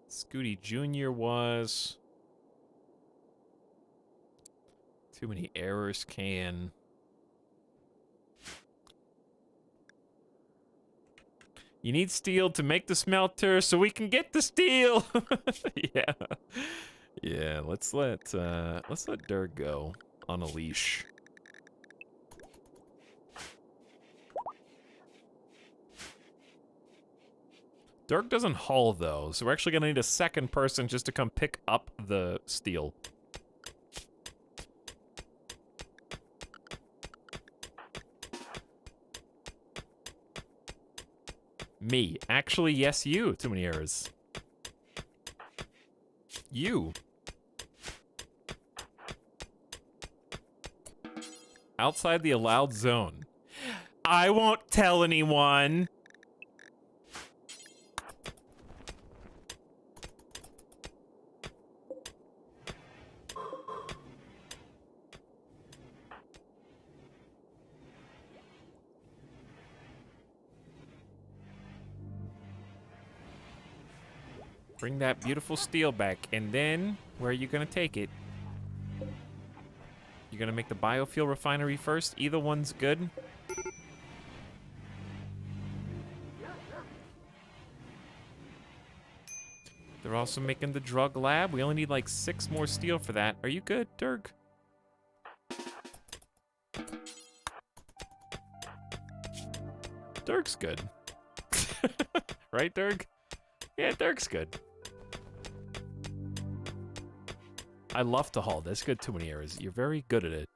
Scooty Jr. was... Too many errors can... You need steel to make the smelter so we can get the steel. Yeah. Yeah, let's let Dirk go on a leash. Dirk doesn't haul though, so we're actually gonna need a second person just to come pick up the steel. Me. Actually, yes, you. Too many errors. You. Outside the allowed zone. I won't tell anyone. Bring that beautiful steel back, and then where are you gonna take it? You gonna make the biofuel refinery first? Either one's good. They're also making the drug lab. We only need like 6 more steel for that. Are you good, Dirk? Dirk's good. Right, Dirk? Yeah, Dirk's good. I love to haul. That's good. Too many errors. You're very good at it.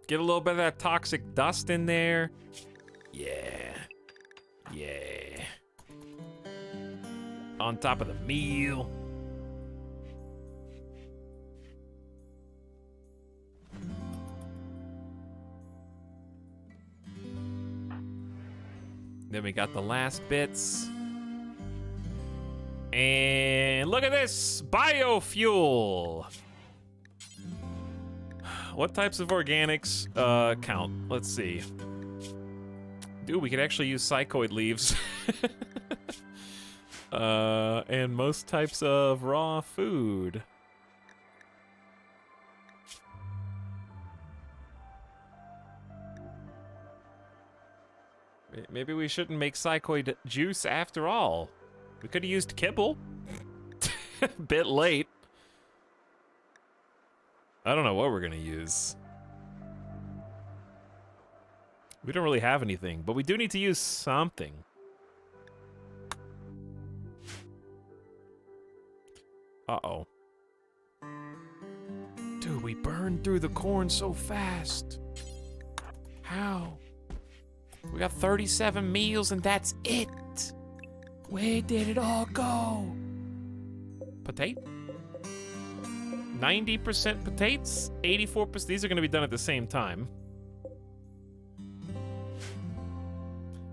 Get a little bit of that toxic dust in there. Yeah. Yeah. On top of the meal. Then we got the last bits. And look at this, biofuel. What types of organics count? Let's see. Dude, we could actually use psychoid leaves. And most types of raw food. Maybe we shouldn't make psychoid juice after all. We could have used kibble. Bit late. I don't know what we're gonna use. We don't really have anything, but we do need to use something. Uh-oh. Dude, we burned through the corn so fast. How? We got 37 meals and that's it. Where did it all go? Potato? 90% potatoes, 84%. These are going to be done at the same time.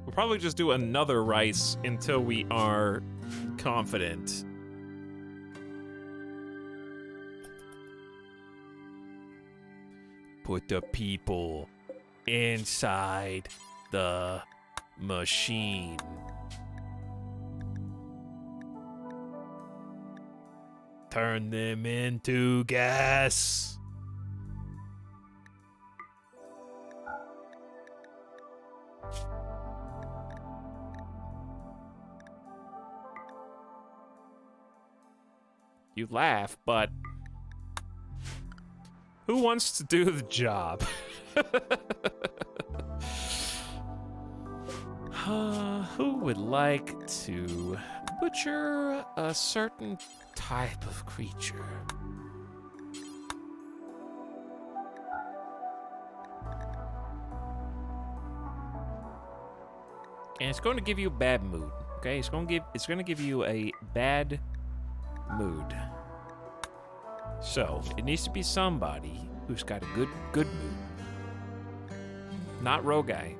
We'll probably just do another rice until we are confident. Put the people inside the machine. Turn them into gas. You laugh, but who wants to do the job? Who would like to butcher a certain type of creature? And it's going to give you a bad mood. Okay, it's going to give you a bad mood. So it needs to be somebody who's got a good mood. Not Roguy.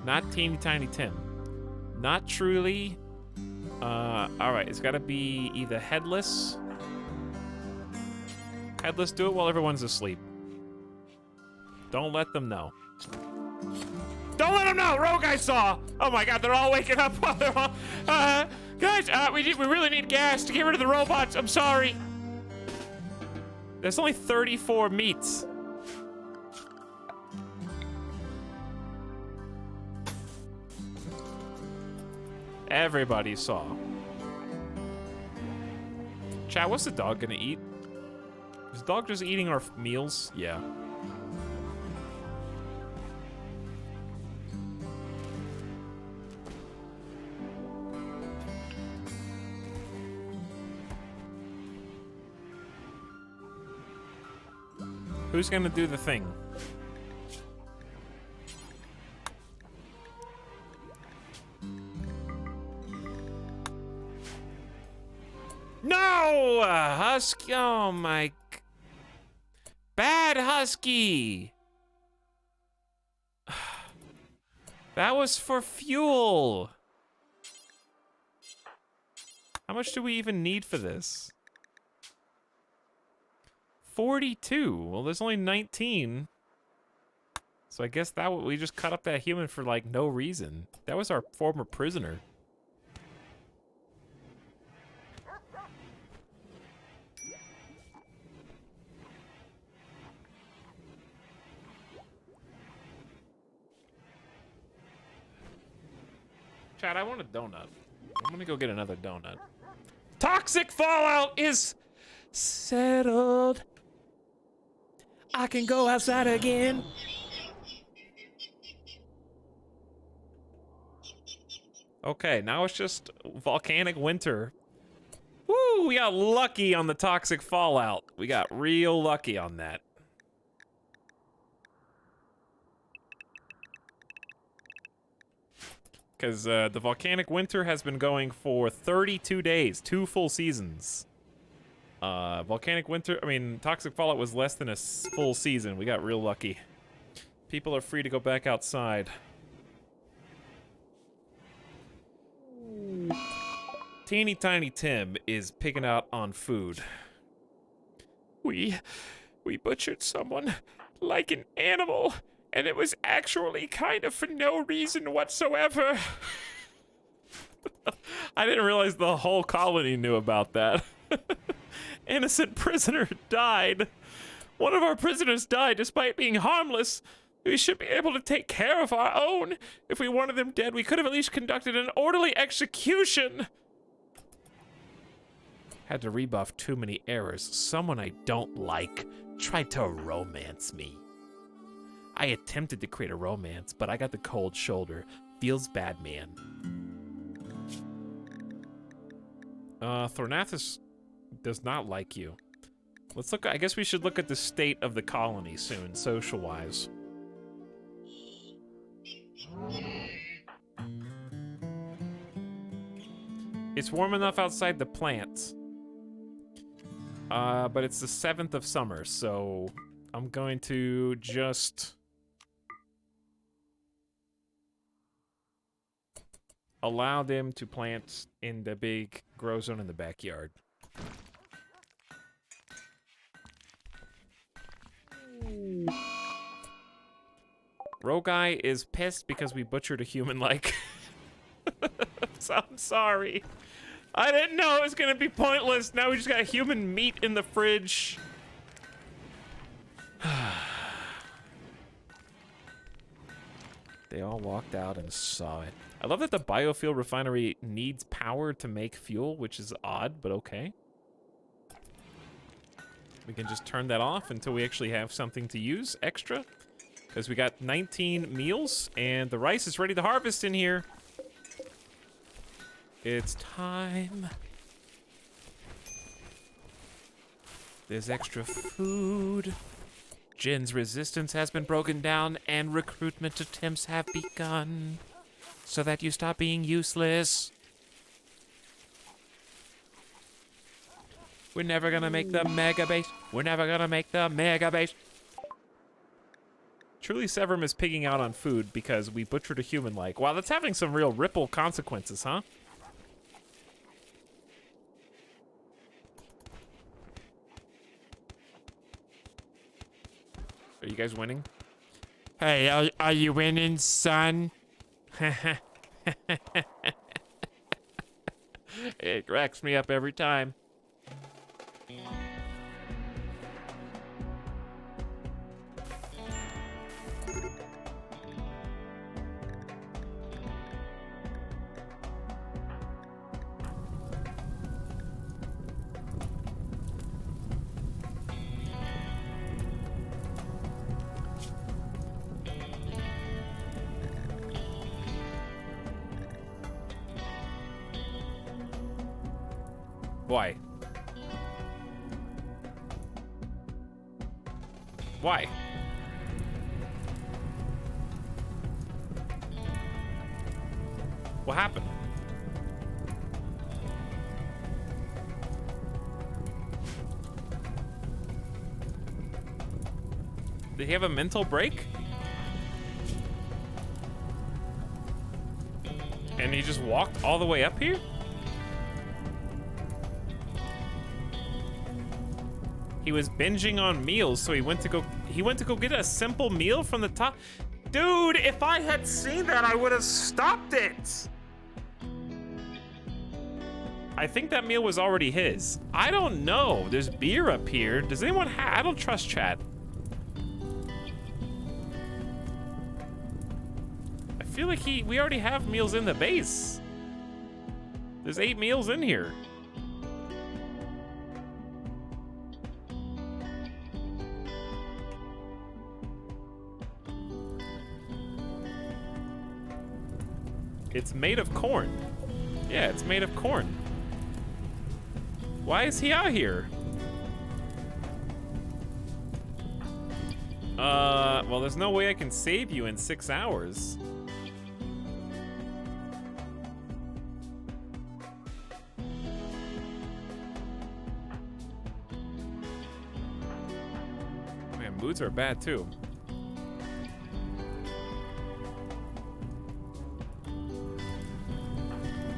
Not Teeny Tiny Tim. Not Truly. Alright, it's gotta be either Headless. Headless, do it while everyone's asleep. Don't let them know. Don't let them know! Roguy saw! Oh my god, they're all waking up while they're all... guys, we really need gas to get rid of the robots. I'm sorry. There's only 34 meats. Everybody saw. Chat, what's the dog gonna eat? Is the dog just eating our meals? Yeah. Who's gonna do the thing? No! Husky! Oh my... Bad Husky! That was for fuel! How much do we even need for this? 42. Well, there's only 19. So I guess that we just cut up that human for like no reason. That was our former prisoner. Chad, I want a donut. I'm gonna go get another donut. Toxic fallout is settled. I can go outside again. Okay, now it's just volcanic winter. Woo, we got lucky on the toxic fallout. We got real lucky on that. Because the volcanic winter has been going for 32 days, 2 full seasons. Volcanic winter, toxic fallout was less than a full season. We got real lucky. People are free to go back outside. Teeny Tiny Tim is picking out on food. We butchered someone like an animal, and it was actually kind of for no reason whatsoever. I didn't realize the whole colony knew about that. Innocent prisoner died. One of our prisoners died despite being harmless. We should be able to take care of our own. If we wanted them dead, we could have at least conducted an orderly execution. Had to rebuff too many errors. Someone I don't like tried to romance me. I attempted to create a romance, but I got the cold shoulder. Feels bad, man. Thornathus does not like you. Let's look. I guess we should look at the state of the colony soon, social-wise. It's warm enough outside the plant. But it's the 7th of summer, so I'm going to just allow them to plant in the big grow zone in the backyard. Roguy is pissed because we butchered a human like. So I'm sorry. I didn't know it was gonna be pointless. Now we just got human meat in the fridge. They all walked out and saw it. I love that the biofuel refinery needs power to make fuel, which is odd, but okay. We can just turn that off until we actually have something to use extra. Because we got 19 meals, and the rice is ready to harvest in here. It's time. There's extra food. Jin's resistance has been broken down, and recruitment attempts have begun. So that you stop being useless. We're never gonna make the mega base. We're never gonna make the mega base. Truly Severum is pigging out on food because we butchered a human like. Wow, that's having some real ripple consequences, huh? Are you guys winning? Hey, are you winning, son? It cracks me up every time. Why? Why? What happened? Did he have a mental break? And he just walked all the way up here? He was binging on meals, so he went to go get a simple meal from the top. Dude, if I had seen that, I would have stopped it. I think that meal was already his. I don't know. There's beer up here. Does anyone have? I don't trust chat. I feel like we already have meals in the base. There's 8 meals in here. It's made of corn. Yeah, it's made of corn. Why is he out here? Well, there's no way I can save you in 6 hours. Man, moods are bad too.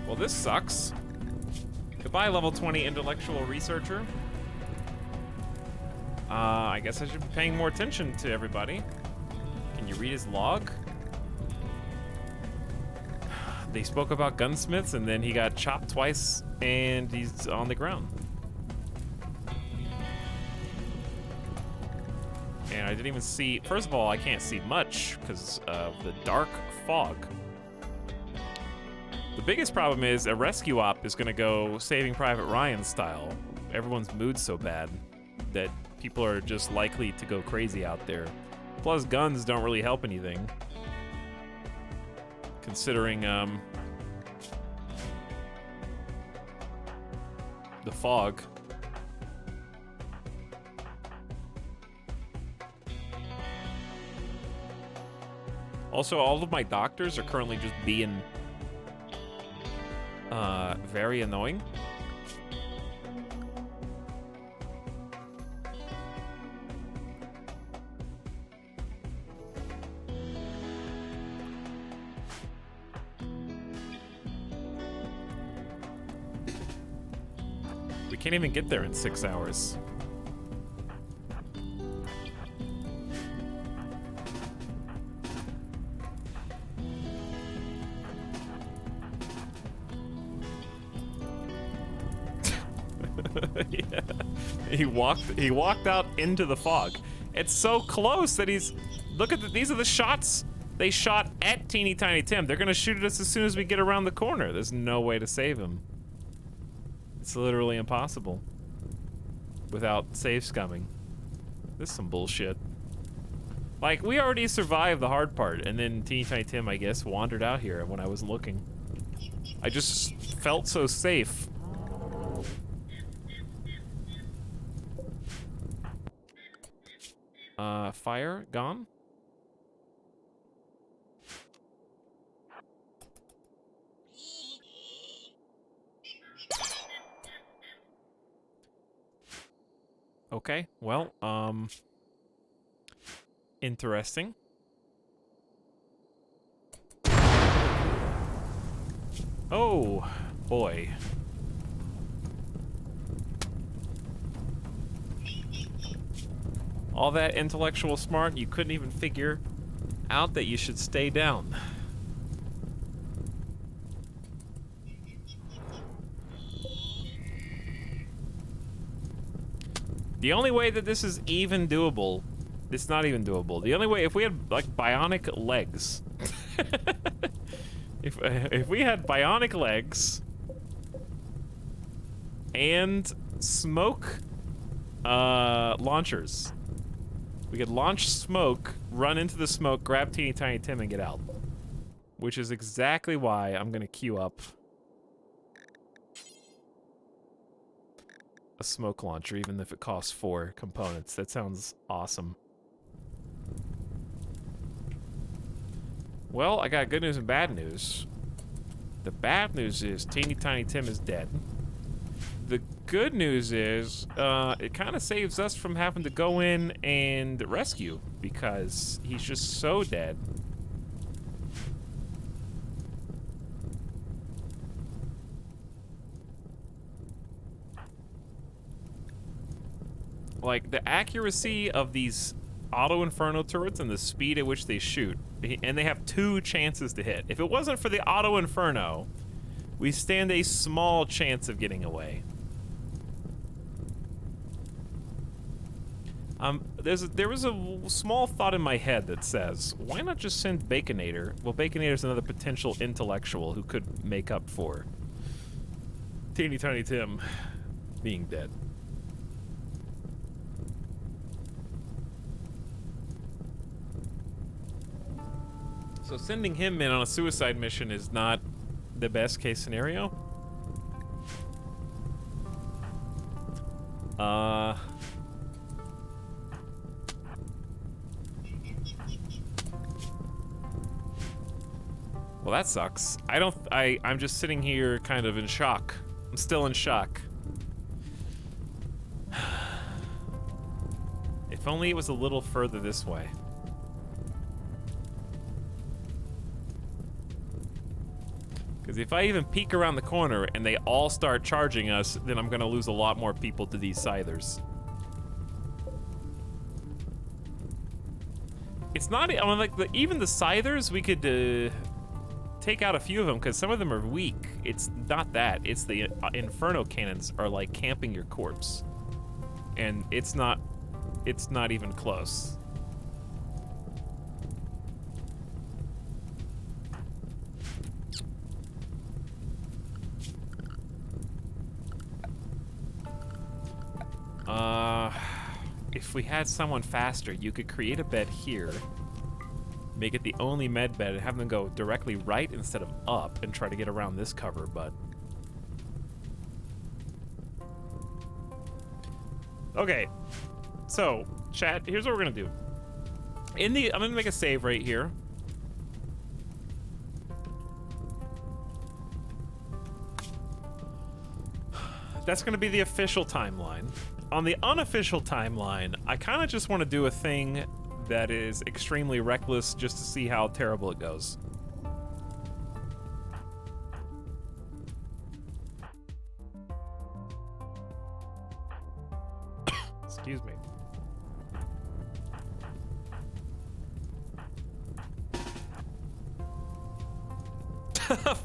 Well, this sucks. Goodbye, level 20 intellectual researcher. I guess I should be paying more attention to everybody. Can you read his log? They spoke about gunsmiths, and then he got chopped twice, and he's on the ground. And I didn't even see... First of all, I can't see much because of the dark fog. The biggest problem is a rescue op is gonna go Saving Private Ryan style. Everyone's mood's so bad that people are just likely to go crazy out there. Plus, guns don't really help anything. Considering, the fog. Also, all of my doctors are currently just being very annoying. We can't even get there in 6 hours. Yeah. He walked out into the fog. It's so close that he's... Look at these are the shots they shot at Teeny Tiny Tim. They're gonna shoot at us as soon as we get around the corner. There's no way to save him. It's literally impossible. without save scumming. This is some bullshit. Like, we already survived the hard part, and then Teeny Tiny Tim, I guess, wandered out here when I wasn't looking. I just felt so safe. Fire gone? Okay, well, interesting. Oh, boy. All that intellectual smart, you couldn't even figure out that you should stay down. The only way that this is even doable, it's not even doable. The only way, if we had, like, bionic legs. If we had bionic legs and smoke launchers, we could launch smoke, run into the smoke, grab Teeny Tiny Tim, and get out. Which is exactly why I'm gonna queue up a smoke launcher, even if it costs 4 components. That sounds awesome. Well, I got good news and bad news. The bad news is Teeny Tiny Tim is dead. The good news is it kind of saves us from having to go in and rescue, because he's just so dead. Like, the accuracy of these auto inferno turrets and the speed at which they shoot, and they have 2 chances to hit. If it wasn't for the auto inferno, we stand a small chance of getting away. There was a small thought in my head that says, why not just send Baconator? Well, Baconator's another potential intellectual who could make up for Teeny Tiny Tim being dead. So sending him in on a suicide mission is not the best case scenario. Well, that sucks. I'm just sitting here kind of in shock. I'm still in shock. If only it was a little further this way. Because if I even peek around the corner and they all start charging us, then I'm gonna lose a lot more people to these scythers. It's not, I mean, like, even the scythers, we could take out a few of them, because some of them are weak. It's not that, it's the inferno cannons are like camping your corpse. And it's not even close. If we had someone faster, you could create a bed here, make it the only med bed, and have them go directly right instead of up and try to get around this cover, but... Okay, so, chat, here's what we're gonna do. I'm gonna make a save right here. That's gonna be the official timeline. On the unofficial timeline, I kind of just want to do a thing that is extremely reckless just to see how terrible it goes. Excuse me.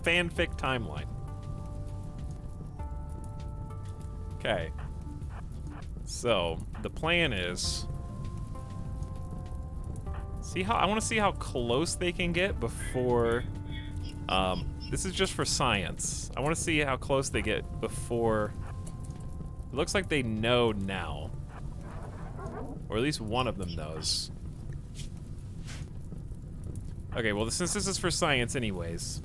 Fanfic timeline. Okay. So, the plan is... I want to see how close they can get before... this is just for science. I want to see how close they get before It looks like they know now. Or at least one of them knows. Okay, well, since this is for science anyways.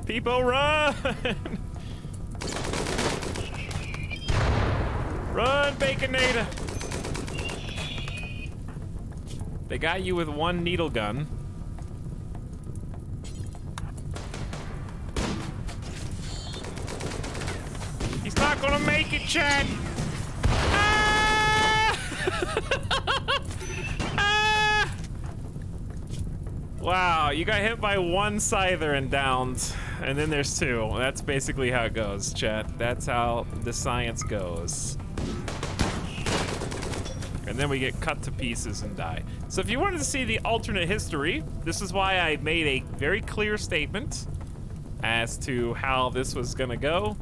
People run! Run, Baconator! They got you with one needle gun. He's not gonna make it, Chad! Ah! Ah! Wow, you got hit by one scyther and downed. And then there's two. That's basically how it goes, chat. That's how the science goes. And then we get cut to pieces and die. So if you wanted to see the alternate history, this is why I made a very clear statement as to how this was gonna go.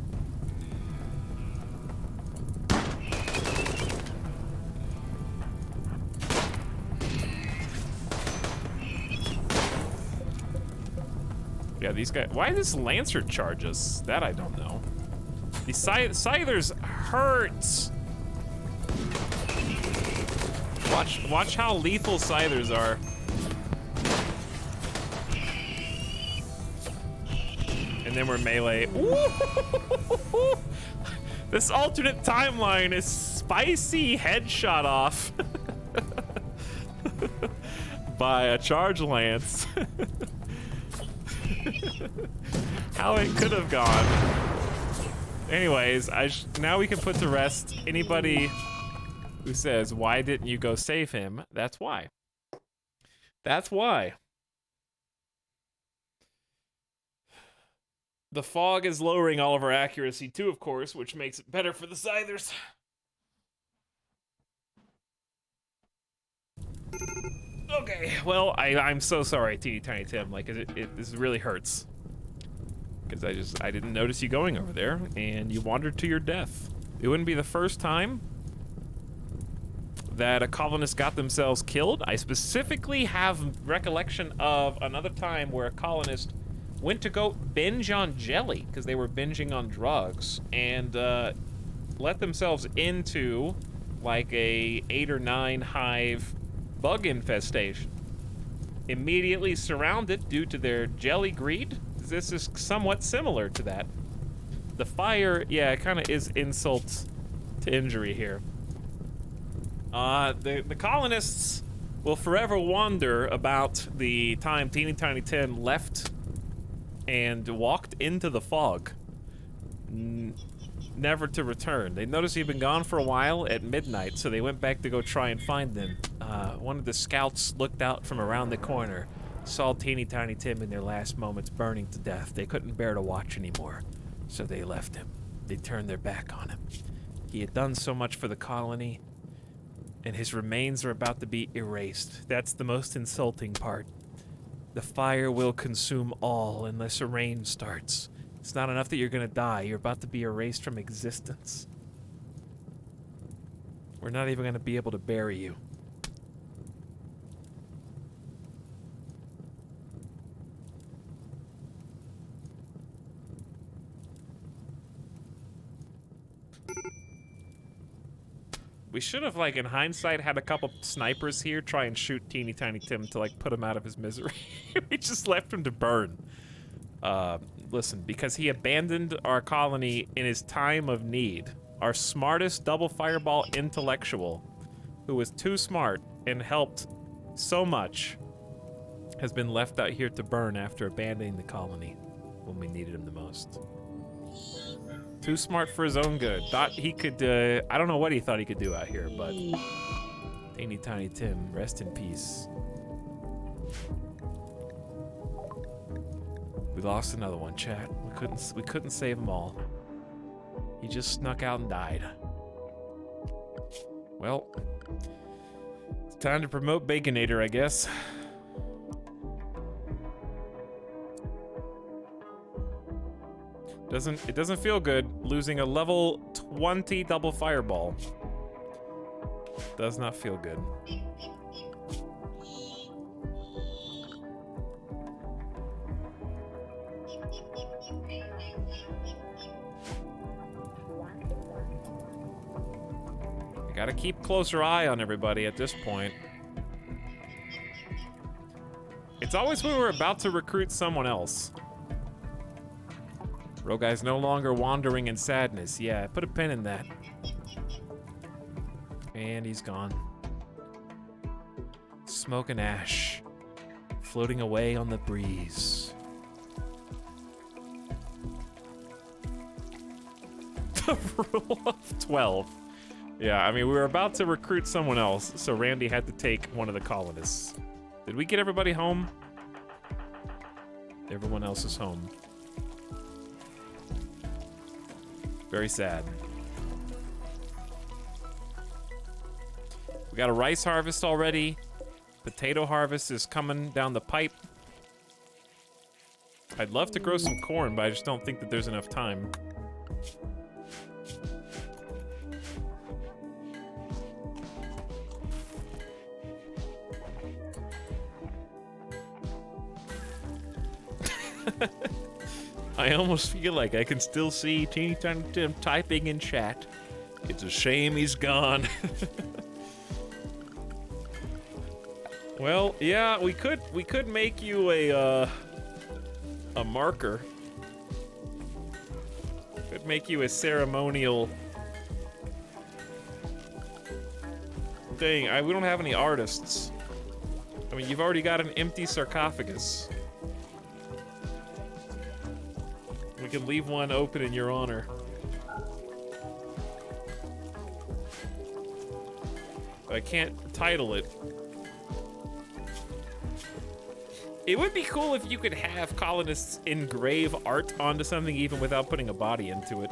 Yeah, these guys. Why does Lancer charge us? That I don't know. These Scythers hurt. Watch how lethal Scythers are. And then we're melee. Ooh! This alternate timeline is spicy headshot off by a charge lance. How it could have gone. Anyways, now we can put to rest anybody who says, why didn't you go save him? That's why. That's why. The fog is lowering all of our accuracy too, of course, which makes it better for the Scythers. Okay, well, I'm so sorry, Teeny Tiny Tim. Like, this really hurts. Because I didn't notice you going over there, and you wandered to your death. It wouldn't be the first time that a colonist got themselves killed. I specifically have recollection of another time where a colonist went to go binge on jelly, because they were binging on drugs, and let themselves into, like, a 8 or 9 hive bug infestation. Immediately surrounded due to their jelly greed. This is somewhat similar to that. The fire, yeah, it kind of is insult to injury here. The colonists will forever wonder about the time Teeny Tiny Tim left and walked into the fog. Never to return. They noticed he'd been gone for a while at midnight, so they went back to go try and find them. One of the scouts looked out from around the corner, saw Teeny Tiny Tim in their last moments burning to death. They couldn't bear to watch anymore, so they left him. They turned their back on him. He had done so much for the colony, and his remains are about to be erased. That's the most insulting part. The fire will consume all unless a rain starts. It's not enough that you're gonna die, you're about to be erased from existence. We're not even gonna be able to bury you. We should have, like, in hindsight, had a couple snipers here try and shoot Teeny Tiny Tim to, like, put him out of his misery. We just left him to burn. Listen, because he abandoned our colony in his time of need. Our smartest double fireball intellectual, who was too smart and helped so much, has been left out here to burn after abandoning the colony when we needed him the most. Too smart for his own good. Thought he could, I don't know what he thought he could do out here, but Teeny Tiny Tim, rest in peace. We lost another one, chat. We couldn't save them all. He just snuck out and died. Well, Time to promote Baconator, I guess. It doesn't feel good losing a level 20 double fireball. Does not feel good. Gotta keep closer eye on everybody at this point. It's always when we're about to recruit someone else. Rogai's no longer wandering in sadness. Yeah, put a pin in that. And he's gone. Smoke and ash, floating away on the breeze. The rule of 12. Yeah, I mean, we were about to recruit someone else, so Randy had to take one of the colonists. Did we get everybody home? Everyone else is home. Very sad. We got a rice harvest already. Potato harvest is coming down the pipe. I'd love to grow some corn, but I just don't think that there's enough time. I almost feel like I can still see Teeny Tiny Tim typing in chat. It's a shame he's gone. Well, yeah, we could make you a marker. Could make you a ceremonial thing. We don't have any artists. I mean, you've already got an empty sarcophagus. We can leave one open in your honor. I can't title it. It would be cool if you could have colonists engrave art onto something even without putting a body into it.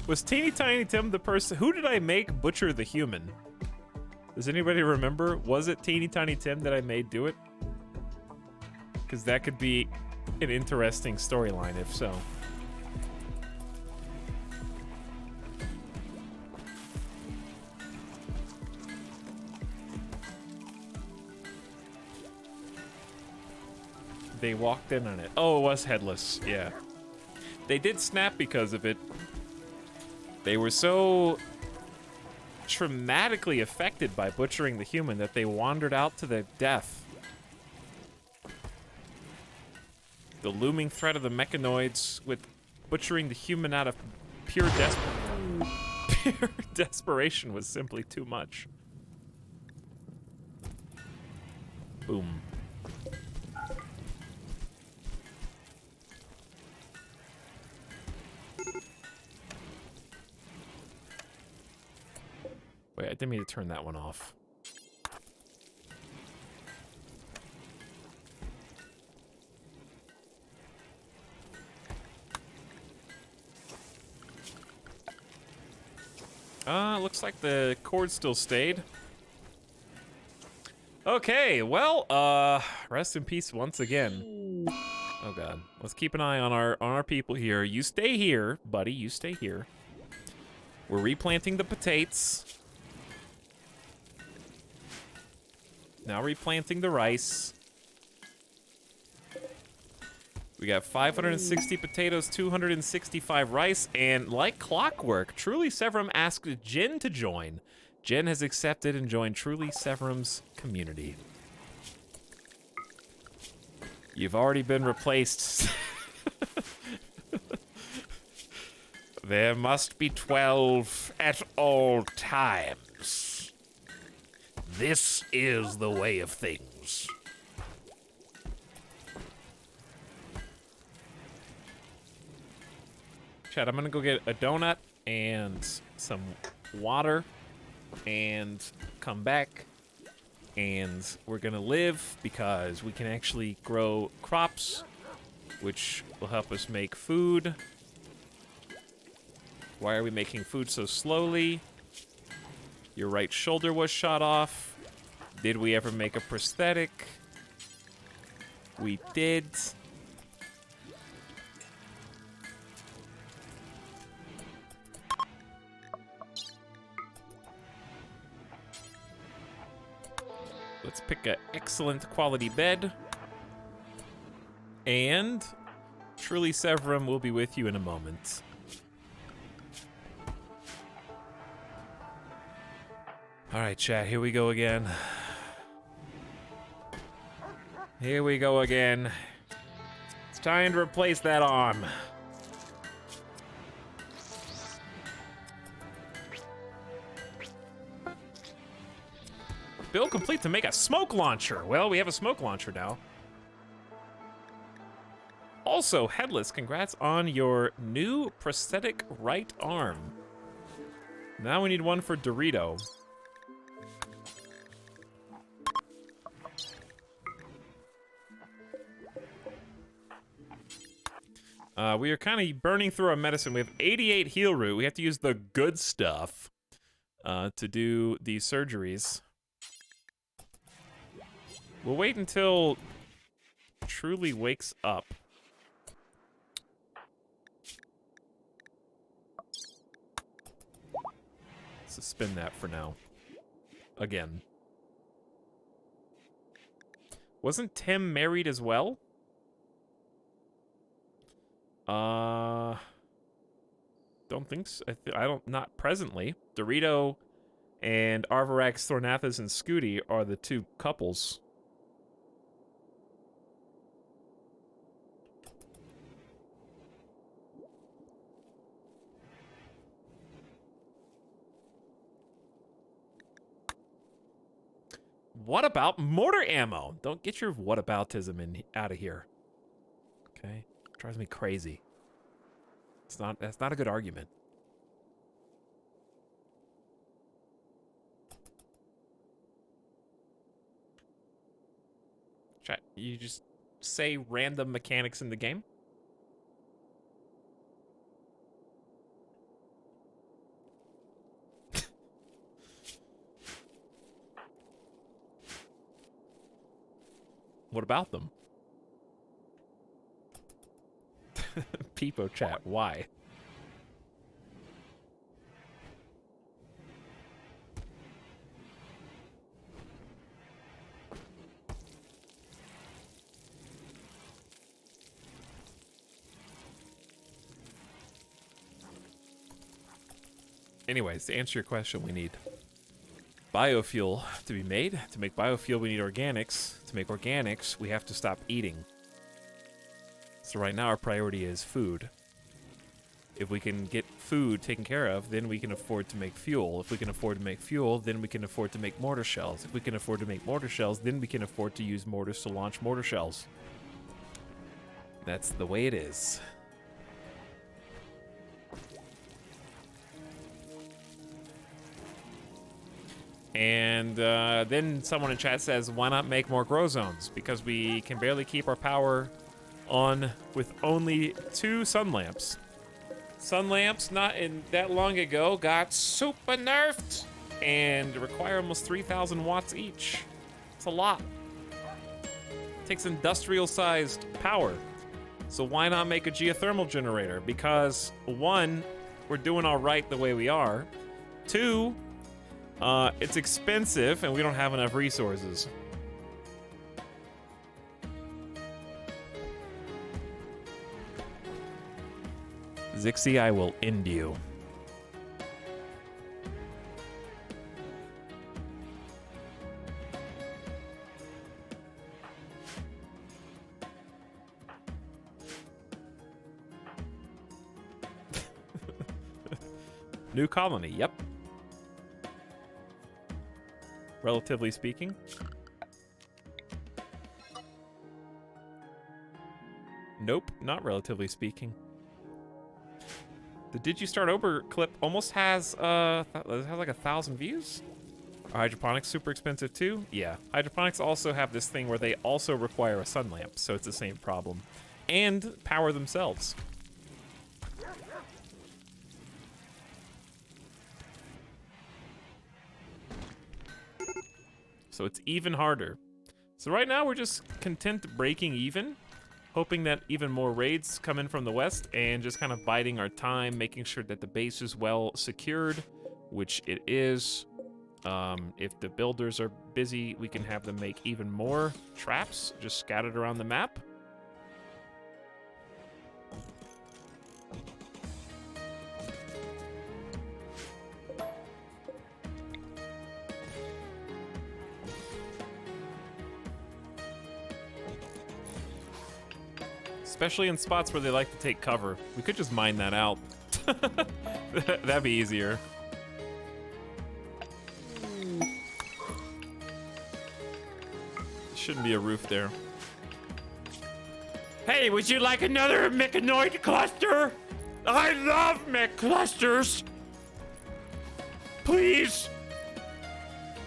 Was Teeny Tiny Tim the person? Who did I make butcher the human? Does anybody remember? Was it Teeny Tiny Tim that I made do it? Because that could be an interesting storyline if so. They walked in on it. Oh, it was headless. Yeah. They did snap because of it. They were so traumatically affected by butchering the human that they wandered out to their death. The looming threat of the mechanoids with butchering the human out of pure desperation was simply too much. Boom. Wait, I didn't mean to turn that one off. Looks like the cord still stayed. Okay, well, rest in peace once again. Oh god. Let's keep an eye on our people here. You stay here, buddy, you stay here. We're replanting the potatoes. Now replanting the rice. We got 560 potatoes, 265 rice, and like clockwork, Truly Severum asked Jen to join. Jen has accepted and joined Truly Severum's community. You've already been replaced. There must be 12 at all times. This is the way of things. Chat, I'm gonna go get a donut and some water and come back. And we're gonna live because we can actually grow crops, which will help us make food. Why are we making food so slowly? Your right shoulder was shot off. Did we ever make a prosthetic? We did. Let's pick an excellent quality bed. And truly Severum will be with you in a moment. All right, chat, here we go again. Here we go again. It's time to replace that arm. Build complete to make a smoke launcher. Well, we have a smoke launcher now. Also, Headless, congrats on your new prosthetic right arm. Now we need one for Dorito. We are kind of burning through our medicine. We have 88 heal root. We have to use the good stuff to do these surgeries. We'll wait until Truly wakes up. Suspend that for now. Again. Wasn't Tim married as well? Don't think so. I don't, not presently. Dorito and Arvarax, Thornathus, and Scooty are the two couples. What about mortar ammo? Don't get your whataboutism out of here. Okay? Drives me crazy. That's not a good argument. Chat, you just say random mechanics in the game? What about them? Peepo chat, why? Anyways, to answer your question, we need biofuel to be made. To make biofuel, we need organics. To make organics, we have to stop eating. So right now, our priority is food. If we can get food taken care of, then we can afford to make fuel. If we can afford to make fuel, then we can afford to make mortar shells. If we can afford to make mortar shells, then we can afford to use mortars to launch mortar shells. That's the way it is. And then someone in chat says, why not make more grow zones? Because we can barely keep our power on with only 2 sun lamps. Sun lamps, not in that long ago, got super nerfed and require almost 3,000 watts each. It's a lot. It takes industrial-sized power. So why not make a geothermal generator? Because 1, we're doing all right the way we are. 2, it's expensive and we don't have enough resources. Zixie, I will end you. New colony, yep. Relatively speaking. Nope, not relatively speaking. The Did You Start Over clip almost has like 1,000 views? Are hydroponics super expensive too? Yeah. Hydroponics also have this thing where they also require a sun lamp, so it's the same problem. And power themselves. So it's even harder. So right now we're just content breaking even, hoping that even more raids come in from the west, and just kind of biding our time, making sure that the base is well secured, which it is. If the builders are busy, we can have them make even more traps just scattered around the map. Especially in spots where they like to take cover. We could just mine that out. That'd be easier. Shouldn't be a roof there. Hey, would you like another mechanoid cluster? I love mech clusters. Please.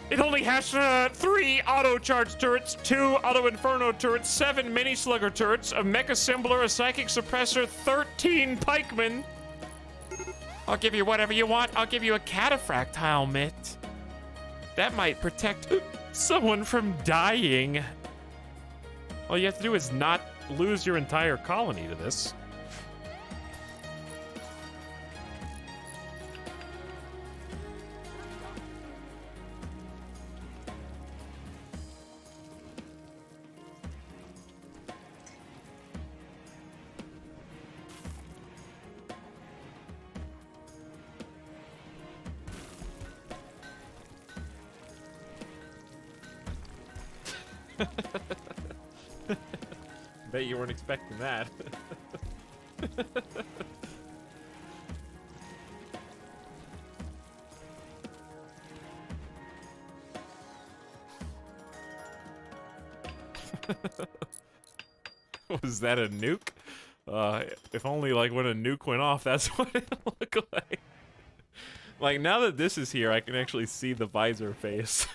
It only has 3 auto charge turrets, 2 auto inferno turrets, 7 mini slugger turrets, a mech assembler, a psychic suppressor, 13 pikemen. I'll give you whatever you want. I'll give you a cataphract helmet. That might protect someone from dying. All you have to do is not lose your entire colony to this. Bet you weren't expecting that. Was that a nuke? If only like when a nuke went off, that's what it looked like. Like now that this is here, I can actually see the visor face.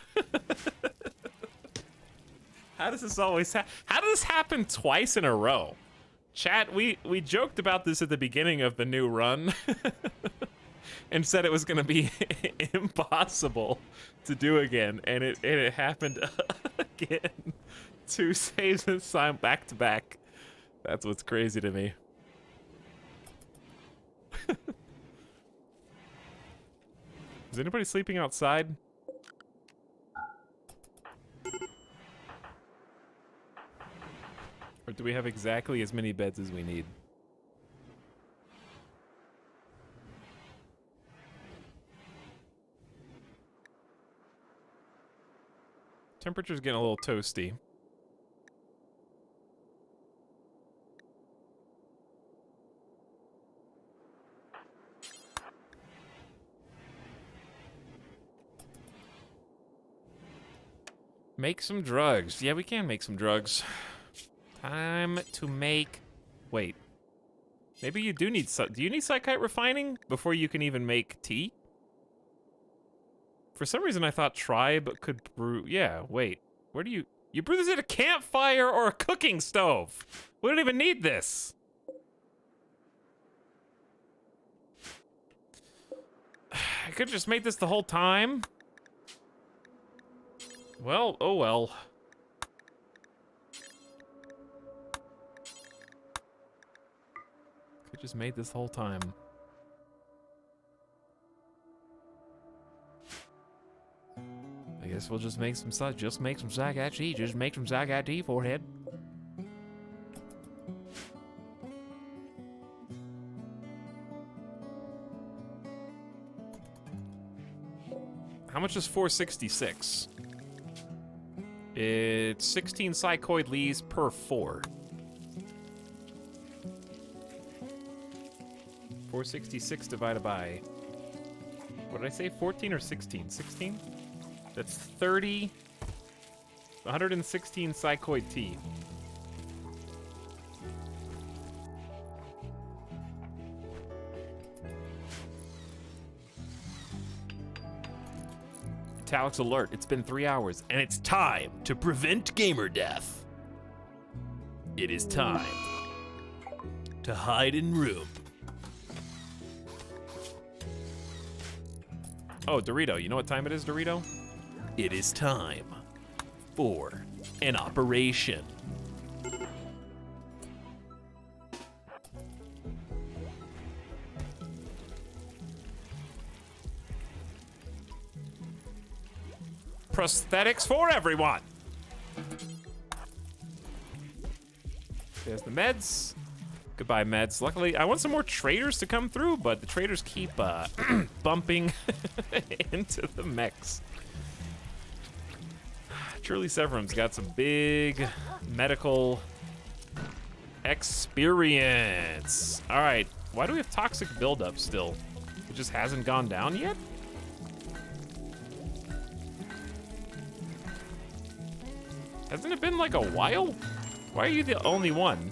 How does this always how does this happen twice in a row? Chat, we joked about this at the beginning of the new run and said it was gonna be impossible to do again, and it happened again. 2 saves this time back to back. That's what's crazy to me. Is anybody sleeping outside? Or do we have exactly as many beds as we need? Temperature's getting a little toasty. Make some drugs. Yeah, we can make some drugs. Time to make... Wait. Maybe you do need... Do you need psychite refining before you can even make tea? For some reason I thought Tribe could brew... Yeah, wait. Where do you... You brew this at a campfire or a cooking stove? We don't even need this. I could just made this the whole time. Well, oh well. Could just made this the whole time. I guess we'll just make some psychite tea. Just make some psychite tea, forehead. How much is 466? It's 16 psychoid leaves per 4. 466 divided by... What did I say? 14 or 16? 16? That's 30... 116 psychoid tea. Etalyx alert. It's been 3 hours, and it's time to prevent gamer death. It is time to hide in room. Oh, Dorito. You know what time it is, Dorito? It is time for an operation. Prosthetics for everyone. There's the meds. Goodbye, meds. Luckily, I want some more traders to come through, but the traders keep bumping into the mechs. Truly Severum's got some big medical experience. All right, why do we have toxic buildup still? It just hasn't gone down yet? Hasn't it been like a while? Why are you the only one?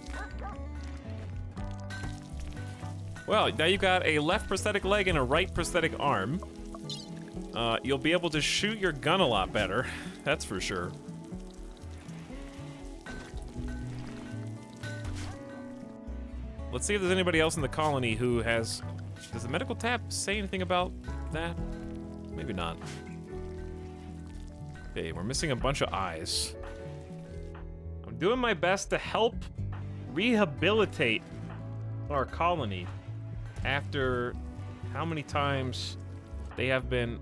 Well, now you got a left prosthetic leg and a right prosthetic arm. You'll be able to shoot your gun a lot better, that's for sure. Let's see if there's anybody else in the colony who has... Does the medical tab say anything about that? Maybe not. Okay, we're missing a bunch of eyes. I'm doing my best to help rehabilitate our colony after how many times they have been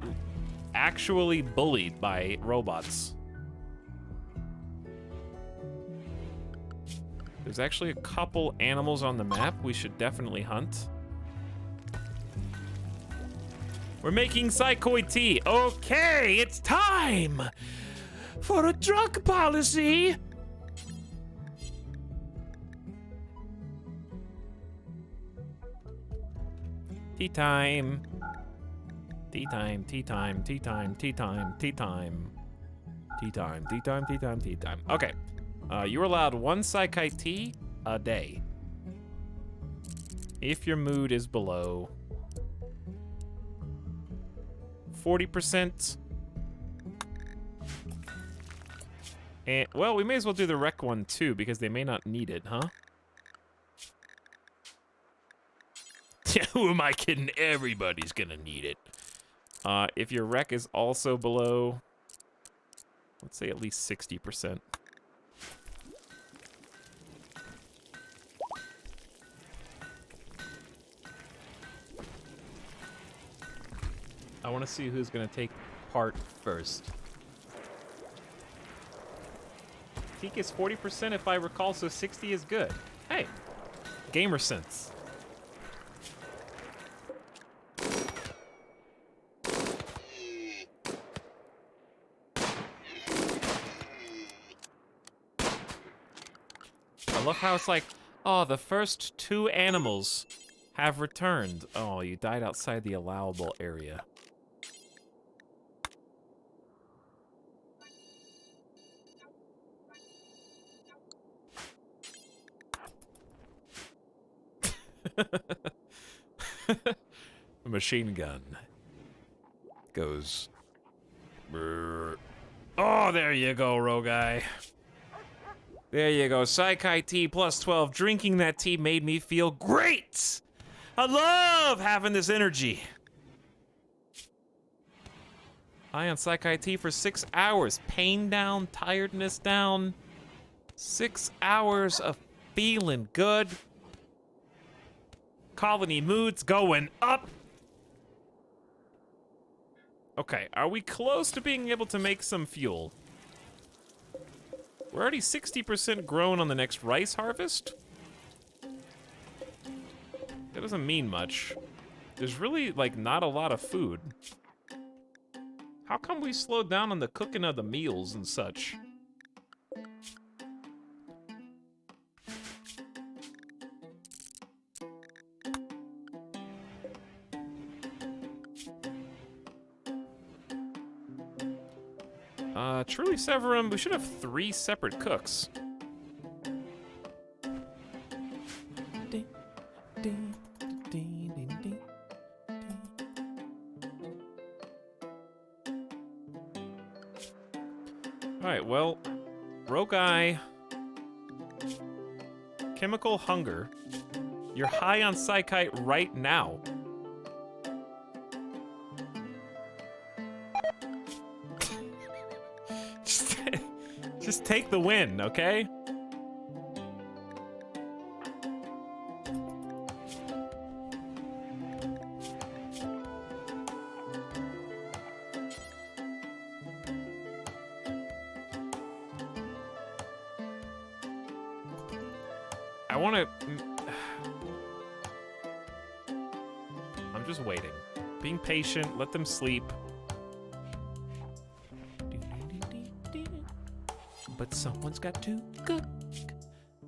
actually bullied by robots. There's actually a couple animals on the map we should definitely hunt. We're making psychoid tea. Okay, it's time for a drug policy. Tea time. Tea time, tea time, tea time, tea time, tea time. Tea time, tea time, tea time, tea time. Okay. You're allowed 1 psychite tea a day. If your mood is below 40%. And, well, we may as well do the rec one too, because they may not need it, huh? Who am I kidding? Everybody's gonna need it. If your rec is also below, let's say at least 60%. I want to see who's gonna take part first. Teak is 40% if I recall, so 60 is good. Hey, gamer sense. I love how it's like, oh, the first 2 animals have returned. Oh, you died outside the allowable area. A machine gun goes. Brrr. Oh, there you go, Roguy. There you go. Psychi tea plus 12. Drinking that tea made me feel great. I love having this energy. High on Psychi tea for 6 hours. Pain down, tiredness down. 6 hours of feeling good. Colony moods going up. Okay, are we close to being able to make some fuel? We're already 60% grown on the next rice harvest. That doesn't mean much. There's really, like, not a lot of food. How come we slowed down on the cooking of the meals and such? Truly Severum, we should have 3 separate cooks. Alright, well, Rogai, chemical hunger. You're high on Psychite right now. Just take the win, okay? I want to... I'm just waiting. Being patient, let them sleep. But someone's got to cook,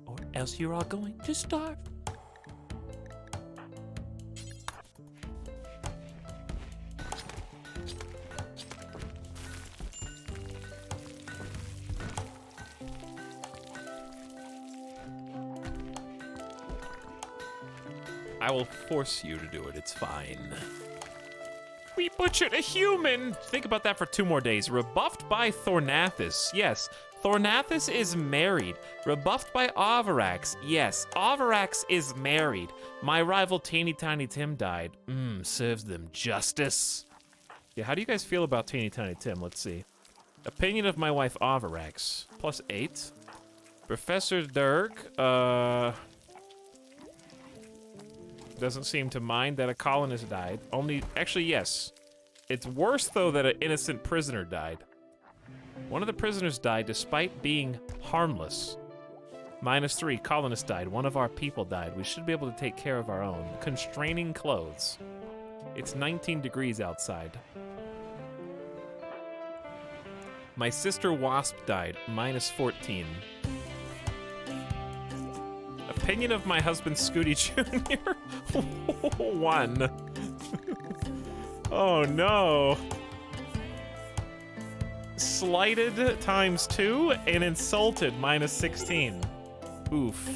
or else you're all going to starve. I will force you to do it, it's fine. We butchered a human! Think about that for 2 more days. Rebuffed by Thornathus. Yes, Thornathus is married. Rebuffed by Avarax. Yes, Avarax is married. My rival Teeny Tiny Tim died. Serves them justice. Yeah, how do you guys feel about Teeny Tiny Tim? Let's see. Opinion of my wife Avarax. +8. Professor Dirk, doesn't seem to mind that a colonist died. Actually, yes. It's worse, though, that an innocent prisoner died. One of the prisoners died despite being harmless. -3, colonist died. One of our people died. We should be able to take care of our own. Constraining clothes. It's 19 degrees outside. My sister Wasp died. -14. Opinion of my husband Scooty Jr. 1. Oh no. Slighted ×2 and insulted -16. Oof.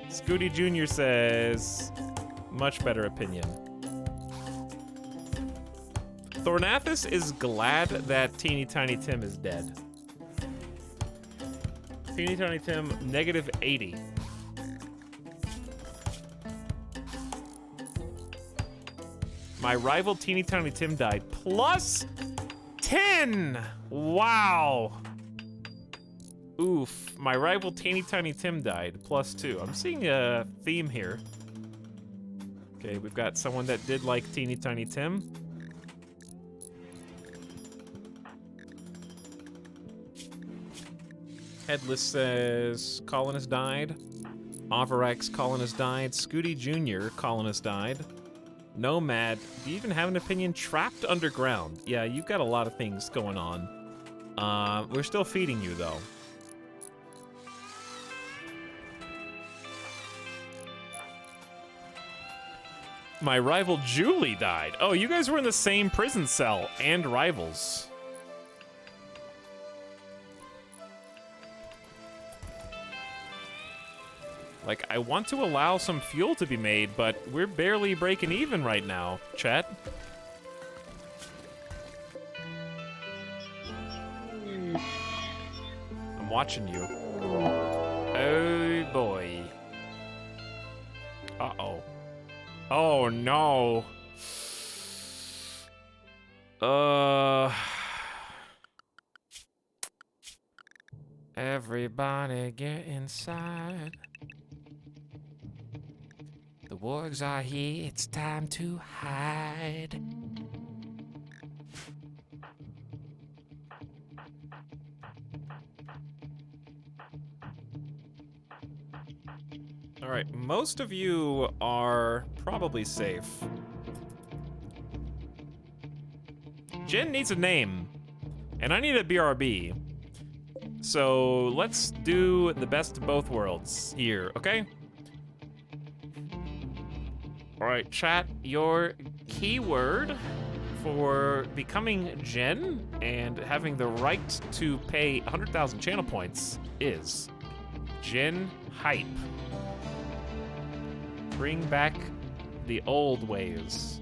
Scooty Jr. says much better opinion. Thornathus is glad that Teeny Tiny Tim is dead. Teeny Tiny Tim -80. My rival Teeny Tiny Tim died. +10! Wow! Oof. My rival Teeny Tiny Tim died. +2. I'm seeing a theme here. Okay, we've got someone that did like Teeny Tiny Tim. Headless says colonist died. Avarax colonist died. Scooty Jr. colonist died. Nomad, do you even have an opinion? Trapped underground. Yeah, you've got a lot of things going on. We're still feeding you, though. My rival Julie died. Oh, you guys were in the same prison cell and rivals. Like, I want to allow some fuel to be made, but we're barely breaking even right now, chat. I'm watching you. Oh, boy. Uh-oh. Oh, no. Everybody get inside. The wargs are here, it's time to hide. All right, most of you are probably safe. Jen needs a name, and I need a BRB. So let's do the best of both worlds here, okay? All right, chat, your keyword for becoming Jen and having the right to pay 100,000 channel points is Jen Hype. Bring back the old ways.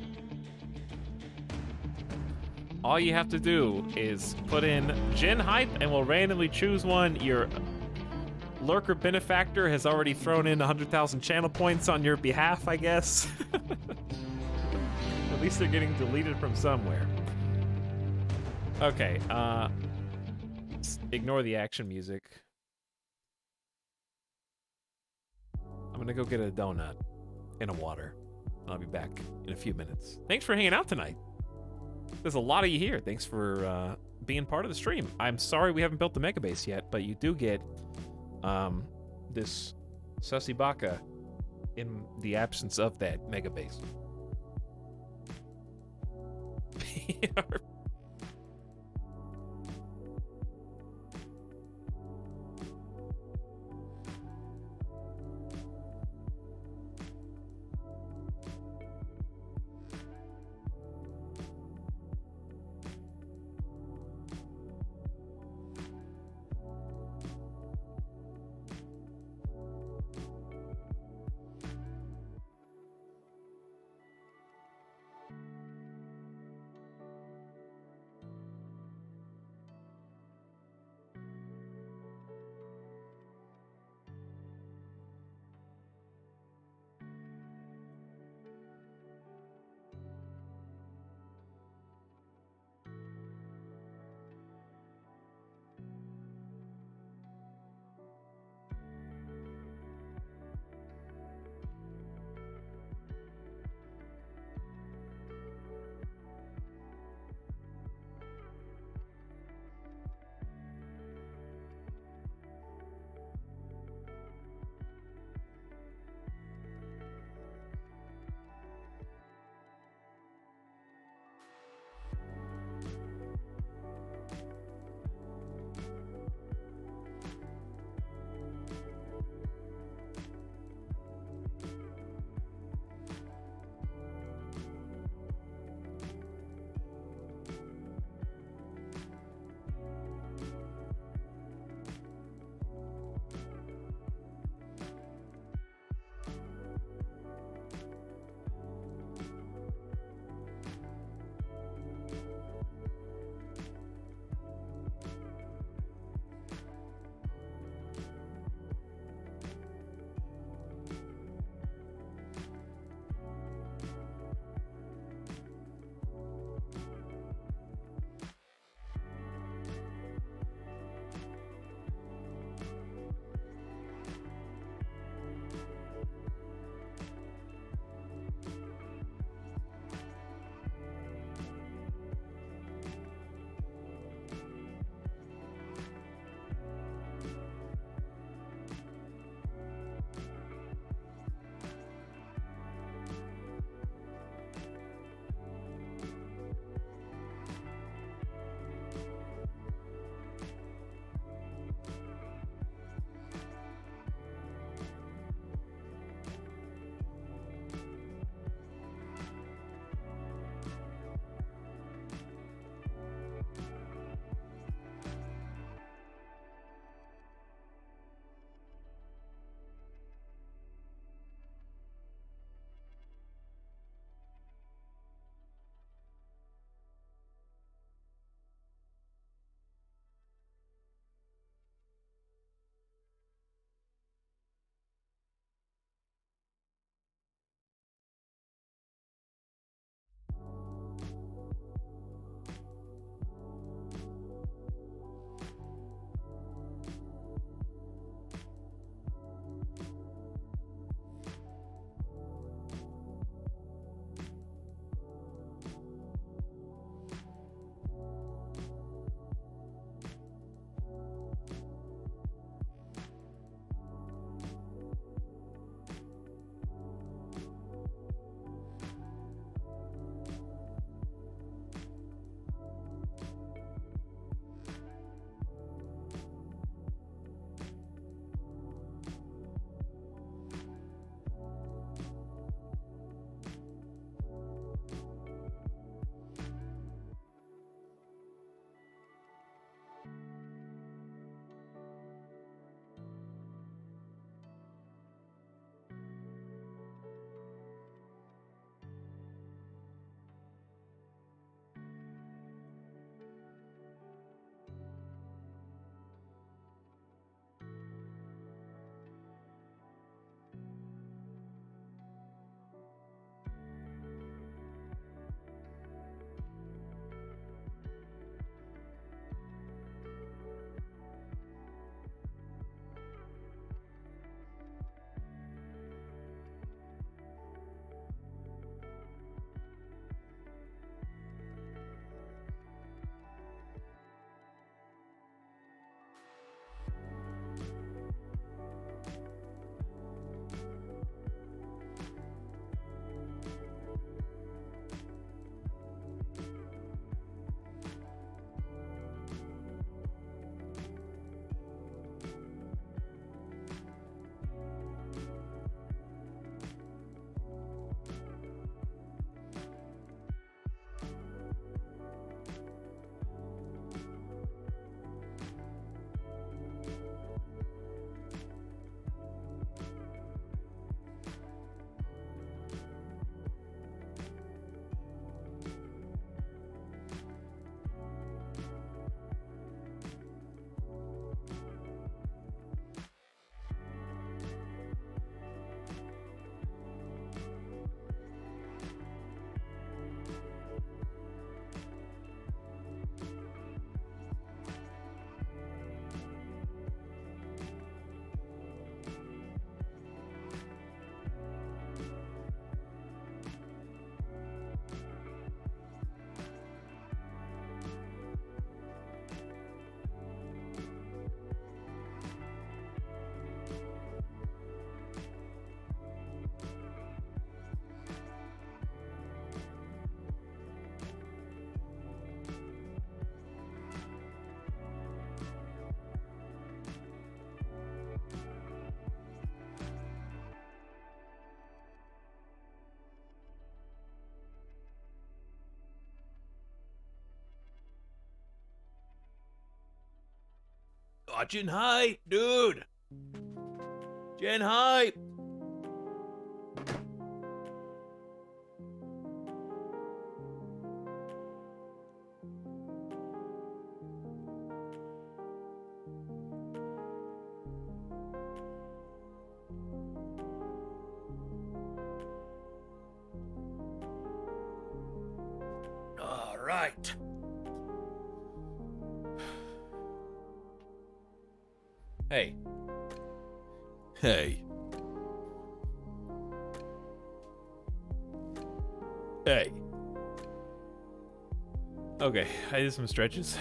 all you have to do is put in Gen Hype and we'll randomly choose one. Your lurker benefactor has already thrown in 100,000 channel points on your behalf, I guess. At least they're getting deleted from somewhere. Okay, ignore the action music. I'm gonna go get a donut and a water. I'll be back in a few minutes. Thanks for hanging out tonight. There's a lot of you here. Thanks for being part of the stream. I'm sorry we haven't built the megabase yet, but you do get this Sussy Baka in the absence of that megabase. Oh, Gen Hype, dude. Gen Hype. All right. Hey. Hey. Hey. Okay, I did some stretches.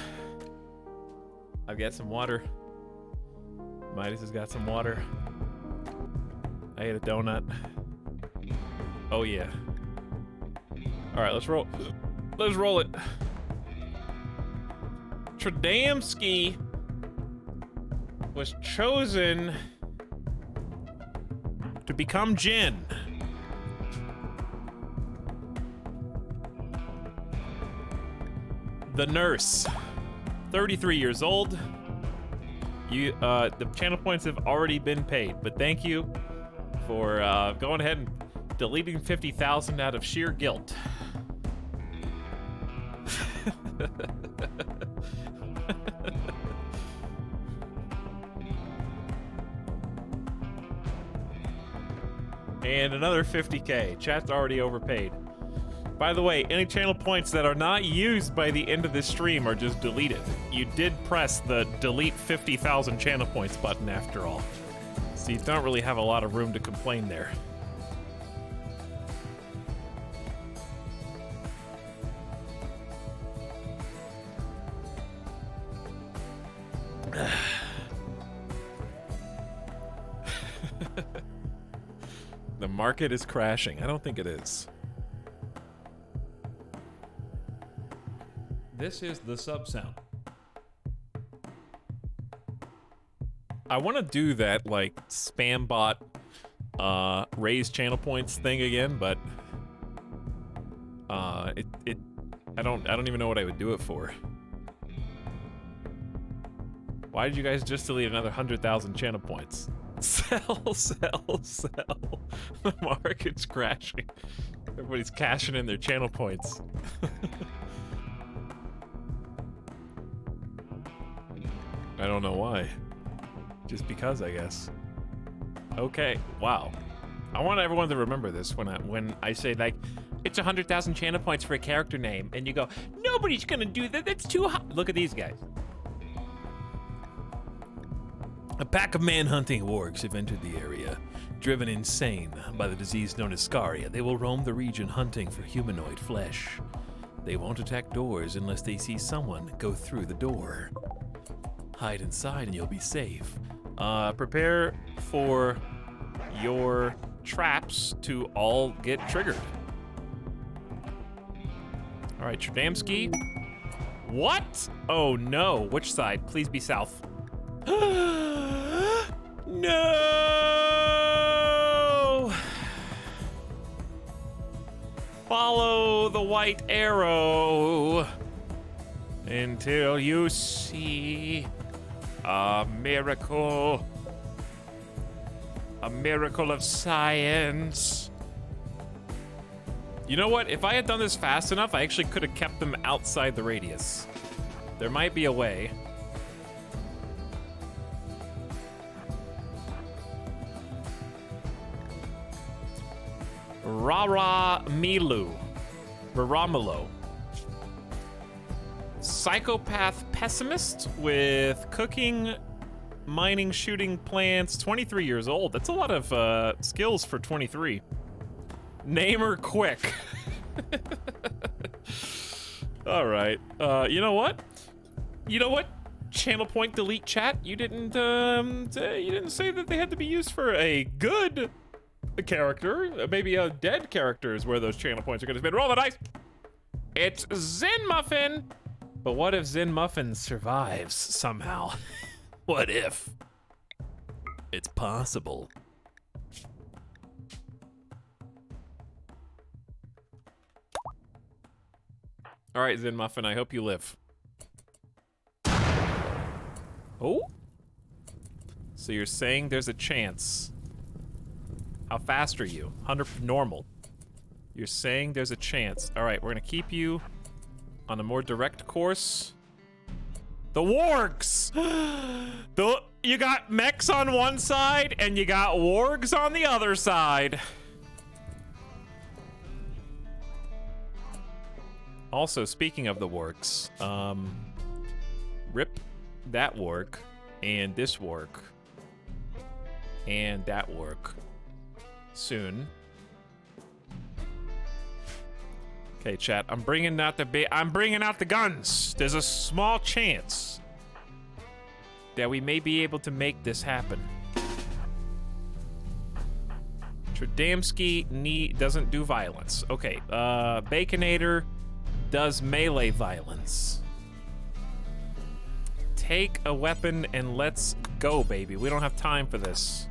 I've got some water. Midas has got some water. I ate a donut. Oh yeah. All right, let's roll. Let's roll it. Tradamski was chosen to become Jin. The nurse, 33 years old. The channel points have already been paid, but thank you for going ahead and deleting 50,000 out of sheer guilt. And another 50K. Chat's already overpaid. By the way, any channel points that are not used by the end of this stream are just deleted. You did press the delete 50,000 channel points button after all. So you don't really have a lot of room to complain there. The market is crashing. I don't think it is. This is the sub sound. I want to do that like spam bot raise channel points thing again, but I don't even know what I would do it for. Why did you guys just delete another 100,000 channel points? Sell, sell, sell. The market's crashing. Everybody's cashing in their channel points. I don't know why. Just because, I guess. Okay, wow. I want everyone to remember this when I say, like, it's 100,000 channel points for a character name, and you go, nobody's gonna do that, that's too hot. Look at these guys. A pack of man-hunting wargs have entered the area. Driven insane by the disease known as Scaria, they will roam the region hunting for humanoid flesh. They won't attack doors unless they see someone go through the door. Hide inside and you'll be safe. Prepare for your traps to all get triggered. All right, Tradamski. What? Oh no, which side? Please be south. No! Follow the white arrow until you see a miracle of science. You know what? If I had done this fast enough, I actually could have kept them outside the radius. There might be a way. Raramilo. Psychopath pessimist with cooking, mining, shooting plants, 23 years old. That's a lot of skills for 23. Name her quick. All right. You know what? Channel point delete chat. You didn't say that they had to be used for a good character. Maybe a dead character is where those channel points are going to spin. Roll the dice. It's Zen Muffin. But what if Zen Muffin survives somehow? What if? It's possible. All right, Zen Muffin, I hope you live. Oh, So you're saying there's a chance. How fast are you? 100 normal. You're saying there's a chance. All right, we're gonna keep you on a more direct course. The wargs! You got mechs on one side and you got wargs on the other side. Also, speaking of the wargs, rip that warg and this warg and that warg soon. Okay, chat. I'm bringing out the guns. There's a small chance that we may be able to make this happen. Tradamski doesn't do violence. Okay, Baconator does melee violence. Take a weapon and let's go, baby. We don't have time for this.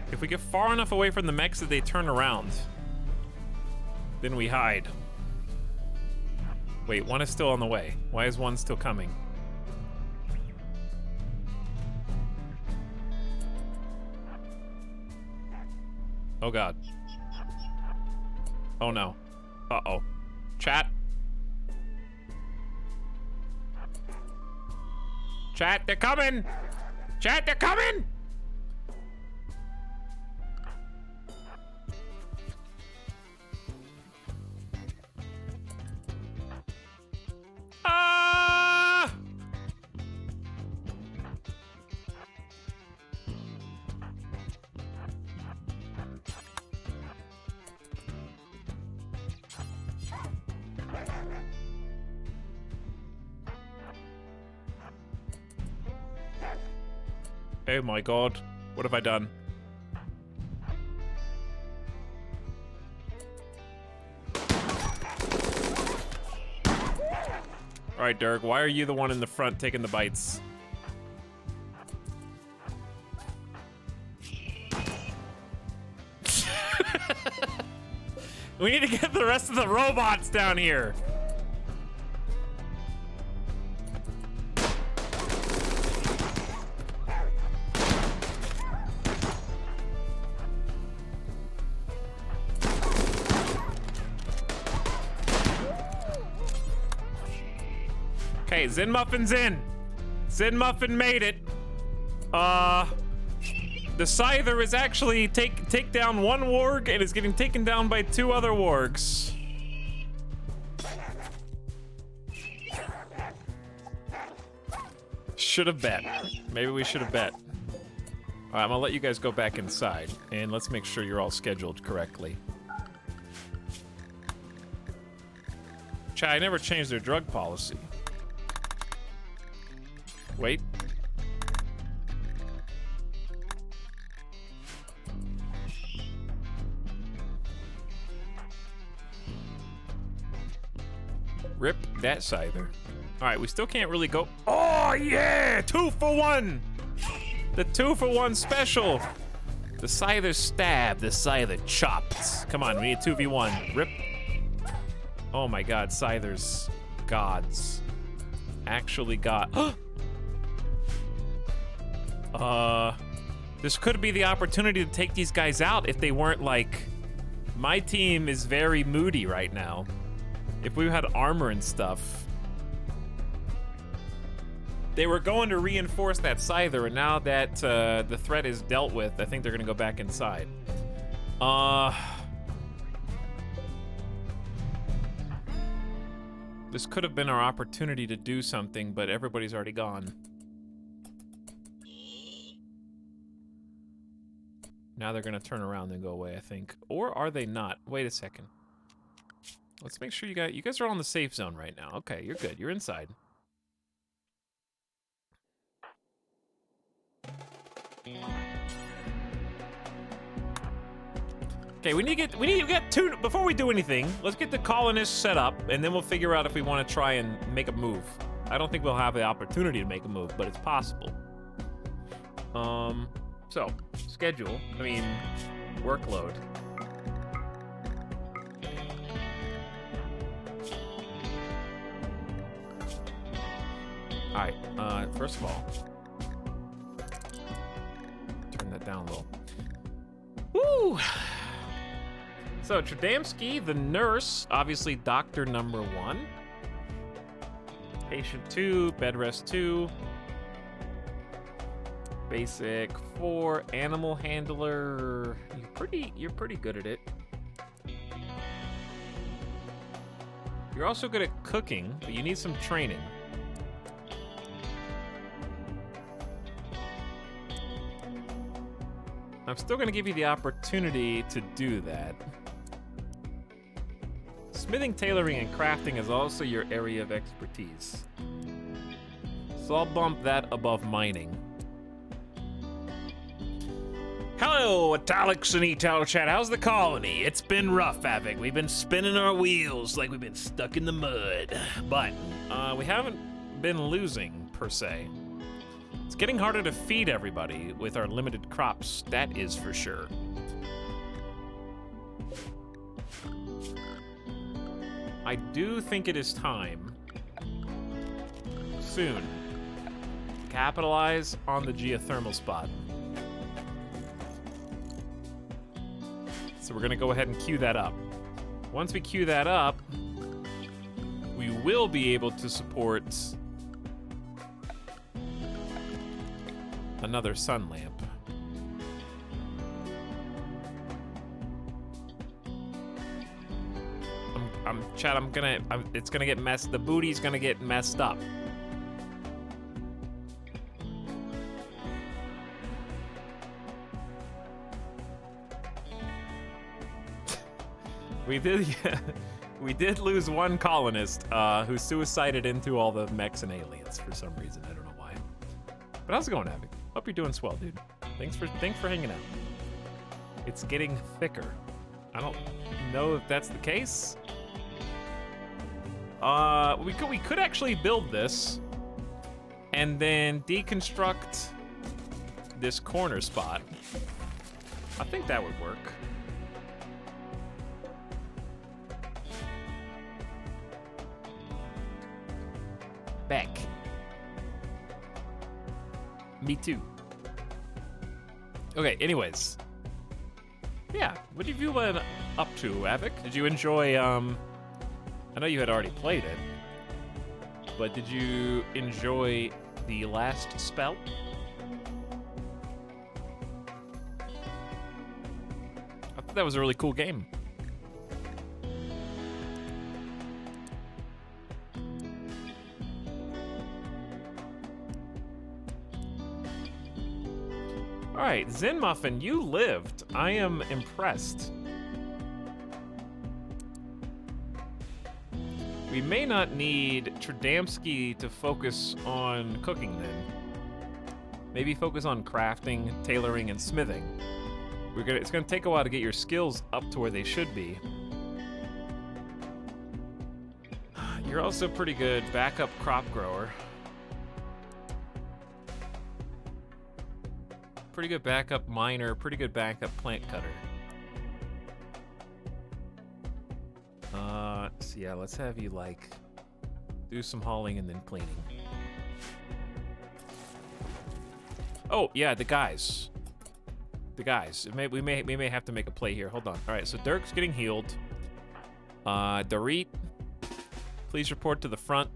If we get far enough away from the mechs that they turn around, then we hide. Wait, one is still on the way. Why is one still coming? Oh god. Oh no. Uh-oh. Chat. Chat, they're coming! Chat, they're coming! Oh my god, what have I done? Alright, Dirk, why are you the one in the front taking the bites? We need to get the rest of the robots down here. Okay, Zen Muffin's in. Zen Muffin made it. The Scyther is actually take down one warg and is getting taken down by two other wargs. Should have bet. Maybe we should have bet. All right, I'm gonna let you guys go back inside and let's make sure you're all scheduled correctly. Chat, I never changed their drug policy. Wait. Rip that Scyther. Alright, we still can't really go. Oh, yeah! 2 for 1! The 2 for 1 special! The Scyther stabbed, the Scyther chopped. Come on, we need 2v1. Rip. Oh my god, Scythers. Gods. Actually got. This could be the opportunity to take these guys out if they weren't like. My team is very moody right now. If we had armor and stuff. They were going to reinforce that Scyther, and now that the threat is dealt with, I think they're gonna go back inside. This could have been our opportunity to do something, but everybody's already gone. Now they're gonna turn around and go away, I think. Or are they not? Wait a second. Let's make sure you guys are on the safe zone right now. Okay, you're good. You're inside. Okay, we need to get two before we do anything. Let's get the colonists set up, and then we'll figure out if we want to try and make a move. I don't think we'll have the opportunity to make a move, but it's possible. So, schedule. I mean, workload. Alright, first of all, turn that down a little. Woo! So, Tradamski, the nurse, obviously doctor number 1. Patient 2, bed rest 2. Basic 4, animal handler. You're pretty good at it. You're also good at cooking, but you need some training. I'm still going to give you the opportunity to do that. Smithing, tailoring, and crafting is also your area of expertise. So I'll bump that above mining. Hello, Etalyx and Etal chat. How's the colony? It's been rough, Havoc. We've been spinning our wheels like we've been stuck in the mud. But We haven't been losing, per se. It's getting harder to feed everybody with our limited crops, that is for sure. I do think it is time, soon, to capitalize on the geothermal spot. So we're gonna go ahead and queue that up. Once we queue that up, we will be able to support another sun lamp. Chad, it's gonna get messed, the booty's gonna get messed up. We did lose one colonist who suicided into all the mechs and aliens for some reason. I don't know why. But how's it going, Havoc? Hope you're doing swell, dude. Thanks for hanging out. It's getting thicker. I don't know if that's the case. We could actually build this and then deconstruct this corner spot. I think that would work. Back. Me too. Okay, anyways. Yeah, what have you been up to, Avik? Did you enjoy, I know you had already played it, but did you enjoy the last spell? I thought that was a really cool game. All right, Zen Muffin, you lived. I am impressed. We may not need Tradamski to focus on cooking then. Maybe focus on crafting, tailoring, and smithing. It's gonna take a while to get your skills up to where they should be. You're also pretty good backup crop grower. Pretty good backup miner, pretty good backup plant cutter. So yeah, let's have you like do some hauling and then cleaning. Oh yeah, the guys. We may have to make a play here. Hold on. All right, so Dirk's getting healed. Dorit, please report to the front.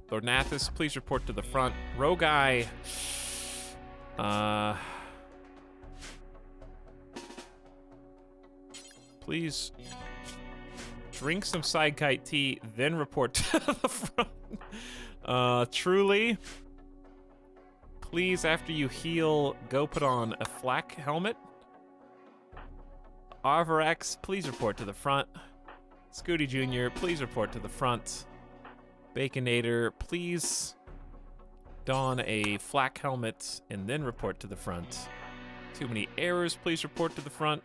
Lordnathus, please report to the front. Rogai. Please drink some sidekite tea, then report to the front. Truly, please, after you heal, go put on a flak helmet. Arvarax, please report to the front. Scooty Jr., please report to the front. Baconator, please don a flak helmet and then report to the front. Too many errors, please report to the front.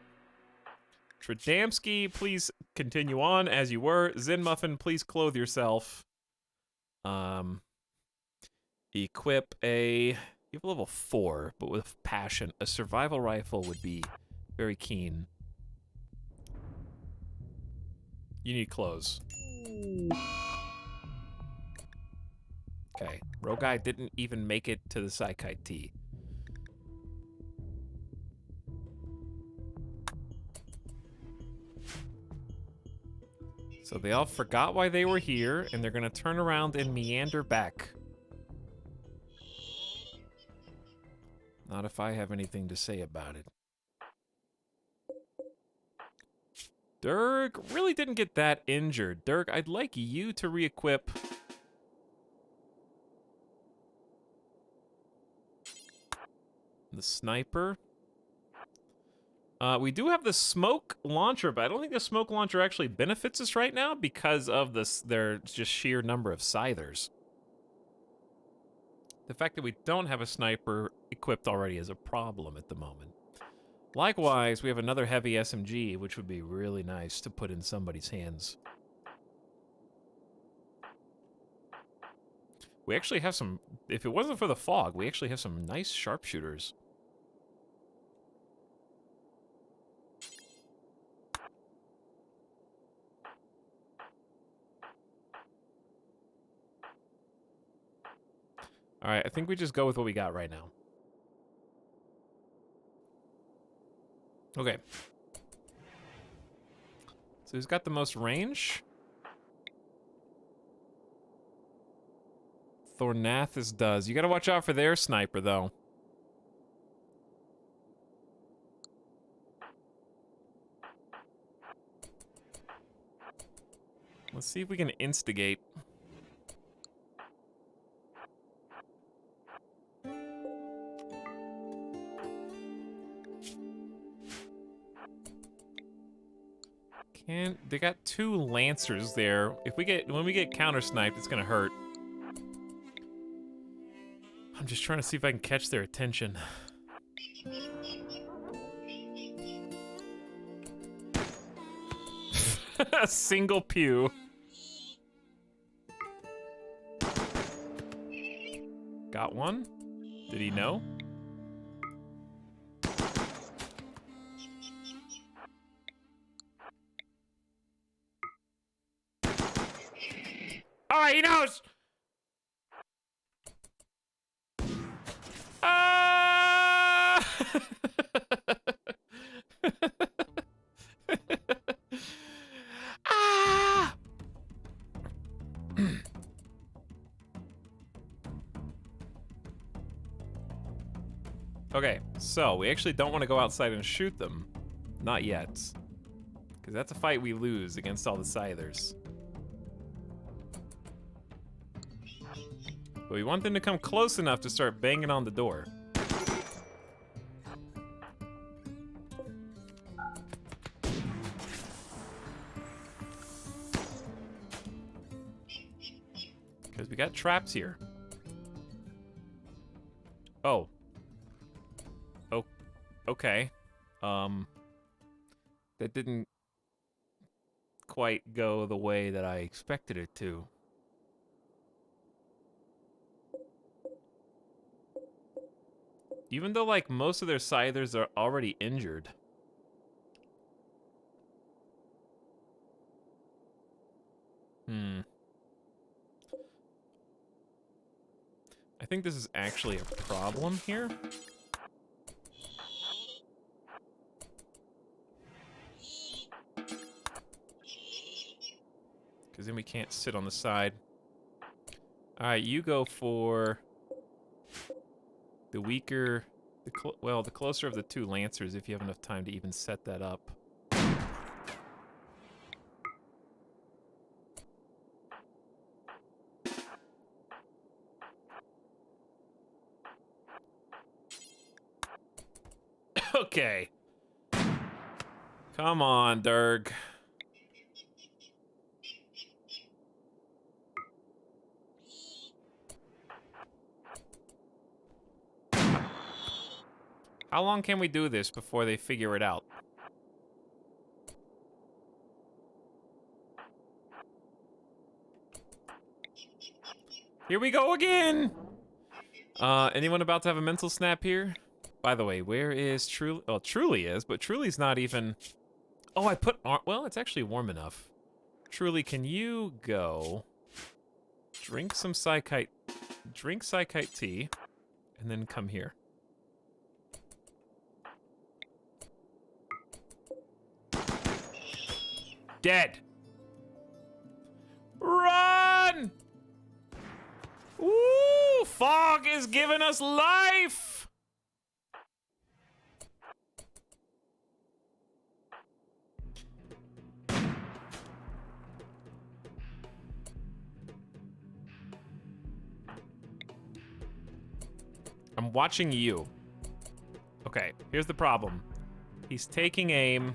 Tradamski, please continue on as you were. Zen Muffin, please clothe yourself. Equip a... You have a level 4, but with passion. A survival rifle would be very keen. You need clothes. Okay. Rogai didn't even make it to the Psychite T. So they all forgot why they were here, and they're gonna turn around and meander back. Not if I have anything to say about it. Dirk really didn't get that injured. Dirk, I'd like you to re-equip the sniper. We do have the smoke launcher, but I don't think the smoke launcher actually benefits us right now because of their just sheer number of scythers. The fact that we don't have a sniper equipped already is a problem at the moment. Likewise, we have another heavy SMG, which would be really nice to put in somebody's hands. We actually have some, if it wasn't for the fog, we actually have some nice sharpshooters. All right, I think we just go with what we got right now. Okay. So who's got the most range? Thornathus does. You gotta watch out for their sniper, though. Let's see if we can instigate. They got 2 lancers there. When we get counter sniped, it's gonna hurt. I'm just trying to see if I can catch their attention. A single pew. Got one? Did he know? Oh, he knows! Ah! Ah! Okay, so we actually don't want to go outside and shoot them. Not yet. Because that's a fight we lose against all the Scythers. But we want them to come close enough to start banging on the door. Because we got traps here. Oh. Oh. Okay. That didn't quite go the way that I expected it to. Even though, like, most of their Scythers are already injured. I think this is actually a problem here. Because then we can't sit on the side. Alright, you go for the weaker... the closer of the 2 Lancers, if you have enough time to even set that up. Okay. Come on, Durg. How long can we do this before they figure it out? Here we go again. Anyone about to have a mental snap here? By the way, where is Truly? Well, Truly is, but Truly's not even... Oh, I put... Well, it's actually warm enough. Truly, can you go... Drink some Psychite... Drink Psychite tea, and then come here. Dead. Run! Woo! Fog is giving us life! I'm watching you. Okay, here's the problem. He's taking aim.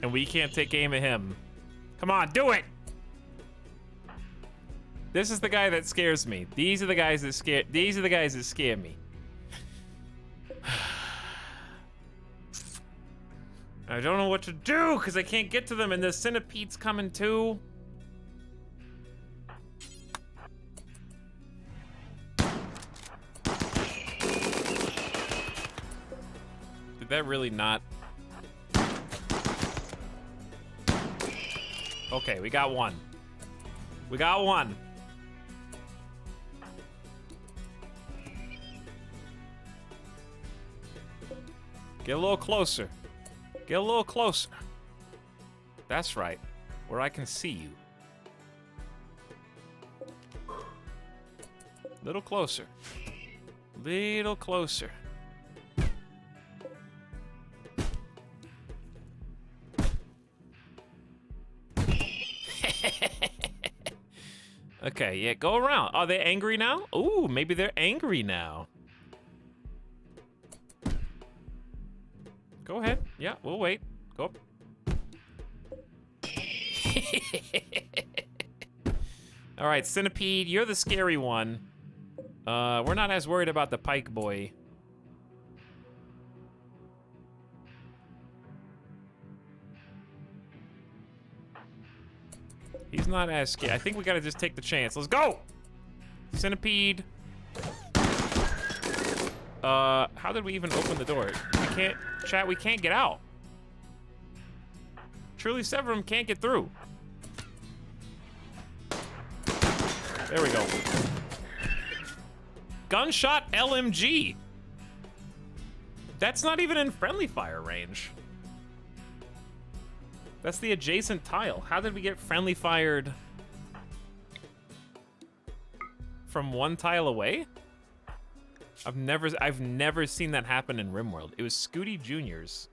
And we can't take aim at him. Come on, do it! This is the guy that scares me. These are the guys that scare me. I don't know what to do because I can't get to them and the centipede's coming too. Did that really not? Okay, we got one. We got one. Get a little closer. Get a little closer. That's right, where I can see you. Little closer. Little closer. Okay, yeah, go around. Are they angry now? Ooh, maybe they're angry now. Go ahead. Yeah, we'll wait. Go. All right, Centipede, you're the scary one. We're not as worried about the Pike Boy. He's not as scared. I think we gotta just take the chance. Let's go! Centipede. How did we even open the door? We can't, chat, we can't get out. Truly Severum can't get through. There we go. Gunshot LMG. That's not even in friendly fire range. That's the adjacent tile. How did we get friendly fired from one tile away? I've never seen that happen in RimWorld. It was Scooty Junior's.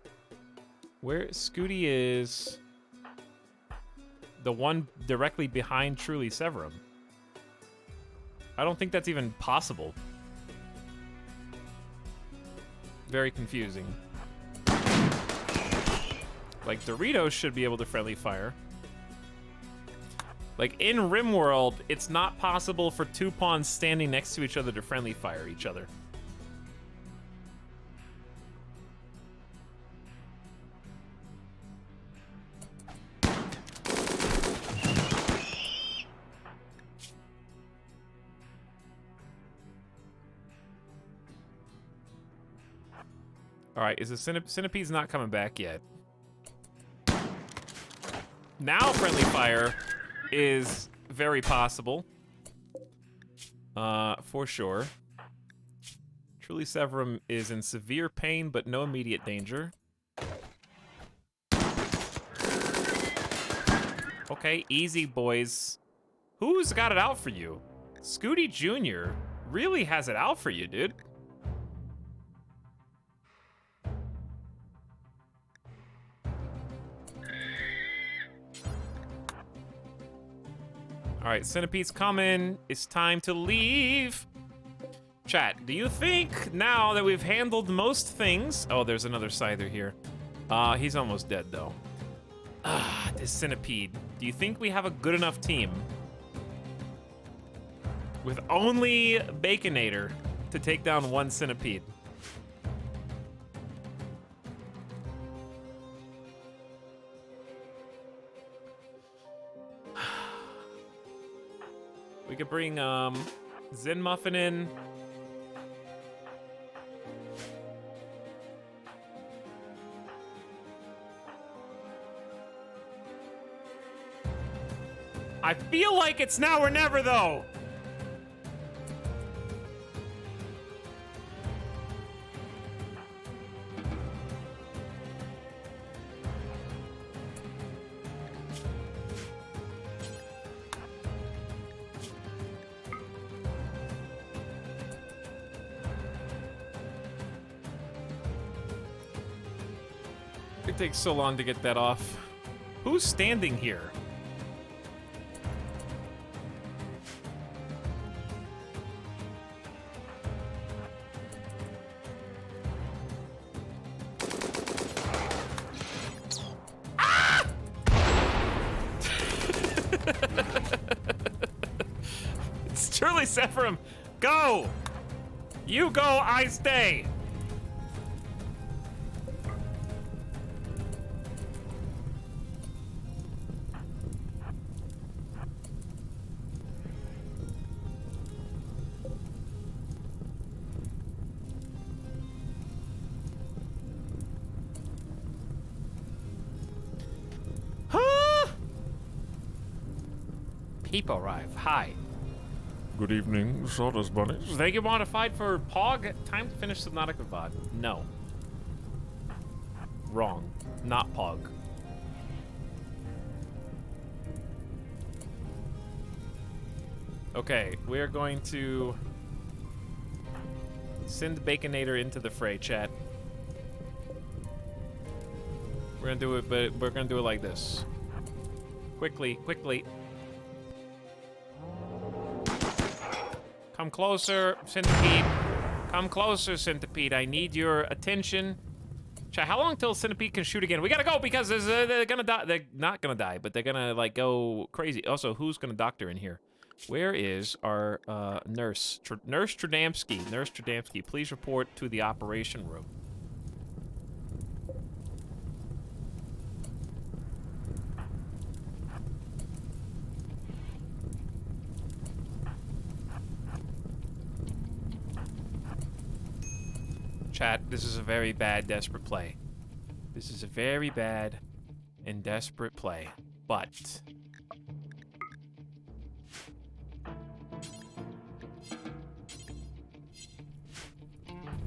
Where Scooty is the one directly behind Truly Severum. I don't think that's even possible. Very confusing. Like, Doritos should be able to friendly fire. Like, in RimWorld, it's not possible for two pawns standing next to each other to friendly fire each other. All right, is the Centipede's not coming back yet? Now friendly fire is very possible. For sure. Truly Severum is in severe pain, but no immediate danger. Okay, easy, boys. Who's got it out for you? Scooty Jr. really has it out for you, dude. All right, Centipede's coming. It's time to leave. Chat, do you think now that we've handled most things... Oh, there's another Scyther here. He's almost dead, though. This Centipede. Do you think we have a good enough team with only Baconator to take down one Centipede? We could bring Zen Muffin in. I feel like it's now or never, though. It takes so long to get that off. Who's standing here? It's truly Sephirim. Go! You go, I stay. People arrive. Hi. Good evening, Sawdust Bunnies. They get modified for Pog. Time to finish Subnautica VOD. No. Wrong. Not Pog. Okay, we are going to send Baconator into the fray, chat. We're gonna do it, but we're gonna do it like this. Quickly, quickly. Come closer, Centipede. Come closer, Centipede. I need your attention. Chat, how long till Centipede can shoot again? We gotta go because they're gonna die. They're not gonna die, but they're gonna like go crazy. Also, who's gonna doctor in here? Where is our nurse? Nurse Tradamski. Nurse Tradamski, please report to the operation room. Chat, this is a very bad, desperate play. This is a very bad and desperate play. But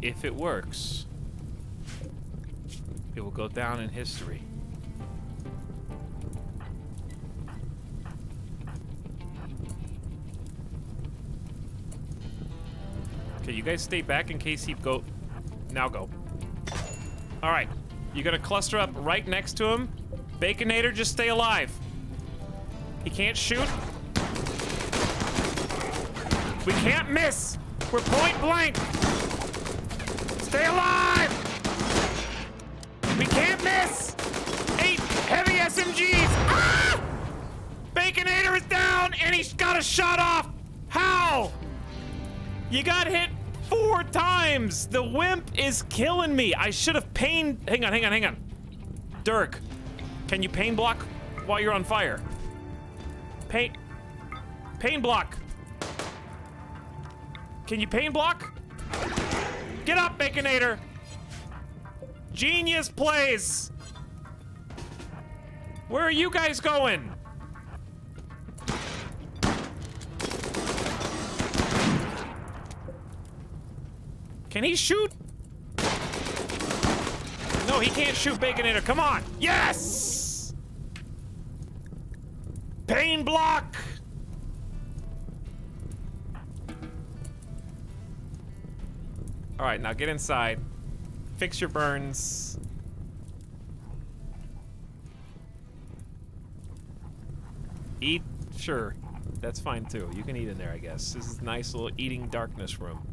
if it works, it will go down in history. Okay, you guys stay back in case he go. Now go. All right, you're gonna cluster up right next to him. Baconator, just stay alive. He can't shoot. We can't miss. We're point blank. Stay alive. We can't miss. 8 heavy SMGs. Ah! Baconator is down and he's got a shot off. How? You got hit 4 times. The wimp is killing me. I should have pain. Hang on. Dirk, can you pain block while you're on fire? Pain block. Can you pain block? Get up, Baconator. Genius plays. Where are you guys going? Can he shoot? No, he can't shoot, Baconator. Come on. Yes! Pain block. All right, now get inside. Fix your burns. Eat? Sure. That's fine too. You can eat in there, I guess. This is a nice little eating darkness room.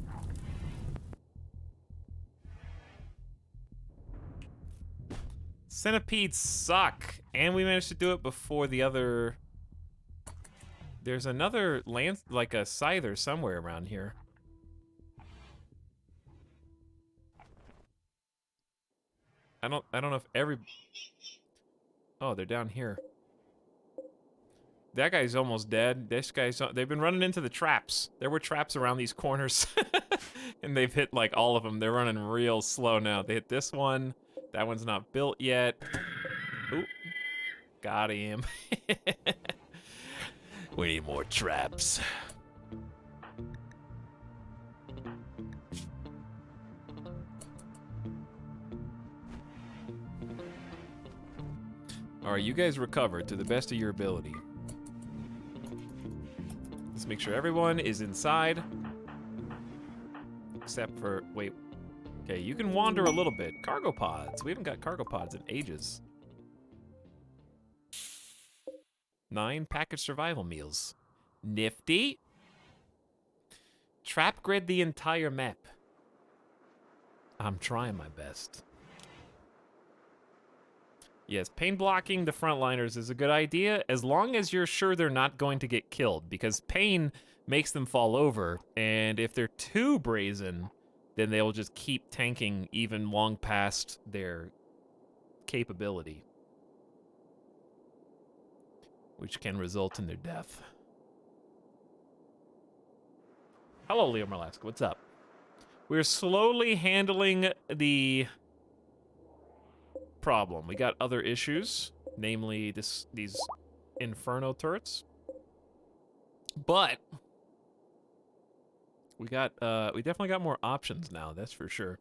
Centipedes suck. And we managed to do it before the other... There's another land, like a scyther somewhere around here. I don't know if every... Oh, they're down here. That guy's almost dead. This guy's... They've been running into the traps. There were traps around these corners. And they've hit, like, all of them. They're running real slow now. They hit this one. That one's not built yet. Oop. Got him. We need more traps. Alright, you guys recover to the best of your ability. Let's make sure everyone is inside. Except for... Wait. Okay, you can wander a little bit. Cargo pods. We haven't got cargo pods in ages. 9 packaged survival meals. Nifty. Trap grid the entire map. I'm trying my best. Yes, pain blocking the frontliners is a good idea as long as you're sure they're not going to get killed, because pain makes them fall over, and if they're too brazen, then they'll just keep tanking even long past their capability, which can result in their death. Hello, Leo Marlaska, what's up? We're slowly handling the problem. We got other issues, namely these inferno turrets. But we definitely got more options now, that's for sure.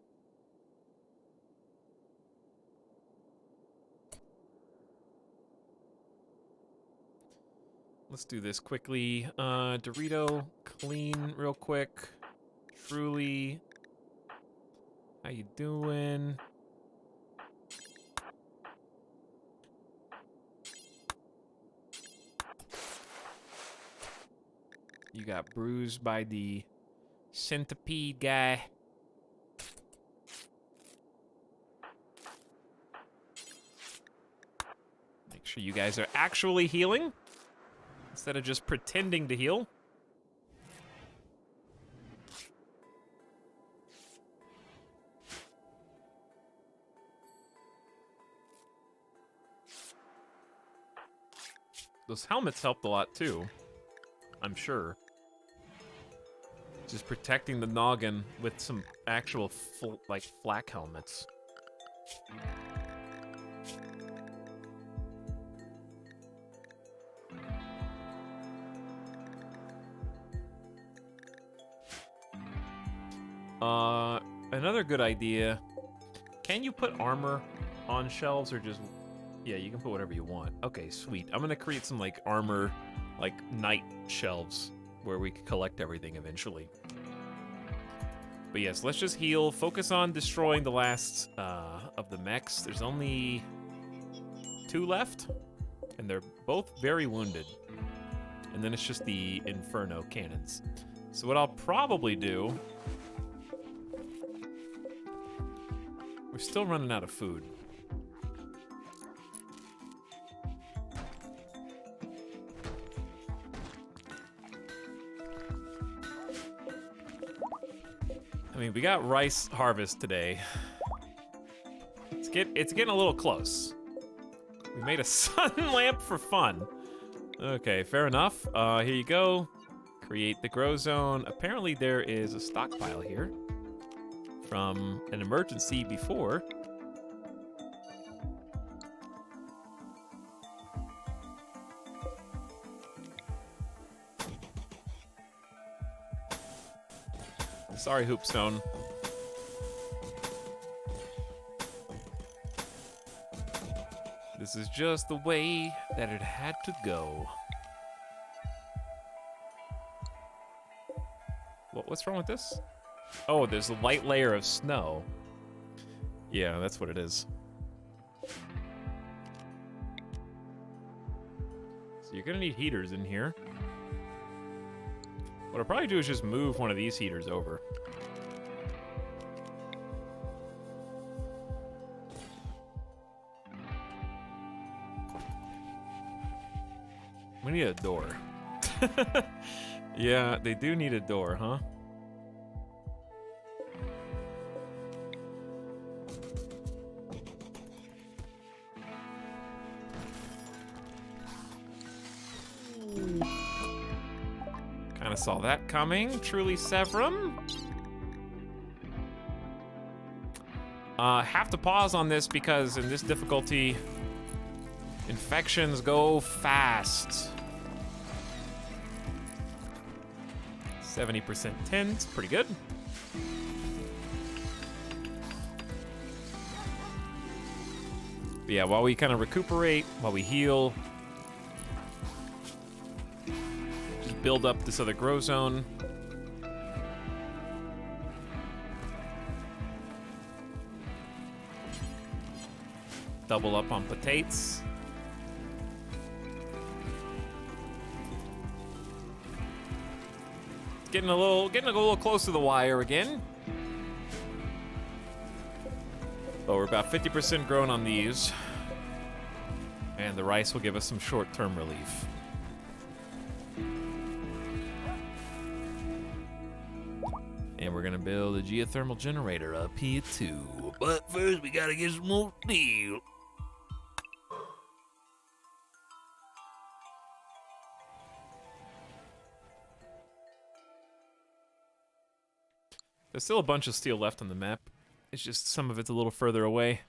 Let's do this quickly. Dorito, clean real quick. Truly, how you doing? You got bruised by the centipede guy. Make sure you guys are actually healing instead of just pretending to heal. Those helmets helped a lot too, I'm sure. Just protecting the noggin with some actual, like, flak helmets. Another good idea. Can you put armor on shelves or just... Yeah, you can put whatever you want. Okay, sweet. I'm gonna create some, like, armor, like, night shelves where we can collect everything eventually. But yes, let's just heal. Focus on destroying the last of the mechs. There's only 2 left, and they're both very wounded. And then it's just the Inferno cannons. So what I'll probably do... We're still running out of food. I mean, we got rice harvest today. It's getting a little close. We made a sun lamp for fun. Okay, fair enough. Here you go. Create the grow zone. Apparently there is a stockpile here from an emergency before. Sorry, Hoopstone. This is just the way that it had to go. What's wrong with this? Oh, there's a light layer of snow. Yeah, that's what it is. So you're gonna need heaters in here. What I'll probably do is just move one of these heaters over. We need a door. Yeah, they do need a door, huh? Kind of saw that coming. Truly Severum. Have to pause on this because in this difficulty, infections go fast. 70% tents, pretty good. But yeah, while we kind of recuperate, while we heal, just build up this other grow zone. Double up on potatoes. Getting a little close to the wire again. But we're about 50% grown on these. And the rice will give us some short-term relief. And we're gonna build a geothermal generator up here too. But first we gotta get some more steel. There's still a bunch of steel left on the map. It's just some of it's a little further away.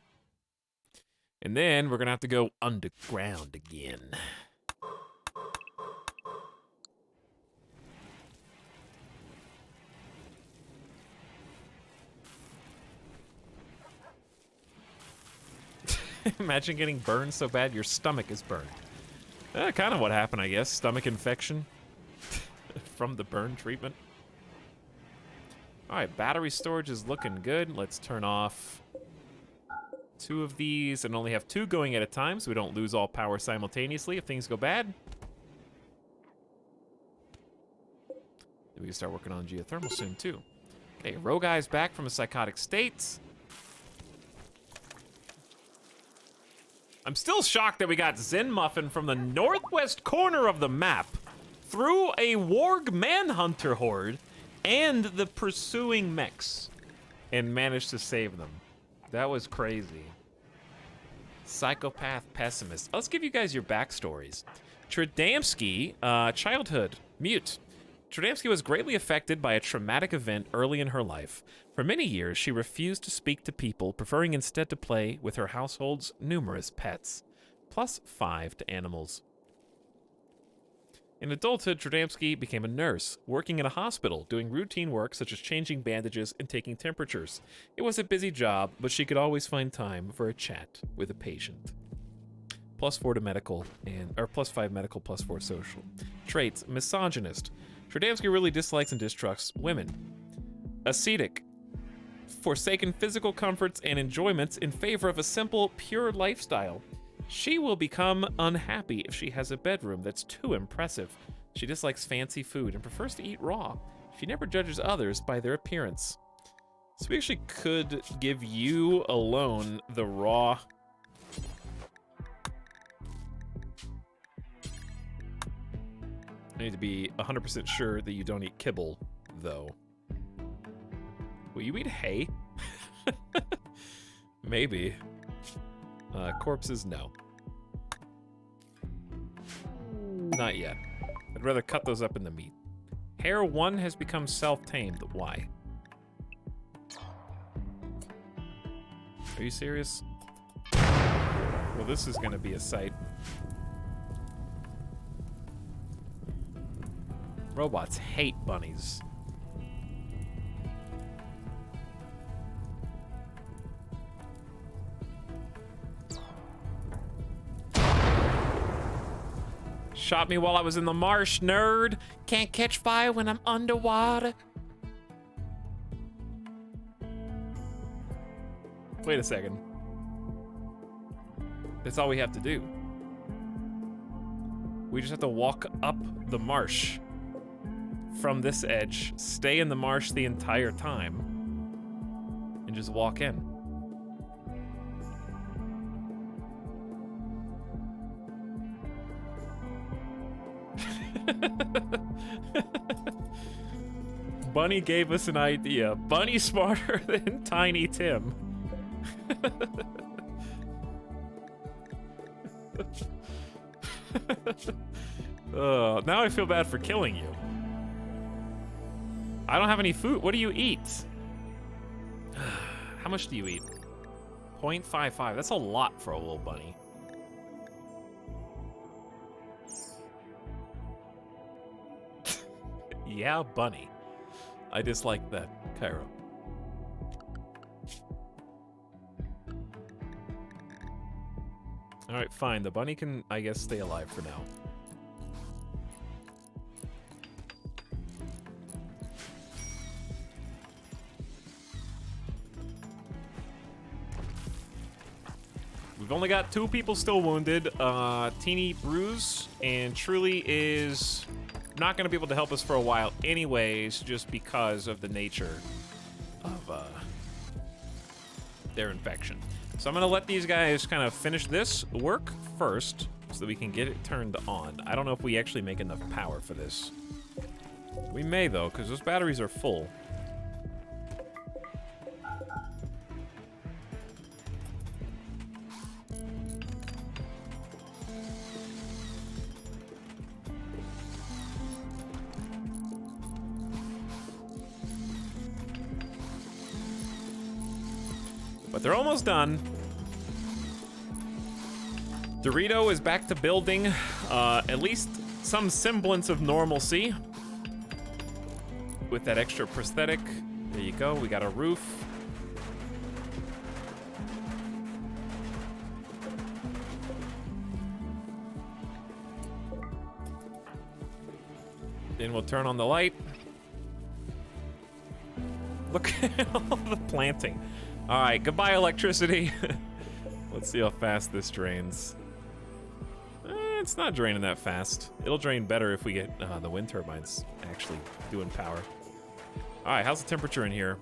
And then we're gonna have to go underground again. Imagine getting burned so bad your stomach is burned. Kind of what happened, I guess. Stomach infection from the burn treatment. All right, battery storage is looking good. Let's turn off 2 of these and only have 2 going at a time so we don't lose all power simultaneously if things go bad. Then we can start working on geothermal soon too. Okay, Rogai's back from a psychotic state. I'm still shocked that we got Zen Muffin from the northwest corner of the map through a Warg Manhunter horde and the pursuing mechs and managed to save them. That was crazy. Psychopath pessimist. Let's give you guys your backstories. Tradamski, childhood, mute. Tradamski was greatly affected by a traumatic event early in her life. For many years, she refused to speak to people, preferring instead to play with her household's numerous pets. +5 to animals. In adulthood, Tradamski became a nurse, working in a hospital, doing routine work such as changing bandages and taking temperatures. It was a busy job, but she could always find time for a chat with a patient. +4 to medical, or +5 medical, +4 social. Traits: misogynist. Tradamski really dislikes and distrusts women. Ascetic. Forsaken physical comforts and enjoyments in favor of a simple, pure lifestyle. She will become unhappy if she has a bedroom that's too impressive. She dislikes fancy food and prefers to eat raw. She never judges others by their appearance. So we actually could give you alone the raw. I need to be 100% sure that you don't eat kibble, though. Will you eat hay? Maybe. Corpses, no. Not yet. I'd rather cut those up in the meat. Hair 1 has become self-tamed. Why? Are you serious? Well, this is gonna be a sight. Robots hate bunnies. Shot me while I was in the marsh, nerd. Can't catch fire when I'm underwater. Wait a second. That's all we have to do. We just have to walk up the marsh from this edge, stay in the marsh the entire time, and just walk in. Bunny gave us an idea. Bunny smarter than Tiny Tim. Now I feel bad for killing you. I don't have any food. What do you eat? How much do you eat? 0.55. That's a lot for a little bunny. Yeah, bunny. I dislike that, Cairo. Alright, fine. The bunny can, I guess, stay alive for now. We've only got 2 people still wounded. Teeny Bruise and Truly is not going to be able to help us for a while anyways, just because of the nature of their infection. So I'm going to let these guys kind of finish this work first so that we can get it turned on. I don't know if we actually make enough power for this. We may, though, because those batteries are full. But they're almost done. Dorito is back to building at least some semblance of normalcy with that extra prosthetic. There you go, we got a roof. Then we'll turn on the light. Look at all the planting. All right, goodbye electricity. Let's see how fast this drains. It's not draining that fast. It'll drain better if we get the wind turbines actually doing power. All right, how's the temperature in here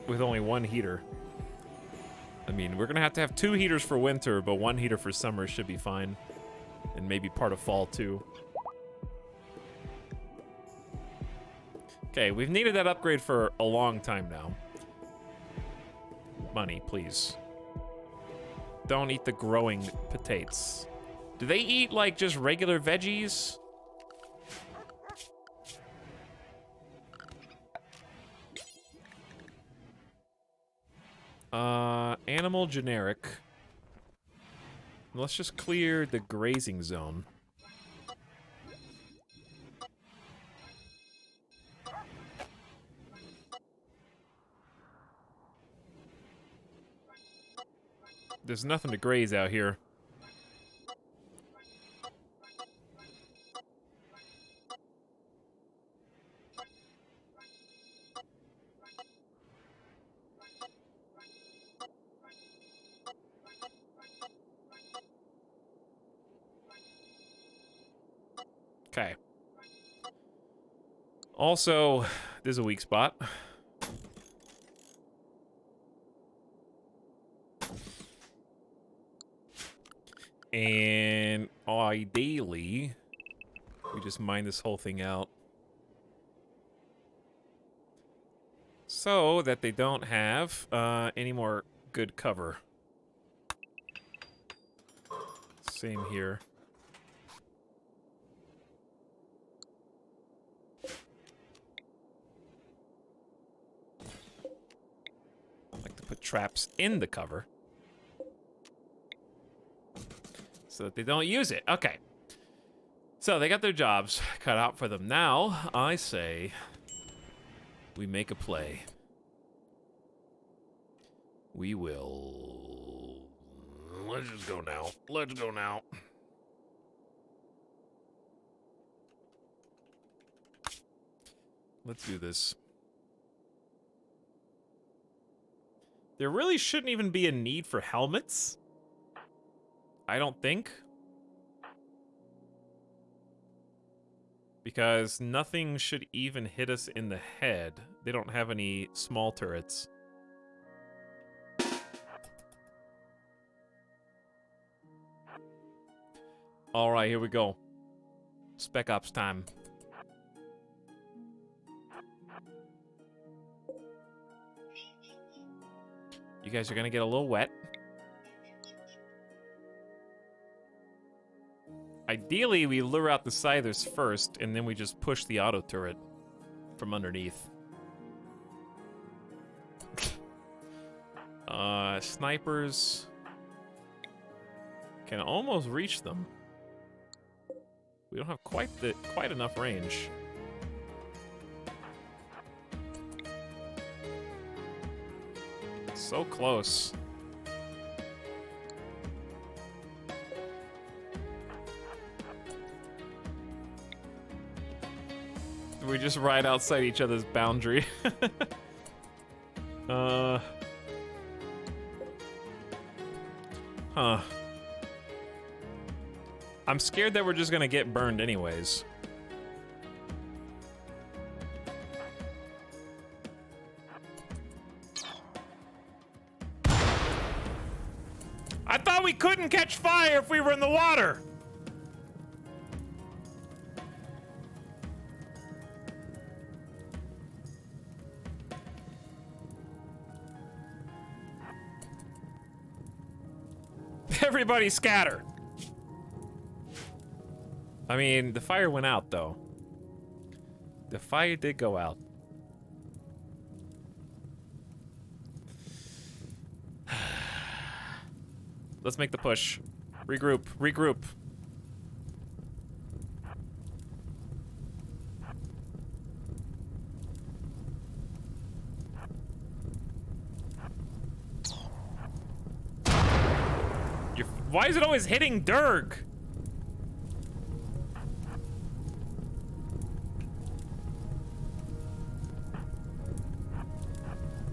with only 1 heater? I mean, we're gonna have to have 2 heaters for winter, but 1 heater for summer should be fine. And maybe part of fall too. Okay, we've needed that upgrade for a long time now. Money, please. Don't eat the growing potatoes. Do they eat, like, just regular veggies? Animal generic. Let's just clear the grazing zone. There's nothing to graze out here. Okay. Also, there's a weak spot. And ideally, we just mine this whole thing out so that they don't have any more good cover. Same here. I like to put traps in the cover so that they don't use it. Okay. So they got their jobs cut out for them. Now, I say we make a play. We will... Let's just go now. Let's go now. Let's do this. There really shouldn't even be a need for helmets. I don't think. Because nothing should even hit us in the head. They don't have any small turrets. All right, here we go. Spec Ops time. You guys are gonna get a little wet. Ideally, we lure out the scythers first, and then we just push the auto turret from underneath. Snipers can almost reach them. We don't have quite enough range. So close. We just right outside each other's boundary. Huh. I'm scared that we're just gonna get burned anyways. I thought we couldn't catch fire if we were in the water. Everybody scatter. I mean, the fire went out, though. The fire did go out. Let's make the push. Regroup. Regroup. Why is it always hitting Durg?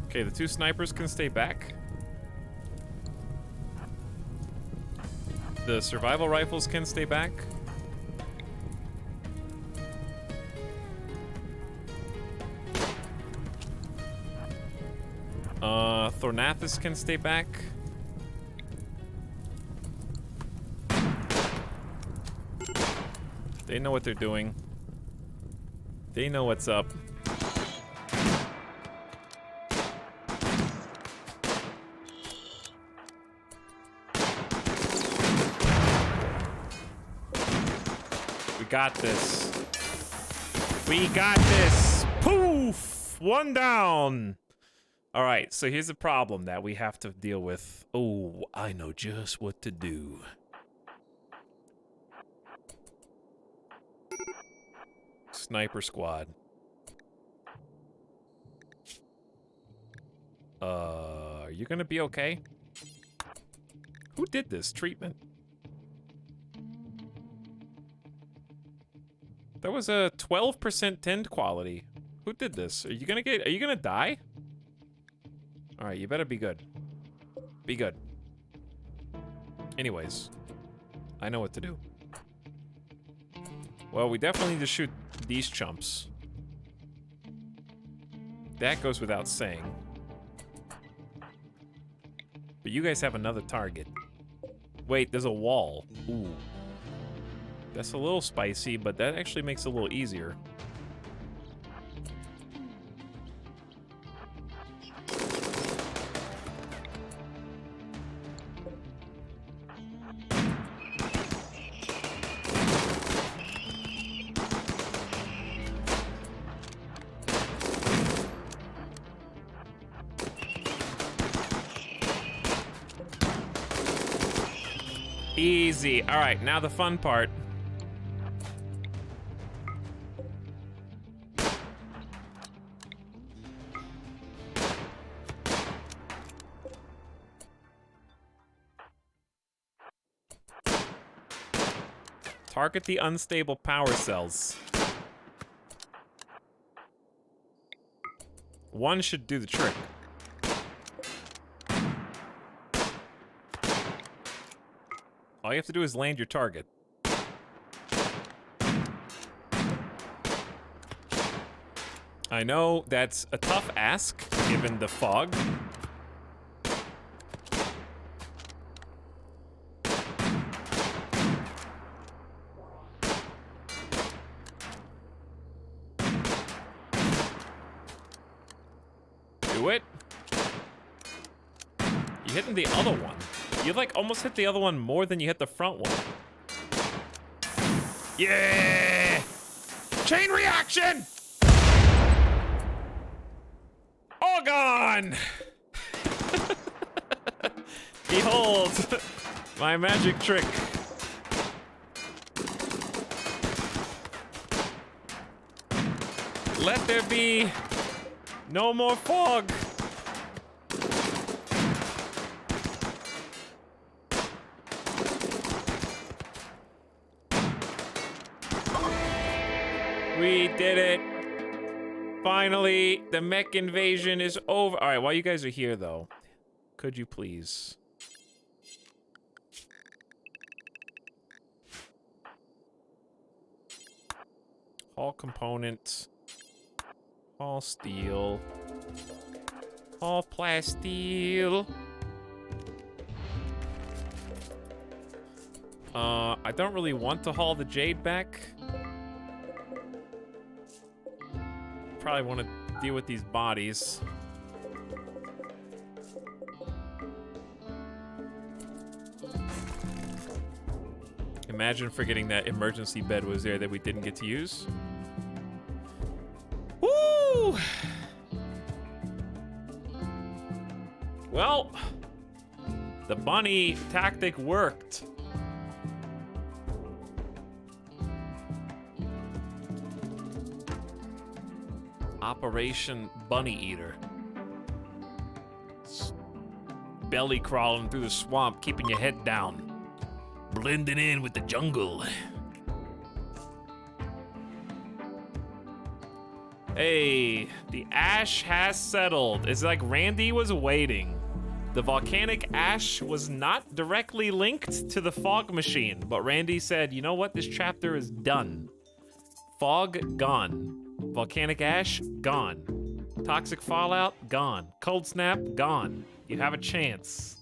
Okay, the two snipers can stay back. The survival rifles can stay back. Thornathus can stay back. They know what they're doing. They know what's up. We got this. We got this. Poof! One down. All right, so here's the problem that we have to deal with. Oh, I know just what to do. Sniper squad. Are you gonna be okay? Who did this treatment? That was a 12% tend quality. Who did this? Are you gonna die? All right, you better be good. Be good. Anyways, I know what to do. Well, we definitely need to shoot these chumps. That goes without saying. But you guys have another target. Wait, there's a wall. Ooh. That's a little spicy, but that actually makes it a little easier. Easy. All right, now the fun part. Target the unstable power cells. One should do the trick. All you have to do is land your target. I know that's a tough ask, given the fog. Do it. You hitting the other one. You like almost hit the other one more than you hit the front one. Yeah! Chain reaction! All gone! Behold, my magic trick. Let there be no more fog. We did it. Finally, the mech invasion is over. All right, while you guys are here, though, could you please? All components. All steel. All plasteel. I don't really want to haul the jade back. Probably want to deal with these bodies. Imagine forgetting that emergency bed was there that we didn't get to use. Woo! Well, the bunny tactic worked. Operation Bunny Eater. Belly crawling through the swamp, keeping your head down. Blending in with the jungle. Hey, the ash has settled. It's like Randy was waiting. The volcanic ash was not directly linked to the fog machine, but Randy said, you know what? This chapter is done. Fog gone. Volcanic ash gone. Toxic fallout gone. Cold snap gone. You have a chance.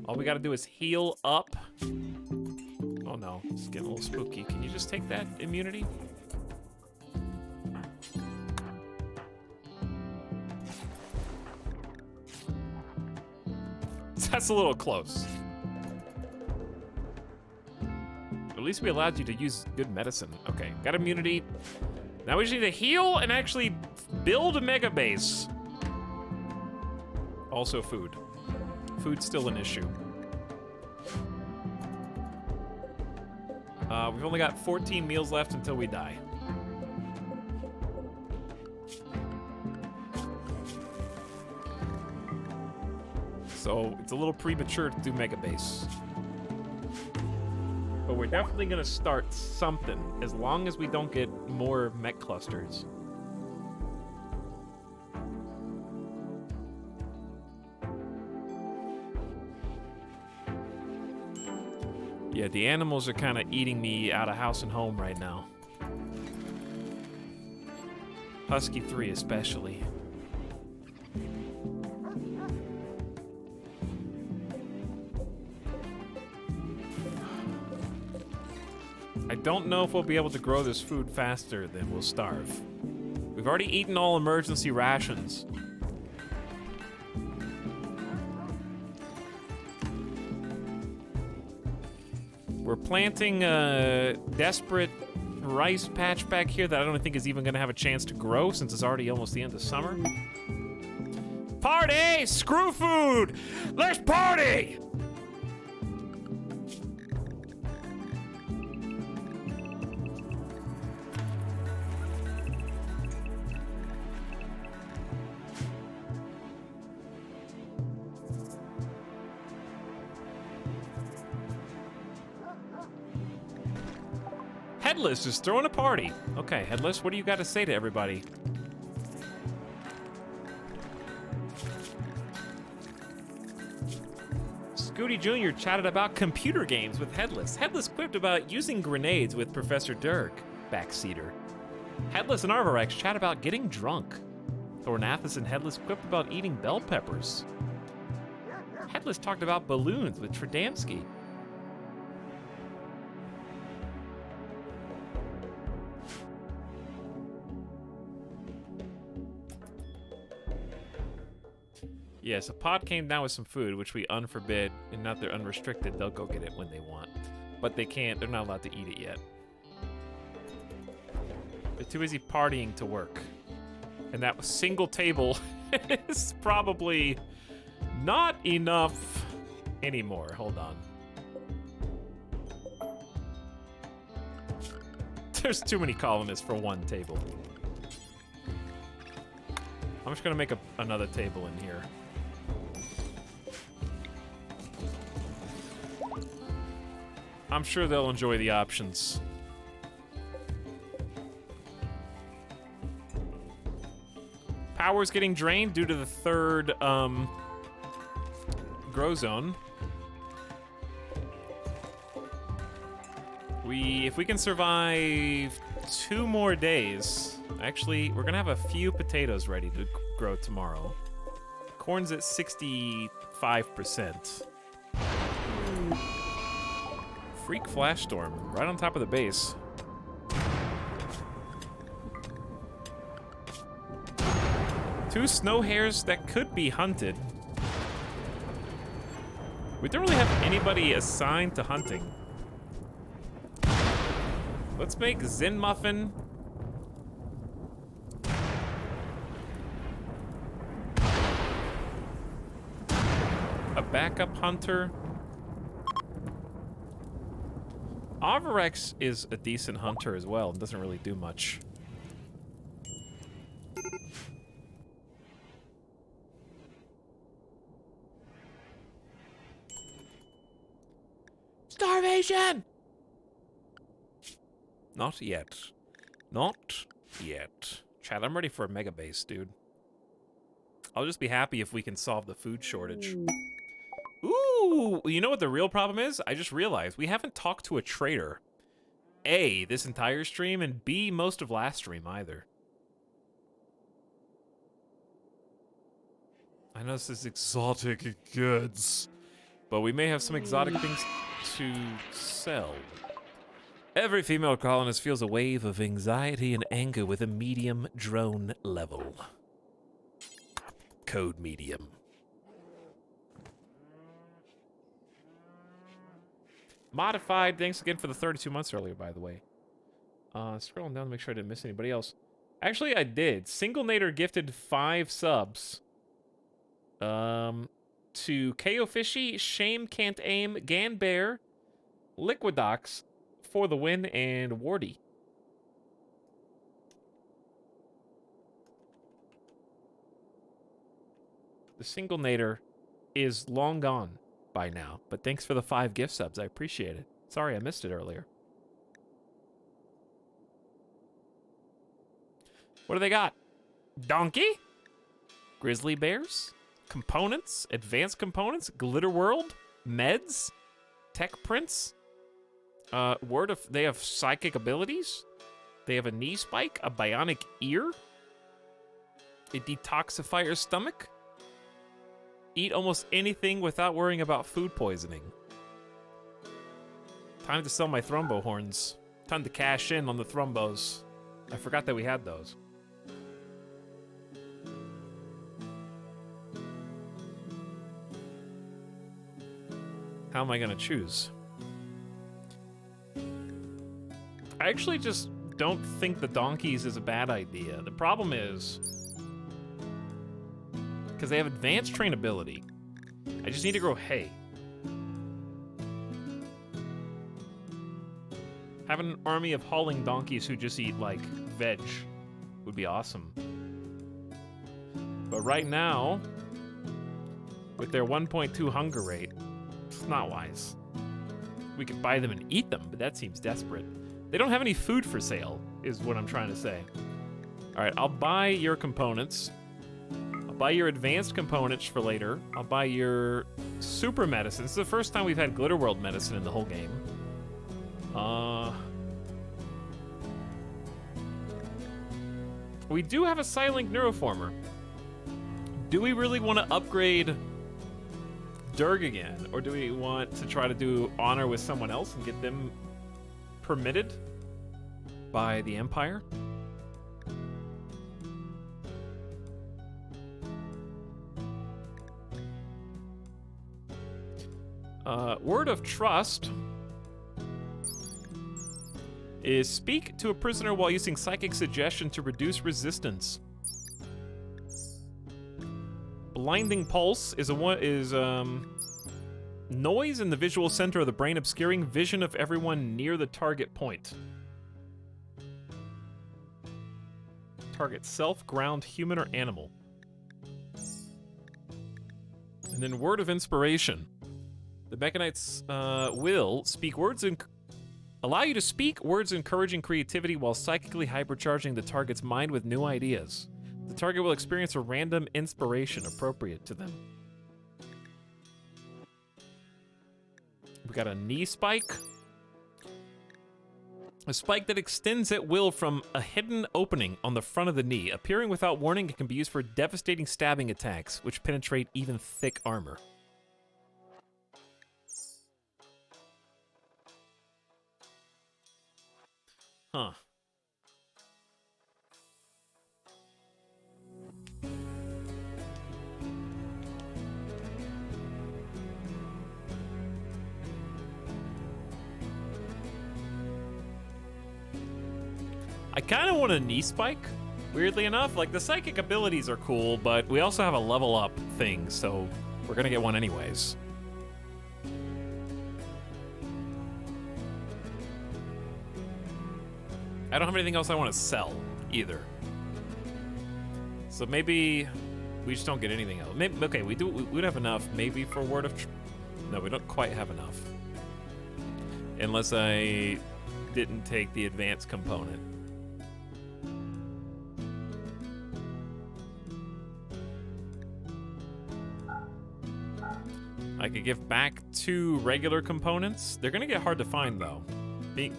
All we gotta do is heal up. Oh no, it's getting a little spooky. Can you just take that immunity? That's a little close. At least we allowed you to use good medicine. Okay, got immunity. Now we just need to heal and actually build a mega base. Also food. Food's still an issue. We've only got 14 meals left until we die. So it's a little premature to do mega base. But we're definitely gonna start something, as long as we don't get more mech clusters. Yeah, the animals are kind of eating me out of house and home right now. Husky 3 especially. I don't know if we'll be able to grow this food faster than we'll starve. We've already eaten all emergency rations. We're planting a desperate rice patch back here that I don't think is even gonna have a chance to grow since it's already almost the end of summer. Party! Screw food! Let's party! Headless is throwing a party. Okay, Headless, what do you got to say to everybody? Scooty Jr. chatted about computer games with Headless. Headless quipped about using grenades with Professor Dirk, backseater. Headless and Arvorex chat about getting drunk. Thornathus and Headless quipped about eating bell peppers. Headless talked about balloons with Tradamsky. Yeah, so Pod came down with some food, which we unforbid, and now they're unrestricted. They'll go get it when they want. But they can't, they're not allowed to eat it yet. They're too busy partying to work. And that single table is probably Not enough anymore. Hold on. There's too many colonists for one table. I'm just gonna make another table in here. I'm sure they'll enjoy the options. Power's getting drained due to the third grow zone. If we can survive 2 more days, actually, we're gonna have a few potatoes ready to grow tomorrow. Corn's at 65%. Freak flash storm right on top of the base. Two snow hares that could be hunted. We don't really have anybody assigned to hunting. Let's make Zen Muffin. A backup hunter. Averex is a decent hunter as well and doesn't really do much. Starvation! Not yet. Not yet. Chad, I'm ready for a mega base, dude. I'll just be happy if we can solve the food shortage. Ooh, you know what the real problem is? I just realized we haven't talked to a trader. A, this entire stream, and B, most of last stream either. I know this is exotic goods, but we may have some exotic things to sell. Every female colonist feels a wave of anxiety and anger with a medium drone level. Code medium. Modified, thanks again for the 32 months earlier, by the way. Scrolling down to make sure I didn't miss anybody else. Actually, I did. Single Nader gifted 5 subs. To KO Fishy, Shame Can't Aim, Gan Bear, Liquidox for the win, and Wardy. The Single Nader is long gone by now, but thanks for the 5 gift subs. I appreciate it. Sorry I missed it earlier. What do they got? Donkey? Grizzly bears? Components? Advanced components? Glitter world? Meds? Tech prints? They have psychic abilities? They have a knee spike? A bionic ear? A detoxifier stomach? Eat almost anything without worrying about food poisoning. Time to sell my thrombo horns. Time to cash in on the thrombos. I forgot that we had those. How am I gonna choose? I actually just don't think the donkeys is a bad idea. The problem is, because they have advanced trainability, I just need to grow hay. Have an army of hauling donkeys who just eat, like, veg would be awesome. But right now, with their 1.2 hunger rate, it's not wise. We could buy them and eat them, but that seems desperate. They don't have any food for sale, is what I'm trying to say. All right, I'll buy your components. I'll buy your advanced components for later. I'll buy your super medicine. This is the first time we've had Glitter World medicine in the whole game. We do have a Silent Neuroformer. Do we really want to upgrade Durg again? Or do we want to try to do honor with someone else and get them permitted by the Empire? Word of trust is speak to a prisoner while using psychic suggestion to reduce resistance. Blinding pulse is noise in the visual center of the brain obscuring vision of everyone near the target point. Target self, ground, human, or animal. And then word of inspiration. The Mechanites will speak words allow you to speak words encouraging creativity while psychically hypercharging the target's mind with new ideas. The target will experience a random inspiration appropriate to them. We got a knee spike. A spike that extends at will from a hidden opening on the front of the knee. Appearing without warning, it can be used for devastating stabbing attacks, which penetrate even thick armor. Huh. I kind of want a knee spike, weirdly enough. Like, the psychic abilities are cool, but we also have a level up thing, so we're gonna get one anyways. I don't have anything else I want to sell, either. So maybe we just don't get anything else. Maybe, okay, we would have enough, maybe, for Word of... No, we don't quite have enough. Unless I didn't take the advanced component. I could give back 2 regular components. They're gonna get hard to find, though.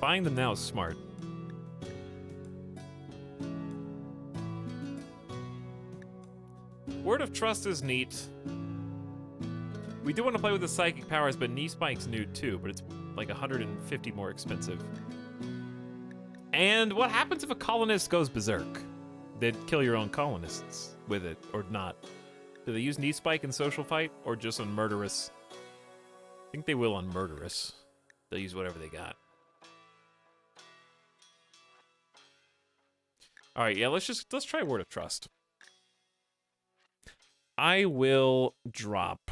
Buying them now is smart. Word of Trust is neat. We do want to play with the psychic powers, but knee spike's new too, but it's like 150 more expensive. And what happens if a colonist goes berserk? They'd kill your own colonists with it, or not. Do they use knee spike in social fight, or just on murderous? I think they will on murderous. They'll use whatever they got. All right, yeah, let's try Word of Trust. I will drop.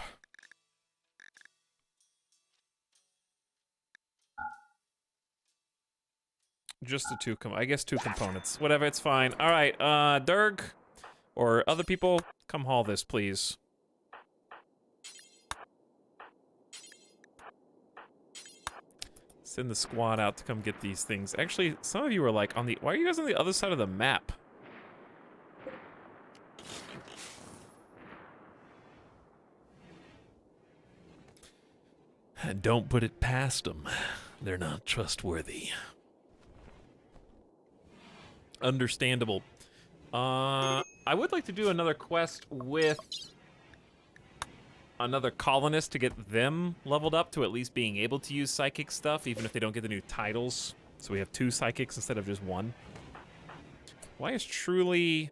Just the 2 I guess 2 components. Whatever, it's fine. All right, Durg, or other people, come haul this, please. Send the squad out to come get these things. Actually, some of you are like on the... Why are you guys on the other side of the map? And don't put it past them. They're not trustworthy. Understandable. I would like to do another quest with another colonist to get them leveled up to at least being able to use psychic stuff, even if they don't get the new titles. So we have 2 psychics instead of just 1. Why is truly...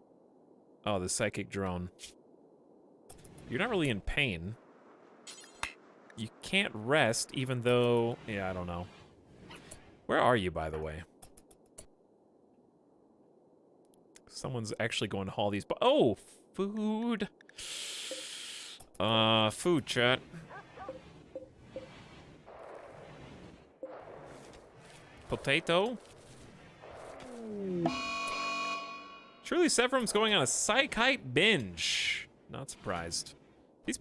Oh, the psychic drone. You're not really in pain. You can't rest, even though... Yeah, I don't know. Where are you, by the way? Someone's actually going to haul these... Oh! Food! Food, chat. Potato? Surely Severum's going on a psych-hype binge. Not surprised. These...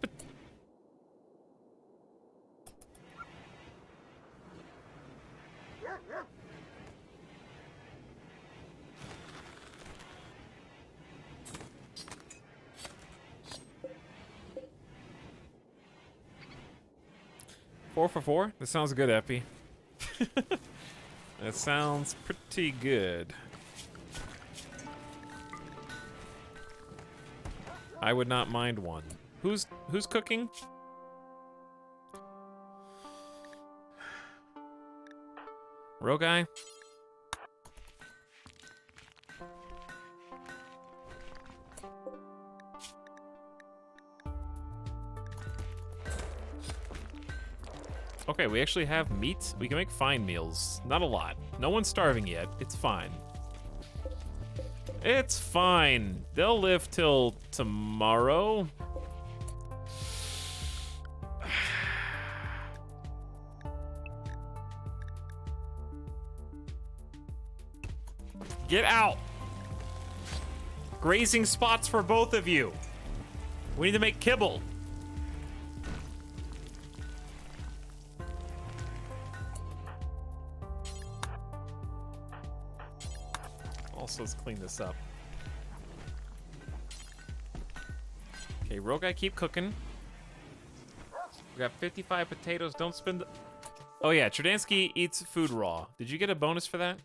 Four for 4? That sounds good, Epi. That sounds pretty good. I would not mind one. Who's cooking? Real guy? Okay, we actually have meat. We can make fine meals. Not a lot. No one's starving yet. It's fine. It's fine. They'll live till tomorrow. Get out. Grazing spots for both of you. We need to make kibble. Also, let's clean this up. Okay, real guy, keep cooking. We got 55 potatoes. Don't spend the... Oh yeah, Trudansky eats food raw. Did you get a bonus for that?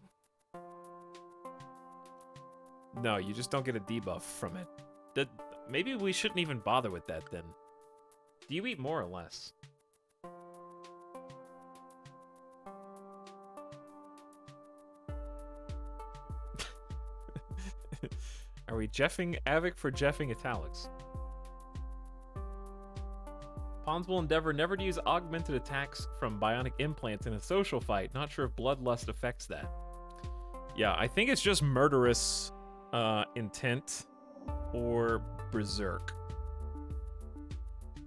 No, you just don't get a debuff from it. Maybe we shouldn't even bother with that then. Do you eat more or less? Are we jeffing Avic for jeffing Etalyx? Pawns will endeavor never to use augmented attacks from bionic implants in a social fight. Not sure if bloodlust affects that. Yeah, I think it's just murderous intent or berserk.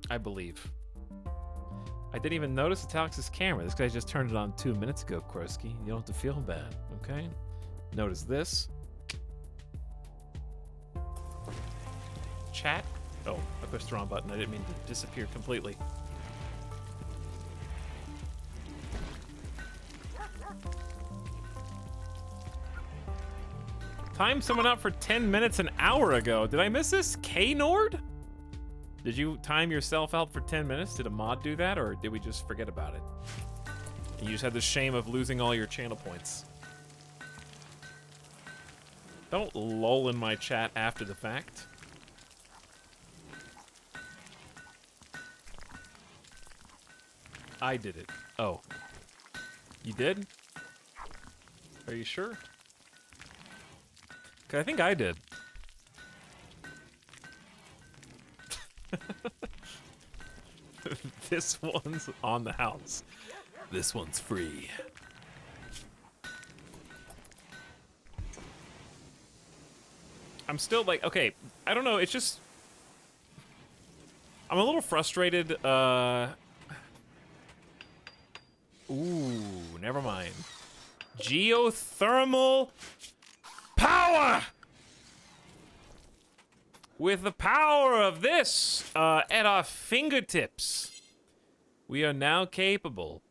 I believe. I didn't even notice Etalyx's camera. This guy just turned it on 2 minutes ago, Kroski. You don't have to feel bad, okay? Notice this. Chat. Oh, I pushed the wrong button. I didn't mean to disappear completely. Timed someone up for 10 minutes an hour ago. Did I miss this? K-Nord? Did you time yourself out for 10 minutes? Did a mod do that, or did we just forget about it? And you just had the shame of losing all your channel points. Don't lull in my chat after the fact. I did it. Oh. You did? Are you sure? 'Cause I think I did. This one's on the house. This one's free. I'm still like, okay, I don't know, it's just... I'm a little frustrated, Ooh, never mind. Geothermal power! With the power of this at our fingertips, we are now capable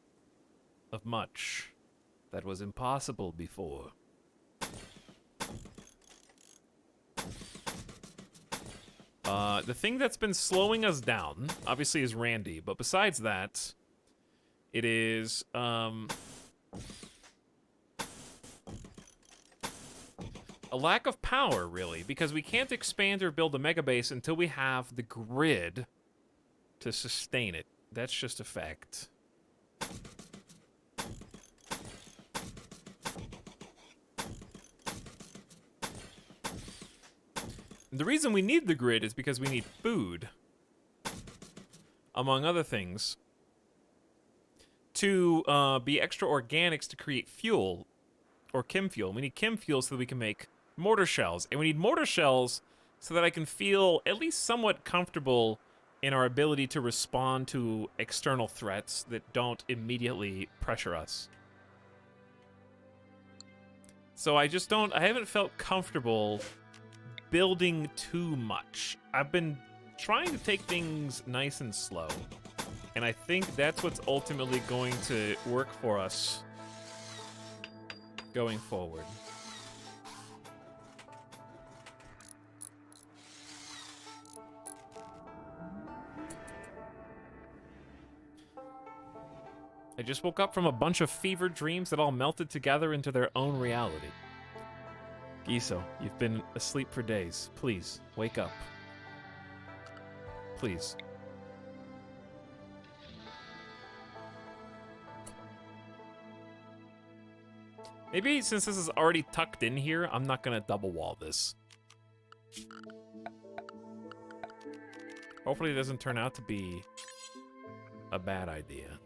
of much that was impossible before. The thing that's been slowing us down, obviously, is Randy, but besides that, it is, a lack of power, really, because we can't expand or build a megabase until we have the grid to sustain it. That's just a fact. The reason we need the grid is because we need food, among other things, to be extra organics to create fuel, or chem fuel. We need chem fuel so that we can make mortar shells, and we need mortar shells so that I can feel at least somewhat comfortable in our ability to respond to external threats that don't immediately pressure us. So I haven't felt comfortable building too much. I've been trying to take things nice and slow, and I think that's what's ultimately going to work for us going forward. I just woke up from a bunch of fever dreams that all melted together into their own reality. Giso, you've been asleep for days. Please, wake up. Please. Maybe since this is already tucked in here, I'm not gonna double wall this. Hopefully it doesn't turn out to be a bad idea.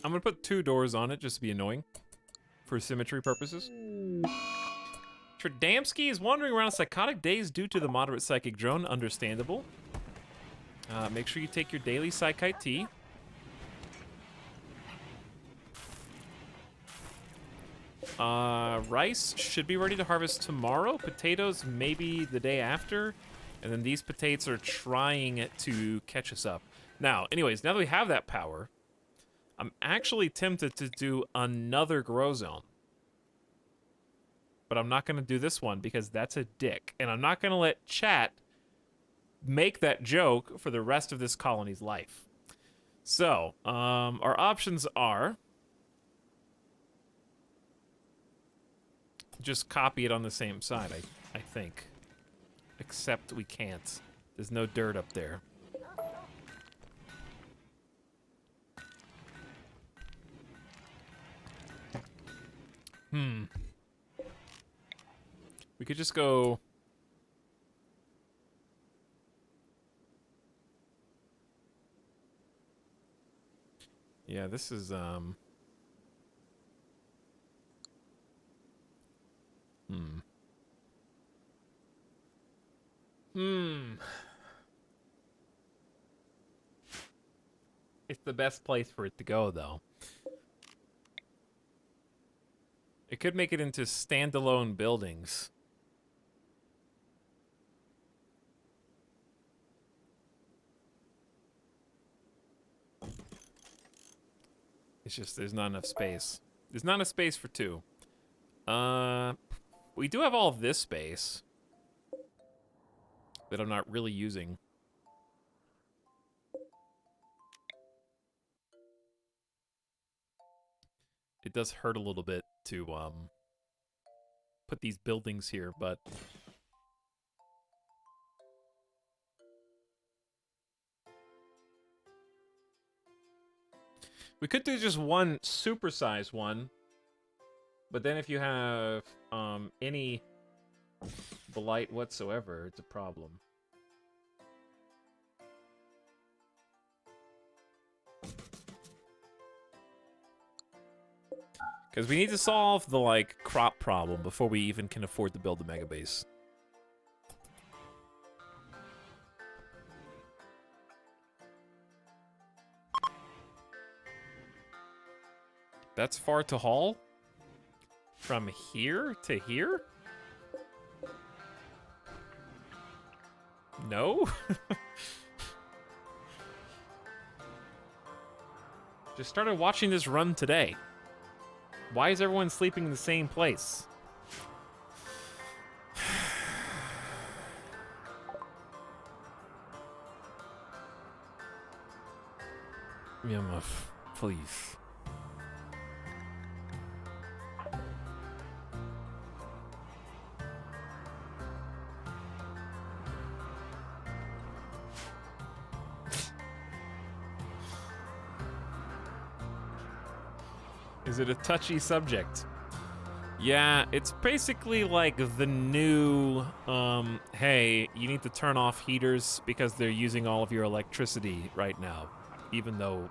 I'm gonna put 2 doors on it just to be annoying for symmetry purposes. Tradamsky is wandering around psychotic days due to the moderate psychic drone. Understandable. Make sure you take your daily psychite tea. Rice should be ready to harvest tomorrow. Potatoes maybe the day after. And then these potatoes are trying to catch us up. Now, anyways, now that we have that power, I'm actually tempted to do another grow zone. But I'm not going to do this one because that's a dick. And I'm not going to let chat make that joke for the rest of this colony's life. So, our options are just copy it on the same side, I think. Except we can't. There's no dirt up there. We could just go... Yeah, this is, It's the best place for it to go, though. It could make it into standalone buildings. It's just there's not enough space. There's not enough space for two. We do have all of this space that I'm not really using. It does hurt a little bit to put these buildings here, but we could do just one supersized one, but then if you have any blight whatsoever, it's a problem. Because we need to solve the, like, crop problem before we even can afford to build the mega base. That's far to haul? From here to here? No? Just started watching this run today. Why is everyone sleeping in the same place? Yamuf, please. Is it a touchy subject? Yeah, it's basically like the new, hey, you need to turn off heaters because they're using all of your electricity right now. Even though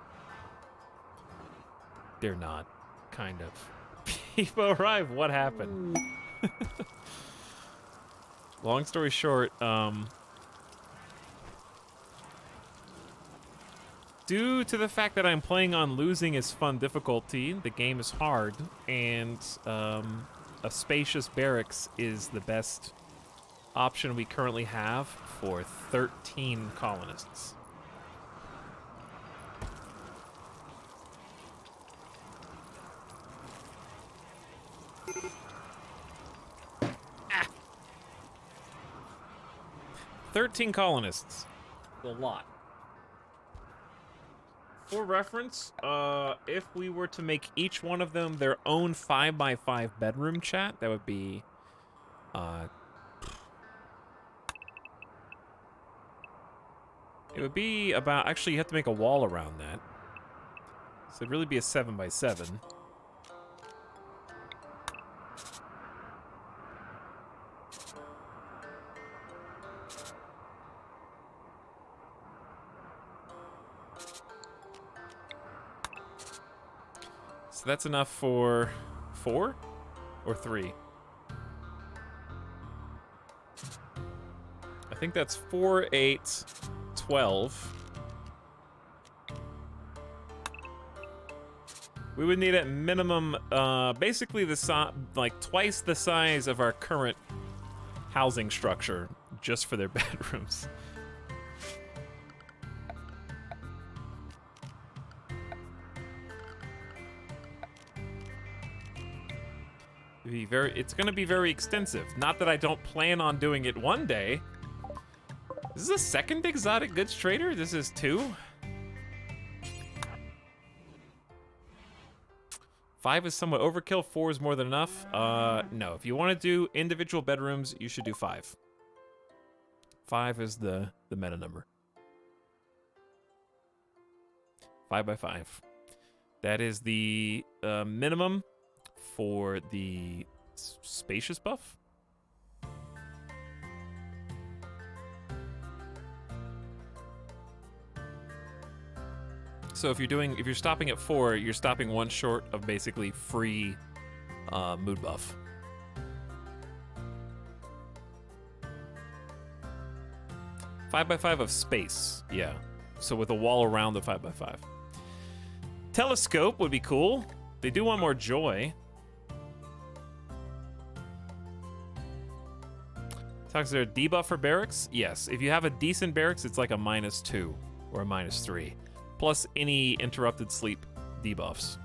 they're not, kind of. People arrive, what happened? Long story short, due to the fact that I'm playing on losing is fun difficulty, the game is hard, and a spacious barracks is the best option we currently have for 13 colonists. Ah. 13 colonists. A lot. For reference, if we were to make each one of them their own 5x5 bedroom chat, that would be, it would be about, actually you have to make a wall around that. So it'd really be a 7x7. So that's enough for 4 or 3? I think that's 4, 8, 12. We would need at minimum, basically like twice the size of our current housing structure just for their bedrooms. It's gonna be very extensive. Not that I don't plan on doing it one day. This is a second exotic goods trader? This is 2? 5 is somewhat overkill, 4 is more than enough. No, if you want to do individual bedrooms, you should do 5. 5 is the meta number. 5 by 5. That is the minimum for the spacious buff. So if you're stopping at 4, you're stopping one short of basically free mood buff. Five by 5 of space, yeah. So with a wall around the 5 by 5. Telescope would be cool. They do want more joy. Is there a debuff for barracks? Yes. If you have a decent barracks, it's like a -2 or a -3. Plus any interrupted sleep debuffs.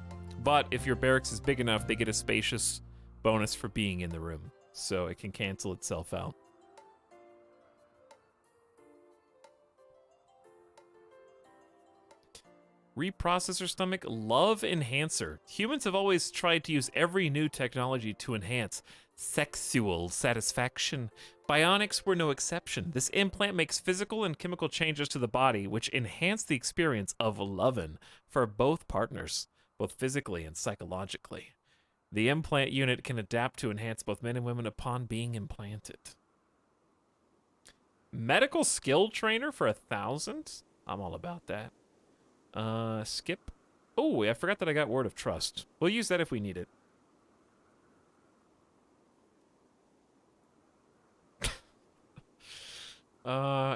But if your barracks is big enough, they get a spacious bonus for being in the room. So it can cancel itself out. Reprocessor stomach, love enhancer. Humans have always tried to use every new technology to enhance sexual satisfaction. Bionics were no exception. This implant makes physical and chemical changes to the body which enhance the experience of lovin' for both partners, both physically and psychologically. The implant unit can adapt to enhance both men and women upon being implanted. Medical skill trainer for 1,000? I'm all about that. Skip. Oh, I forgot that I got word of trust. We'll use that if we need it.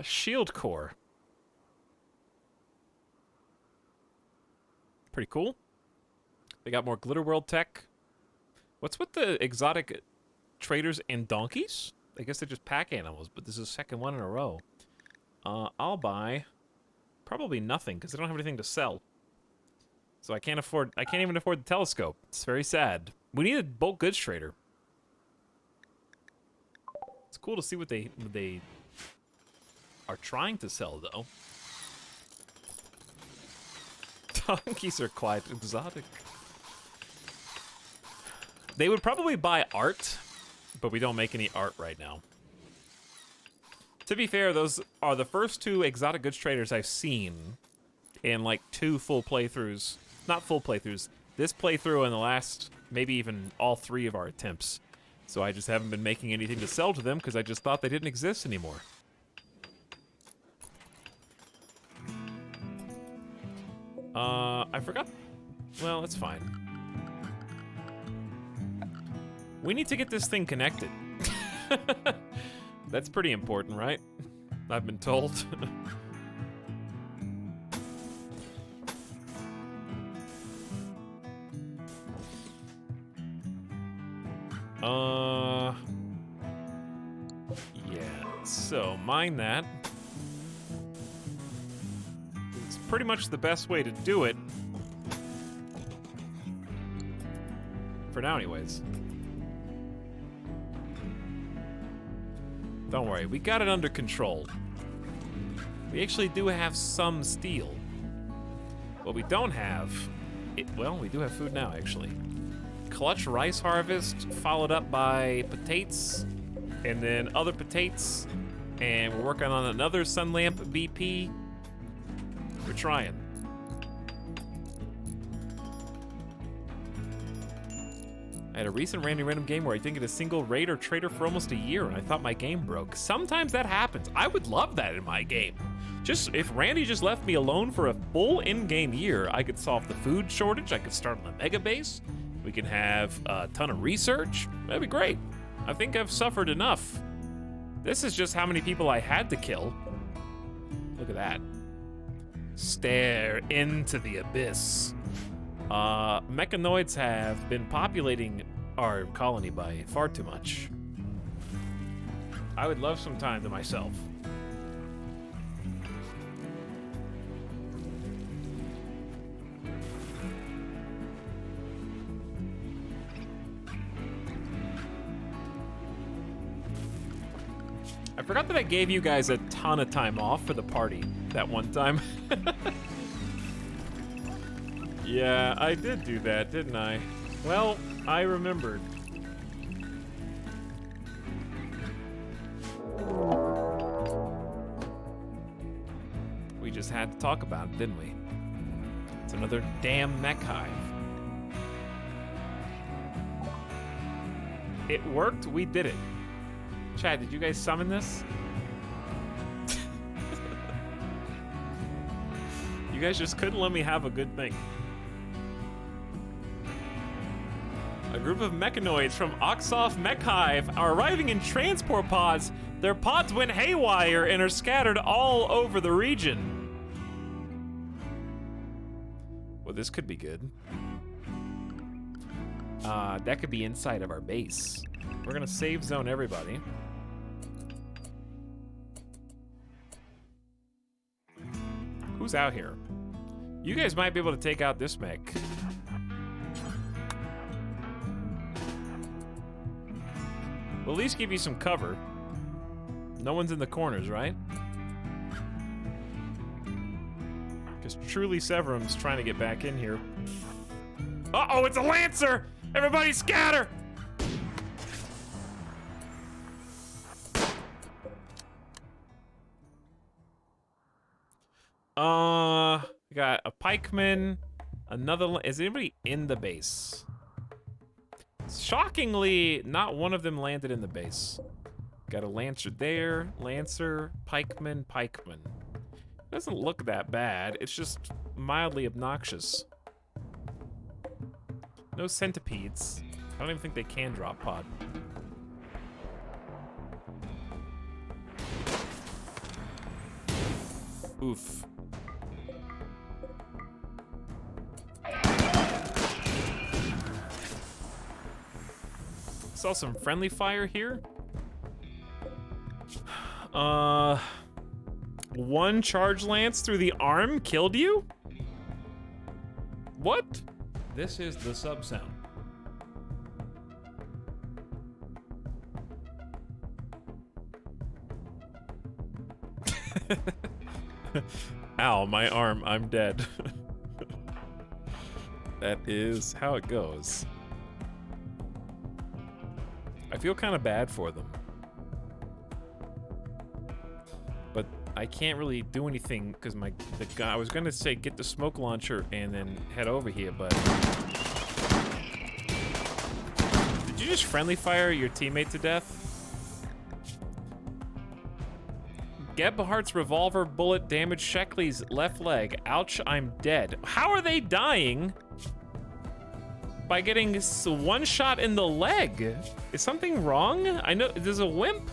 Shield core. Pretty cool. They got more glitter world tech. What's with the exotic traders and donkeys? I guess they're just pack animals, but this is the second one in a row. I'll buy probably nothing because I don't have anything to sell. So I can't even afford the telescope. It's very sad. We need a bulk goods trader. It's cool to see what they are trying to sell, though. Donkeys are quite exotic. They would probably buy art, but we don't make any art right now. To be fair, those are the first 2 exotic goods traders I've seen in like 2 full playthroughs. Not full playthroughs. This playthrough and the last, maybe even all 3 of our attempts. So I just haven't been making anything to sell to them because I just thought they didn't exist anymore. I forgot. Well, it's fine. We need to get this thing connected. That's pretty important, right? I've been told. Yeah, so mine that. It's pretty much the best way to do it. For now, anyways. Don't worry, we got it under control. We actually do have some steel. What we don't have... well, we do have food now, actually. Clutch rice harvest, followed up by potatoes, and then other potatoes, and we're working on another sun lamp BP. We're trying. I had a recent random game where I didn't get a single raid or trader for almost a year, and I thought my game broke. Sometimes that happens. I would love that in my game. Just if Randy just left me alone for a full in-game year, I could solve the food shortage. I could start on a mega base. We can have a ton of research. That'd be great. I think I've suffered enough. This is just how many people I had to kill. Look at that. Stare into the abyss. Mechanoids have been populating our colony by far too much. I would love some time to myself. I forgot that I gave you guys a ton of time off for the party that one time. Yeah, I did do that, didn't I? Well, I remembered. We just had to talk about it, didn't we? It's another damn mech hive. It worked, we did it. Chad, did you guys summon this? You guys just couldn't let me have a good thing. A group of mechanoids from Oxoff Mech Hive are arriving in transport pods. Their pods went haywire and are scattered all over the region. Well, this could be good. That could be inside of our base. We're gonna save zone everybody. Who's out here? You guys might be able to take out this mech. We'll at least give you some cover. No one's in the corners, right? Because truly Severum's trying to get back in here. Uh-oh, it's a Lancer! Everybody scatter! We got a pikeman, another. Is anybody in the base? Shockingly, not one of them landed in the base. Got a Lancer there, Lancer, pikeman, pikeman. Doesn't look that bad. It's just mildly obnoxious. No centipedes. I don't even think they can drop pod. Oof. Saw some friendly fire here. One charge lance through the arm killed you? What? This is the sub sound. Ow, my arm, I'm dead. That is how it goes. I feel kind of bad for them. But I can't really do anything because the guy, I was gonna say get the smoke launcher and then head over here, but did you just friendly fire your teammate to death? Gebhardt's revolver bullet damaged Sheckley's left leg. Ouch, I'm dead. How are they dying? By getting one shot in the leg. Is something wrong? I know, there's a wimp.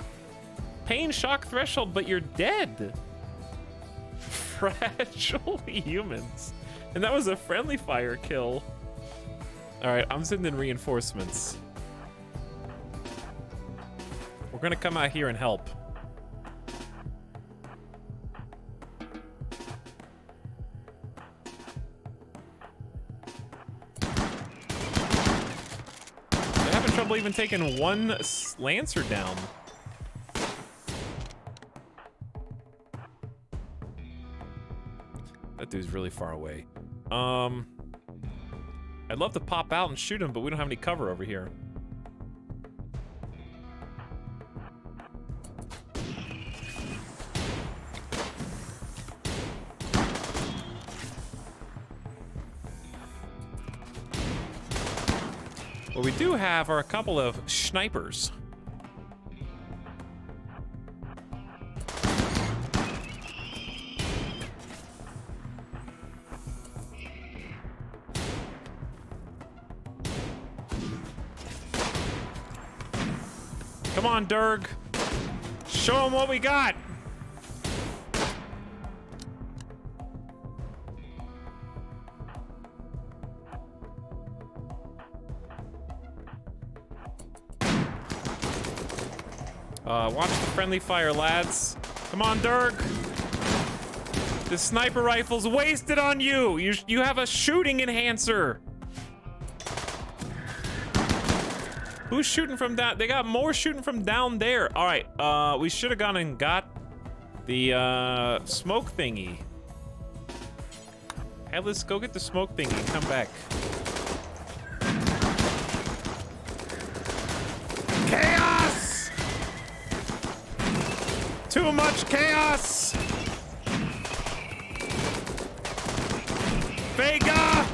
Pain shock threshold, but you're dead. Fragile humans. And that was a friendly fire kill. All right, I'm sending reinforcements. We're gonna come out here and help. Trouble even taking one Lancer down. That dude's really far away. I'd love to pop out and shoot him, but we don't have any cover over here. What we do have are a couple of snipers. Come on, Durg. Show them what we got. Watch the friendly fire, lads. Come on, Dirk. The sniper rifle's wasted on you. You have a shooting enhancer. Who's shooting from down? They got more shooting from down there. All right, we should have gone and got the smoke thingy. Hey, let's go get the smoke thingy and come back. Chaos! Too much chaos! Vega!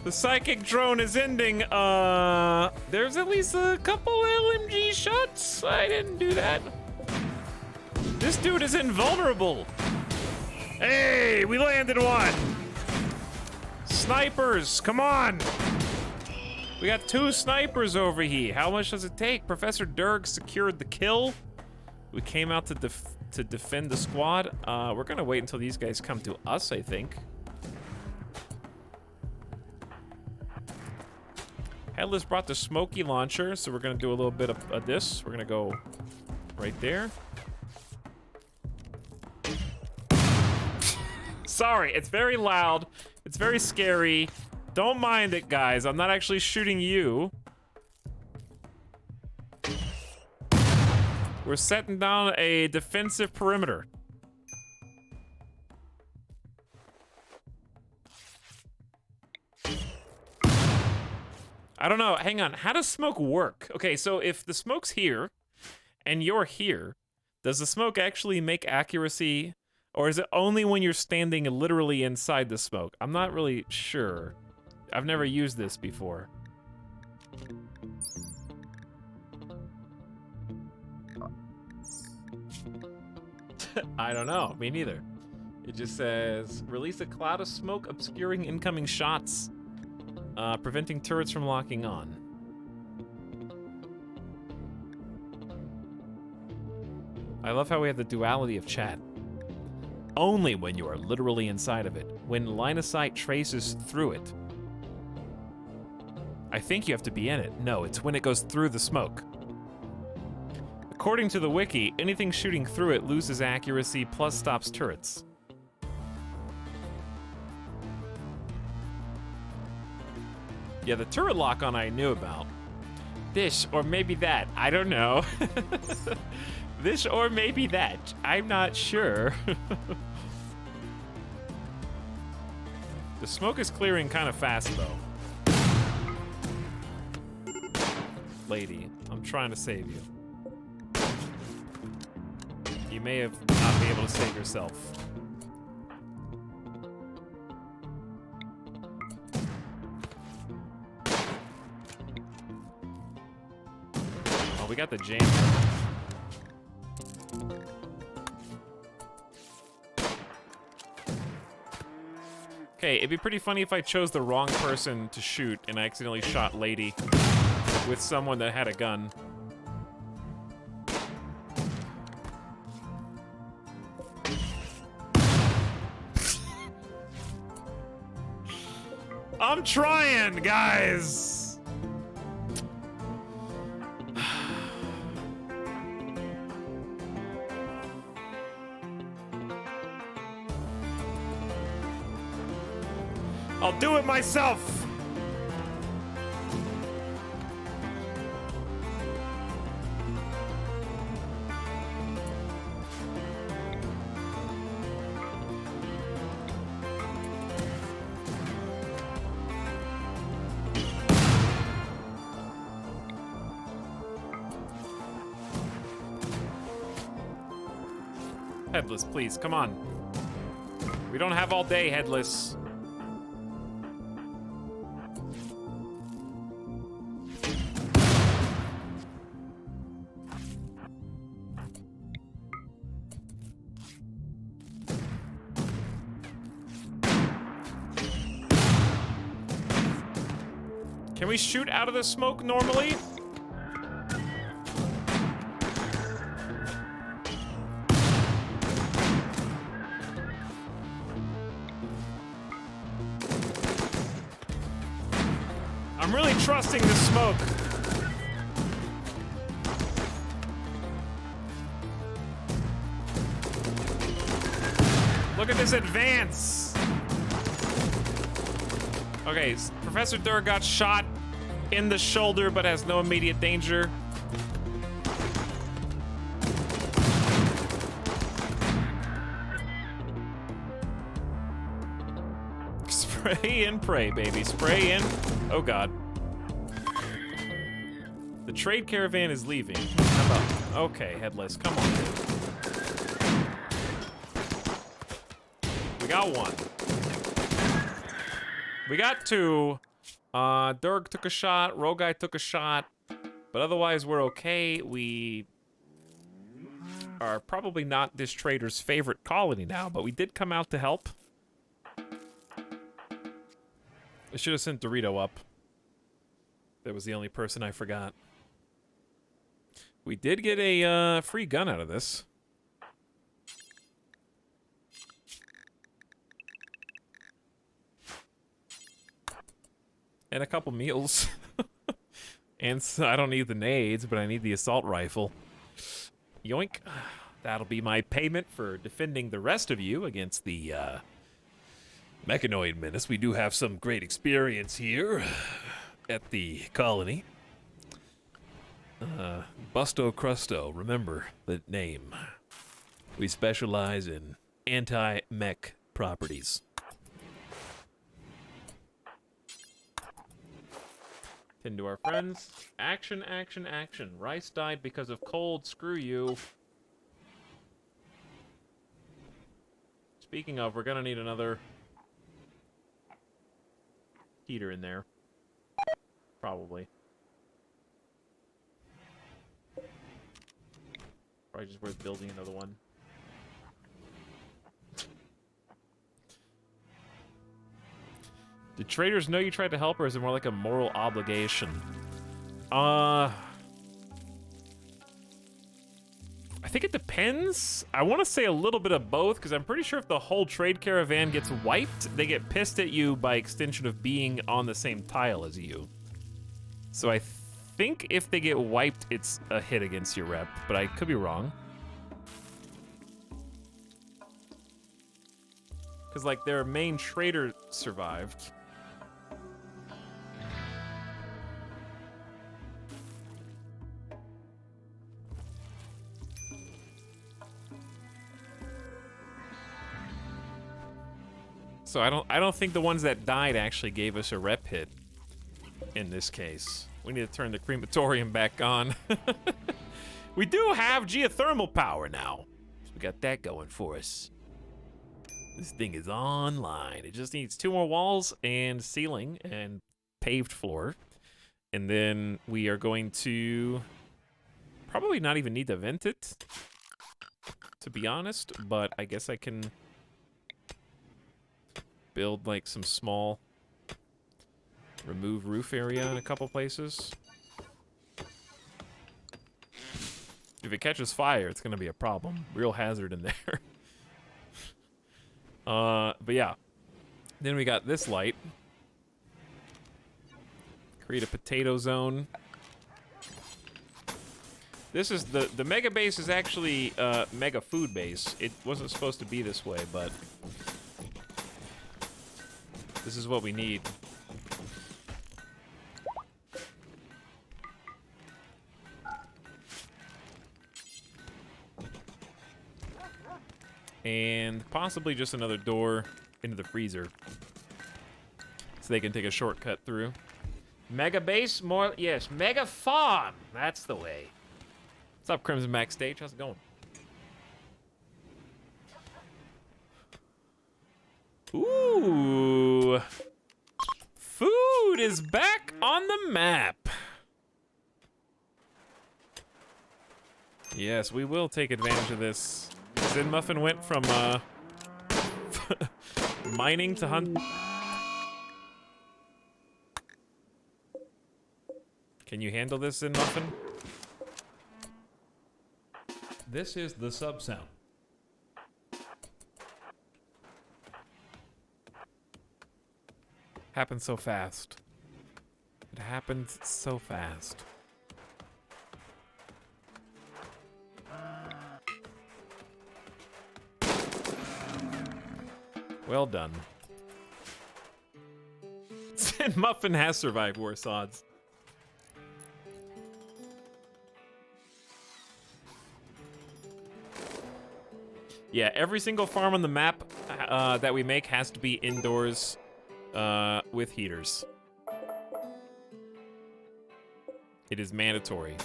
The psychic drone is ending. There's at least a couple LMG shots. I didn't do that. This dude is invulnerable. Hey, we landed one. Snipers, come on. We got 2 snipers over here. How much does it take? Professor Durg secured the kill. We came out to defend the squad. We're gonna wait until these guys come to us, I think. Headless brought the smoky launcher, so we're gonna do a little bit of this. We're gonna go right there. Sorry, it's very loud. It's very scary. Don't mind it, guys. I'm not actually shooting you. We're setting down a defensive perimeter. I don't know. Hang on. How does smoke work? Okay, so if the smoke's here and you're here, does the smoke actually make accuracy? Or is it only when you're standing literally inside the smoke? I'm not really sure. I've never used this before. I don't know. Me neither. It just says, release a cloud of smoke obscuring incoming shots. Preventing turrets from locking on. I love how we have the duality of chat. Only when you are literally inside of it. When line of sight traces through it. I think you have to be in it. No, it's when it goes through the smoke. According to the wiki, anything shooting through it loses accuracy plus stops turrets. Yeah, the turret lock-on I knew about. This, or maybe that. I don't know. This, or maybe that. I'm not sure. The smoke is clearing kind of fast, though. Lady, I'm trying to save you. You may have not be able to save yourself. Oh, we got the jam. Okay, it'd be pretty funny if I chose the wrong person to shoot and I accidentally shot Lady with someone that had a gun. I'm trying, guys. I'll do it myself. Headless, please, come on. We don't have all day, Headless. Can we shoot out of the smoke normally? I'm really trusting the smoke. Look at this advance. Okay, Professor Durr got shot in the shoulder, but has no immediate danger. Spray and pray, baby. Spray in. Oh, God. The trade caravan is leaving. How about... Okay, Headless, come on. We got one. We got two. Durg took a shot. Rogai took a shot. But otherwise, we're okay. We are probably not this trader's favorite colony now, but we did come out to help. I should have sent Dorito up. That was the only person I forgot. We did get a free gun out of this. And a couple meals. And so I don't need the nades, but I need the assault rifle. Yoink. That'll be my payment for defending the rest of you against the mechanoid menace. We do have some great experience here at the colony. Busto Crusto, remember the name. We specialize in anti-mech properties. Tend to our friends. Action, action, action. Rice died because of cold. Screw you. Speaking of, we're gonna need another heater in there. Probably. Probably just worth building another one. Did traders know you tried to help, or is it more like a moral obligation? I think it depends. I want to say a little bit of both, because I'm pretty sure if the whole trade caravan gets wiped, they get pissed at you by extension of being on the same tile as you. So I think if they get wiped, it's a hit against your rep, but I could be wrong. Because, like, their main trader survived. So I don't think the ones that died actually gave us a rep hit in this case. We need to turn the crematorium back on. We do have geothermal power now. So we got that going for us. This thing is online. It just needs 2 more walls and ceiling and paved floor. And then we are going to probably not even need to vent it, to be honest, but I guess I can build like some small remove roof area in a couple places. If it catches fire, it's gonna be a problem. Real hazard in there. But yeah. Then we got this light. Create a potato zone. This is the mega base is actually mega food base. It wasn't supposed to be this way, but this is what we need. And possibly just another door into the freezer, so they can take a shortcut through. Mega base, more, yes, mega farm. That's the way. What's up, Crimson Backstage? How's it going? Ooh. Food is back on the map. Yes, we will take advantage of this. Sid Muffin went from mining to hunt. Can you handle this, Sid Muffin? This is the sub sound. Happened so fast. It happened so fast. Well done. Muffin has survived worse odds. Yeah, every single farm on the map that we make has to be indoors with heaters. It is mandatory.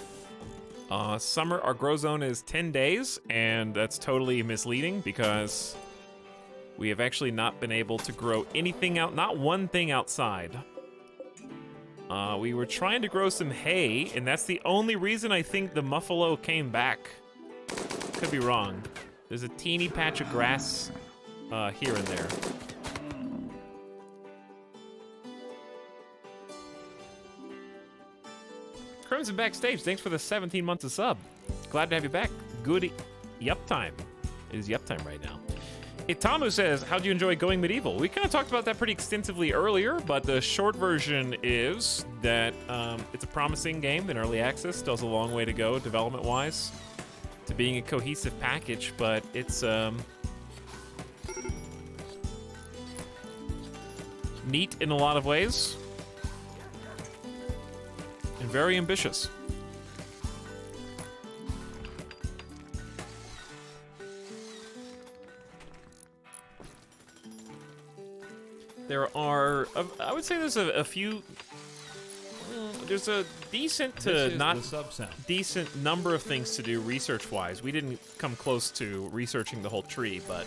Summer, our grow zone is 10 days, and that's totally misleading because we have actually not been able to grow anything out, not one thing outside. We were trying to grow some hay, and that's the only reason I think the muffalo came back. Could be wrong. There's a teeny patch of grass here and there. Crimson Backstage, thanks for the 17 months of sub. Glad to have you back. Good yup time. It is yup time right now. Itamu says, how'd you enjoy Going Medieval? We kind of talked about that pretty extensively earlier, but the short version is that it's a promising game in early access. Still has a long way to go development-wise to being a cohesive package, but it's neat in a lot of ways and very ambitious. There are, I would say there's a few, there's a decent to not decent number of things to do research-wise. We didn't come close to researching the whole tree, but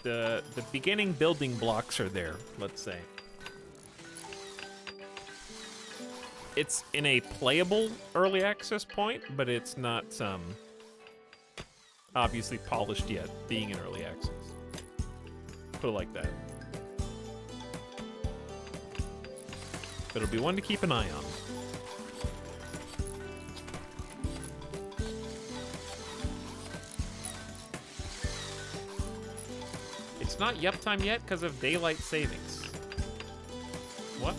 the beginning building blocks are there, let's say. It's in a playable early access point, but it's not obviously polished yet, being in early access. Put it like that. But it'll be one to keep an eye on. It's not yup time yet because of daylight savings. What?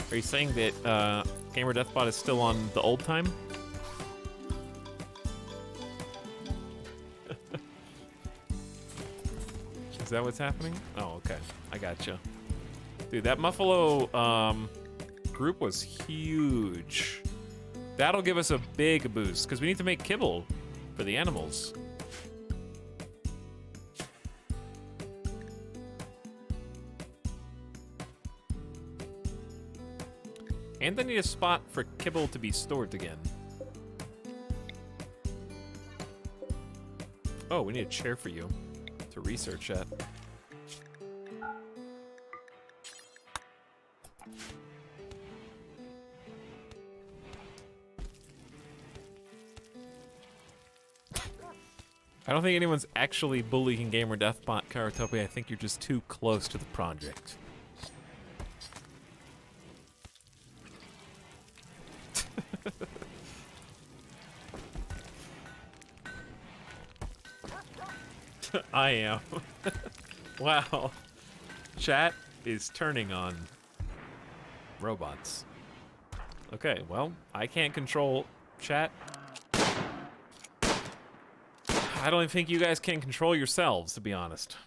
Are you saying that Gamer Deathbot is still on the old time? Is that what's happening? Oh, okay. I gotcha. Dude, that Muffalo group was huge. That'll give us a big boost, because we need to make kibble for the animals. And I need a spot for kibble to be stored again. Oh, we need a chair for you to research that. I don't think anyone's actually bullying Gamer Deathbot Karatopia. I think you're just too close to the project. I am. Wow. Chat is turning on robots. Okay, well, I can't control chat. I don't even think you guys can control yourselves, to be honest.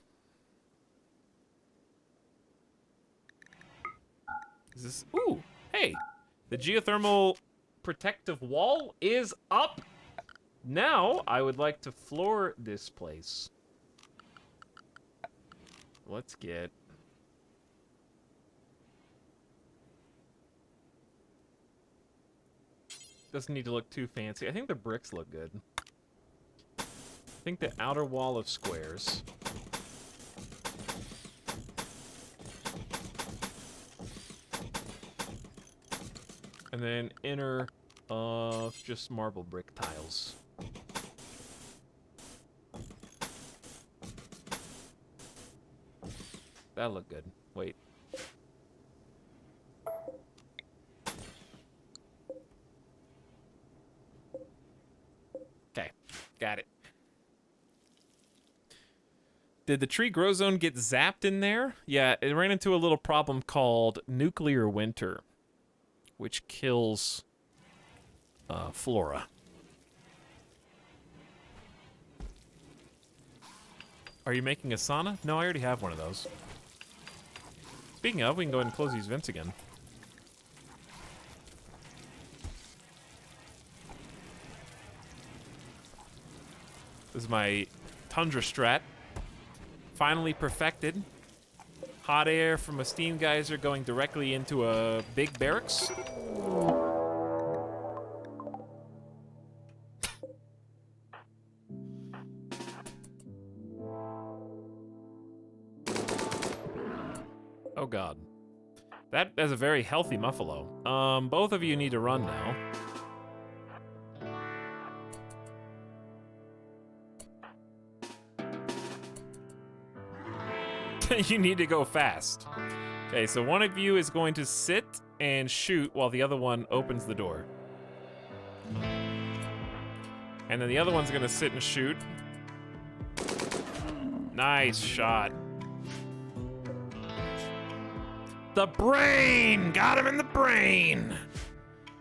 Is this... Ooh, hey. The geothermal protective wall is up. Now, I would like to floor this place. Let's get... Doesn't need to look too fancy. I think the bricks look good. I think the outer wall of squares. And then inner of just marble brick tiles. That'll look good. Wait. Okay, got it. Did the tree grow zone get zapped in there? Yeah, it ran into a little problem called nuclear winter, which kills flora. Are you making a sauna? No, I already have one of those. Speaking of, we can go ahead and close these vents again. This is my Tundra Strat. Finally perfected. Hot air from a steam geyser going directly into a big barracks. Oh god. That is a very healthy Muffalo. Both of you need to run now. You need to go fast. Okay, so one of you is going to sit and shoot while the other one opens the door. And then the other one's gonna sit and shoot. Nice shot. The brain! Got him in the brain!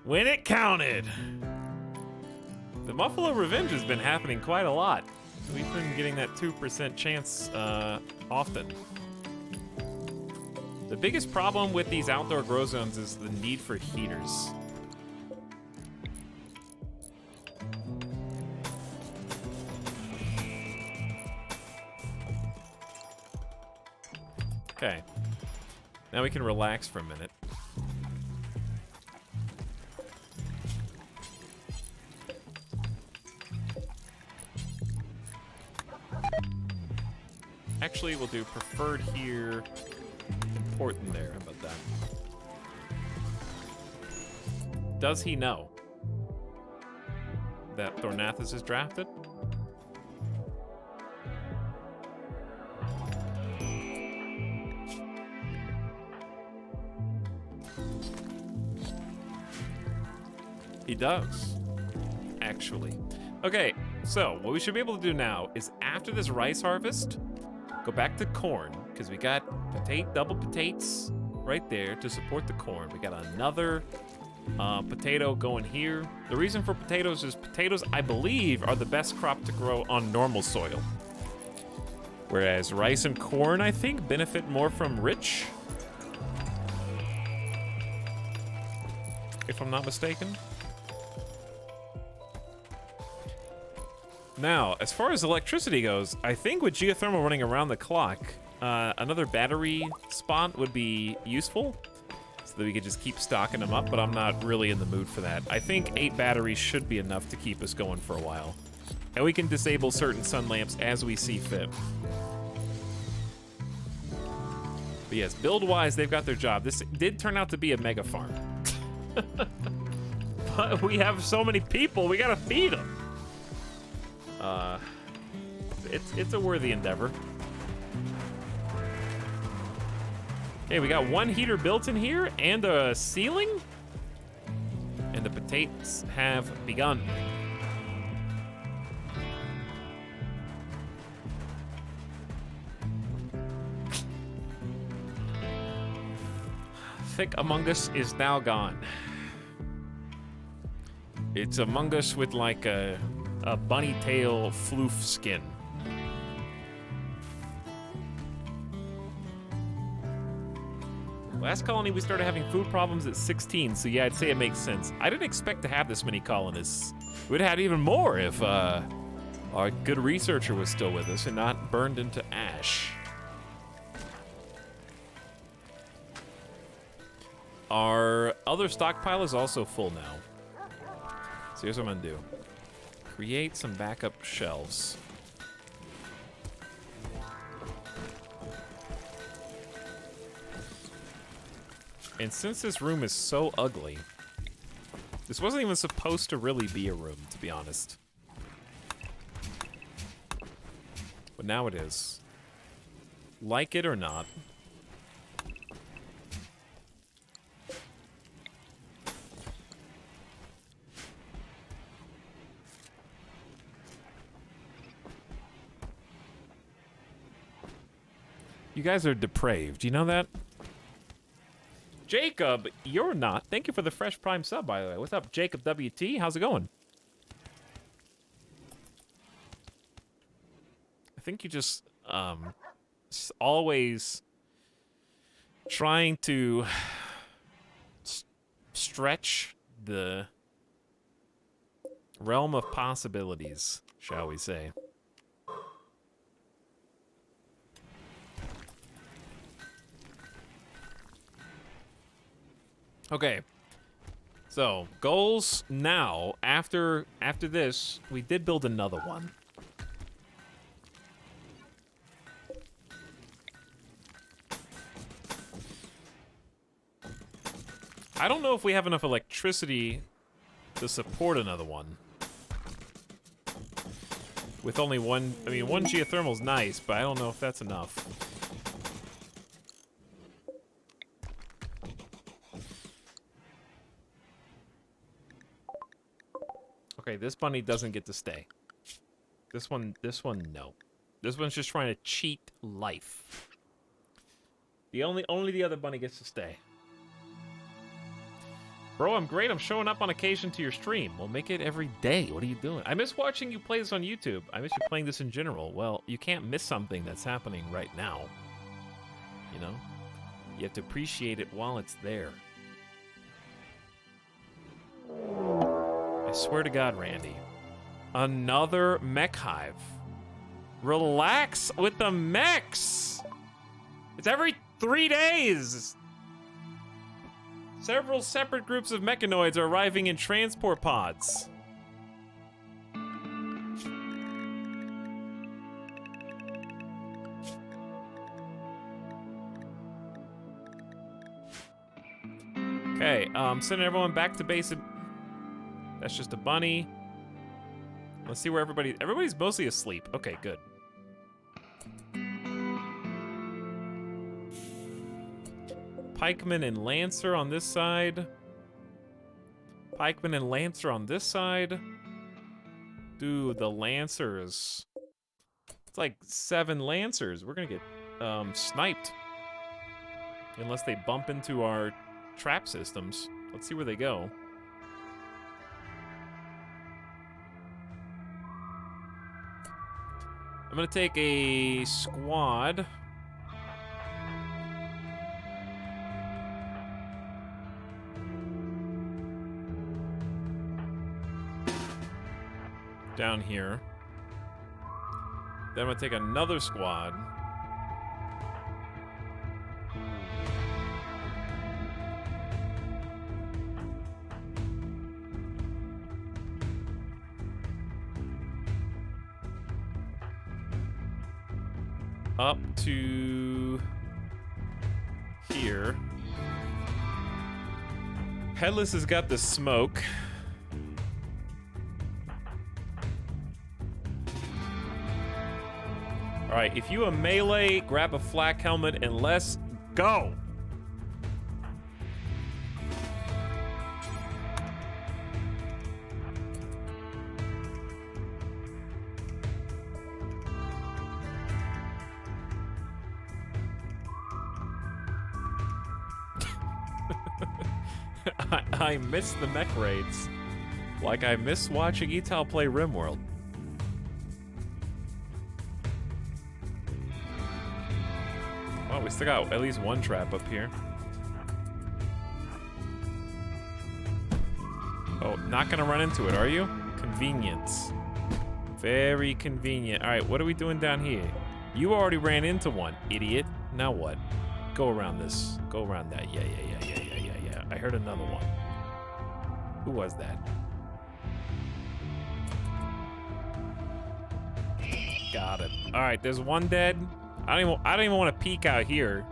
When it counted. The Muffalo Revenge has been happening quite a lot. We've been getting that 2% chance often. The biggest problem with these outdoor grow zones is the need for heaters. Okay. Now we can relax for a minute. Actually, we'll do preferred here, important there. How about that? Does he know that Thornathus is drafted? He does, actually. Okay, so what we should be able to do now is after this rice harvest, go back to corn, because we got double potatoes right there to support the corn. We got another potato going here. The reason for potatoes is potatoes, I believe, are the best crop to grow on normal soil. Whereas rice and corn, I think, benefit more from rich. If I'm not mistaken. Now, as far as electricity goes, I think with geothermal running around the clock, another battery spot would be useful, so that we could just keep stocking them up, but I'm not really in the mood for that. I think 8 batteries should be enough to keep us going for a while. And we can disable certain sun lamps as we see fit. But yes, build-wise, they've got their job. This did turn out to be a mega farm. But we have so many people, we gotta feed them. It's a worthy endeavor. Okay, we got one heater built in here and a ceiling. And the potatoes have begun. Thick Among Us is now gone. It's Among Us with like a bunny tail floof skin. Last colony, we started having food problems at 16, so yeah, I'd say it makes sense. I didn't expect to have this many colonists. We'd have had even more if our good researcher was still with us and not burned into ash. Our other stockpile is also full now. So here's what I'm gonna do. Create some backup shelves. And since this room is so ugly, this wasn't even supposed to really be a room, to be honest. But now it is. Like it or not. You guys are depraved, you know that? Jacob, you're not. Thank you for the fresh prime sub, by the way. What's up, Jacob WT? How's it going? I think you just always trying to stretch the realm of possibilities, shall we say. Okay. So, goals now. After this, we did build another one. I don't know if we have enough electricity to support another one. With only one, I mean, one geothermal's nice, but I don't know if that's enough. Okay, this bunny doesn't get to stay. This one, no. This one's just trying to cheat life. Only the other bunny gets to stay. Bro, I'm great. I'm showing up on occasion to your stream. Well, make it every day. What are you doing? I miss watching you play this on YouTube. I miss you playing this in general. Well, you can't miss something that's happening right now. You know? You have to appreciate it while it's there. I swear to God, Randy. Another mech hive. Relax with the mechs! It's every 3 days! Several separate groups of mechanoids are arriving in transport pods. Okay, sending everyone back to base. That's just a bunny. Let's see where everybody's mostly asleep. Okay, good. Pikeman and Lancer on this side. Pikeman and Lancer on this side. Dude, the Lancers. It's like 7 Lancers. We're gonna get sniped. Unless they bump into our trap systems. Let's see where they go. I'm gonna take a squad. Down here. Then I'm gonna take another squad. Up to here. Headless has got the smoke. All right, if you a melee, grab a flak helmet and let's go. I miss the mech raids. Like I miss watching Etal play RimWorld. Oh, we still got at least one trap up here. Oh, not gonna run into it, are you? Convenience. Very convenient. All right, what are we doing down here? You already ran into one, idiot. Now what? Go around this. Go around that. Yeah. I heard another one. Who was that? Got it. All right, there's one dead. I don't even want to peek out here.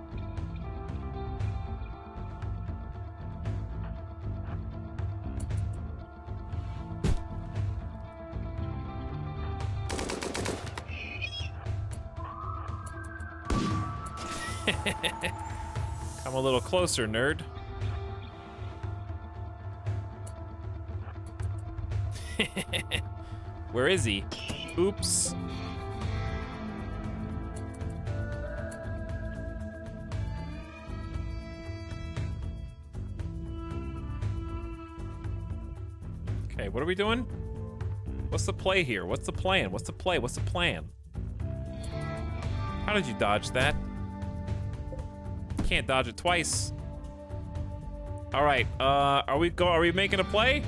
Come a little closer, nerd. Where is he? Oops. Okay, what are we doing? What's the play here? What's the plan? What's the play? What's the plan? How did you dodge that? Can't dodge it twice. All right, are we making a play?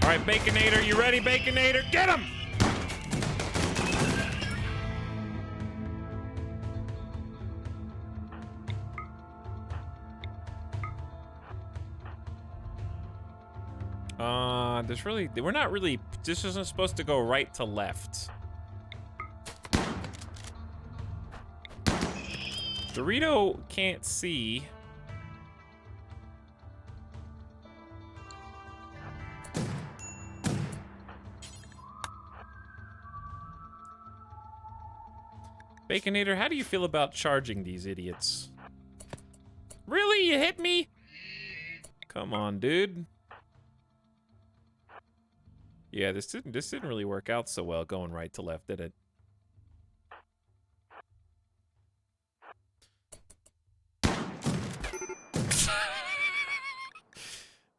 All right, Baconator, you ready, Baconator? Get him! we're not really, this isn't supposed to go right to left. Dorito can't see. Baconator, how do you feel about charging these idiots? Really? You hit me? Come on, dude. Yeah, this didn't really work out so well going right to left, did it?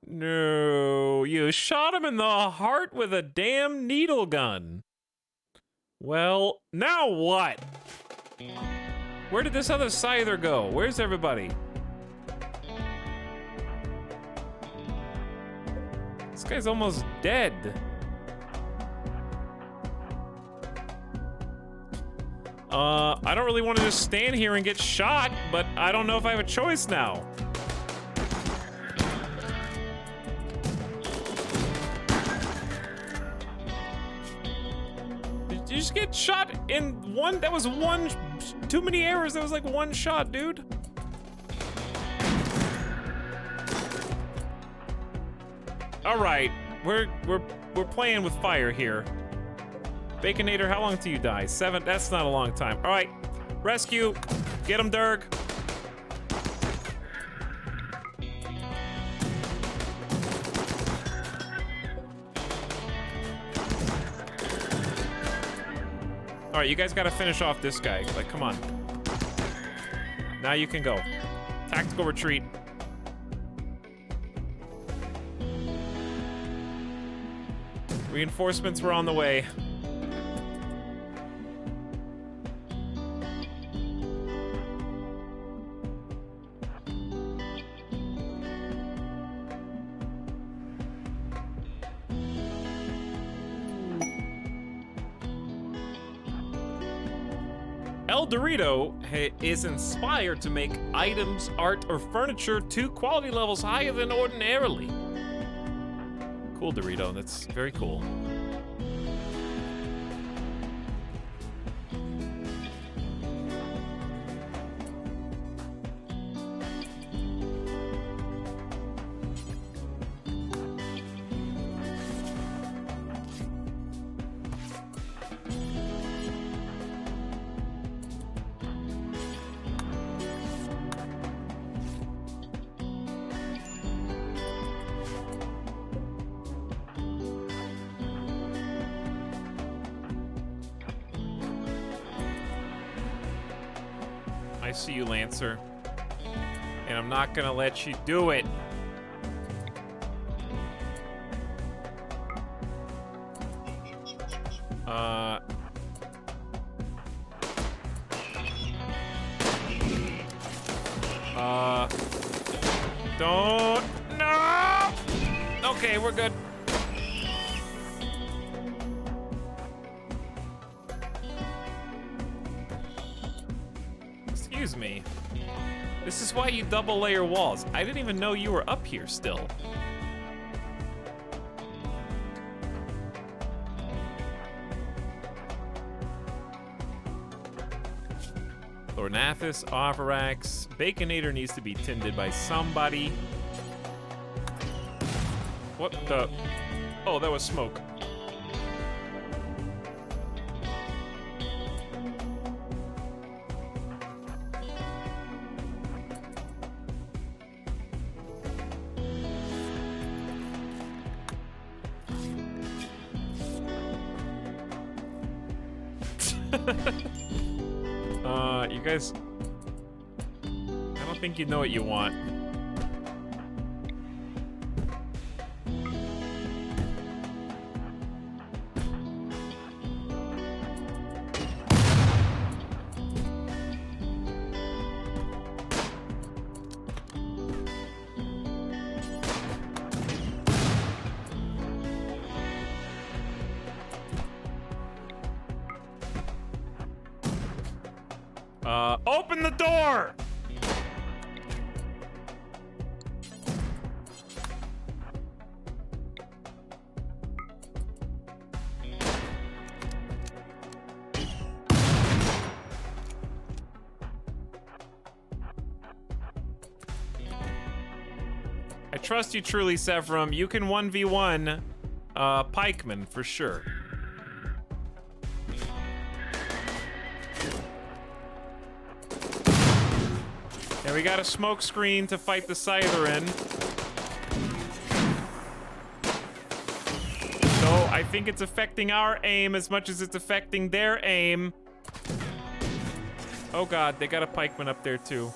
No, you shot him in the heart with a damn needle gun. Well, now what? Where did this other scyther go? Where's everybody? This guy's almost dead. I don't really want to just stand here and get shot, but I don't know if I have a choice now. Did you just get shot in one? That was one, too many errors. That was like one shot, dude. All right, we're playing with fire here. Baconator, how long till you die? 7, that's not a long time. All right, rescue, get him, Durg. All right, you guys gotta finish off this guy. Like, come on. Now you can go. Tactical retreat. Reinforcements were on the way. El Dorito is inspired to make items, art, or furniture 2 quality levels higher than ordinarily. Cool, Dorito. That's very cool. I see you, Lancer. And I'm not gonna let you do it. Don't. No! Okay, we're good. Excuse me. This is why you double layer walls. I didn't even know you were up here still. Thornathus, Avarax, Baconator needs to be tended by somebody. What the? Oh, that was smoke. You guys... I don't think you know what you want. Open the door! I trust you truly, Severum. You can 1v1 Pikeman for sure. Yeah, we got a smoke screen to fight the Scyther in. So I think it's affecting our aim as much as it's affecting their aim. Oh god, they got a pikeman up there too.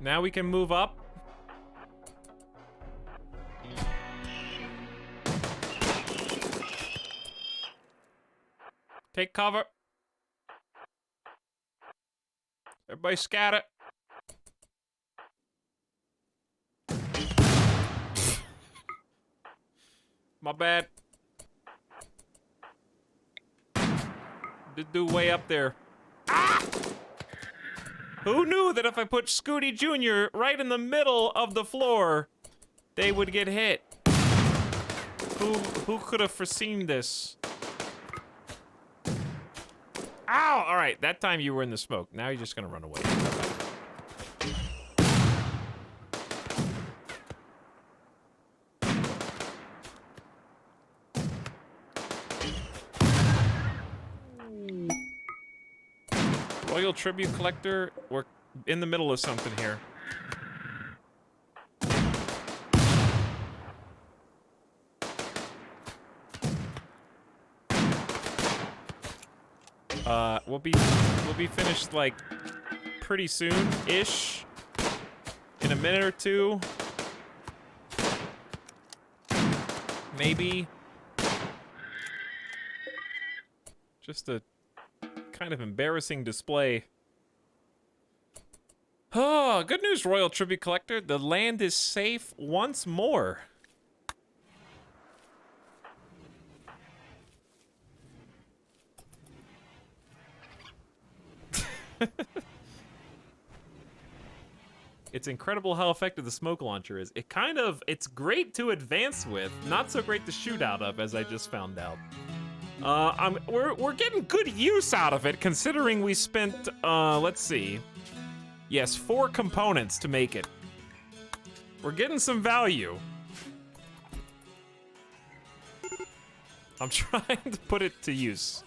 Now we can move up. Take cover. Everybody scatter. My bad. Did do way up there. Ah! Who knew that if I put Scooty Jr. right in the middle of the floor, they would get hit? Who could have foreseen this? Ow! All right, that time you were in the smoke. Now you're just gonna run away. Royal Tribute Collector, we're in the middle of something here. We'll be finished like pretty soon-ish. In a minute or two. Maybe. Just a kind of embarrassing display. Oh, good news, Royal Tribute Collector. The land is safe once more. It's incredible how effective the smoke launcher is. It's great to advance with, not so great to shoot out of, as I just found out. We're getting good use out of it, considering we spent, let's see. Yes, 4 components to make it. We're getting some value. I'm trying to put it to use.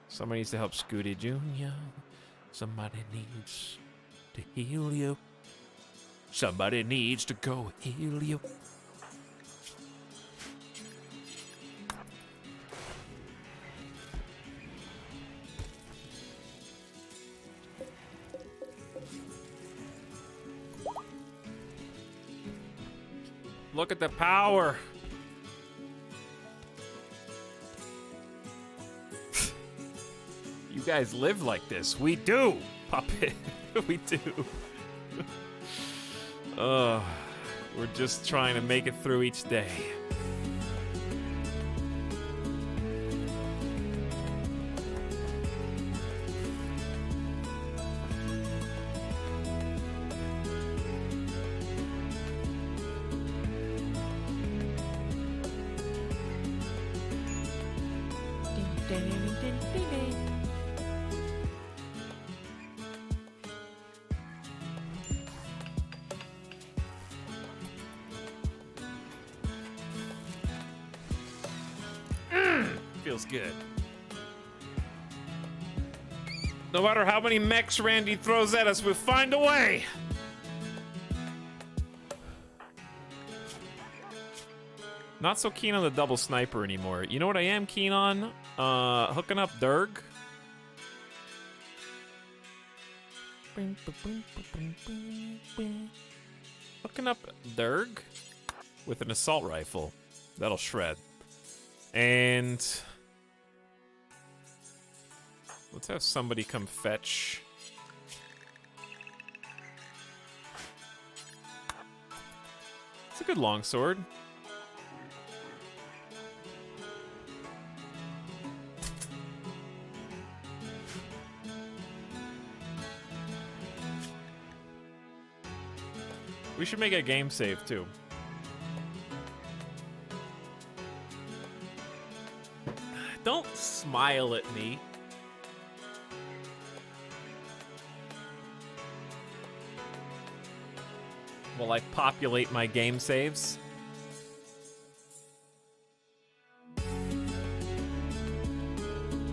Somebody needs to help Scooty Jr. Somebody needs to heal you. Somebody needs to go heal you. Look at the power. You guys live like this. We do, puppet. We do. We're just trying to make it through each day. feels good. No matter how many mechs Randy throws at us, we'll find a way. Not so keen on the double sniper anymore. You know what I am keen on? Hooking up Durg. Hooking up Durg with an assault rifle. That'll shred. And let's have somebody come fetch. It's a good longsword. We should make a game save too. Don't smile at me. While I populate my game saves.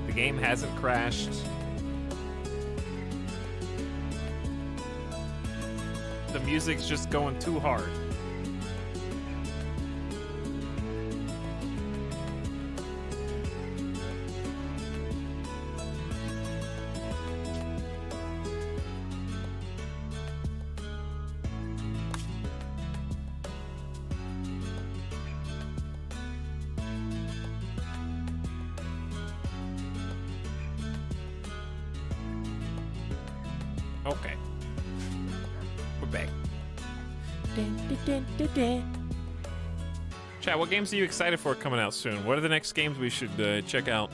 The game hasn't crashed. The music's just going too hard. Okay. We're back. Chat, what games are you excited for coming out soon? What are the next games we should check out?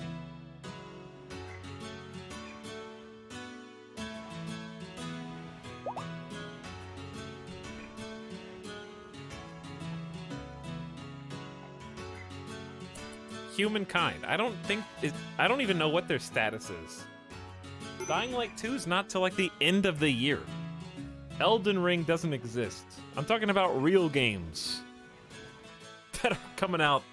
Humankind. I don't even know what their status is. Dying Light 2 is not till like the end of the year. Elden Ring doesn't exist. I'm talking about real games that are coming out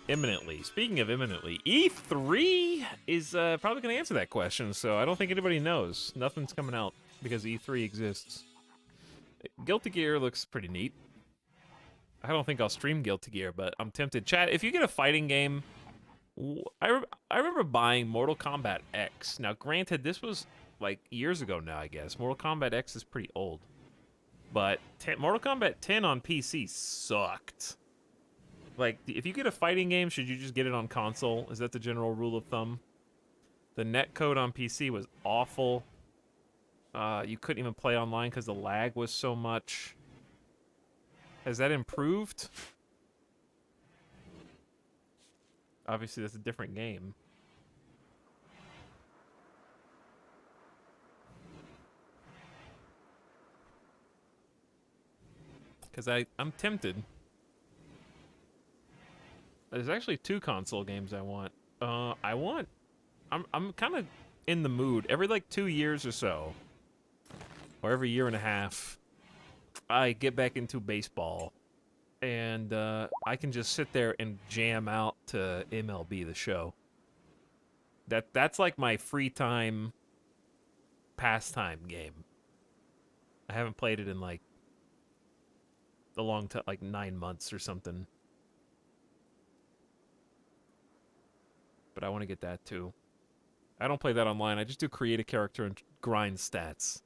imminently. Speaking of imminently, E3 is probably going to answer that question, so I don't think anybody knows. Nothing's coming out because E3 exists. Guilty Gear looks pretty neat. I don't think I'll stream Guilty Gear, but I'm tempted. Chat, if you get a fighting game, I remember buying Mortal Kombat X. Now, granted, this was like years ago now, I guess. Mortal Kombat X is pretty old. But Mortal Kombat 10 on PC sucked. Like, if you get a fighting game, should you just get it on console? Is that the general rule of thumb? The netcode on PC was awful. You couldn't even play online because the lag was so much. Has that improved? Obviously, that's a different game. Because I'm tempted. There's actually 2 console games I want. I'm kind of in the mood. Every like 2 years or so, or every year and a half, I get back into baseball. And I can just sit there and jam out to MLB The Show. That's like my free time pastime game. I haven't played it in like a long time, like 9 months or something. But I want to get that too. I don't play that online. I just do create a character and grind stats.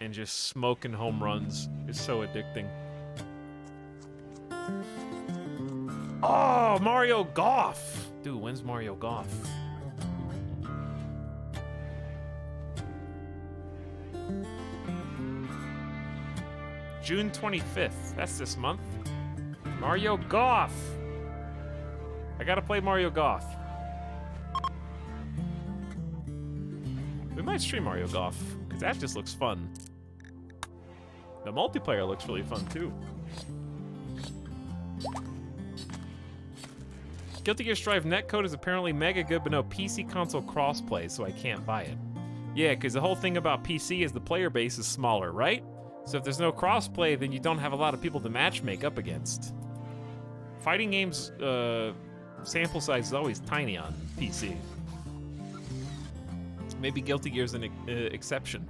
And just smoking home runs is so addicting. Oh, Mario Golf! Dude, when's Mario Golf? June 25th. That's this month. Mario Golf! I gotta play Mario Golf. We might stream Mario Golf, because that just looks fun. The multiplayer looks really fun, too. Guilty Gear Strive netcode is apparently mega good, but no PC console crossplay, so I can't buy it. Yeah, because the whole thing about PC is the player base is smaller, right? So if there's no crossplay, then you don't have a lot of people to matchmake up against. Fighting games sample size is always tiny on PC. Maybe Guilty Gear's an exception.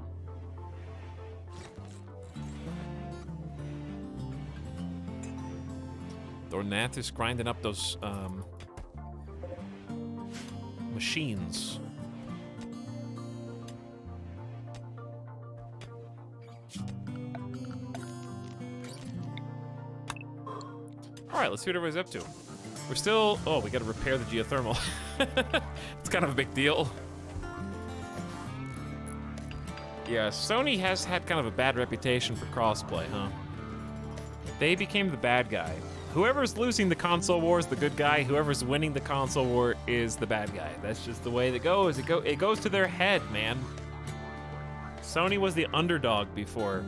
Dornat is grinding up those machines. All right, let's see what everybody's up to. We're still, oh, we gotta repair the geothermal. It's kind of a big deal. Yeah, Sony has had kind of a bad reputation for crossplay, huh? They became the bad guy. Whoever's losing the console war is the good guy. Whoever's winning the console war is the bad guy. That's just the way that goes. It goes to their head, man. Sony was the underdog before.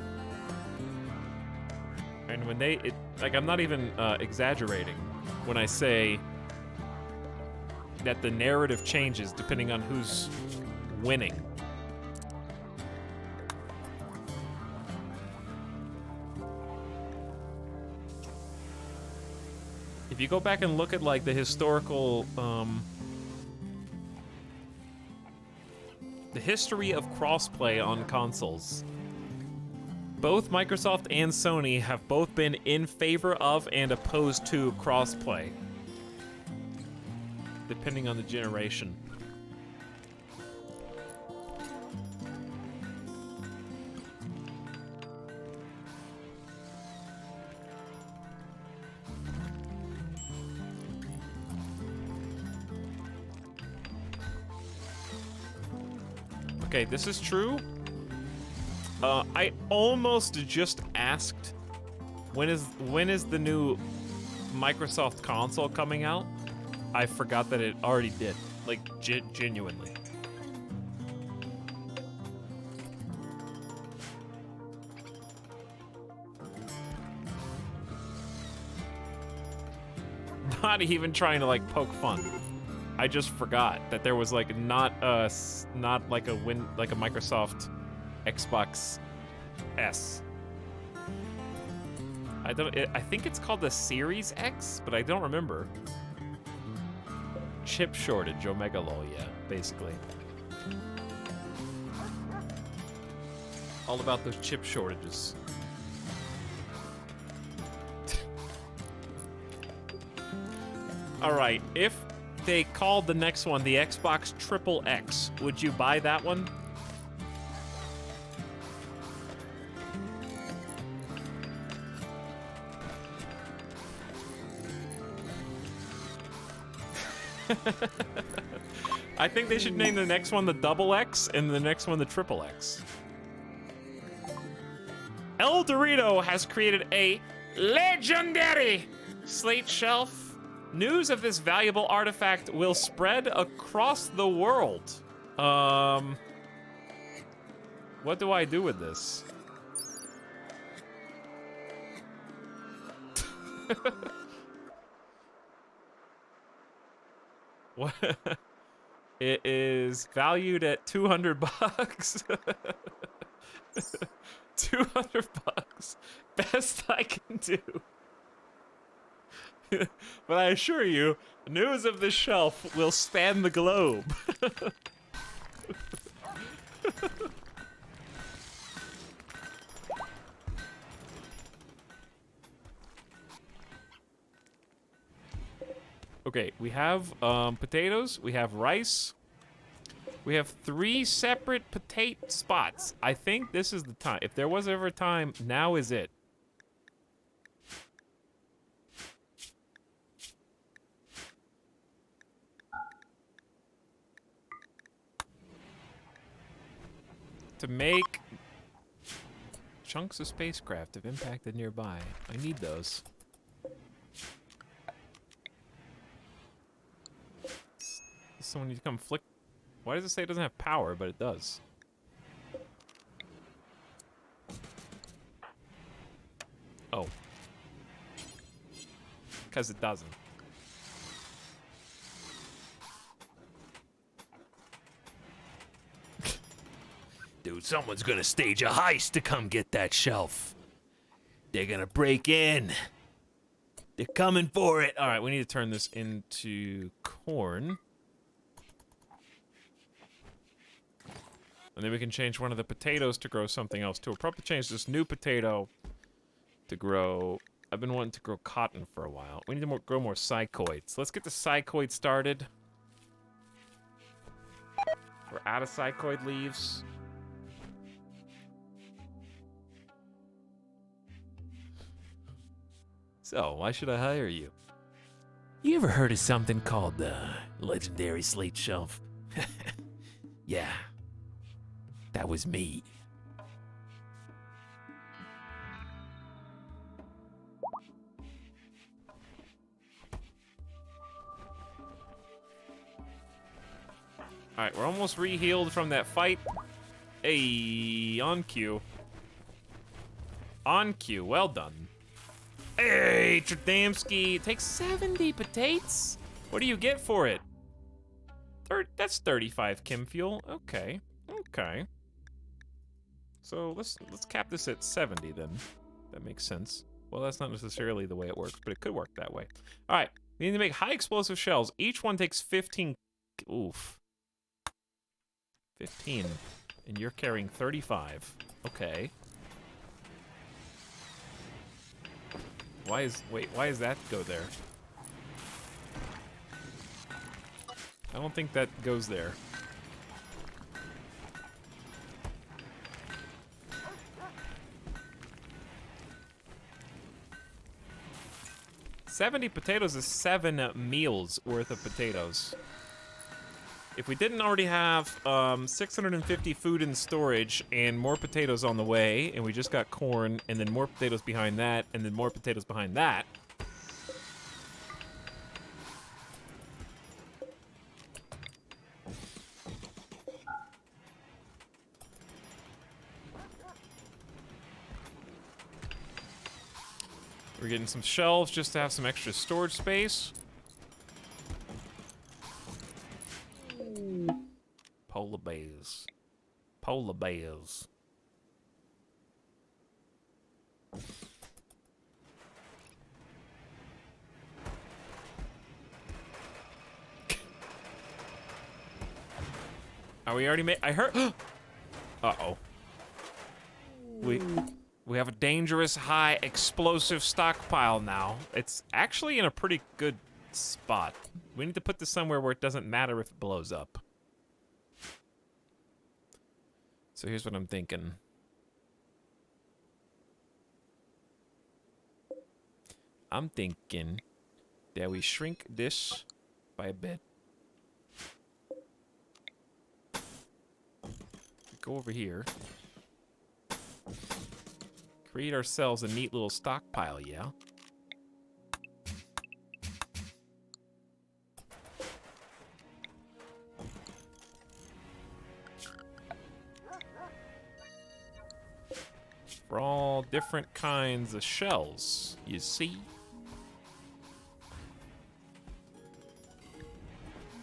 And when like, I'm not even exaggerating when I say that the narrative changes depending on who's winning. If you go back and look at like the historical, the history of crossplay on consoles, both Microsoft and Sony have both been in favor of and opposed to crossplay, depending on the generation. Okay, this is true. I almost just asked, when is the new Microsoft console coming out? I forgot that it already did, like genuinely. Not even trying to like poke fun. I just forgot that there was like not like a Microsoft Xbox S. I think it's called the Series X, but I don't remember. Chip shortage, Omega lol, yeah, basically. All about those chip shortages. All right, if they called the next one the Xbox Triple X, would you buy that one? I think they should name the next one the Double X and the next one the Triple X. El Dorito has created a legendary slate shelf. News of this valuable artifact will spread across the world. What do I do with this? What? It is valued at 200 bucks. 200 bucks. Best I can do. But I assure you, news of this shelf will span the globe. Okay, we have potatoes, we have rice, we have 3 separate potato spots. I think this is the time. If there was ever a time, now is it. To make chunks of spacecraft have impacted nearby. I need those. Someone needs to come flick. Why does it say it doesn't have power, but it does? Oh. Because it doesn't. Dude, someone's gonna stage a heist to come get that shelf. They're gonna break in. They're coming for it. All right, we need to turn this into corn. And then we can change one of the potatoes to grow something else too. We'll probably change this new potato to grow... I've been wanting to grow cotton for a while. We need to grow more psychoids. Let's get the psychoid started. We're out of psychoid leaves. So, why should I hire you? You ever heard of something called the legendary slate shelf? Yeah, that was me. Alright, we're almost re-healed from that fight. Hey, on cue. On cue, well done. Hey, Tradamski, take 70 potatoes. What do you get for it? That's 35 chem fuel. Okay, okay. So let's cap this at 70 then. That makes sense. Well, that's not necessarily the way it works, but it could work that way. All right, we need to make high explosive shells. Each one takes 15. Oof. 15, and you're carrying 35. Okay. Why does that go there? I don't think that goes there. $70 potatoes is 7 meals worth of potatoes. If we didn't already have 650 food in storage and more potatoes on the way, and we just got corn, and then more potatoes behind that, and then more potatoes behind that. We're getting some shelves just to have some extra storage space. Polar bears. Polar bears. Are we already I heard. Uh-oh. We have a dangerous high explosive stockpile now. It's actually in a pretty good spot. We need to put this somewhere where it doesn't matter if it blows up. So here's what I'm thinking. I'm thinking that we shrink this by a bit. Go over here. Create ourselves a neat little stockpile, yeah? For all different kinds of shells, you see?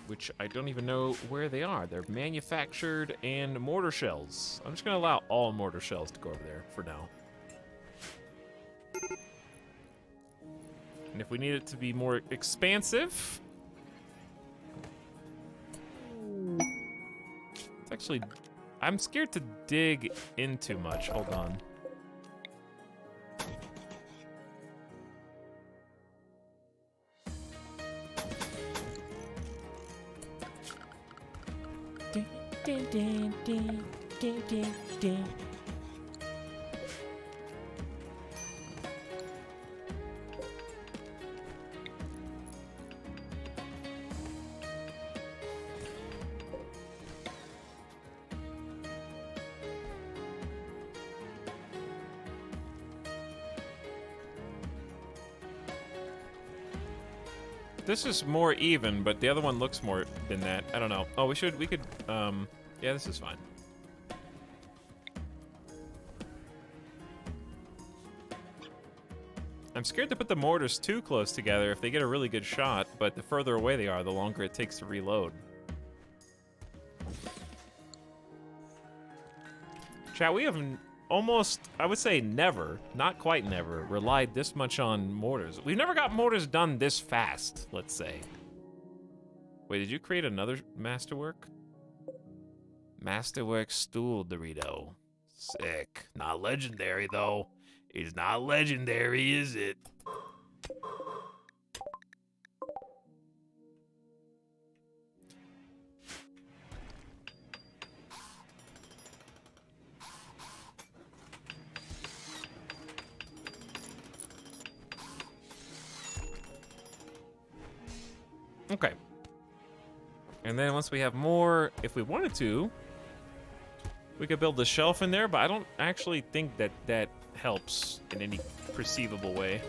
Which I don't even know where they are. They're manufactured and mortar shells. I'm just gonna allow all mortar shells to go over there for now. And if we need it to be more expansive, it's actually, I'm scared to dig in too much. Hold on. This is more even, but the other one looks more than that. I don't know. Oh, we could, yeah, this is fine. I'm scared to put the mortars too close together if they get a really good shot, but the further away they are, the longer it takes to reload. Chat, we have almost, I would say never, not quite never, relied this much on mortars. We've never got mortars done this fast, let's say. Wait, did you create another masterwork? Masterwork stool Dorito. Sick. Not legendary, though. It's not legendary, is it? Okay. And then once we have more, if we wanted to, we could build a shelf in there, but I don't actually think that that helps in any perceivable way.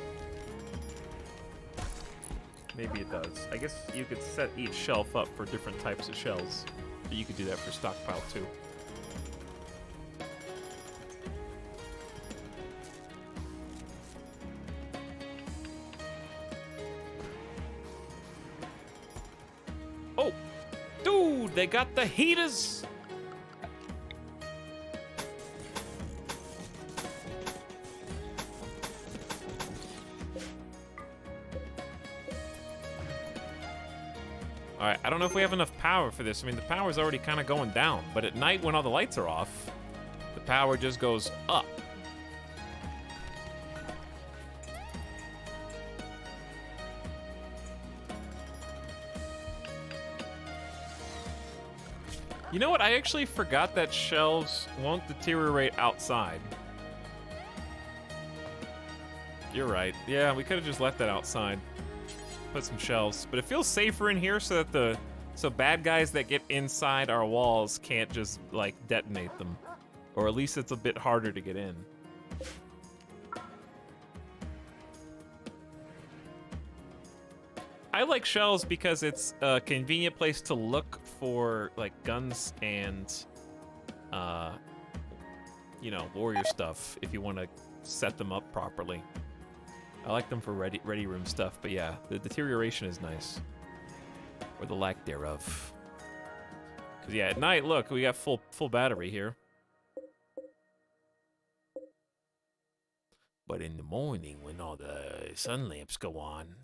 Maybe it does. I guess you could set each shelf up for different types of shells. But you could do that for stockpile too. Oh, dude, they got the heaters. All right, I don't know if we have enough power for this. I mean, the power's already kind of going down, but at night when all the lights are off, the power just goes up. You know what? I actually forgot that shelves won't deteriorate outside. You're right. Yeah, we could have just left that outside. Put some shelves, but it feels safer in here so that so bad guys that get inside our walls can't just like detonate them, or at least it's a bit harder to get in. I like shelves because it's a convenient place to look for like guns and you know, warrior stuff if you want to set them up properly. I like them for ready room stuff, but yeah, the deterioration is nice. Or the lack thereof. Cause yeah, at night, look, we got full battery here. But in the morning, when all the sun lamps go on,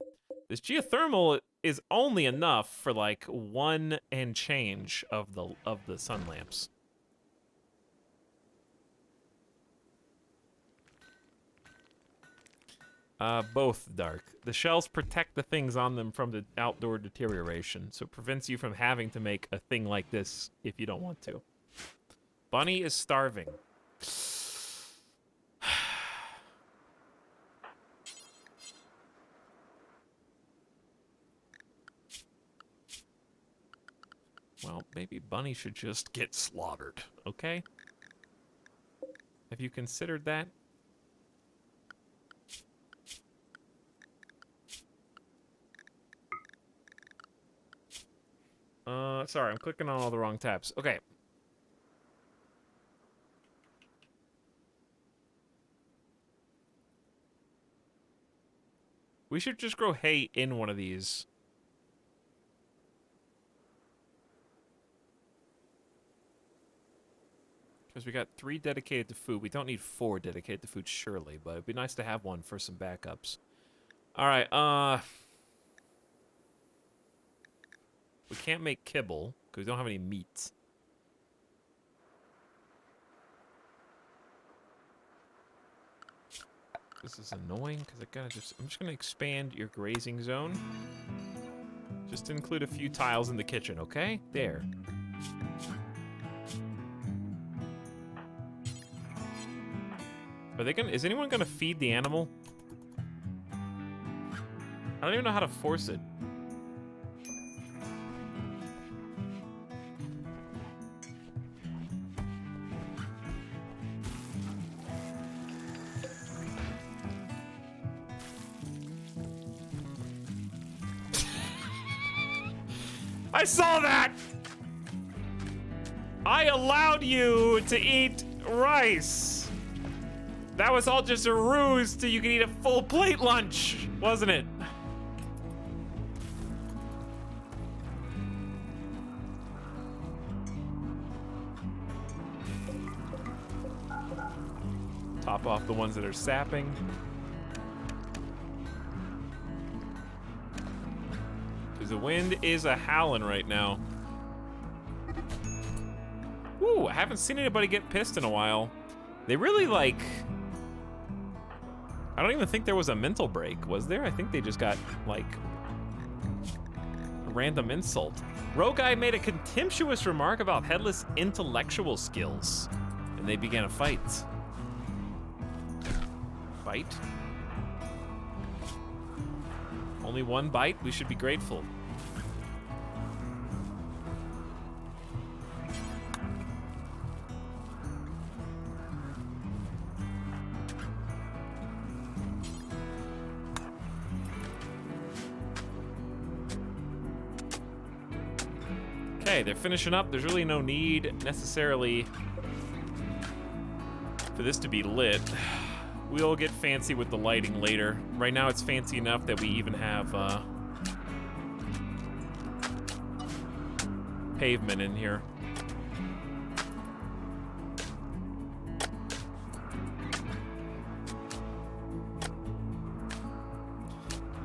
this geothermal is only enough for like 1 and change of the sun lamps. Both, Dark. The shells protect the things on them from the outdoor deterioration, so it prevents you from having to make a thing like this if you don't want to. Bunny is starving. Well, maybe Bunny should just get slaughtered, okay? Have you considered that? Sorry, I'm clicking on all the wrong tabs. Okay. We should just grow hay in one of these. Because we got 3 dedicated to food. We don't need 4 dedicated to food, surely, but it'd be nice to have one for some backups. Alright, we can't make kibble, because we don't have any meat. This is annoying, because I'm just gonna expand your grazing zone. Just to include a few tiles in the kitchen, okay? There. Is anyone gonna feed the animal? I don't even know how to force it. I saw that! I allowed you to eat rice. That was all just a ruse so you could eat a full plate lunch, wasn't it? off the ones that are sapping. Because the wind is a howling right now. Woo, I haven't seen anybody get pissed in a while. They really like... I don't even think there was a mental break, was there? I think they just got, like, a random insult. Roguy made a contemptuous remark about Headless' intellectual skills, and they began a fight. Fight? Only one bite? We should be grateful. Okay, they're finishing up. There's really no need necessarily for this to be lit. We'll get fancy with the lighting later. Right now it's fancy enough that we even have pavement in here.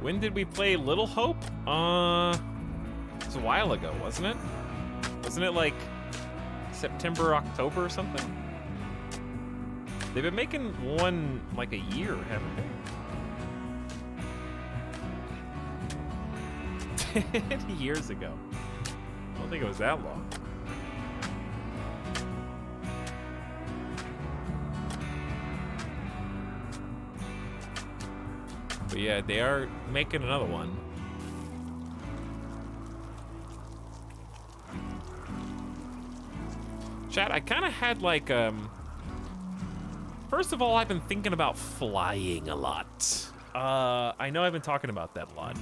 When did we play Little Hope? It was a while ago, wasn't it? Wasn't it like September, October or something? They've been making one like a year, haven't they? 10 years ago. I don't think it was that long. But yeah, they are making another one. Chat, I kind of had like, first of all, I've been thinking about flying a lot. I know I've been talking about that a lot.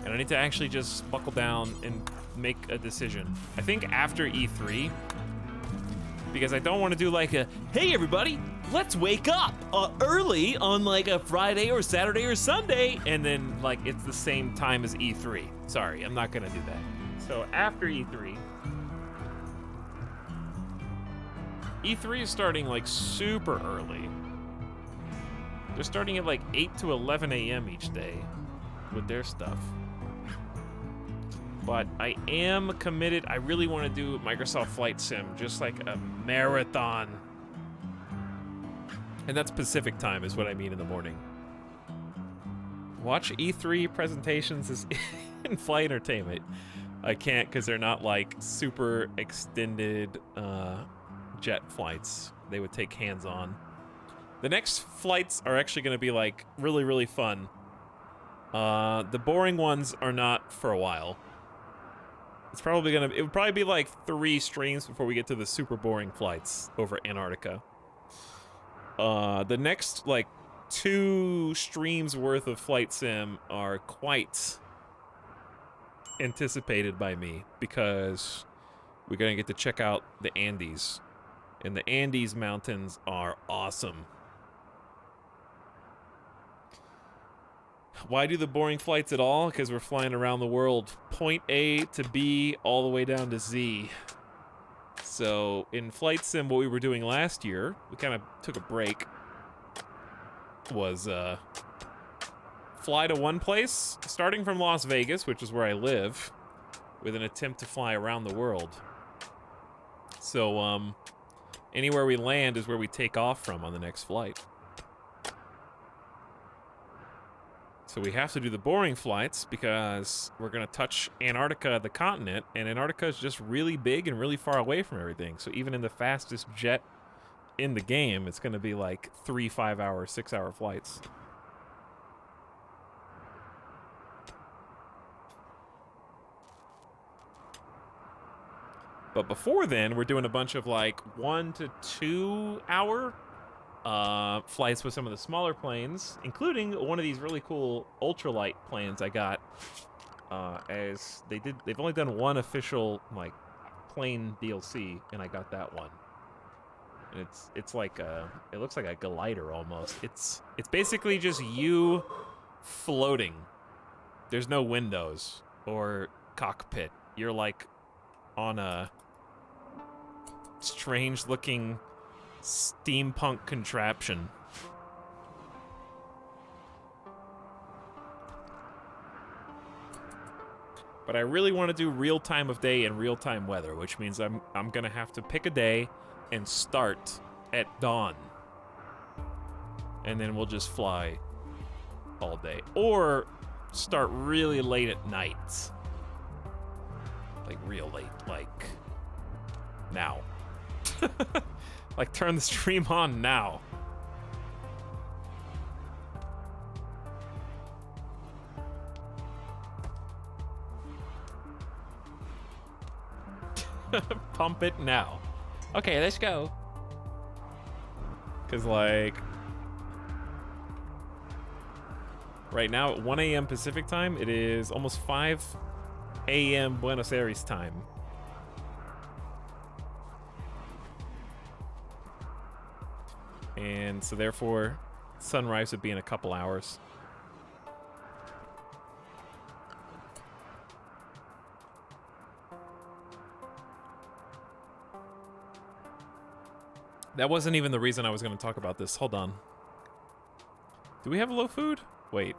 And I need to actually just buckle down and make a decision. I think after E3, because I don't want to do like a, hey everybody, let's wake up early on like a Friday or Saturday or Sunday, and then like it's the same time as E3. Sorry, I'm not gonna do that. So after E3, E3 is starting like super early. They're starting at like 8 to 11 a.m. each day with their stuff. But I am committed. I really want to do Microsoft Flight Sim, just like a marathon. And that's Pacific time is what I mean in the morning. Watch E3 presentations is in flight entertainment. I can't because they're not like super extended jet flights. They would take hands-on. The next flights are actually going to be like really, really fun. The boring ones are not for a while. It would probably be like 3 streams before we get to the super boring flights over Antarctica. The next like 2 streams worth of Flight Sim are quite anticipated by me because we're gonna get to check out the Andes. And the Andes Mountains are awesome. Why do the boring flights at all? Because we're flying around the world. Point A to B, all the way down to Z. So, in Flight Sim, what we were doing last year, we kind of took a break, was fly to one place, starting from Las Vegas, which is where I live, with an attempt to fly around the world. So, anywhere we land is where we take off from on the next flight. So we have to do the boring flights because we're going to touch Antarctica, the continent, and Antarctica is just really big and really far away from everything. So even in the fastest jet in the game, it's going to be like 3 5-hour, 6-hour flights. But before then, we're doing a bunch of like 1 to 2 hour flights with some of the smaller planes, including one of these really cool ultralight planes I got. They've only done one official like plane DLC, and I got that one. And it's like it looks like a glider almost. It's basically just you floating. There's no windows or cockpit. You're like on a strange looking steampunk contraption. But I really want to do real time of day and real time weather, which means I'm gonna have to pick a day and start at dawn. And then we'll just fly all day. Or start really late at night. Like real late, like now. Like turn the stream on now. Pump it now. Okay, let's go. Cause like right now at 1 a.m. Pacific time, it is almost 5 a.m. Buenos Aires time. And so therefore, sunrise would be in a couple hours. That wasn't even the reason I was going to talk about this. Hold on. Do we have low food? Wait.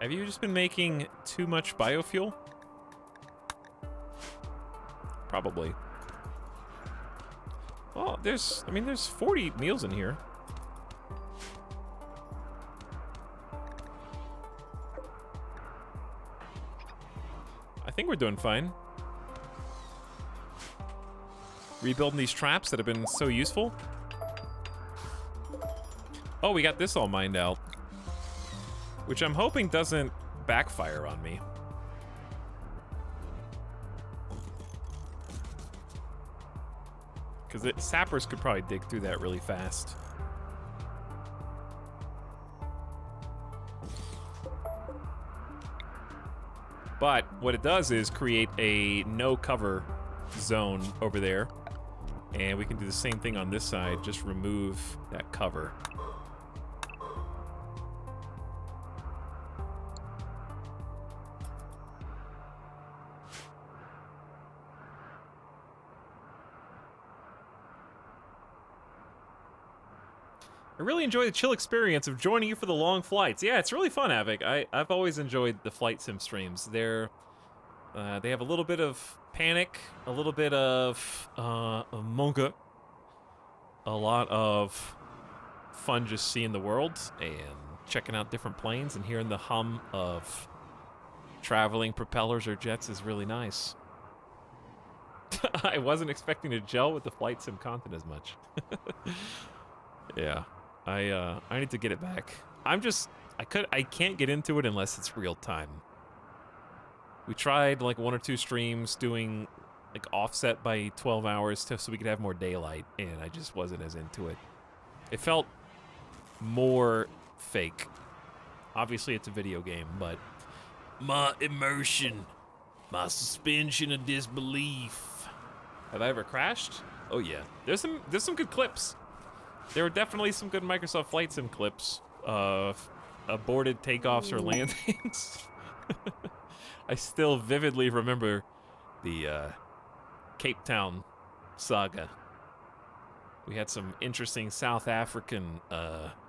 Have you just been making too much biofuel? Probably. Well, there's 40 meals in here. I think we're doing fine. Rebuilding these traps that have been so useful. Oh, we got this all mined out. Which I'm hoping doesn't backfire on me. Because sappers could probably dig through that really fast. But what it does is create a no cover zone over there. And we can do the same thing on this side, just remove that cover. I really enjoy the chill experience of joining you for the long flights. Yeah, it's really fun, Avic. I've always enjoyed the flight sim streams. They have a little bit of panic, a little bit of manga, a lot of fun just seeing the world and checking out different planes and hearing the hum of traveling propellers or jets is really nice. I wasn't expecting to gel with the flight sim content as much. Yeah. I need to get it back. I can't get into it unless it's real time. We tried like 1 or 2 streams doing like offset by 12 hours so we could have more daylight, and I just wasn't as into it. It felt more fake. Obviously it's a video game, but my immersion, my suspension of disbelief. Have I ever crashed? Oh yeah. There's some good clips. There were definitely some good Microsoft Flight Sim clips of aborted takeoffs or landings. I still vividly remember the Cape Town saga. We had some interesting South African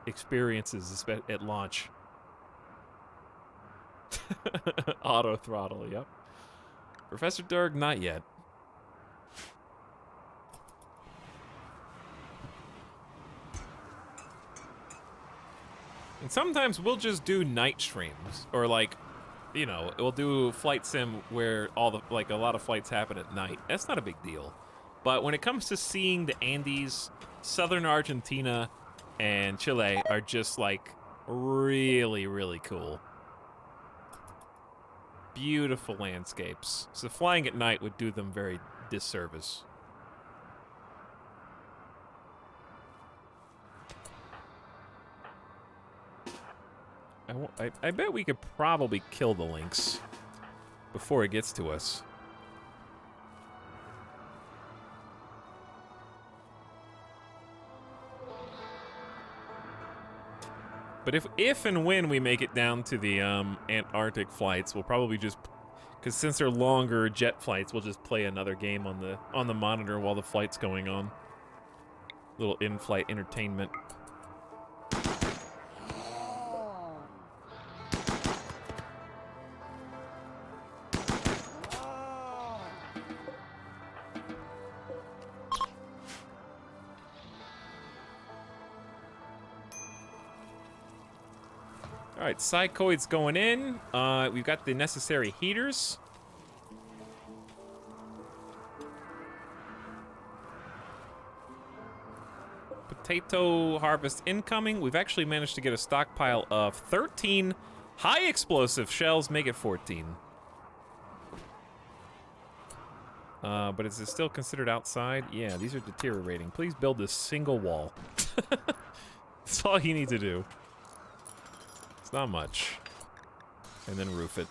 experiences at launch. Auto throttle, yep. Professor Durg, not yet. And sometimes we'll just do night streams, or like, you know, we'll do flight sim where a lot of flights happen at night. That's not a big deal. But when it comes to seeing the Andes, southern Argentina and Chile are just like really, really cool. Beautiful landscapes. So flying at night would do them very disservice. I bet we could probably kill the lynx before it gets to us. But if and when we make it down to the Antarctic flights, we'll probably just, because since they're longer jet flights, we'll just play another game on the monitor while the flight's going on. Little in-flight entertainment. All right, psychoids going in. We've got the necessary heaters. Potato harvest incoming. We've actually managed to get a stockpile of 13 high explosive shells, make it 14. But is it still considered outside? Yeah, these are deteriorating. Please build a single wall. That's all you need to do. It's not much. And then roof it.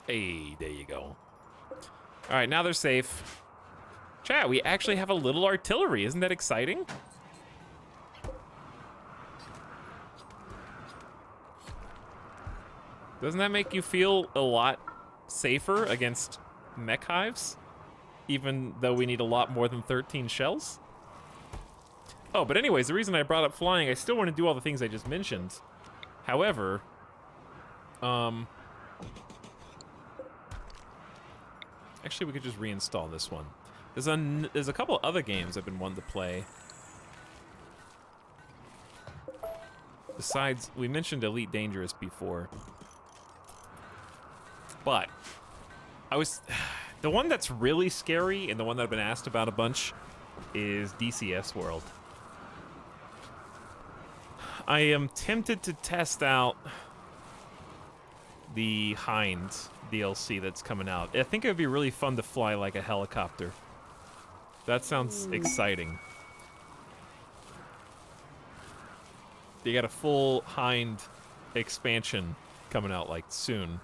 Hey, there you go. All right, now they're safe. Chat, we actually have a little artillery. Isn't that exciting? Doesn't that make you feel a lot safer against mech hives? Even though we need a lot more than 13 shells? Oh, but anyways, the reason I brought up flying, I still want to do all the things I just mentioned. However, actually, we could just reinstall this one. There's a couple other games I've been wanting to play. Besides, we mentioned Elite Dangerous before. But the one that's really scary and the one that I've been asked about a bunch is DCS World. I am tempted to test out the Hind DLC that's coming out. I think it would be really fun to fly like a helicopter. That sounds exciting. They got a full Hind expansion coming out like soon.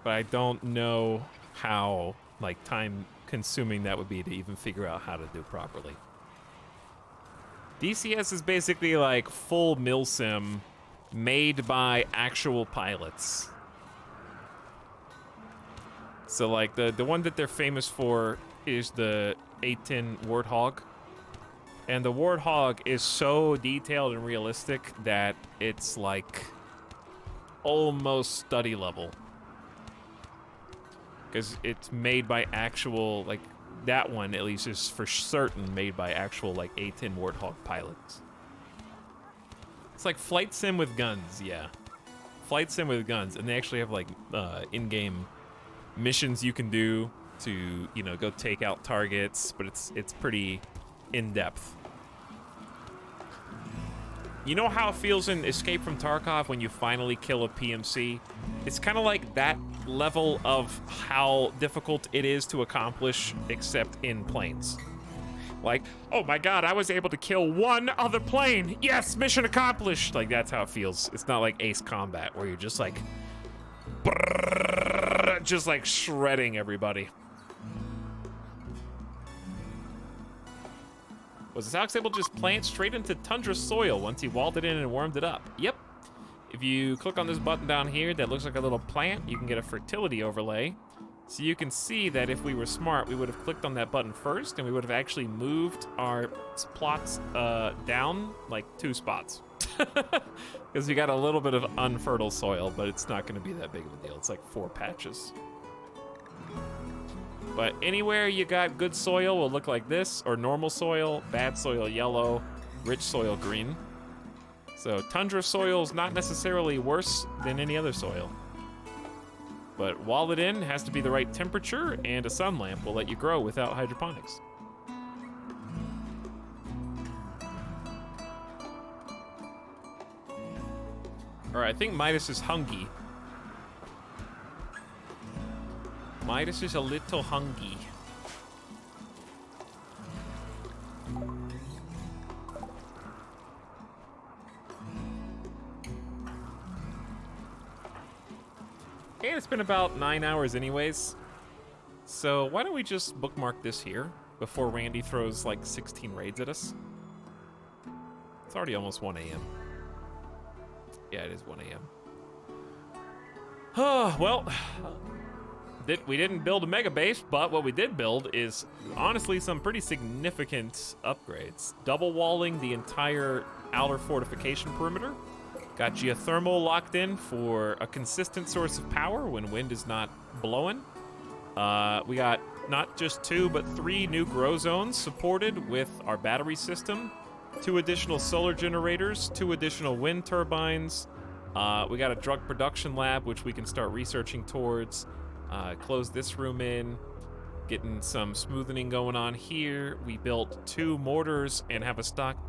But I don't know how like time consuming that would be to even figure out how to do properly. DCS is basically like full milsim made by actual pilots. So like the one that they're famous for is the A-10 Warthog. And the Warthog is so detailed and realistic that it's like almost study level. Because it's made by actual, like, that one at least is for certain made by actual like A-10 Warthog pilots. It's like flight sim with guns, yeah. Flight sim with guns, and they actually have like in-game missions you can do to, you know, go take out targets, but it's pretty in-depth. You know how it feels in Escape from Tarkov when you finally kill a PMC? It's kind of like that level of how difficult it is to accomplish, except in planes. Like, oh my god, I was able to kill one other plane! Yes, mission accomplished! Like, that's how it feels. It's not like Ace Combat, where you're just like... just like shredding everybody. Was Etalyx able to just plant straight into tundra soil once he walled it in and warmed it up? Yep. If you click on this button down here that looks like a little plant, you can get a fertility overlay. So you can see that if we were smart, we would have clicked on that button first, and we would have actually moved our plots down like 2 spots. Because we got a little bit of unfertile soil, but it's not going to be that big of a deal. It's like 4 patches. But anywhere you got good soil will look like this, or normal soil, bad soil yellow, rich soil green. So tundra soil is not necessarily worse than any other soil. But wall it in has to be the right temperature, and a sun lamp will let you grow without hydroponics. All right, I think Midas is hungry. Midas is a little hungry. And it's been about 9 hours anyways. So why don't we just bookmark this here before Randy throws like 16 raids at us? It's already almost 1 a.m. Yeah, it is 1 a.m. Oh, well, We didn't build a mega base, but what we did build is honestly some pretty significant upgrades. Double walling the entire outer fortification perimeter. Got geothermal locked in for a consistent source of power when wind is not blowing. We got not just 2, but 3 new grow zones supported with our battery system. 2 additional solar generators, 2 additional wind turbines. We got a drug production lab, which we can start researching towards. Close this room in, getting some smoothing going on here. We built 2 mortars and have a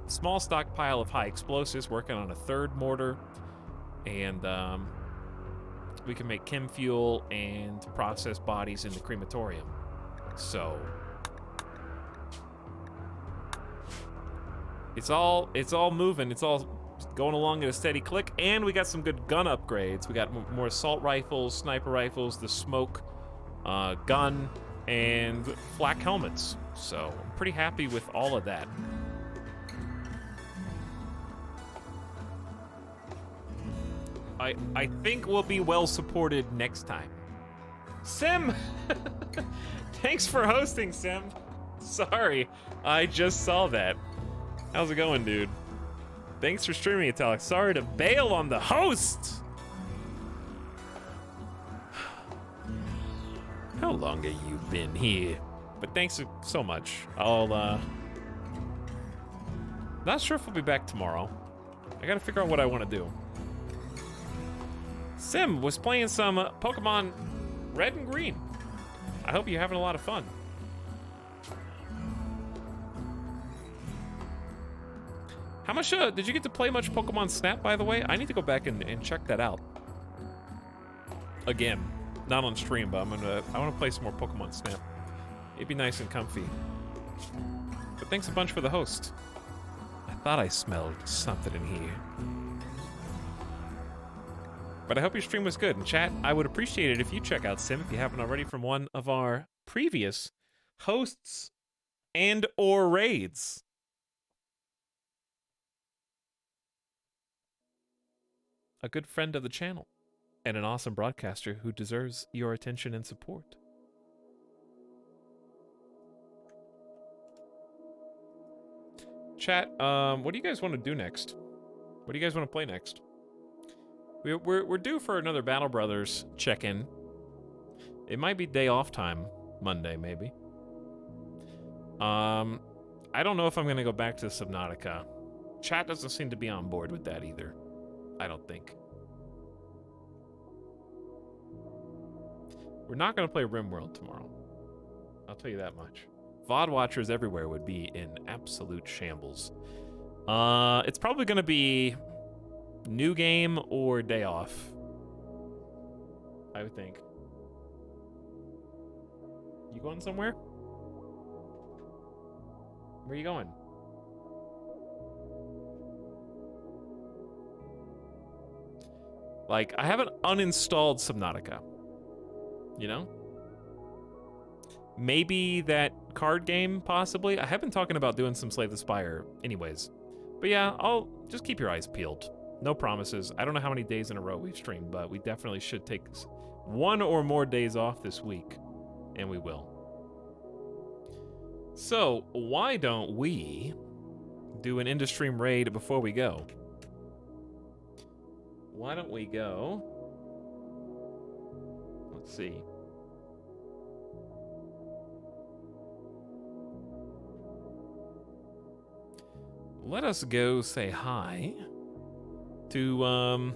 small stockpile of high explosives, working on a 3rd mortar. And we can make chem fuel and process bodies in the crematorium. So it's all moving. It's all going along at a steady click, and we got some good gun upgrades. We got more assault rifles, sniper rifles, the smoke gun, and flak helmets. So I'm pretty happy with all of that. I think we'll be well supported next time. Sim! Thanks for hosting, Sim. Sorry, I just saw that. How's it going, dude? Thanks for streaming, Etalyx. Sorry to bail on the host! How long have you been here? But thanks so much. I'll, not sure if we'll be back tomorrow. I gotta figure out what I want to do. Sim was playing some Pokemon Red and Green. I hope you're having a lot of fun. How much, did you get to play much Pokemon Snap, by the way? I need to go back and check that out. Again, not on stream, but I wanna play some more Pokemon Snap. It'd be nice and comfy. But thanks a bunch for the host. I thought I smelled something in here. But I hope your stream was good. And chat, I would appreciate it if you check out Sim, if you haven't already, from one of our previous hosts and or raids. A good friend of the channel, and an awesome broadcaster who deserves your attention and support. Chat, what do you guys want to do next? What do you guys want to play next? We're due for another Battle Brothers check-in. It might be day off time, Monday maybe. I don't know if I'm gonna go back to Subnautica. Chat doesn't seem to be on board with that either. I don't think. We're not gonna play RimWorld tomorrow. I'll tell you that much. VOD watchers everywhere would be in absolute shambles. It's probably gonna be new game or day off, I would think. You going somewhere? Where are you going? Like, I haven't uninstalled Subnautica. You know? Maybe that card game, possibly. I have been talking about doing some Slay the Spire anyways. But yeah, I'll just keep your eyes peeled. No promises. I don't know how many days in a row we've streamed, but we definitely should take 1 or more days off this week, and we will. So, why don't we do an end-of-stream raid before we go? Why don't we go? Let's see. Let us go say hi to,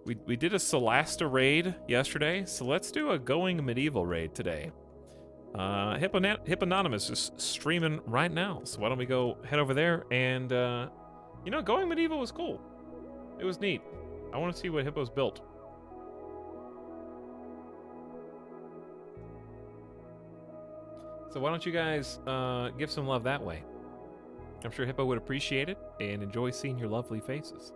we did a Solasta raid yesterday, so let's do a Going Medieval raid today. Hippononymous is streaming right now, so why don't we go head over there and, you know, Going Medieval was cool. It was neat. I want to see what Hippo's built. So why don't you guys give some love that way? I'm sure Hippo would appreciate it and enjoy seeing your lovely faces.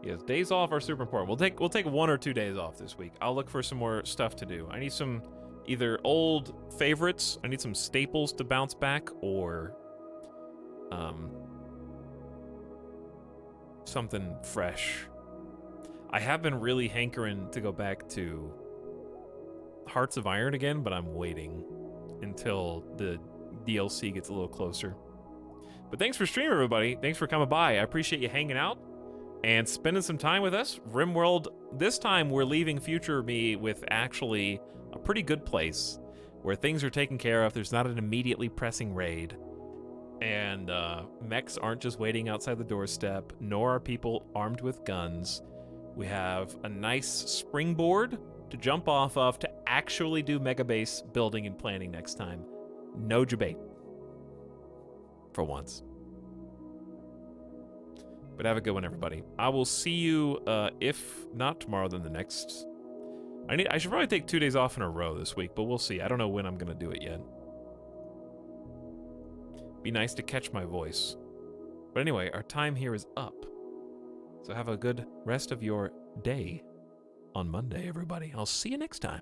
Yes, days off are super important. We'll take 1 or 2 days off this week. I'll look for some more stuff to do. I need some either old favorites. I need some staples to bounce back, or something fresh. I have been really hankering to go back to Hearts of Iron again, but I'm waiting until the DLC gets a little closer. But thanks for streaming, everybody. Thanks for coming by. I appreciate you hanging out and spending some time with us. RimWorld, this time we're leaving future me with actually a pretty good place where things are taken care of. There's not an immediately pressing raid. And mechs aren't just waiting outside the doorstep, nor are people armed with guns. We have a nice springboard to jump off of to actually do megabase building and planning next time. No debate. For once. But have a good one, everybody. I will see you, if not tomorrow, then the next. I should probably take 2 days off in a row this week, but we'll see. I don't know when I'm going to do it yet. Be nice to catch my voice. But anyway, our time here is up. So have a good rest of your day on Monday, everybody. I'll see you next time.